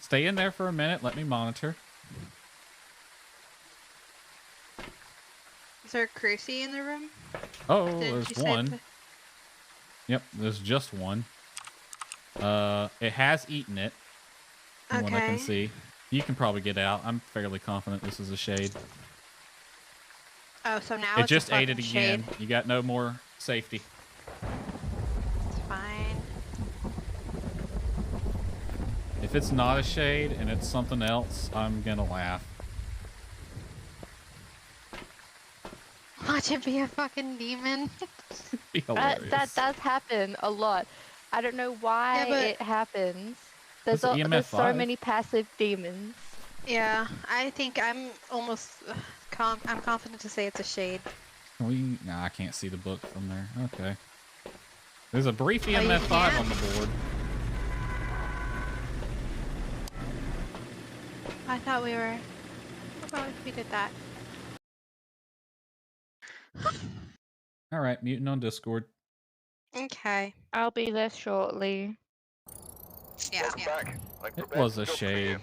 Stay in there for a minute. Let me monitor. Is there a Cruci in the room? Oh, Didn't there's one. say Yep, there's just one. It has eaten it. From what I can see. You can probably get out. I'm fairly confident this is a shade. Oh, so now it it's just a ate it again. shade. You got no more safety. It's fine. If it's not a shade and it's something else, I'm gonna laugh. Watch it be a fucking demon. That does happen a lot. I don't know why it happens. There's so many passive demons. Yeah, I think I'm almost I'm confident to say it's a shade. Nah, I can't see the book from there. Okay. There's a brief EMF 5 on the board. I thought we were... How about if we did that? All right, muting on Discord. Okay. I'll be there shortly. Yeah. Back. It was a shade.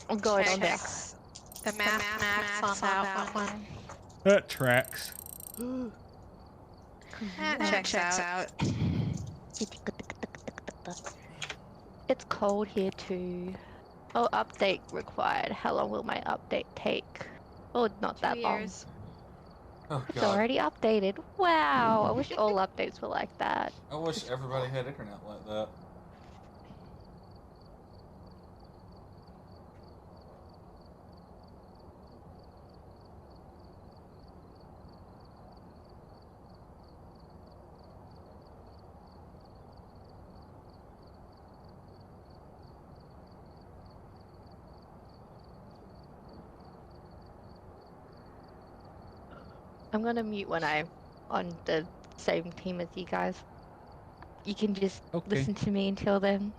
I'm going on there. Checks. The maps on that one. That tracks. That checks out. It's cold here too. Oh, update required. How long will my update take? Oh, not that 2 long. years. Oh, It's already updated. Wow, I wish all updates were like that. I wish everybody had internet like that. I'm gonna mute when I'm on the same team as you guys. You can just listen to me until then.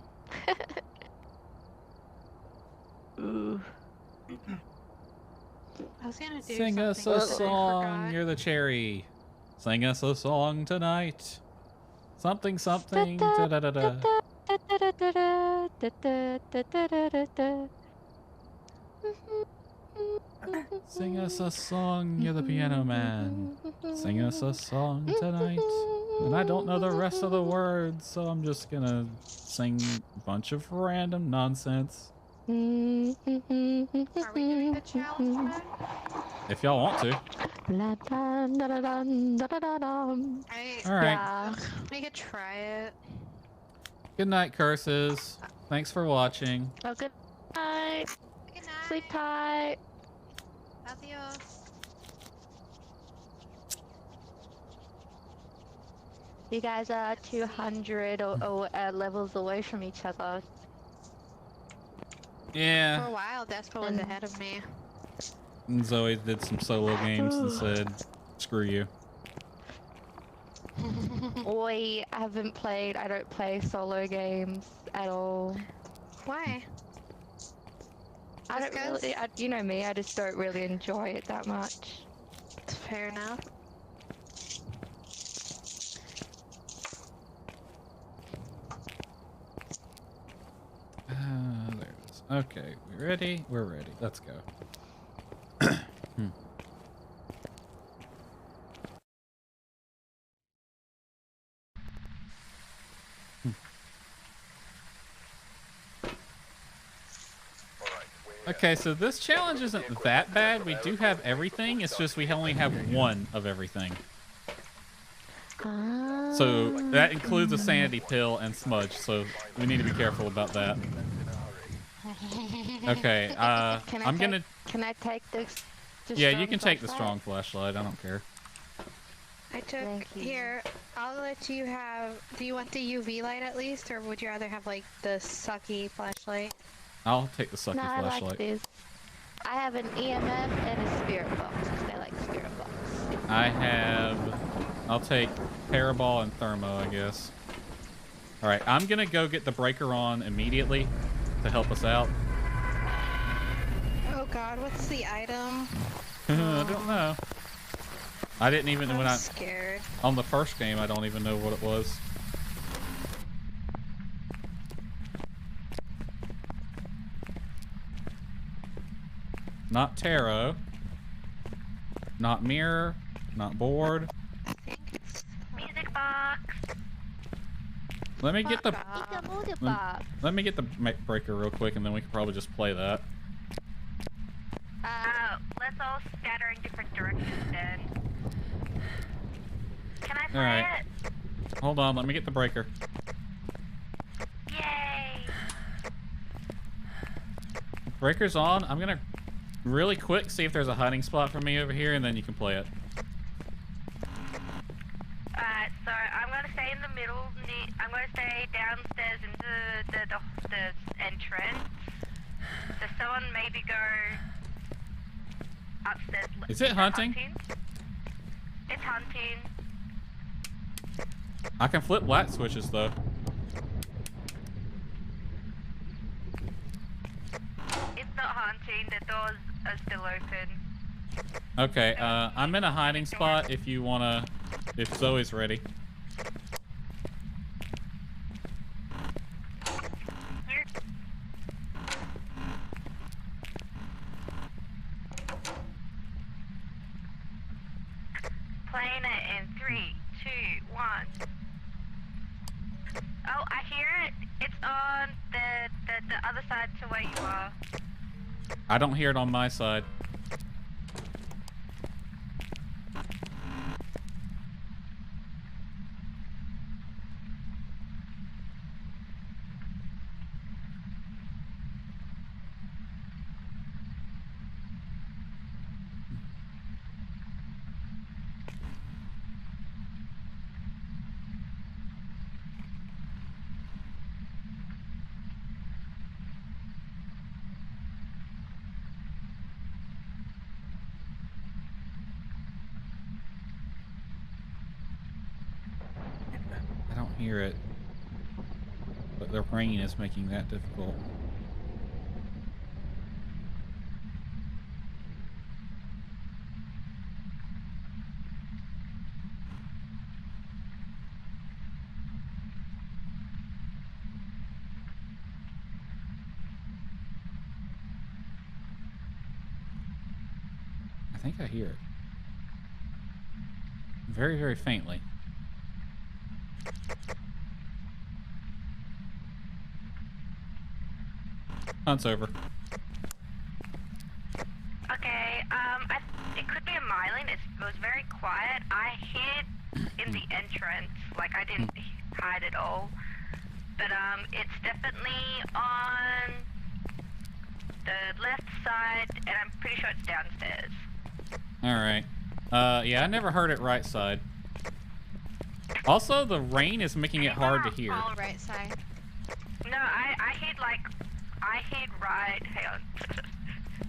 Ooh. I was gonna do Sing us a something, but I song, forgot. you're the cherry. Sing us a song tonight. Something, something. Da da da da. Sing us a song, you're the piano man. Sing us a song tonight. And I don't know the rest of the words, so I'm just gonna sing a bunch of random nonsense. Are we doing the challenge mode? If y'all want to. Alright. Yeah. We could try it. Good night, curses. Thanks for watching. Oh, good night. Good night. Sleep tight. Adios. You guys are 200 levels away from each other. Yeah. For a while, Despo was ahead of me. And Zoe did some solo games and said, screw you. I haven't played, I don't play solo games at all. Why? I don't really, you know me, I just don't really enjoy it that much. It's fair enough. There it is. Okay, we ready? We're ready. Let's go. Okay, so this challenge isn't that bad. We do have everything. It's just we only have one of everything. So that includes a sanity pill and smudge, so we need to be careful about that. Okay, I'm gonna... Can I take this? Yeah, you can take the strong flashlight. I don't care. I took here. I'll let you have. Do you want the UV light at least, or would you rather have like the sucky flashlight? I'll take the sucky No, I flashlight. like this. I have an EMF and a spirit box, because I like spirit box. I have... I'll take Parabol and Thermo, I guess. Alright, I'm gonna go get the breaker on immediately to help us out. Oh god, what's the item? I don't know. I didn't even know when I'm scared. on the first game, I don't even know what it was. Not tarot. Not mirror. Not board. Music box. Let me get the let me get the breaker real quick, and then we can probably just play that. Let's all scatter in different directions then. Can I play Alright. it? Hold on, let me get the breaker. Yay! Breaker's on. I'm gonna really quick see if there's a hiding spot for me over here, and then you can play it. Alright, so I'm gonna stay in the middle. I'm gonna stay downstairs into the entrance. So someone maybe go upstairs. Is it hunting? It's hunting. I can flip light switches though. It's not hunting. The doors are still open. Okay, I'm in a hiding spot if you wanna... If Zoe's ready. Playing it in 3, 2, 1. Oh, I hear it. It's on the other side to where you are. I don't hear it on my side. I don't hear it. But the rain is making that difficult. I think I hear it. Very, very faintly. Hunt's over. Okay, it could be a myelin. It was very quiet. I hid in the entrance, like I didn't hide at all. But it's definitely on the left side, and I'm pretty sure it's downstairs. Alright. Yeah, I never heard it right side. Also, the rain is making it hard to hear. All right side. No, I hid right. Hang on.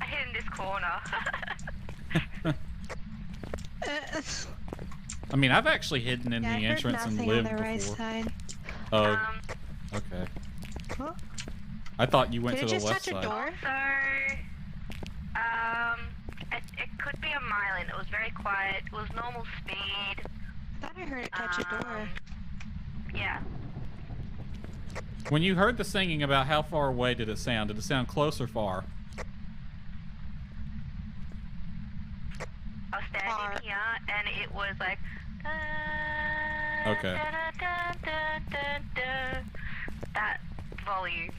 I hid in this corner. I mean, I've actually hidden in the entrance and lived on the right before. side. Oh, okay. Huh? I thought you went Did to it the just left touch a side. door? So, it could be a myelin. It was very quiet. It was normal speed. I thought I heard it touch a door. Yeah. When you heard the singing, about how far away did it sound? Did it sound close or far? I was standing here, and it was like... Okay. That volume.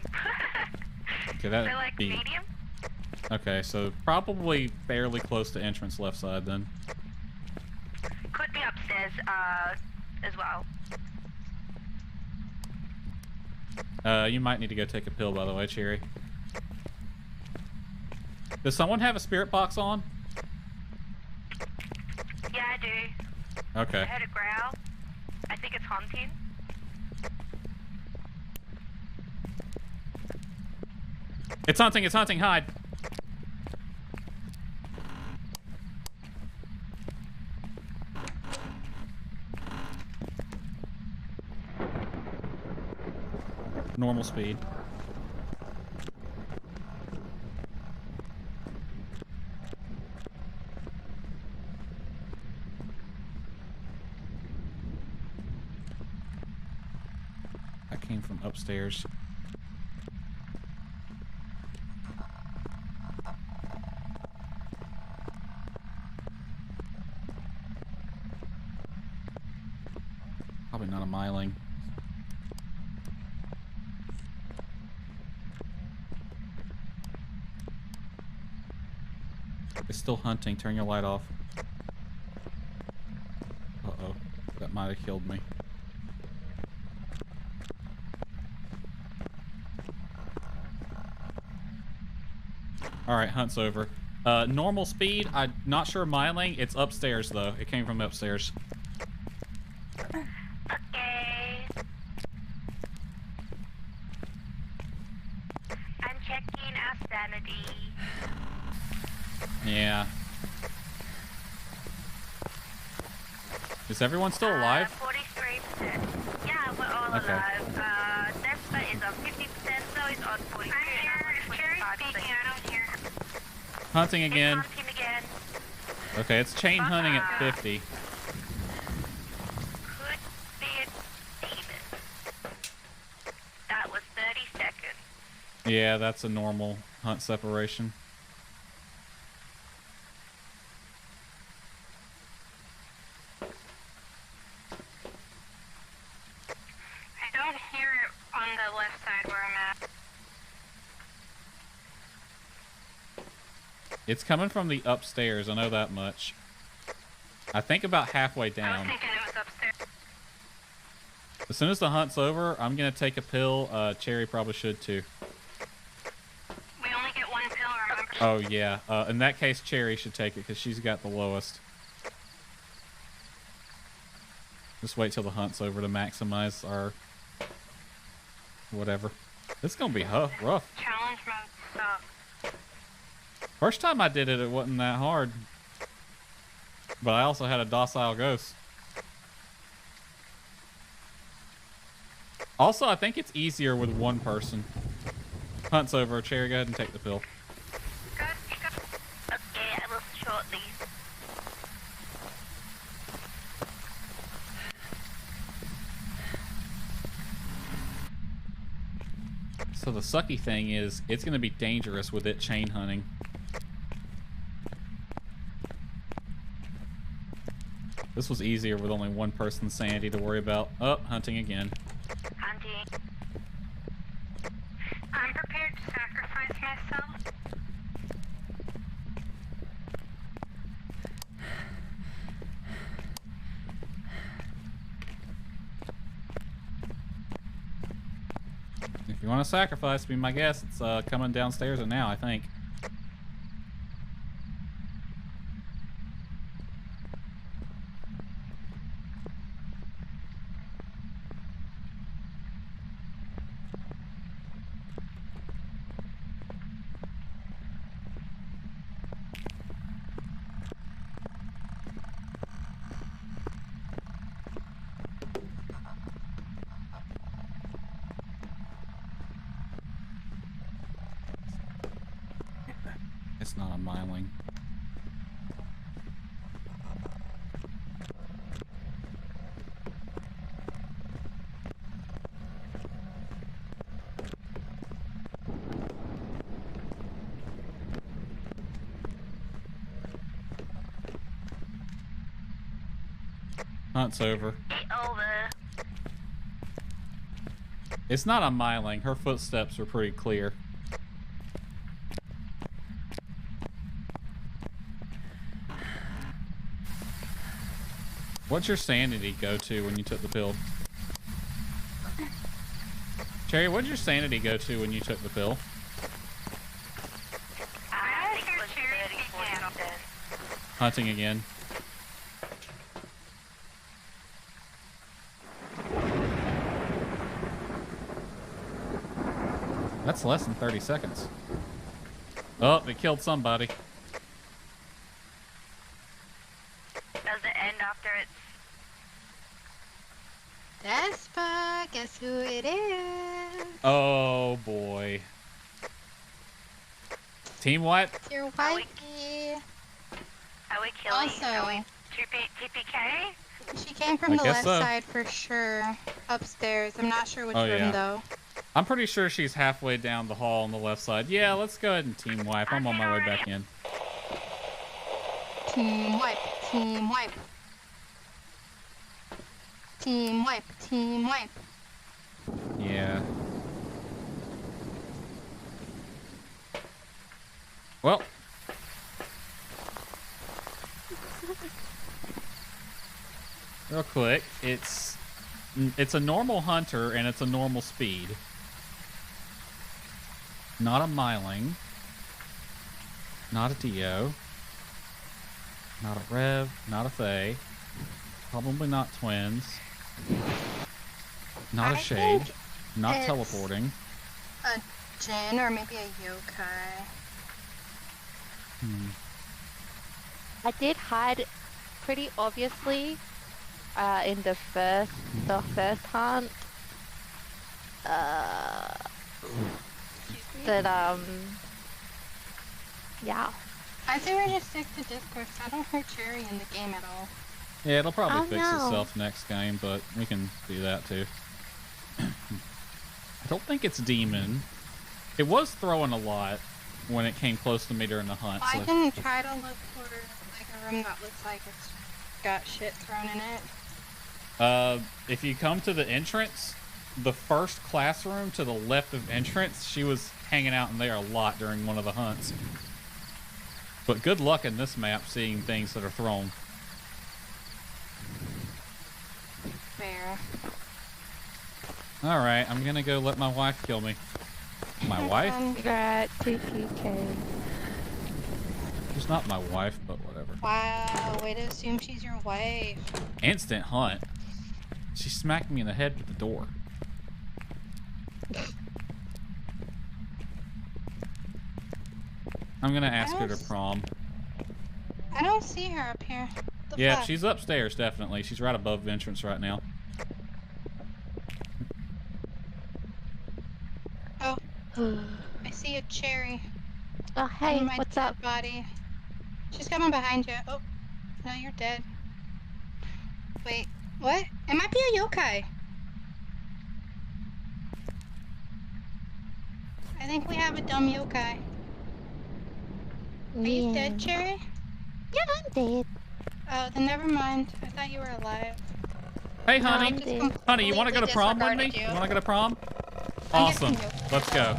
Okay, that So, like, be... medium? Okay, so probably fairly close to entrance left side then. Could be upstairs, as well. You might need to go take a pill, by the way, Cherry. Does someone have a spirit box on? Yeah, I do. Okay. I heard a growl. I think it's haunting. It's hunting, hide! Normal speed. That came from upstairs. Probably not a myling. It's still hunting. Turn your light off. Uh-oh. That might have killed me. Alright, hunt's over. Normal speed, I'm not sure myling. It's upstairs, though. It came from upstairs. Okay. I'm checking our sanity. Yeah. Is everyone still alive? 43%. Yeah, we're all Okay. alive. Despa is on 50%, so it's on 43. I hear Cherry speaking, I don't hear. Hunting again. Hunting again. Okay, it's chain hunting at 50. Could be a demon. That was 30 seconds. Yeah, that's a normal hunt separation. I don't hear it on the left side where I'm at. It's coming from the upstairs, I know that much. I think about halfway I was down. thinking it was upstairs. As soon as the hunt's over, I'm gonna take a pill. Cherry probably should too. We only get one pill, remember? Oh yeah. In that case, Cherry should take it because she's got the lowest. Just wait till the hunt's over to maximize our whatever. It's gonna be rough. Challenge mode stop. First time I did it, it wasn't that hard. But I also had a docile ghost. Also, I think it's easier with one person. Hunt's over. Cherry, go ahead and take the pill. Okay, I will shortly. So the sucky thing is, it's going to be dangerous with it chain hunting. This was easier with only one person's sanity to worry about. Oh, hunting again. Hunting. I'm prepared to sacrifice myself. If you want to sacrifice, be my guest. It's coming downstairs and now, I think. It's not a miling. Hunt's over. It's not a miling. Her footsteps are pretty clear. What's your sanity go to when you took the pill? Cherry, what'd your sanity go to when you took the pill? I think it was 30, 40 something. Hunting again. That's less than 30 seconds. Oh, they killed somebody. Does it end after it's... Despa, guess who it is? Oh boy. Team what? It's your wifey. Are we killing? Also, Are we TPK? She came from I the guess left so. side for sure. Upstairs. I'm not sure which Oh, room yeah. though. I'm pretty sure she's halfway down the hall on the left side. Yeah, let's go ahead and team wipe. I'm on my way back in. Team wipe. Team wipe. Team wipe. Team wipe. Yeah. Well. Real quick, it's a normal hunter and it's a normal speed. Not a miling. Not a Dio. Not a Rev. Not a Fae. Probably not twins. Not a Shade. Not it's teleporting. A Jinn or maybe a yokai. I did hide pretty obviously in the first hunt. That yeah. I say we just stick to Discord, so I don't hurt Cherry in the game at all. Yeah, it'll probably Oh, fix no. itself next game, but we can do that too. I don't think it's demon. It was throwing a lot when it came close to me during the hunt. I So. can try to look for like a room that looks like it's got shit thrown in it. If you come to the entrance, the first classroom to the left of entrance, she was hanging out in there a lot during one of the hunts. But good luck in this map seeing things that are thrown. Fair. Alright, I'm gonna go let my wife kill me. My wife? Right, TPK. She's not my wife, but whatever. Wow, way to assume she's your wife. Instant hunt. She smacked me in the head with the door. I'm gonna ask her to prom. I don't see her up here. The Yeah, fuck? she's upstairs, definitely. She's right above the entrance right now. Oh, I see a Cherry. Oh, hey, on my what's dead up? body. She's coming behind you. Oh, no, you're dead. Wait, what? It might be a yokai. I think we have a dumb yokai. Are you dead, Cherry? Yeah, I'm dead. Oh, then never mind. I thought you were alive. Hey, No, honey. I just Honey, you want to go to prom with me? disregarded you. You want to go to prom? Awesome. Let's go.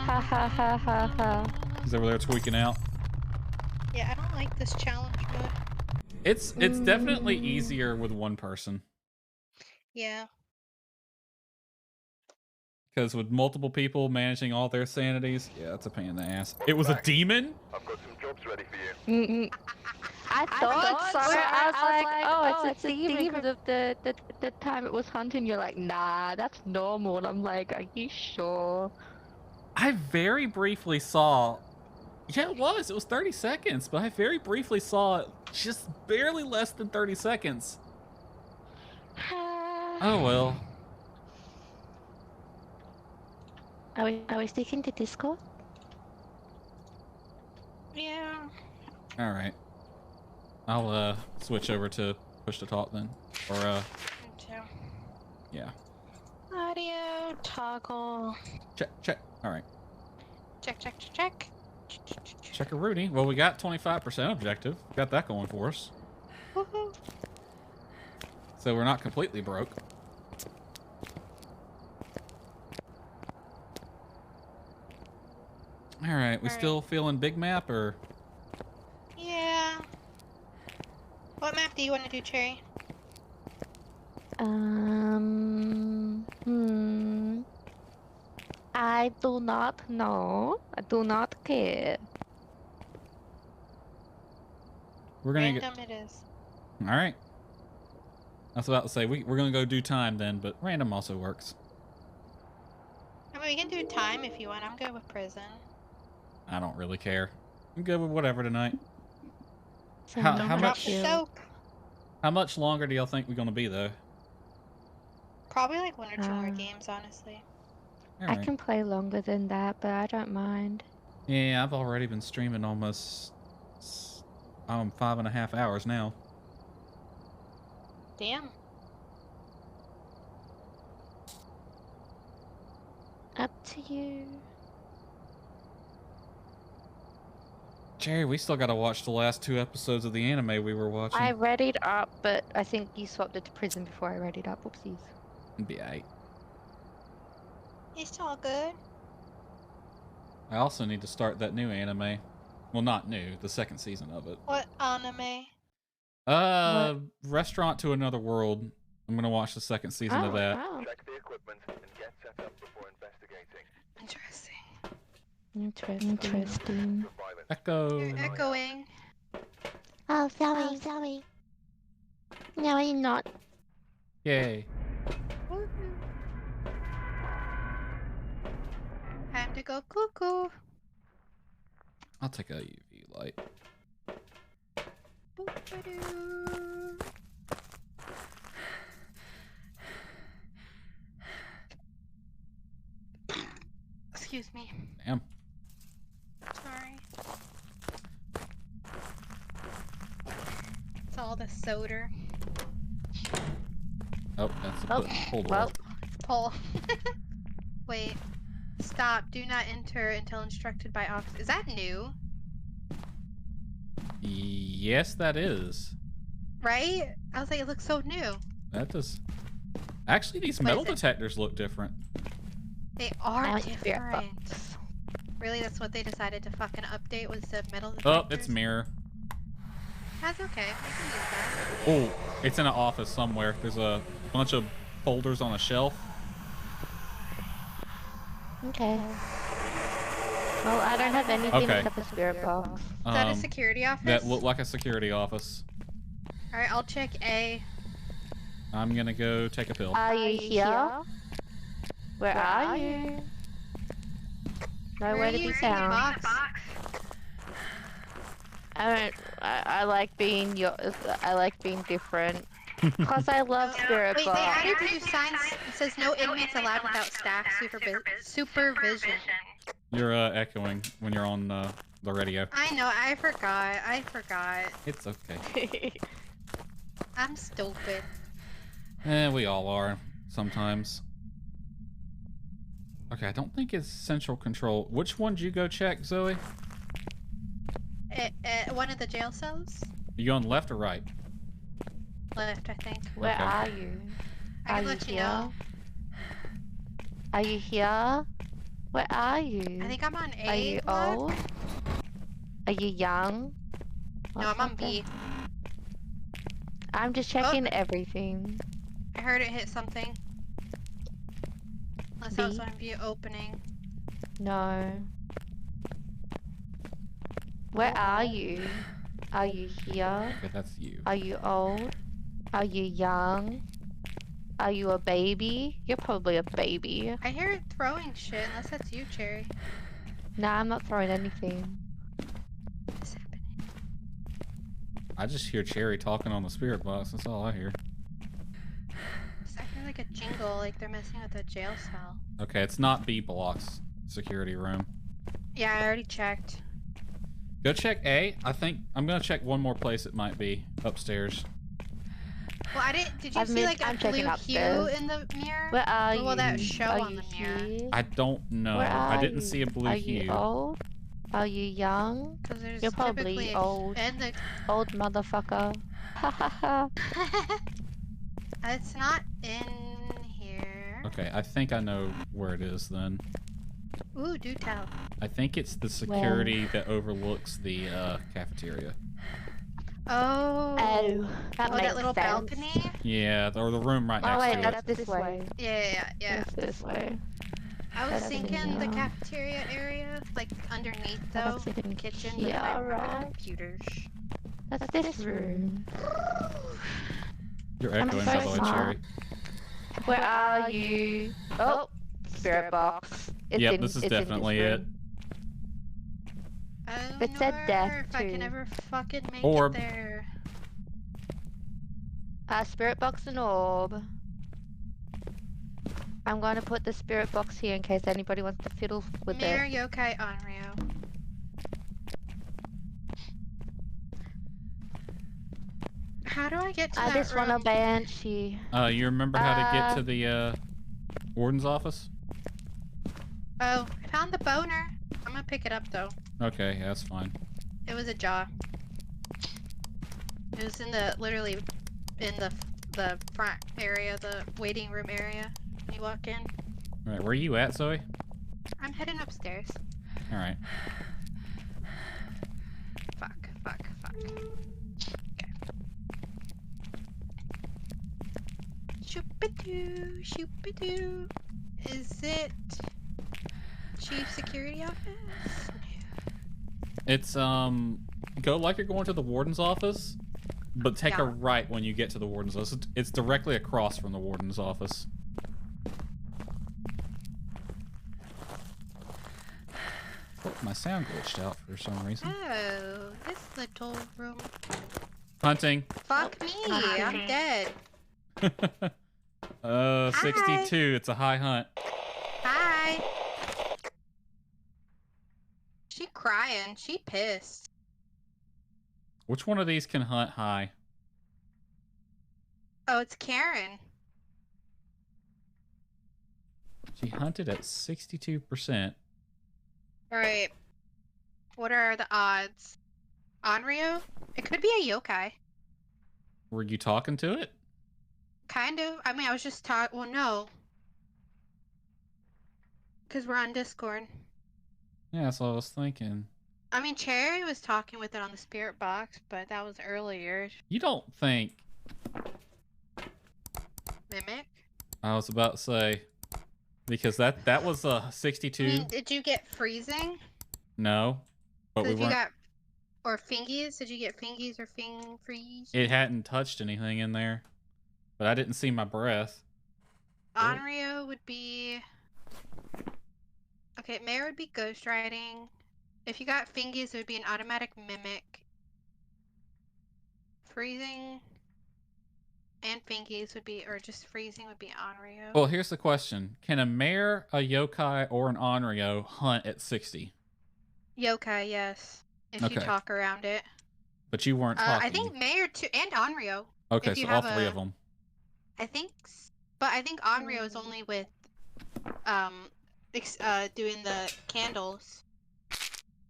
Ha ha ha ha ha. He's over there tweaking out. Yeah, I don't like this challenge mode. It's definitely easier with one person. Yeah. Because with multiple people managing all their sanities, yeah, it's a pain in the ass. It was a demon? I've got some jobs ready for you. I thought so. I was like, oh, it's a demon because of the time it was hunting. You're like, nah, that's normal. And I'm like, are you sure? I very briefly saw... Yeah, it was 30 seconds, but I very briefly saw it just barely less than 30 seconds. Oh, well. Are we sticking to Discord? Yeah. All right. I'll switch over to push to talk then. Or yeah. Audio toggle. Check. All right. Check. Check a Rudy. Well, we got 25% objective. Got that going for us. Woohoo. So we're not completely broke. All right. We still feeling big map or? Yeah. What map do you want to do, Cherry? I do not know. I do not care. We're gonna Random it is. All right. I was about to say we're gonna go do time then, but random also works. I mean, we can do time if you want. I'm good with prison. I don't really care. I'm good with whatever tonight. Don't How drop much? the soap. How much longer do y'all think we're gonna be though? Probably like one or two more games, honestly. All I right. can play longer than that, but I don't mind. Yeah, I've already been streaming almost 5.5 hours now. Damn. Up to you. Jerry, we still gotta watch the last 2 episodes of the anime we were watching. I read it up, but I think you swapped it to prison before I read it up. Oopsies. It'd be aight. It's all good. I also need to start that new anime. Well, not new, the 2nd season of it. What anime? Restaurant to Another World. I'm gonna watch the 2nd season of that. Check the equipment and get set up before investigating. Interesting. Interesting. Echo. You're echoing. Oh, sorry. No, I'm not. Yay. Time to go cuckoo. I'll take a UV light. Boop-a-doo. Excuse me. Damn. Sorry. It's all the soda. Oh, that's the pull door. Well, pull. Wait. Stop. Do not enter until instructed by officer. Is that new? Yes, that is. Right? I was like, it looks so new. That does. Actually, these metal detectors look different. They are different. Really? That's what they decided to fucking update was the metal detectors? Oh, it's mirror. That's okay. I can use that. Oh, it's in an office somewhere. There's a bunch of folders on a shelf. Okay. Well, I don't have anything except a spirit box. Is that a security office? That looked like a security office. Alright, I'll check A. I'm gonna go take a pill. Are you here? Where are you? Nowhere to be found. I like being different. Plus, I love spirit Wait, box. they added new signs. It says no inmates allowed without staff supervision. You're echoing when you're on the radio. I know, I forgot. It's okay. I'm stupid. We all are sometimes. Okay, I don't think it's central control. Which one did you go check, Zoe? One of the jail cells? You going left or right? Left, I think. Where are you? I can let you know. Are you here? Where are you? I think I'm on A. Are you old? Are you young? No, I'm on B. I'm just checking everything. I heard it hit something. Unless that was on view opening. No. Where are you? Are you here? Okay, that's you. Are you old? Are you young? Are you a baby? You're probably a baby. I hear it throwing shit, unless that's you, Cherry. Nah, I'm not throwing anything. What's happening? I just hear Cherry talking on the spirit box. That's all I hear. I hear like a jingle, like they're messing with a jail cell. Okay, it's not B block's security room. Yeah, I already checked. Go check A. I think I'm gonna check one more place it might be upstairs. Well, I didn't. Did you see like a blue hue in the mirror? Where are you? What will that show on the mirror? I don't know. I didn't see a blue hue. Are you old? Are you young? You're probably old. Old motherfucker. Ha ha ha. It's not in here. Okay, I think I know where it is then. Ooh, do tell. I think it's the security that overlooks the cafeteria. Oh. That little balcony? Yeah, or the room right next to it. Oh wait, that's this way. Yeah. That's this way. I was thinking the cafeteria area, like underneath though, the kitchen, yeah, right. Computers. That's this room. You're echoing by the way, Cherry. Where are you? Oh, spirit box. Yep, this is definitely it. Oh, it said death if I can ever fucking make orb. It there. Spirit box and orb. I'm going to put the spirit box here in case anybody wants to fiddle with Mirror it. yokai Onryo. How do I get to I that just room? want a banshee. You remember how to get to the warden's office? Oh, I found the boner. I'm gonna pick it up though. Okay, yeah, that's fine. It was a jaw. It was in the literally in the front area, the waiting room area. When you walk in. All right, where are you at, Zoe? I'm heading upstairs. All right. Fuck. Okay. Shoop-a-doo. Is it Chief Security Office? It's go like you're going to the warden's office, but take a right when you get to the warden's office. It's directly across from the warden's office. Oh, my sound glitched out for some reason. Oh, this little room. Hunting. Fuck me, I'm dead. 62. It's a high hunt. Hi. crying. She pissed. Which one of these can hunt high? Oh, it's Karen. She hunted at 62%. Alright. What are the odds? Onryo? It could be a yokai. Were you talking to it? Kind of. I mean, I was just talking. Well, no. Because we're on Discord. Yeah, that's what I was thinking. I mean, Cherry was talking with it on the spirit box, but that was earlier. You don't think... Mimic? I was about to say... Because that was a 62. I mean, did you get freezing? No. But we Did you weren't... got... Or fingies? Did you get fingies or freeze? It hadn't touched anything in there. But I didn't see my breath. Onryo would be... Okay, Mare would be ghost riding. If you got fingies, it would be an automatic mimic. Freezing and fingies would be, or just freezing would be Onryo. Well, here's the question. Can a mare, a yokai, or an onryo hunt at 60? Yokai, yes. If you Okay. talk around it. But you weren't talking. I think Mare too, and Onryo. Okay, if you so all have three of them. I think, but I think Onryo is only with, doing the candles.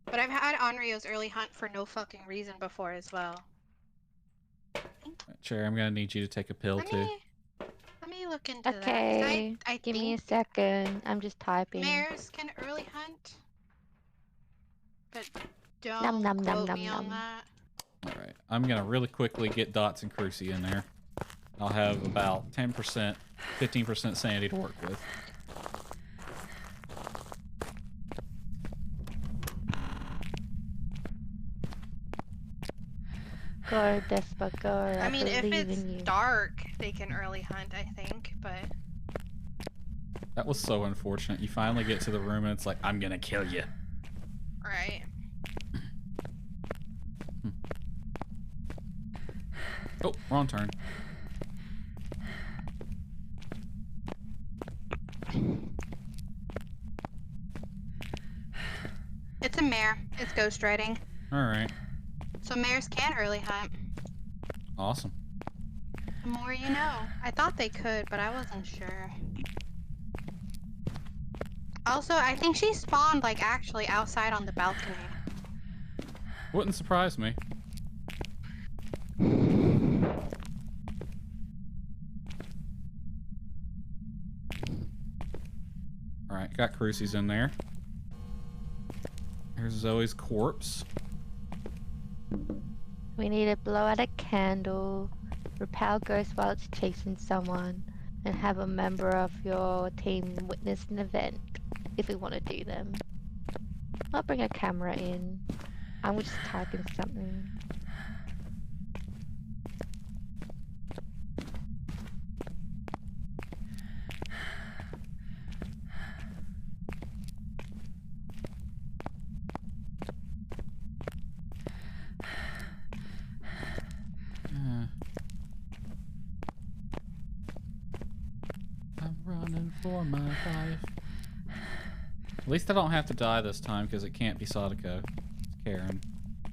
But I've had Onryo's early hunt for no fucking reason before as well. Cherry, I'm gonna need you to take a pill too. Let me look into Okay, that. I give me a think second. I'm just typing. mares can early hunt, but don't Nom, nom, nom, quote nom, me on nom. that. All right, I'm gonna really quickly get Dots and Crucy in there. I'll have about 10%, 15% sanity to work with. Go, Despa, go. I mean, if believe it's in you. dark, they can early hunt, I think, but... That was so unfortunate. You finally get to the room and it's like, I'm gonna kill you. Right. Oh, wrong turn. It's a mare. It's ghost riding. Alright, So mares can early hunt. awesome. The more you know. I thought they could, but I wasn't sure. Also, I think she spawned, like, actually outside on the balcony. Wouldn't surprise me. Alright, got Crucy's in there. Here's Zoe's corpse. We need to blow out a candle, repel ghosts while it's chasing someone, and have a member of your team witness an event if we want to do them. I'll bring a camera in. I'm just typing something. I'm running for my life. At least I don't have to die this time because it can't be Sadako. It's Karen.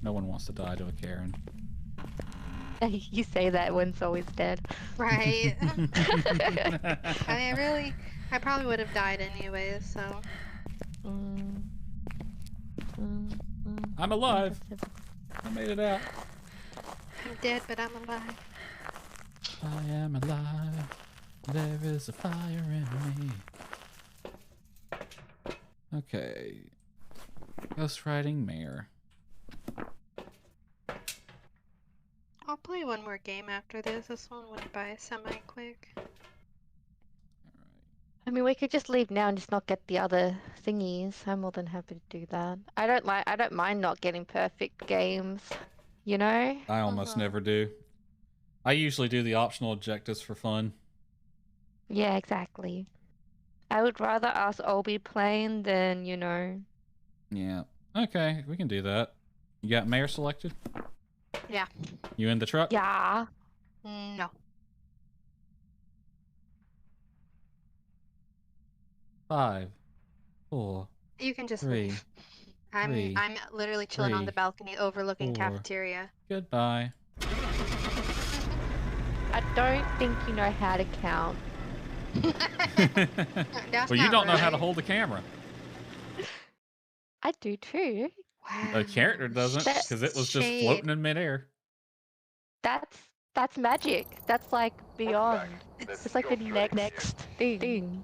No one wants to die to a Karen. You say that when Zoe's dead. Right. I mean, I probably would have died anyways, so. I'm alive. I made it out. I'm dead, but I'm alive. I am alive. There is a fire in me. Okay. Ghost riding mare. I'll play one more game after this. This one went by semi-quick. I mean, we could just leave now and just not get the other thingies. I'm more than happy to do that. I don't mind not getting perfect games, you know? I almost never do. I usually do the optional objectives for fun. Yeah, exactly. I would rather us all be playing than, you know. Yeah. Okay, we can do that. You got mayor selected? Yeah. You in the truck? Yeah. No. 5, 4, You can just 3, leave. Three, I'm literally chilling on the balcony overlooking 4. cafeteria. Goodbye. I don't think you know how to count. That's Well, you not don't know how to right. hold a camera. I do too. A character doesn't, because it was just floating in midair. That's magic. That's like beyond. It's like the next thing.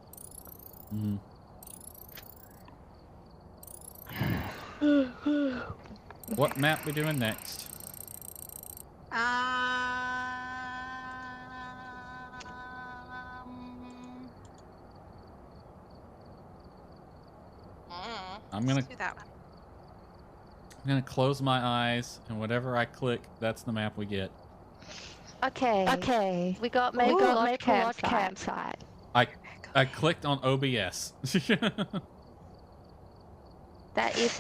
Mm. What map we doing next? Let's do that one. I'm gonna close my eyes, and whatever I click, that's the map we get. Okay. We got make a lodge campsite. I clicked on OBS. That is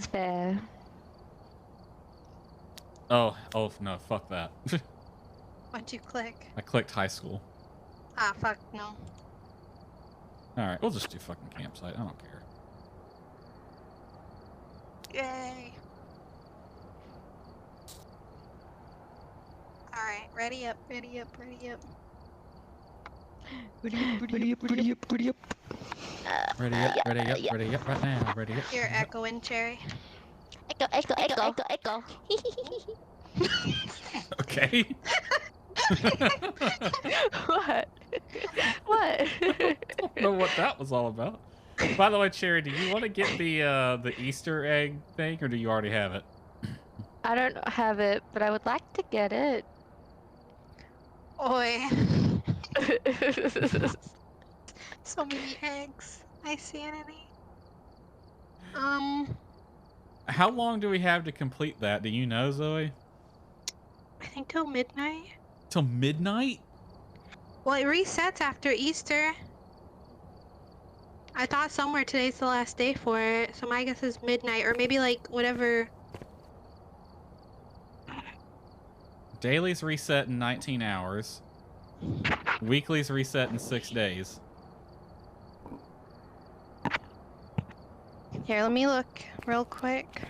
fair. Oh no, fuck that. What'd you click? I clicked high school. Ah, fuck, no. Alright, we'll just do fucking campsite. I don't care. Yay. Alright, ready up. Ready up Ready up right now. Ready up. You're echoing, Cherry. Echo. Okay. What? I don't know what that was all about. By the way, Cherry, do you want to get the Easter egg thing, or do you already have it? I don't have it, but I would like to get it. Oi. So many eggs. I see any. How long do we have to complete that? Do you know, Zoe? I think till midnight. Till midnight? Well, it resets after Easter. I thought somewhere today's the last day for it, so my guess is midnight, or maybe like whatever. Dailies reset in 19 hours. Weeklies reset in 6 days. Here, let me look real quick.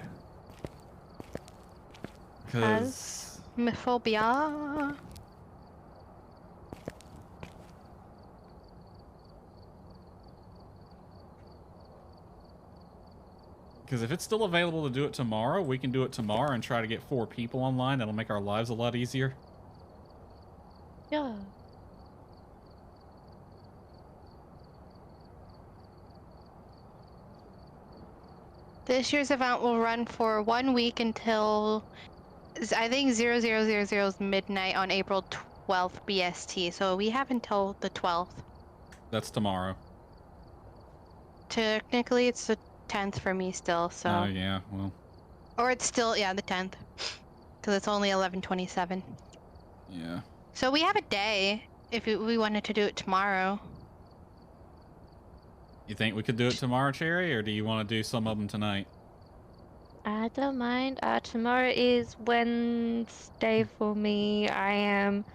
Phasmophobia. Because if it's still available to do it tomorrow, we can do it tomorrow and try to get 4 people online. That'll make our lives a lot easier. Yeah. This year's event will run for 1 week until, I think, 0000's midnight on April 12th BST. So we have until the 12th. That's tomorrow. Technically, it's the 10th for me still, so. Oh, yeah, well. Or it's still, yeah, the 10th. Because it's only 11:27. Yeah. So we have a day if we wanted to do it tomorrow. You think we could do it tomorrow, Cherry, or do you want to do some of them tonight? I don't mind. Tomorrow is Wednesday for me. I am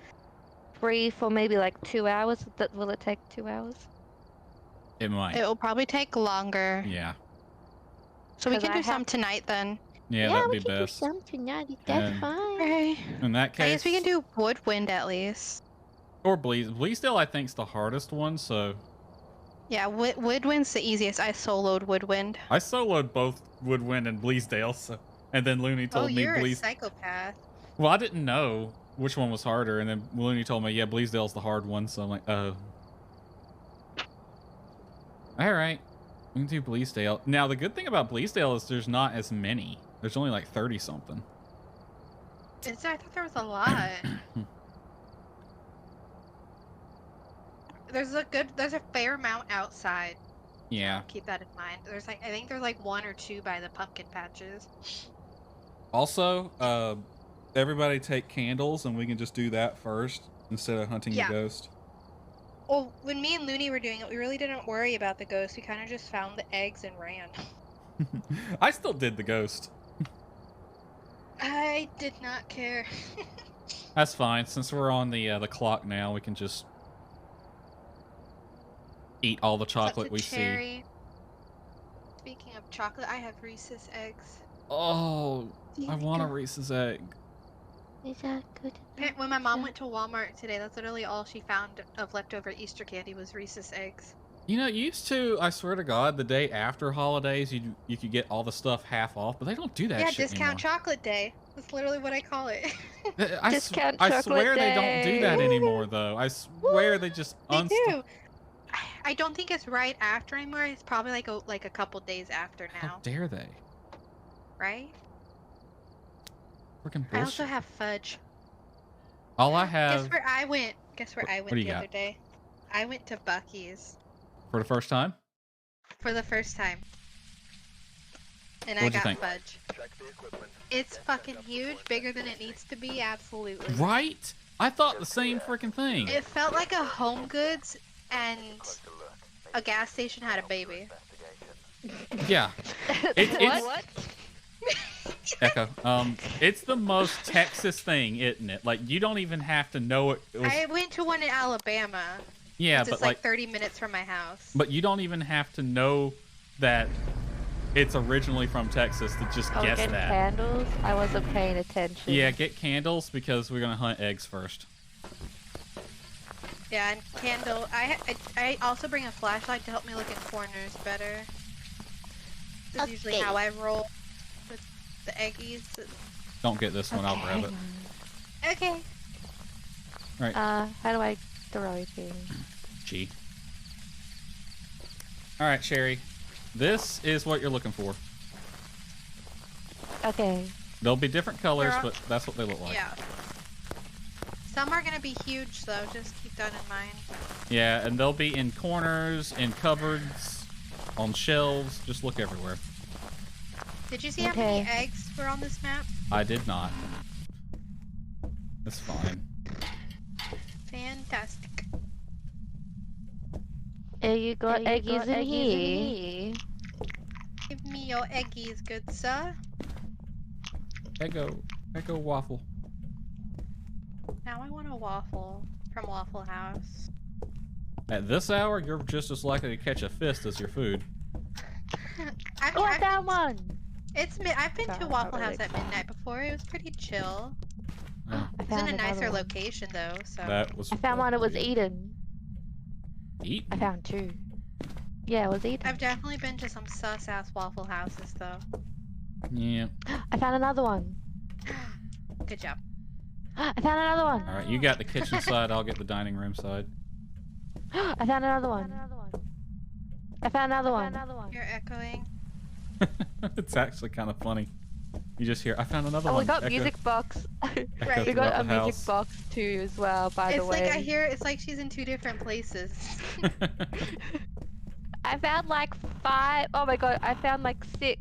free for maybe like 2 hours. Will it take 2 hours? It might. It will probably take longer. Yeah. So we can do some tonight then. Yeah, that'd be best. Do some tonight. That's fine. Okay. In that case, I guess we can do Woodwind at least. Or Bleasdale, I think, is the hardest one, so. Yeah, Woodwind's the easiest. I soloed Woodwind. I soloed both Woodwind and Bleasdale, so. And then Looney told me you're a psychopath. Well, I didn't know which one was harder, and then Looney told me, yeah, Bleasdale's the hard one, so I'm like, oh. Alright. We can do Bleasdale. Now, the good thing about Bleasdale is there's not as many. There's only like 30-something. I thought there was a lot. There's a fair amount outside. Yeah. Keep that in mind. I think there's like 1 or 2 by the pumpkin patches. Also, everybody take candles, and we can just do that first instead of hunting the ghost. Well, when me and Looney were doing it, we really didn't worry about the ghost. We kind of just found the eggs and ran. I still did the ghost. I did not care. That's fine. Since we're on the clock now, we can just eat all the chocolate we see. Speaking of chocolate, I have Reese's eggs. Oh, I want a Reese's egg. Is that good? When my mom went to Walmart today, that's literally all she found of leftover Easter candy was Reese's eggs. You know, used to, I swear to God, the day after holidays, you could get all the stuff half off, but they don't do that Yeah, shit discount anymore. chocolate day. That's literally what I call it. I swear they don't do that anymore, though. I swear they just They do. I don't think it's right after anymore. It's probably like a couple days after now. How dare they? Right? Freaking bullshit. I also have fudge. All I have... Guess where I went? Guess where I went the other day? I went to Buc-ee's. For the first time? For the first time. And What'd I you got think? fudge. It's fucking huge, bigger than it needs to be, absolutely. Right? I thought the same freaking thing. It felt like a Home Goods and a gas station had a baby. Yeah. What? Echo. It's the most Texas thing, isn't it? Like, you don't even have to know it. I went to one in Alabama. Yeah, but it's like 30 minutes from my house. But you don't even have to know that it's originally from Texas to just guess get that. Candles? I wasn't paying attention. Yeah, get candles because we're gonna hunt eggs first. Yeah, and candle. I also bring a flashlight to help me look in corners better. This is usually how I roll with the eggies. Don't get this one. I'll grab it. Okay. Right. How do I throw it in? G. All right, Sherry. This is what you're looking for. Okay. There'll be different colors, but that's what they look like. Yeah. Some are gonna be huge, though. Just keep that in mind. Yeah, and they'll be in corners, in cupboards, on shelves. Just look everywhere. Did you see how many eggs were on this map? I did not. That's fine. Fantastic. You got eggies in here. Give me your eggies, good sir. Eggo waffle. Now I want a waffle from Waffle House. At this hour, you're just as likely to catch a fist as your food. I found one. I've been to Waffle House at midnight before. It was pretty chill. Oh. It was in a nicer location though, so. That was. I found one. It was Eden. Eden? I found two. Yeah, it was Eden. I've definitely been to some sus-ass Waffle Houses though. Yeah. I found another one. Good job. I found another one. All right, you got the kitchen side. I'll get the dining room side. I found another one. I found another one. You're echoing. It's actually kind of funny. You just hear, I found another one. We got Echo. music box. Right. We got a throughout the music box too as well, by the way. It's like I hear, it's like she's in two different places. I found like 5. Oh my god, I found like 6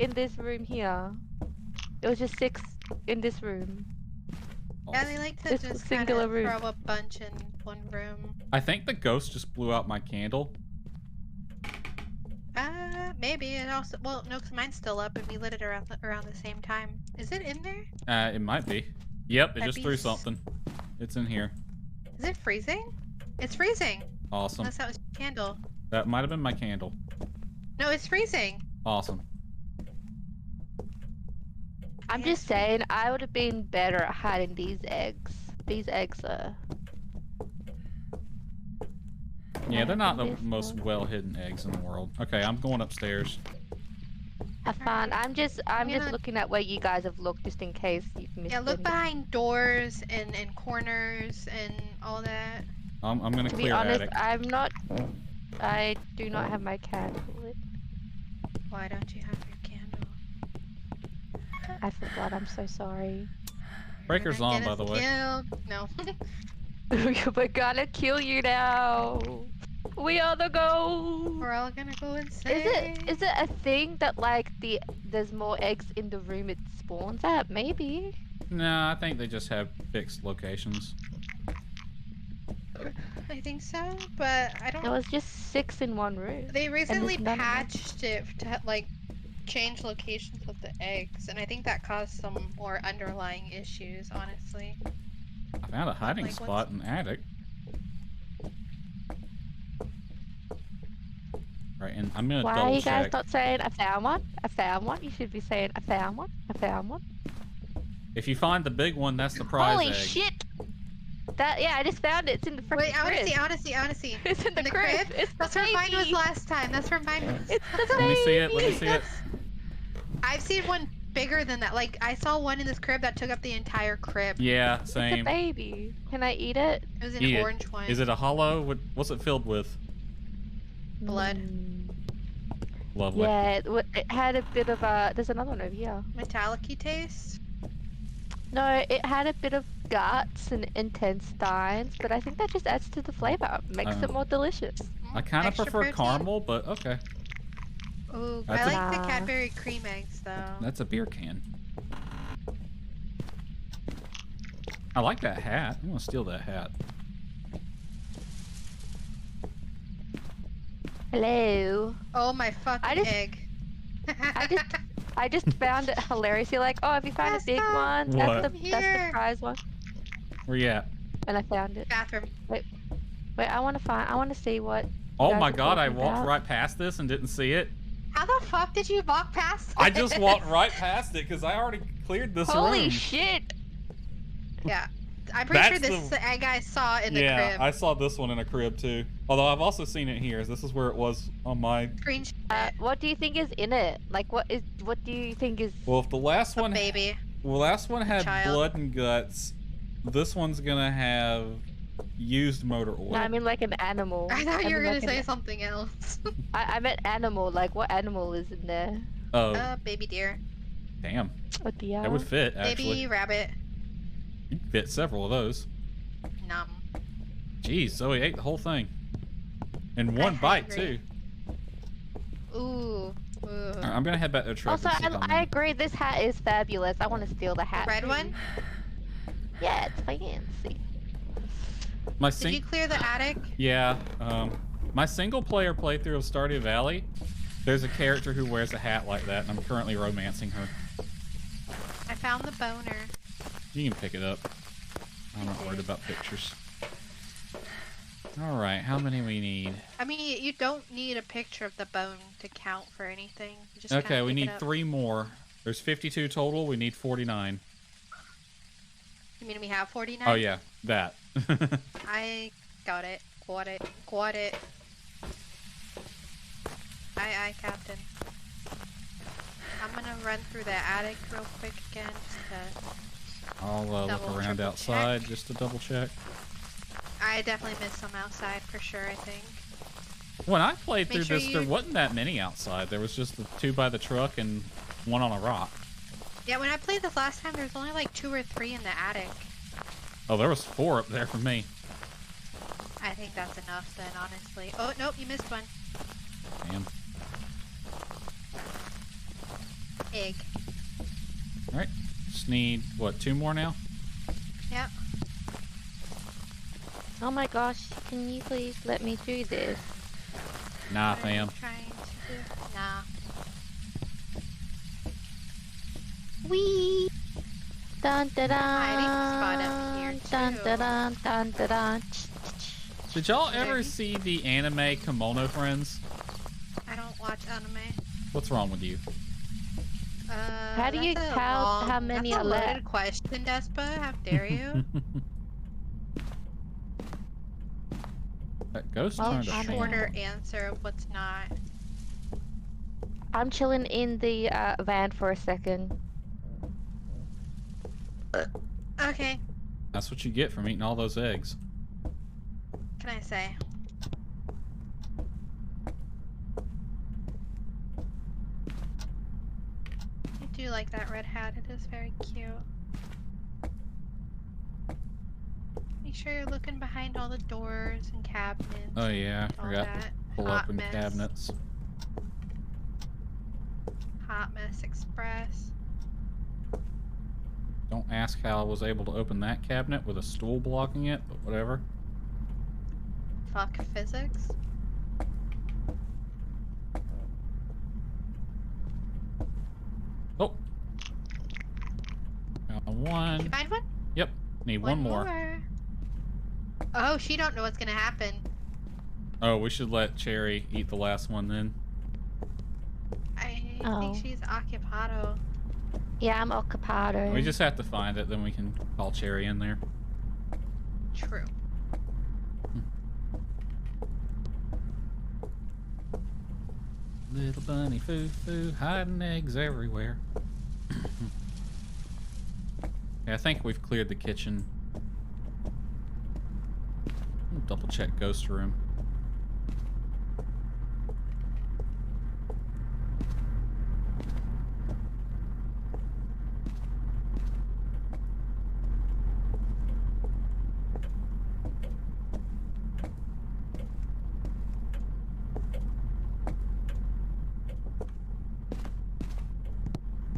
in this room here. It was just 6 in this room. Yeah, they like to This just kind singular of room. throw a bunch in one room. I think the ghost just blew out my candle. Maybe it also. Well, no, because mine's still up, and we lit it around the same time. Is it in there? It might be. Yep, it That'd just be threw something. It's in here. Is it freezing? It's freezing. Awesome. Unless that was your candle. That might have been my candle. No, it's freezing. Awesome. I'm just saying, I would have been better at hiding these eggs. These eggs are. Yeah, they're not the most well-hidden eggs in the world. Okay, I'm going upstairs. Have fun. I'm just looking at where you guys have looked, just in case you've missed. Yeah, look any. behind doors and corners and all that. I'm gonna To be clear honest, attic. I do not have my candle lit. Why don't you have your candle? I forgot. I'm so sorry. Breaker's on, by the way. No. We're gonna kill you now. We are the ghosts. We're all gonna go insane. Is it a thing that like there's more eggs in the room it spawns at? Maybe. No, I think they just have fixed locations. I think so, but I don't. There was just 6 in one room. They recently none of them. patched it to like change locations of the eggs, and I think that caused some more underlying issues. Honestly. I found a hiding Like, spot in the attic. Right, and I'm gonna Why are double you guys check. not saying I found one? I found one. You should be saying I found one. I found one. If you find the big one, that's the prize Holy egg. shit! Yeah, I just found it. It's in the freaking Wait, I crib. wanna see. It's in the crib. It's That's the where mine was baby. last time. That's where mine was. It's the Let me see it. baby. Let me see it. I've seen one bigger than that. Like, I saw one in this crib that took up the entire crib. Yeah, It's a same. baby. Can I eat it? It was an Eat it. orange one. Is it a hollow? What's it filled with? Blood. Lovely. Yeah, it had a bit of a... There's another one over here. Metallic-y taste? No, it had a bit of guts and intestines, but I think that just adds to the flavor. Makes it more delicious. I kind of Extra prefer protein? caramel, but okay. Ooh, That's I a- like the Cadbury cream eggs, though. That's a beer can. I like that hat. I'm gonna steal that hat. Hello. Oh my fucking egg. I just found it hilarious. You're like, oh, have you found a big one? What? That's the prize one. Where you at? And I found it. Bathroom. Wait, I want to see what. Oh you guys my are god, I talking walked about. right past this and didn't see it. How the fuck did you walk past I just it? walked right past it because I already cleared this Holy room. shit! Yeah. I'm pretty sure That's this is the egg I saw in the Yeah, crib. I saw this one in a crib too. Although I've also seen it here. This is where it was on my. What do you think is in it? Like, what do you think is? Well, if the last one, baby. the last one had child. blood and guts, this one's gonna have used motor oil. No, I mean like an animal. I thought you were mean, gonna like say something else. I meant animal. Like, what animal is in there? Oh, Baby deer. damn. Oh dear. That would fit actually. Baby rabbit. You could fit several of those. Nom. Jeez, Zoe ate the whole thing. In one bite too. Ooh. Alright, I'm gonna head back to the truck. Also, and see how I many- agree. This hat is fabulous. I want to steal the hat. Red too. one? Yeah, it's fancy. My Did you clear the attic? Yeah, my single player playthrough of Stardew Valley, there's a character who wears a hat like that, and I'm currently romancing her. I found the boner. You can pick it up. I'm not worried about pictures. Alright, how many we need? I mean, you don't need a picture of the bone to count for anything. You just Okay, kinda we pick it need up. 3 more. There's 52 total, we need 49. You mean we have 49? Oh yeah, that. I got it. Got it. Got it. Aye, Captain. I'm gonna run through the attic real quick again just to... I'll look Double, around triple outside just to double check. I definitely missed some outside for sure, I think. When I played Make through sure this, there you- wasn't that many outside. There was just the 2 by the truck and 1 on a rock. Yeah, when I played this last time, there was only like 2 or 3 in the attic. Oh, there was 4 up there for me. I think that's enough then, honestly. Oh, nope, you missed one. Damn. Egg. Alright, just need, what, 2 more now? Yep. Oh my gosh, can you please let me do this? Nah, fam. Trying to do... Nah. Wee! Dun dun Hiding spot up here, dun too. dun dun dun dun dun. Did y'all ever see the anime Kimono Friends? I don't watch anime. What's wrong with you? How do you That's a count how many that's are a loaded left? question, Despa. How dare you? That ghost Well, turned a shorter answer of what's not. I'm chilling in the van for a second. Okay, That's what you get from eating all those eggs. can I say? I do like that red hat. It is very cute. Make sure you're looking behind all the doors and cabinets. Oh yeah, I all forgot that. to pull Hot open mess. cabinets. Hot Mess Express. Don't ask how I was able to open that cabinet with a stool blocking it, but whatever. Fuck physics. Oh. Found one. Did you find one? Yep. Need one more. Oh, she don't know what's gonna happen. Oh, we should let Cherry eat the last one then. I think she's occupado. Yeah, I'm occupado. We just have to find it, then we can call Cherry in there. True. Little bunny foo-foo, hiding eggs everywhere. Yeah, I think we've cleared the kitchen. Double check ghost room.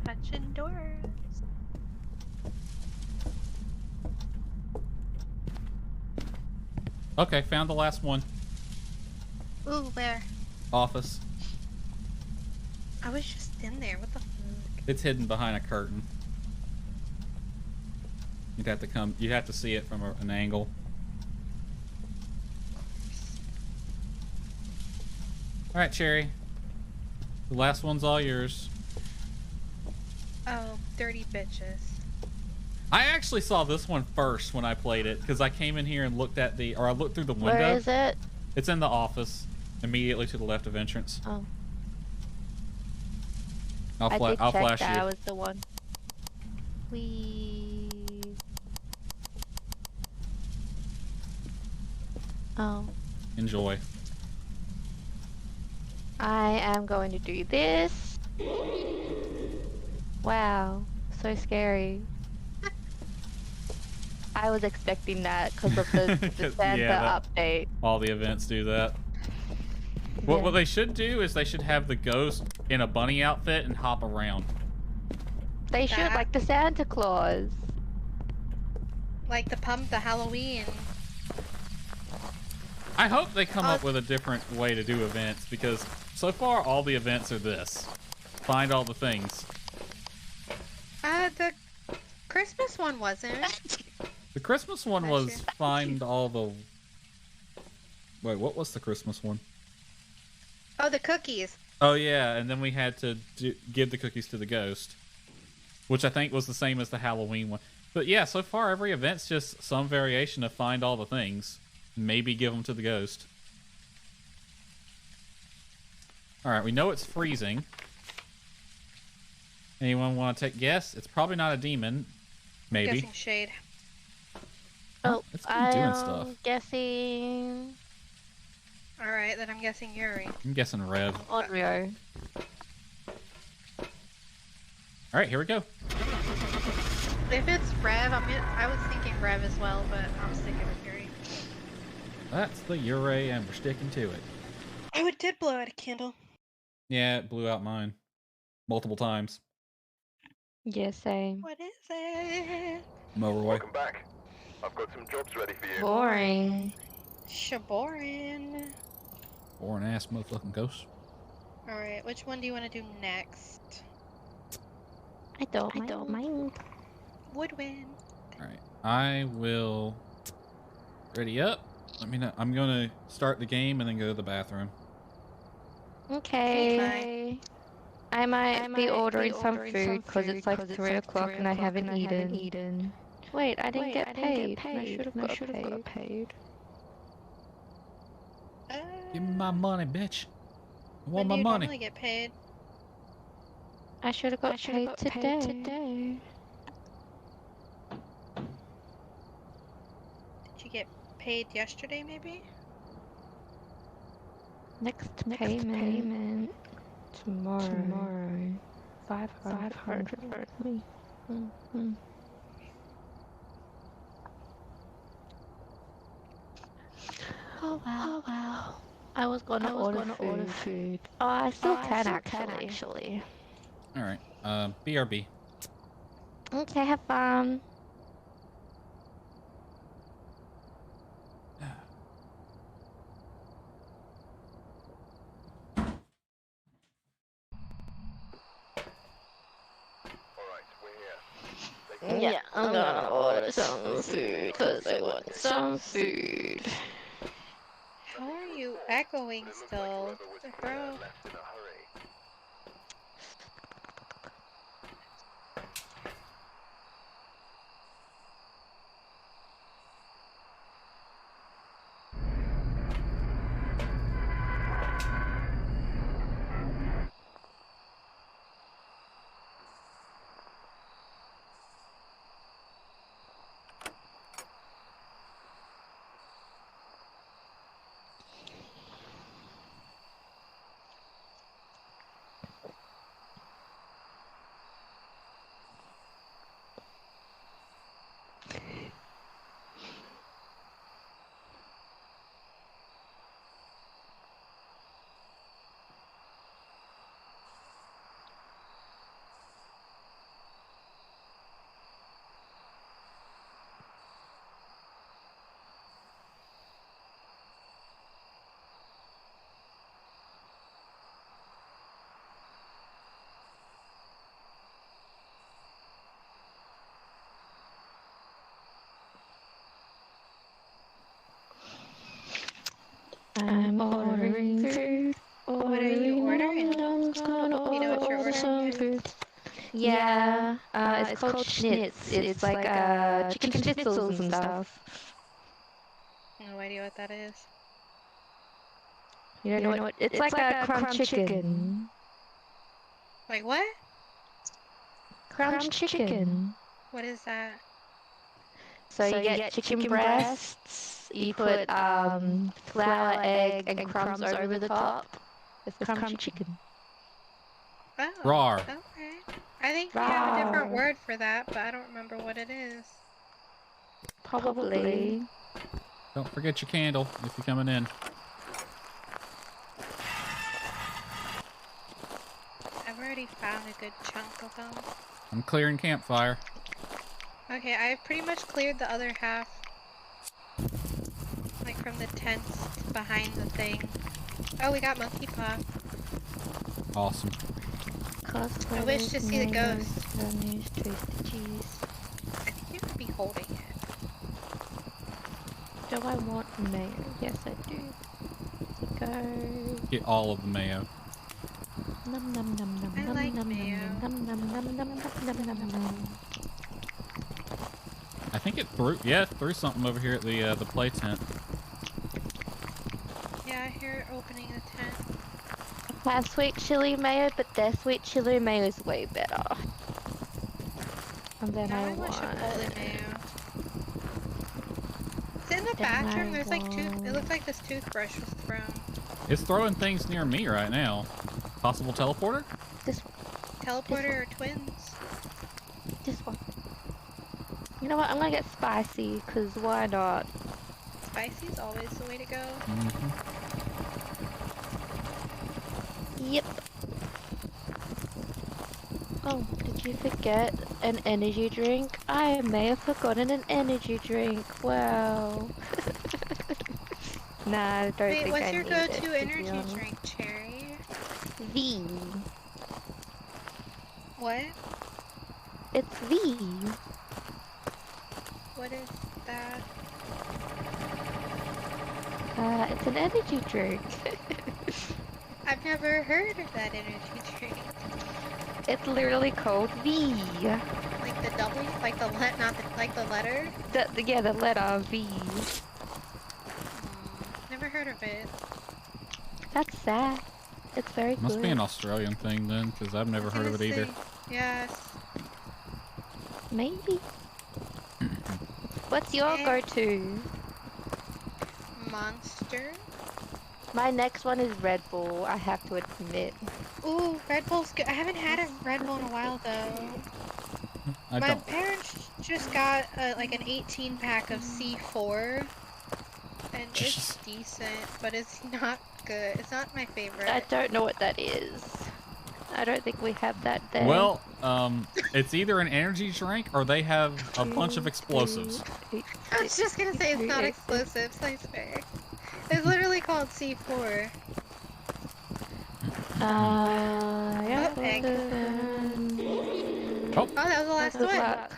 Touching doors. Okay, found the last one. Ooh, where? Office. I was just in there. What the fuck? It's hidden behind a curtain. You'd have to come. You have to see it from an angle. All right, Cherry. The last one's all yours. Oh, dirty bitches. I actually saw this one first when I played it because I came in here and looked at I looked through the window. Where is it? It's in the office, immediately to the left of entrance. Oh. I'll flash you. That was the one. We. Oh. Enjoy. I am going to do this. Wow, so scary. I was expecting that because of the Santa update. All the events do that. Yeah. What they should do is they should have the ghost in a bunny outfit and hop around. They should, like the Santa Claus. Like the Halloween. I hope they come up with a different way to do events because so far all the events are this. Find all the things. The Christmas one wasn't. The Christmas one was find all the... Wait, what was the Christmas one? Oh, the cookies. Oh yeah, and then we had to give the cookies to the ghost. Which I think was the same as the Halloween one. But yeah, so far every event's just some variation of find all the things. Maybe give them to the ghost. Alright, we know it's freezing. Anyone want to take a guess? It's probably not a demon. Maybe. Guessing shade. Oh, it's been doing I'm stuff. Guessing... Alright, then I'm guessing Yuri. I'm guessing Rev. Onryo. Alright, here we go. If it's Rev, I was thinking Rev as well, but I'm sticking with Yuri. That's the Yuri, and we're sticking to it. Oh, it did blow out a candle. Yeah, it blew out mine. Multiple times. Yeah, same. What is it? Motorway. Welcome back. I've got some jobs ready for you. Boring. Shaborin. Boring ass motherfucking ghost. Alright, which one do you want to do next? I don't mind. Woodwind. Alright, I will... Ready up. Let me know. I'm gonna start the game and then go to the bathroom. Okay. I might be ordering some food because it's like 3 o'clock and I haven't eaten. Wait, I didn't get paid. I should have got paid. Give me my money, bitch. I want When my do you money. normally get paid? I should have got paid today. Did you get paid yesterday, maybe? Next payment tomorrow. 500. Oh wow. I was gonna order food. Oh, I still can actually. Alright, BRB. Okay, have fun. Yeah, I'm gonna order some food because I want some food. How are you echoing still, bro? I'm ordering food. What are you ordering? You know what you're ordering? Food. Yeah, it's called schnitz. It's like chicken schnitzels and stuff. No idea what that is. You don't know what? It's like a crumb chicken. Like what? Crumb chicken. What is that? So you get chicken breasts, you put flour, egg, and crumbs over the top. It's crumb chicken. Oh, Rawr. okay. I think we have a different word for that, but I don't remember what it is. Probably. Don't forget your candle if you're coming in. I've already found a good chunk of them. I'm clearing campfire. Okay, I pretty much cleared the other half. Like from the tents behind the thing. Oh, we got monkey paw. Awesome. I wish to see the ghost. I think you would be holding it. Do I want mayo? Yes, I do. Go. Get all of the mayo. Num num num num I num like num mayo. num num num num num num num. I think it threw, yeah, it threw something over here at the play tent. Yeah, I hear it opening the tent. I have sweet chili mayo, but their sweet chili mayo is way better. And then Yeah, I want want chipotle mayo. It's in the bathroom. There's like it looks like this toothbrush was thrown. It's throwing things near me right now. Possible teleporter? Teleporter or twins? This one. You know what? I'm gonna get spicy, cause why not? Spicy's always the way to go. Yep. Oh, did you forget an energy drink? I may have forgotten an energy drink. Wow. Nah, I don't think I need it. Wait, what's your go-to energy drink, Cherry? V. What? It's V. What is that? It's an energy drink. I've never heard of that energy drink. It's literally called V. Like the W? Like the not the, like the letter? Yeah, the letter V. Never heard of it. That's sad. It's very good. Must be an Australian thing then, because I've never heard of it either. Yes. Maybe. What's your go-to? Monster. My next one is Red Bull, I have to admit. Ooh, Red Bull's good. I haven't had a Red Bull in a while though. My parents just got like an 18 pack of C4, and it's decent, but it's not good. It's not my favorite. I don't know what that is. I don't think we have that there. Well, it's either an energy drink or they have a bunch of explosives. I was just gonna say it's not explosives, I swear. It's literally called C4. Yeah. Egg. Oh, that was the last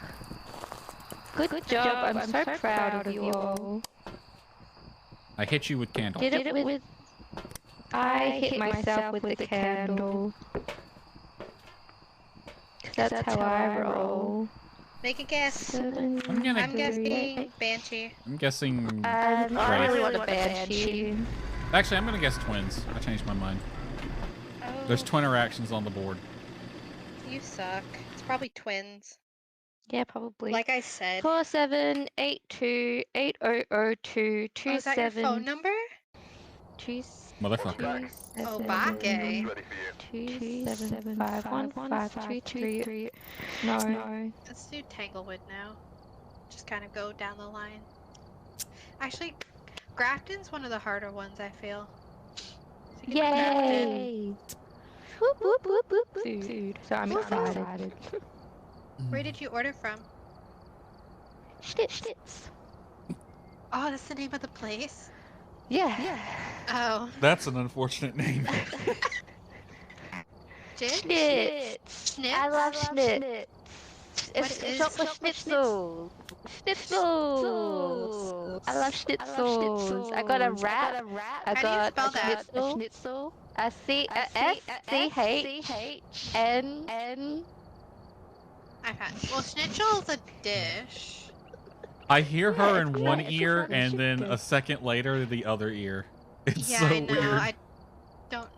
one. Good job. I'm so proud of you all. I hit you with candle. Did it with I hit myself with the candle. That's how I roll. Make a guess. I'm guessing Banshee. I'm guessing. I really Wraith. want a Banshee. Actually, I'm gonna guess twins. I changed my mind. Oh. There's twin interactions on the board. You suck. It's probably twins. Yeah, probably. Like I said. 4782800227. Oh, is that your phone number? Motherfucker. Oh, Bake. 2751523. No. Let's do Tanglewood now. Just kind of go down the line. Actually, Grafton's one of the harder ones, I feel. So Yay! Whoop, whoop, whoop, whoop, food. So I'm excited. Where did you order from? Schnitz. Oh, that's the name of the place? Yeah. Oh. That's an unfortunate name. Schnitz. I love Schnitz. It's chocolate schnitzel. Schnitzels. I love schnitzels. I got a wrap. I got a schnitzel. A S-C-H-N-N. I've had. Well, schnitzel's a dish. I hear her in one ear, and then a second later, the other ear. It's Yeah, so I know. weird. I don't.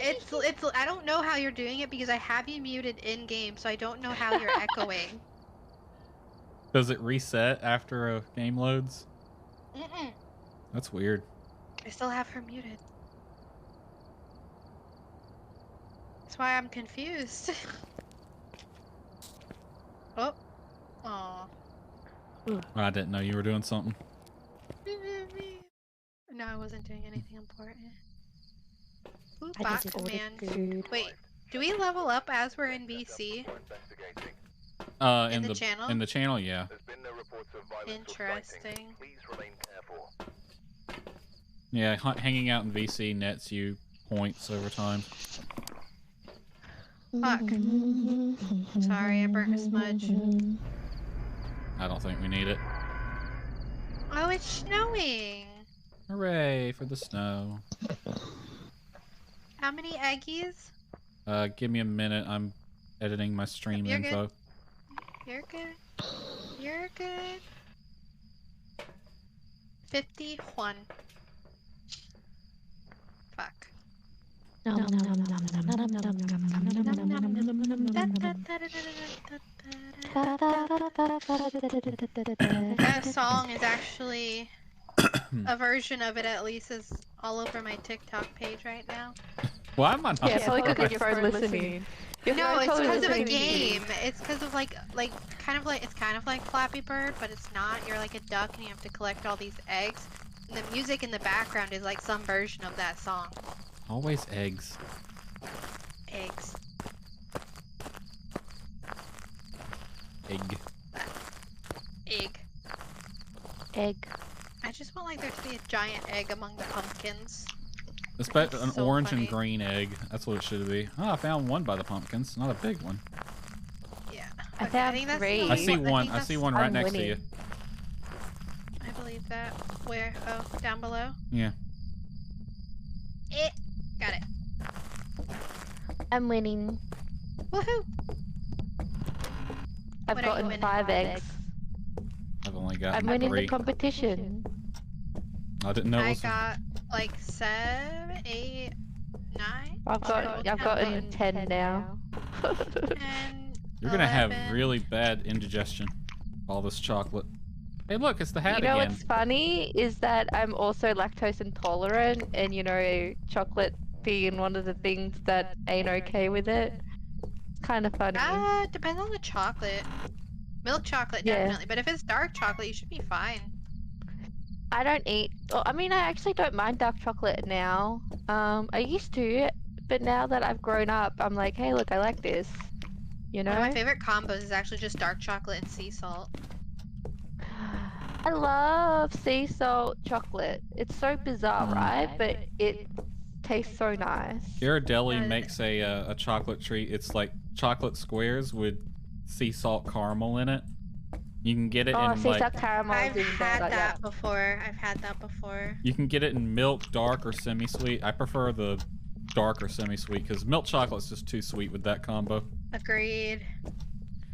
It's. I don't know how you're doing it because I have you muted in game, so I don't know how you're echoing. Does it reset after a game loads? Mm-mm. That's weird. I still have her muted. That's why I'm confused. Oh. Aw. I didn't know you were doing something. No, I wasn't doing anything important. Ooh, I bot just ordered command. food. Wait, do we level up as we're in BC? In the channel? In the channel, yeah. Interesting. Yeah, hanging out in VC nets you points over time. Fuck. Sorry, I burnt a smudge. I don't think we need it. Oh, it's snowing. Hooray for the snow. How many eggies? Give me a minute. I'm editing my stream You're info. good. You're good. You're good. 51. Fuck. That song is actually a version of it, at least, is all over my TikTok page right now. Why am I not? Yeah, it's probably because your phone listening. No, it's because of a game. It's because of it's kind of like Flappy Bird, but it's not. You're like a duck and you have to collect all these eggs. And the music in the background is like some version of that song. Always eggs. Eggs. Egg. Egg. Egg. I just want like there to be a giant egg among the pumpkins. An so orange funny. and green egg. That's what it should be. Oh, I found one by the pumpkins. Not a big one. Yeah. I found think that's the three. only I see one. I that's- see one right I'm next to winning. you. I believe that. Where? Oh, down below? Yeah. Got it. I'm winning. Woohoo! I've What are you gotten winning? 5 eggs. I've only I'm gotten winning 3. the competition. I didn't know it I was. got like 7, 8, 9. I've gotten 10 now. And You're gonna have 11. really bad indigestion. All this chocolate. Hey, look, it's the hat You know again. what's funny is that I'm also lactose intolerant, and you know, chocolate being one of the things that ain't okay with it. It's kind of funny. Depends on the chocolate. Milk chocolate, Yeah. definitely. But if it's dark chocolate, you should be fine. I don't eat. Well, I mean, I actually don't mind dark chocolate now. I used to, but now that I've grown up, I'm like, hey, look, I like this. You know? One of my favorite combos is actually just dark chocolate and sea salt. I love sea salt chocolate. It's so bizarre, right? But it tastes so nice. Ghirardelli makes a chocolate treat. It's like chocolate squares with sea salt caramel in it. You can get it in sea like... salt caramel. I've had that before. I've had that before. You can get it in milk, dark, or semi-sweet. I prefer the dark or semi-sweet because milk chocolate's just too sweet with that combo. Agreed.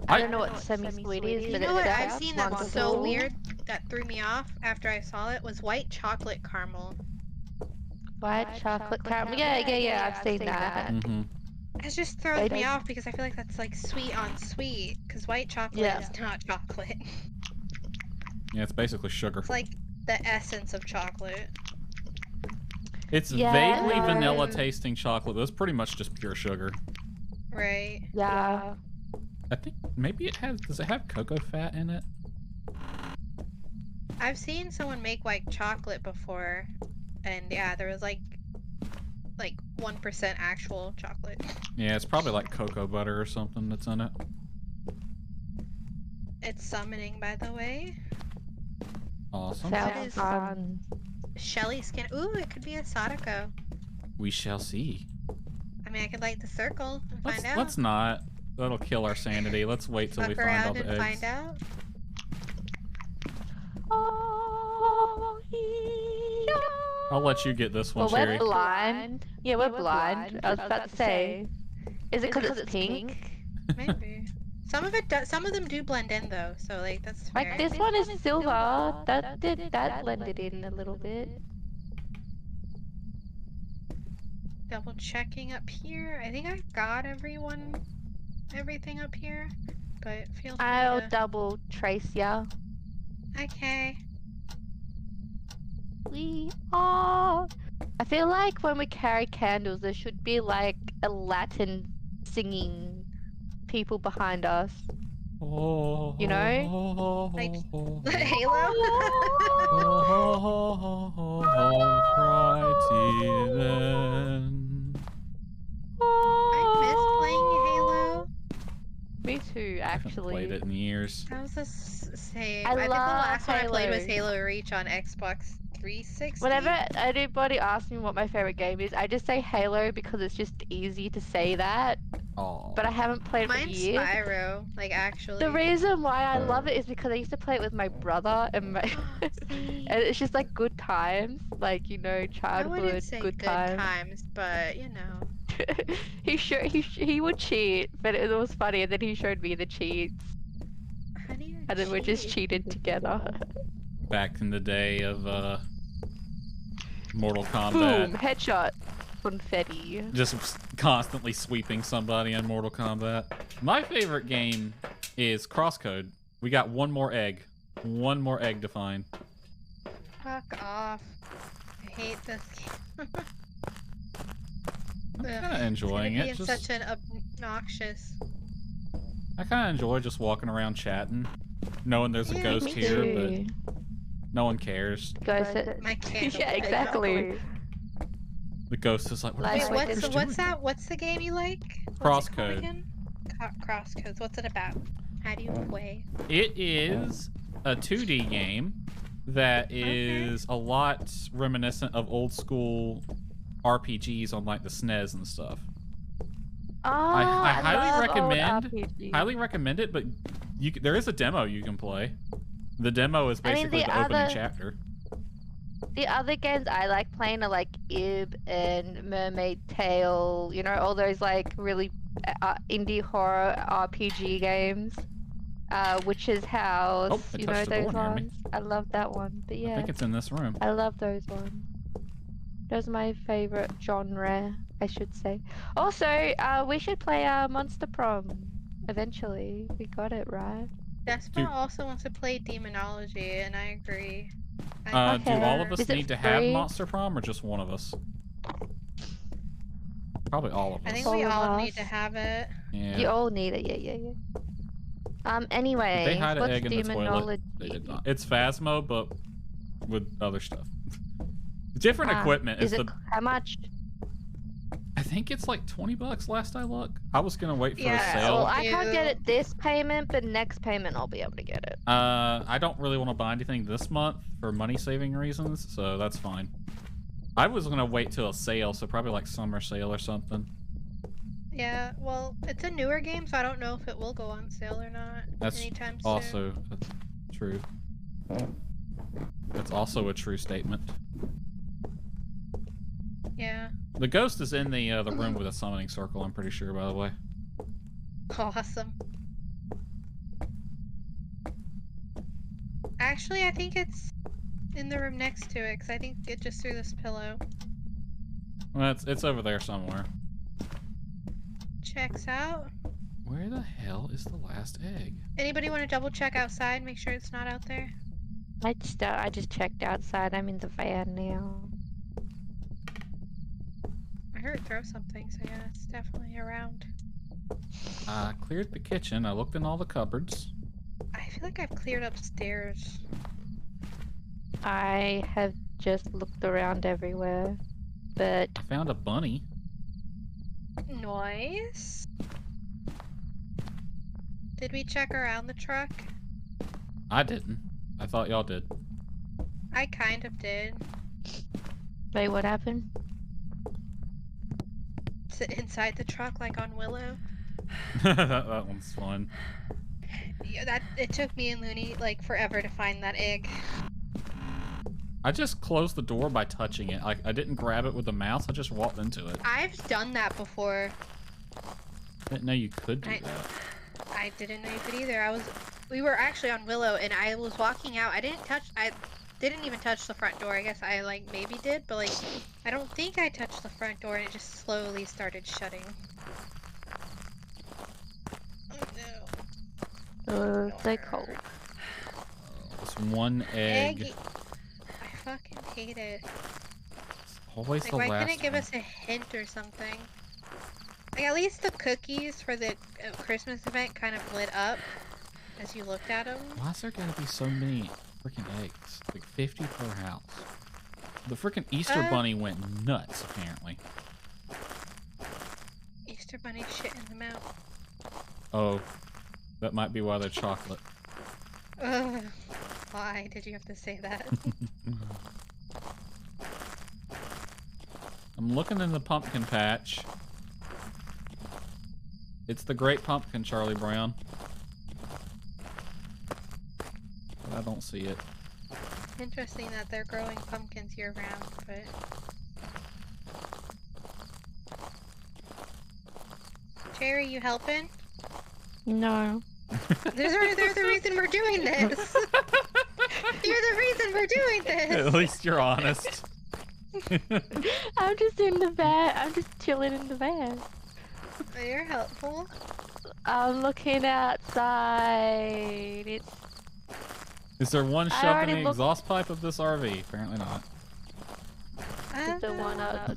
I don't know what semi-sweet is, You but know what I've sounds seen that's wonderful. so weird that threw me off after I saw it was white chocolate caramel. White chocolate caramel. Yeah, I've seen that. Mm-hmm. It just throws me off because I feel like that's like sweet on sweet, because white chocolate is not chocolate. Yeah, it's basically sugar. It's like the essence of chocolate. It's vaguely vanilla tasting chocolate, but it's pretty much just pure sugar. Right. Yeah. I think maybe it has, does it have cocoa fat in it? I've seen someone make white chocolate before, and yeah, there was like 1% actual chocolate. Yeah, it's probably like cocoa butter or something that's in it. It's summoning, by the way. Awesome. Sounds fun. Shelly skin. Ooh, it could be a Sadako. We shall see. I mean, I could light the circle and find out. Let's not. That'll kill our sanity. Let's wait till we find all the eggs. Find out. I'll let you get this one, Well, Sherry. we're blind. Yeah, we're blind. I was about to say. Is it because it's pink? Maybe. Some of it does. Some of them do blend in though, so like that's fair. Like this one is silver. That blended in a little bit. Double checking up here. I think I've got everything up here, but feel free I'll to... double trace ya. Okay. We are. I feel like when we carry candles, there should be like a Latin singing people behind us. Oh, you know? Like Halo? Alrighty then. I miss playing Halo. Me too, actually. I haven't played it in years. That was the same. I think the last one I Halo. played was Halo Reach on Xbox 360. Whenever anybody asks me what my favorite game is, I just say Halo because it's just easy to say that. Oh. But I haven't played it for Mine's years. Spyro, like actually. The reason why I love it is because I used to play it with my brother, and and it's just like good times, like, you know, I wouldn't childhood say good good times. times, but you know. he would cheat, but it was funny, and then he showed me the cheats, and then we just cheated together. Back in the day of Mortal Kombat. Boom! Headshot. Confetti. Just constantly sweeping somebody in Mortal Kombat. My favorite game is Crosscode. We got one more egg. One more egg to find. Fuck off. I hate this game. I'm kind of enjoying it. It's such an obnoxious. I kind of enjoy just walking around chatting, knowing there's a ghost here, but no one cares. Ghost. My candle. Yeah, exactly. The ghost is like, what Wait, is what's that? What's the game you like? Crosscode. Crosscodes. What's it about? How do you play? It is a 2D game that is a lot reminiscent of old school RPGs on like the SNES and stuff. Oh, I highly recommend it, but there is a demo you can play. The demo is basically the opening chapter. The other games I like playing are like Ib and Mermaid Tale, you know, all those like really indie horror RPG games. Witch's House, you know those ones. I love that one, but yeah. I think it's in this room. I love those ones. Those are my favorite genre, I should say. Also, we should play Monster Prom eventually. We got it, right? Despa also wants to play Demonology, and I agree. Do all of us need to have Monster Prom, or just one of us? Probably all of us. I think we all need to have it. Yeah. You all need it, yeah. Anyway, Did they hide an what's egg in the toilet? Demonology? They did not. It's Phasmo, but with other stuff. Different equipment. Is it how much? I think it's like $20 last I looked. I was gonna wait for a sale. Well, I can't get it this payment, but next payment I'll be able to get it. I don't really want to buy anything this month for money saving reasons, so that's fine. I was gonna wait till a sale, so probably like summer sale or something. Yeah, well, it's a newer game, so I don't know if it will go on sale or not anytime soon. Also True. That's also a true statement. Yeah. The ghost is in the room with a summoning circle, I'm pretty sure, by the way. Awesome. Actually, I think it's in the room next to it, because I think it just threw this pillow. Well, it's over there somewhere. Checks out. Where the hell is the last egg? Anybody want to double check outside, make sure it's not out there? I just checked outside. I'm in the van now. I heard it throw something, so yeah, it's definitely around. I cleared the kitchen. I looked in all the cupboards. I feel like I've cleared upstairs. I have just looked around everywhere, but I found a bunny. Nice. Did we check around the truck? I didn't. I thought y'all did. I kind of did. wait, what happened? Sit inside the truck like on Willow. that one's fun. Yeah, it took me and Looney like forever to find that egg. I just closed the door by touching it. I didn't grab it with the mouse. I just walked into it. I've done that before. Didn't know you could do that. I didn't know you could either. We were actually on Willow, and I was walking out. I didn't even touch the front door. I guess I like maybe did, but like I don't think I touched the front door, and it just slowly started shutting. Oh no. So cold. This one egg. I fucking hate it. It's always Like, the why last couldn't it give one. us a hint or something? Like, at least the cookies for the Christmas event kind of lit up as you looked at them. Why is there gotta be so many freaking eggs? Like 50 per house. The freaking Easter Bunny went nuts, apparently. Easter Bunny shit in the mouth. Oh, that might be why they're chocolate. Ugh. Why did you have to say that? I'm looking in the pumpkin patch. It's the Great Pumpkin, Charlie Brown. But I don't see it. Interesting that they're growing pumpkins year round, but... Jerry, you helping? No. They're the reason we're doing this! You're the reason we're doing this! At least you're honest. I'm just in the van. I'm just chilling in the van. Oh, you're helpful. I'm looking outside. Is there one shoved in the exhaust pipe of this RV? Apparently not. Is the one on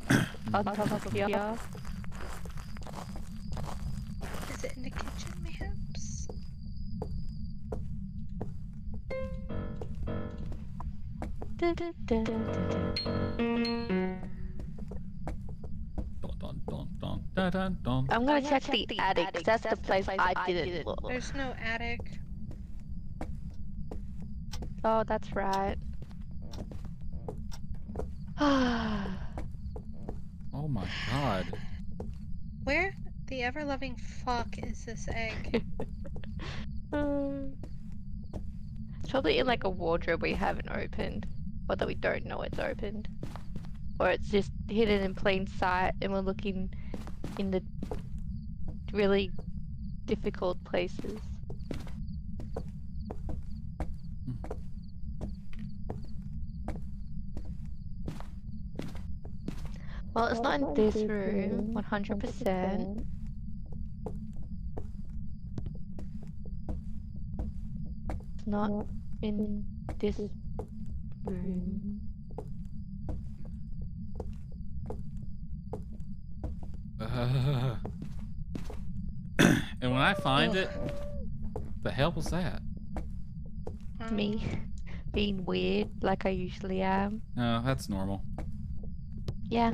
top of here? Is it in the kitchen, mayhaps? I'm gonna check the attic, 'cause that's the place I didn't look. There's no attic. Oh, that's right. Oh my god. Where the ever-loving fuck is this egg? It's probably in like a wardrobe we haven't opened, or that we don't know it's opened, or it's just hidden in plain sight and we're looking in the really difficult places. Well, it's not in this room, 100%. It's not in this room. And when I find it, the hell was that? Me being weird like I usually am. No, that's normal. Yeah.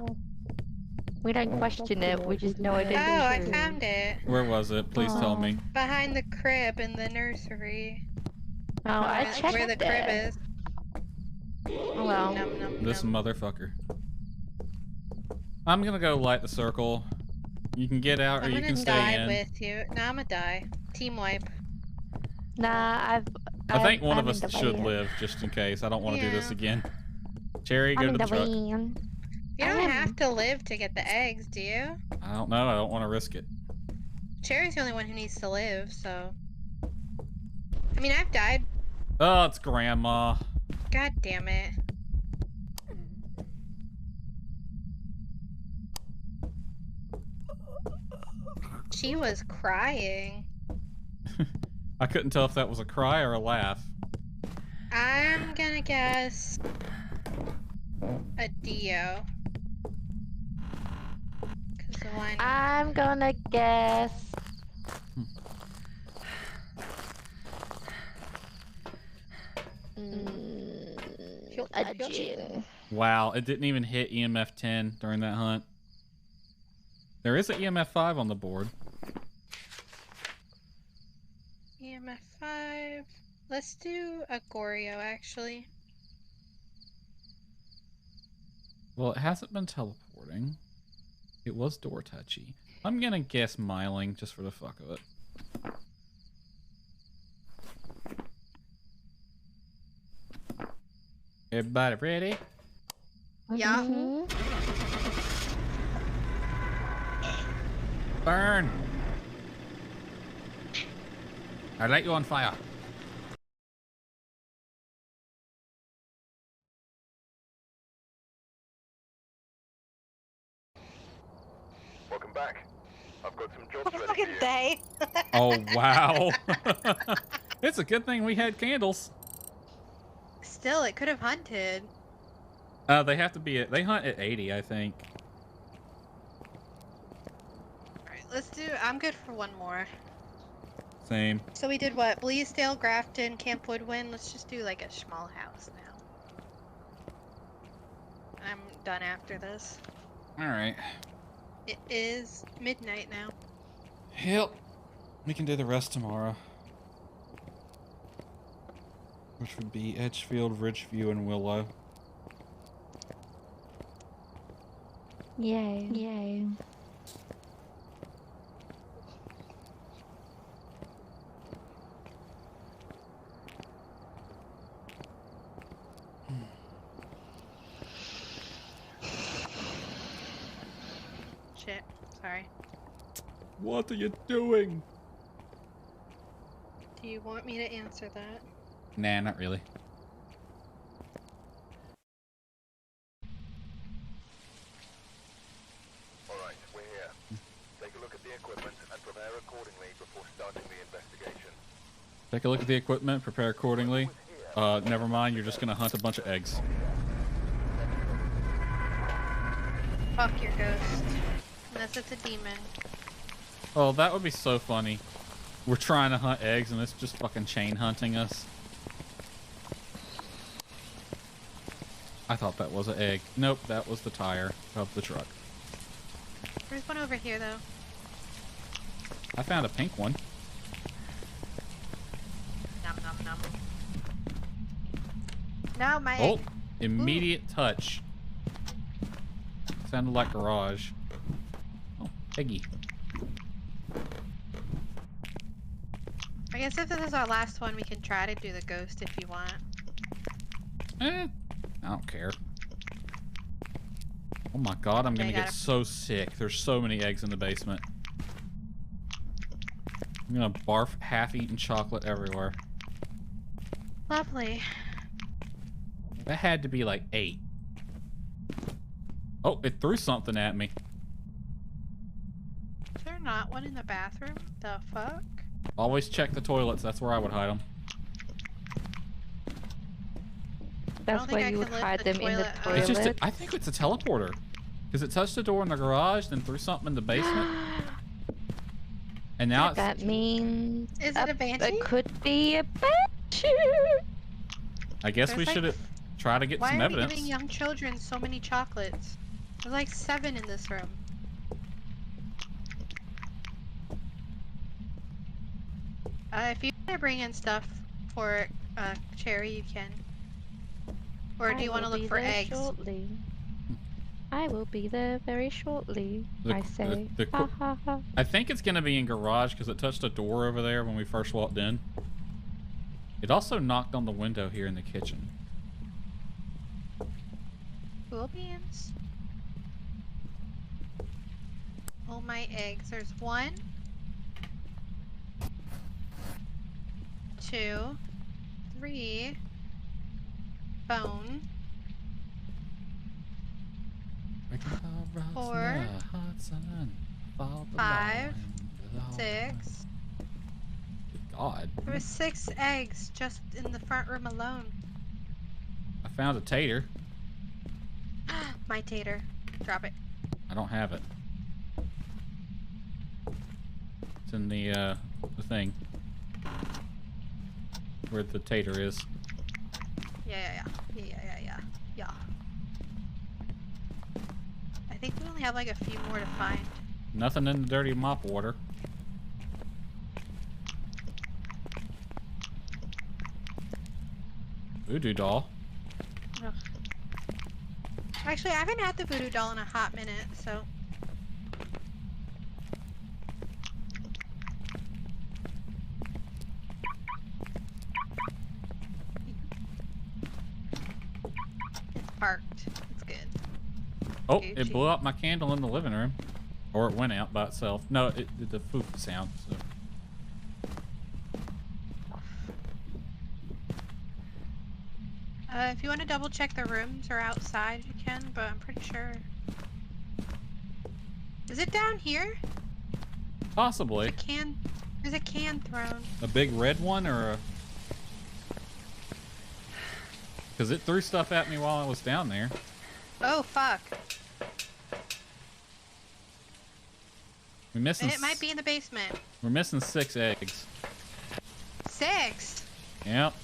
We don't question it, we just know it is. Oh, I found it. Where was it? Please tell me. Behind the crib in the nursery. Oh, I checked where the crib is. Well, This motherfucker. I'm gonna go light the circle. You can get out or I'm you gonna can stay die in. with you. No, I'm gonna die. Team wipe. nah, I think one of I'm us in the should van. live, just in case. I don't want to do this Yeah. again. Cherry, I'm go in to the the truck. van. You don't have to live to get the eggs, do you? I don't know. I don't want to risk it. Cherry's the only one who needs to live, so. I mean, I've died. Oh, it's Grandma. God damn it. She was crying. I couldn't tell if that was a cry or a laugh. I'm gonna guess a Dio. Cause the one. I'm gonna guess. A Jin. Wow, it didn't even hit EMF 10 during that hunt. There is an EMF 5 on the board. EMF 5. Let's do a Goryo, actually. Well, it hasn't been teleporting. It was door touchy. I'm gonna guess miling just for the fuck of it. Everybody ready? Yeah. Burn! I light you on fire. Welcome back. I've got some jobs ready for Fucking you. day. Oh, wow. It's a good thing we had candles. Still, it could have hunted. They have to be they hunt at 80, I think. Alright, let's do. I'm good for one more. Same. So we did what? Bleasdale, Grafton, Camp Woodwind. Let's just do like a small house now. I'm done after this. Alright. It is midnight now. Yep. We can do the rest tomorrow. Which would be Edgefield, Ridgeview, and Willow. Yay. Yay. Shit. Sorry. What are you doing? Do you want me to answer that? Nah, not really. Alright, we're here. Take a look at the equipment and prepare accordingly before starting the investigation. Take a look at the equipment, prepare accordingly. Never mind, you're just gonna hunt a bunch of eggs. Fuck your ghost. Unless it's a demon. Oh, that would be so funny. We're trying to hunt eggs and it's just fucking chain hunting us. I thought that was an egg. Nope, that was the tire of the truck. There's one over here, though. I found a pink one. Nom nom nom. No, my Oh, egg. immediate touch. Sounded like garage. Oh, Peggy. I guess if this is our last one, we can try to do the ghost if you want. I don't care. Oh my god, I'm gonna get so sick. There's so many eggs in the basement. I'm gonna barf half-eaten chocolate everywhere. Lovely. That had to be like 8. Oh, it threw something at me. Is there not one in the bathroom? The fuck? Always check the toilets. That's where I would hide them. That's why you would hide them in the toilet. It's just I think it's a teleporter. Because it touched the door in the garage, then threw something in the basement. And now that means Is it a banshee? It could be a banshee. I guess we There's should like- try to get Why some are evidence. we giving young children so many chocolates? There's like 7 in this room. If you want to bring in stuff for Cherry, you can. Or do you want to look for eggs? Shortly. I will be there very shortly. I say. the Ha ha ha. I think it's gonna be in garage because it touched a door over there when we first walked in. It also knocked on the window here in the kitchen. Cool beans. All my eggs. There's 1, 2, 3. Bone. 4, 5, 6. God. There was 6 eggs just in the front room alone. I found a tater. My tater. Drop it. I don't have it. It's in the thing. Where the tater is. Yeah. I think we only have like a few more to find. Nothing in the dirty mop water. Voodoo doll. Ugh. Actually, I haven't had the voodoo doll in a hot minute, so. It's parked. It's good. Oh, Gucci. it blew up my candle in the living room. Or it went out by itself. No, it did the poof sound. So. If you want to double check the rooms or outside, you can, but I'm pretty sure. Is it down here? Possibly. There's a can thrown. A big red one or a... Because it threw stuff at me while I was down there. Oh, fuck. We're missing... It might be in the basement. We're missing 6 eggs. 6? Yep.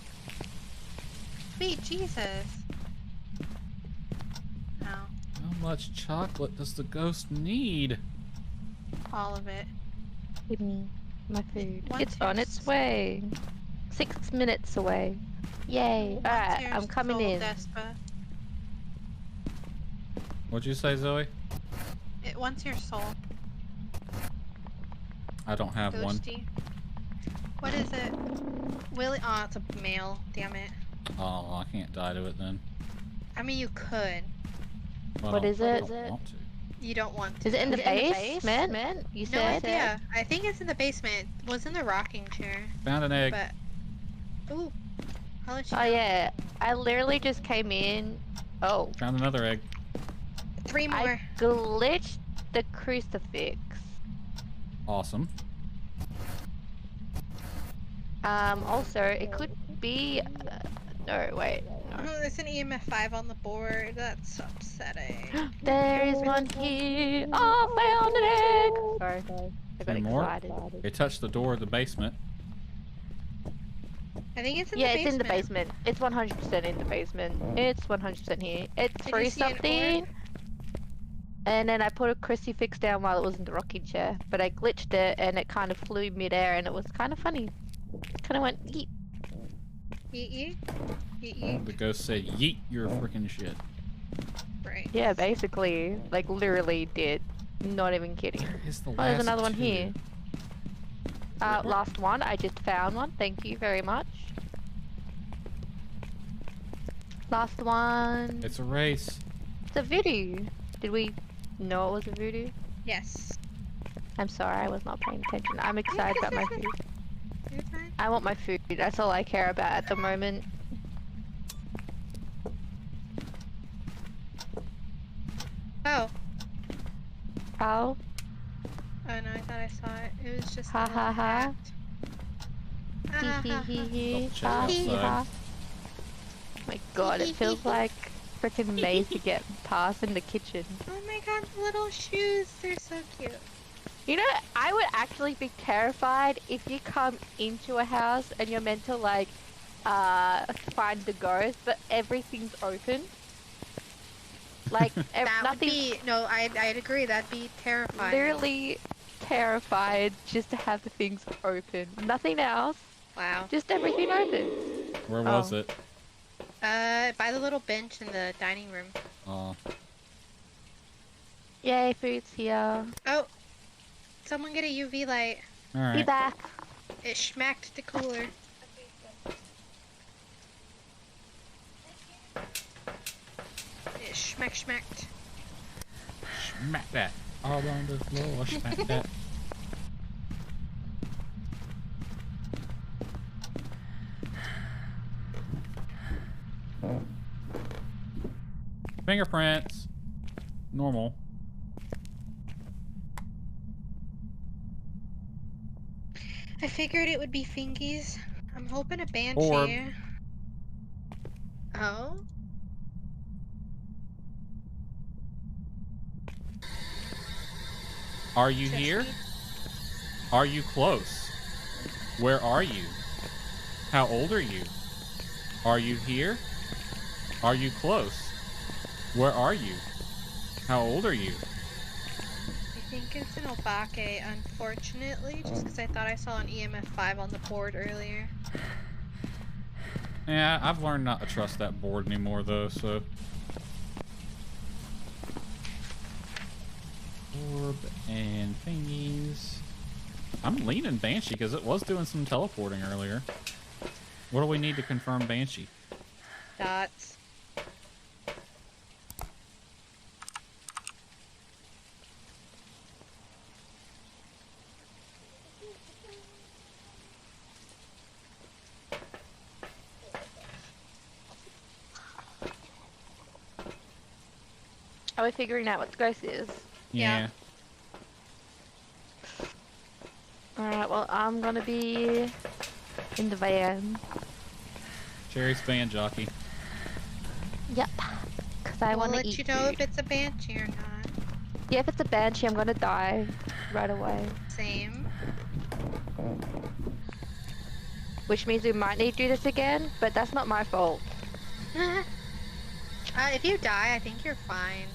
Sweet Jesus. Oh. How much chocolate does the ghost need? All of it. Give me my food. Once It's you're on its way. 6 minutes away. Yay. Alright, I'm coming in. Despa. What'd you say, Zoe? It wants your soul. I don't have one. Ghosty. What is it? Willie? Oh, it's a male. Damn it. Oh, I can't die to it then. I mean, you could. Well, What is I it? don't want to. You don't want to. Is it in the basement? You No said? idea. I think it's in the basement. It was in the rocking chair. Found an egg. But. Ooh. I'll let you Oh know. yeah, I literally just came in. Oh. Found another egg. 3 more. I glitched the crucifix. Awesome. Also, it could be... no, wait. No. Oh, there's an EMF 5 on the board. That's upsetting. There's one here. Oh, I found an egg! Sorry. I got Any more? excited. They touched the door of the basement. I think it's in Yeah, the basement. it's in the basement. It's 100% in the basement. It's 100% here. It Did threw you see an something. orb? And then I put a crucifix down while it was in the rocking chair. But I glitched it and it kind of flew midair and it was kind of funny. Kind of went yeet. Yeet yeet. The ghost said, yeet your freaking shit. Right. Yeah, basically. Like, literally did. Not even kidding. Where is the Oh, there's last another one 2? here. Last one. I just found one. Thank you very much. Last one. It's a race. It's a voodoo. Did we know it was a voodoo? Yes. I'm sorry, I was not paying attention. I'm excited about my food. You're fine. I want my food. That's all I care about at the moment. Oh. Oh. Oh no, I thought I saw it. It was just. Ha ha ha. Ha Hee ha hee ha. hee hee. Check Ha hee outside. ha. My god, it feels like freaking maze to get past in the kitchen. Oh my god, the little shoes. They're so cute. You know, I would actually be terrified if you come into a house and you're meant to like find the ghost, but everything's open. Like nothing. No, I'd agree. That'd be terrifying. Literally terrified just to have the things open. Nothing else. Wow. Just everything open. Where was it? By the little bench in the dining room. Oh. Yay, food's here. Oh, someone get a UV light. Alright. Be back. It schmacked the cooler. Schmacked. Smack that. All on the floor. Smack that. Fingerprints. Normal. I figured it would be fingies. I'm hoping a banshee. Orb. Oh? Are you here? Are you close? Where are you? How old are you? Are you here? Are you close? Where are you? How old are you? I think it's an obake, unfortunately, just because I thought I saw an EMF 5 on the board earlier. Yeah, I've learned not to trust that board anymore, though, so... Orb and thingies. I'm leaning Banshee, because it was doing some teleporting earlier. What do we need to confirm Banshee? Dots. Are we figuring out what the ghost is? Yeah. Alright, well, I'm gonna be in the van. Cherry's van jockey. Yep. Because I want to eat We'll let you know food. if it's a banshee or not. Yeah, if it's a banshee, I'm gonna die right away. Same. Which means we might need to do this again, but that's not my fault. If you die, I think you're fine.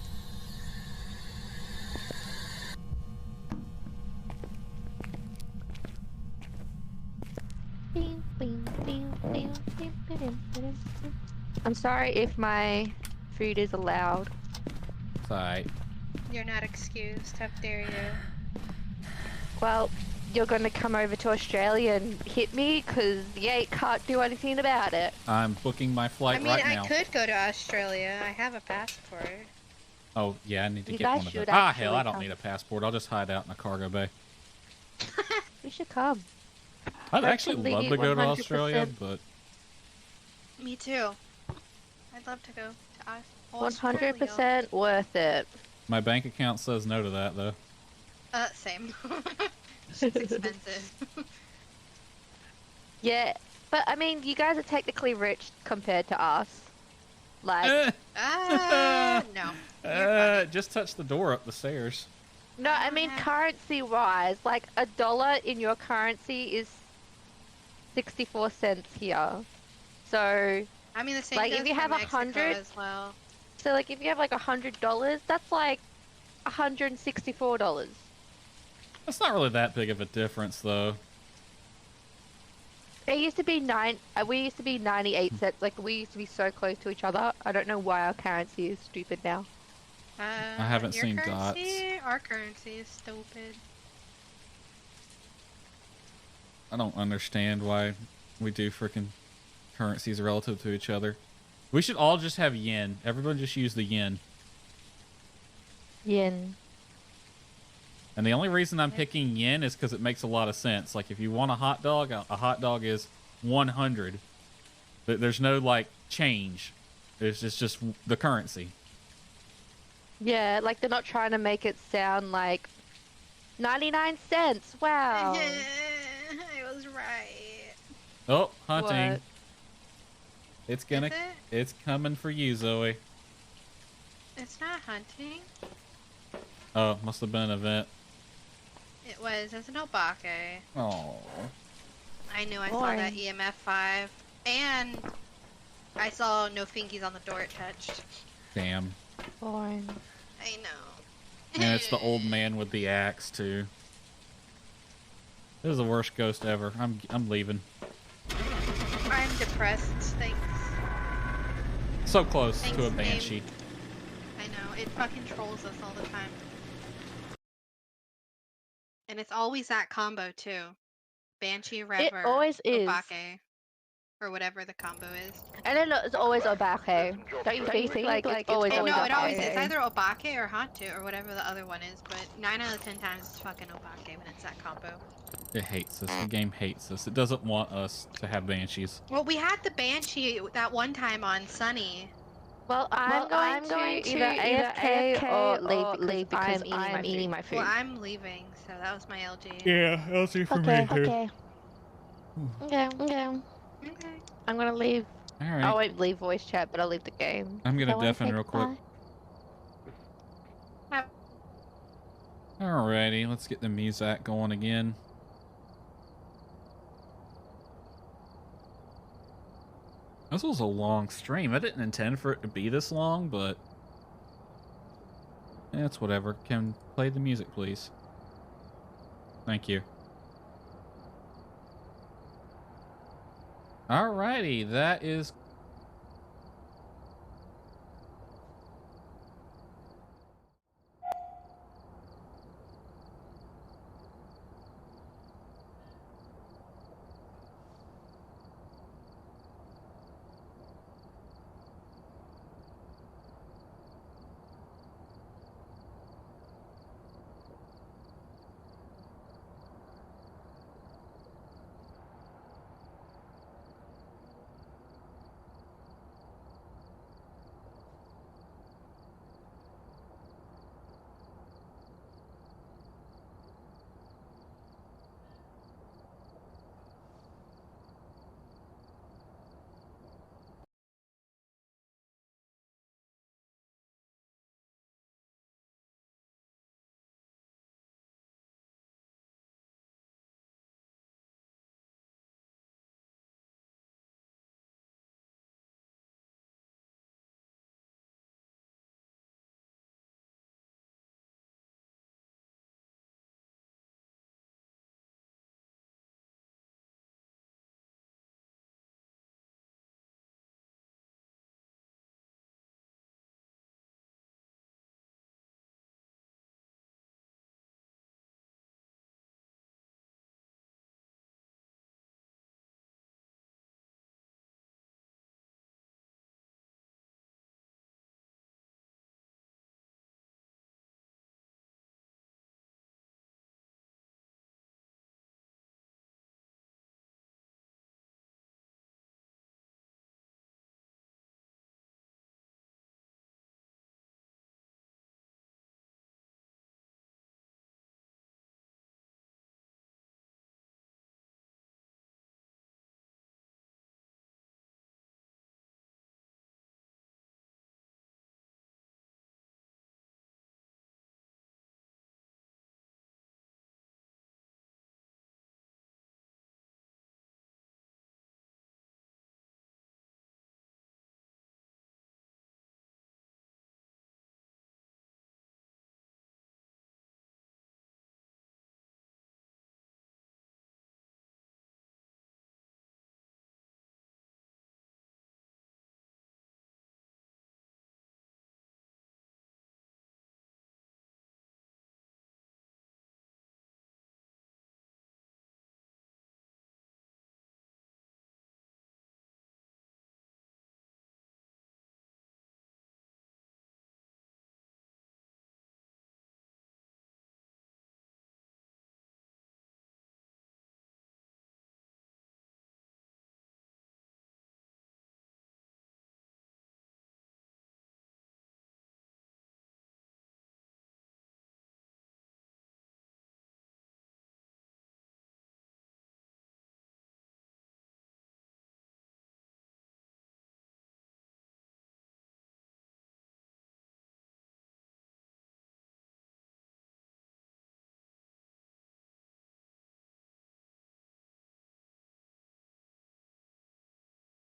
I'm sorry if my food is allowed. It's alright. You're not excused. How dare you? Well, you're gonna come over to Australia and hit me because you can't do anything about it. I'm booking my flight right now. I could go to Australia. I have a passport. Oh, yeah, I need to You get guys one of those. should Ah, hell, I actually don't need a passport. I'll just hide out in a cargo bay. You should come. I'd actually love to go to 100%. Australia, but... Me too. I'd love to go to Australia. 100% worth it. My bank account says no to that, though. Same. It's expensive. Yeah, but I mean, you guys are technically rich compared to us. Like, no. Just touch the door up the stairs. No, I mean currency-wise, like $1 in your currency is 64 cents here. So, I mean, the same like goes if you for have Mexico 100, as well. so like if you have like $100, that's like $164. That's not really that big of a difference, though. It used to be we used to be 98 cents. Like we used to be so close to each other. I don't know why our currency is stupid now. I haven't your seen currency, dots. Our currency is stupid. I don't understand why we do freaking currencies relative to each other. We should all just have yen. Everyone just use the yen. Yen. And the only reason I'm picking yen is because it makes a lot of sense. Like, if you want a hot dog is 100. There's no, like, change. It's just the currency. Yeah, like they're not trying to make it sound like 99 cents. Wow. I was right. Oh, hunting. What? It's coming for you, Zoe. It's not hunting. Oh, must have been an event. It was. It's an obake. Oh. I knew I saw that EMF 5. And I saw no fingies on the door it touched. Damn. Boring. I know. And it's the old man with the axe, too. This is the worst ghost ever. I'm leaving. I'm depressed, thanks. So close Thanks, to a banshee. I know, it fucking trolls us all the time. And it's always that combo too. Banshee, Rever, always is. Obake. or whatever the combo is. And then it's always Obake. Don't you think like it's always No, Obake? it always is. It's either Obake or Hantu or whatever the other one is, but 9 out of 10 times it's fucking Obake when it's that combo. It hates us. The game hates us. It doesn't want us to have banshees. Well, we had the Banshee that one time on Sunny. Well, I'm going to either AFK or leave because I'm eating my food. Well, I'm leaving, so that was my LG. Yeah, LG for me too. Okay. I'm gonna leave. All right. I won't leave voice chat, but I'll leave the game. I'm gonna deafen real quick. Alrighty, let's get the Muzak going again. This was a long stream. I didn't intend for it to be this long, but it's whatever. Can play the music, please. Thank you. Alrighty, that is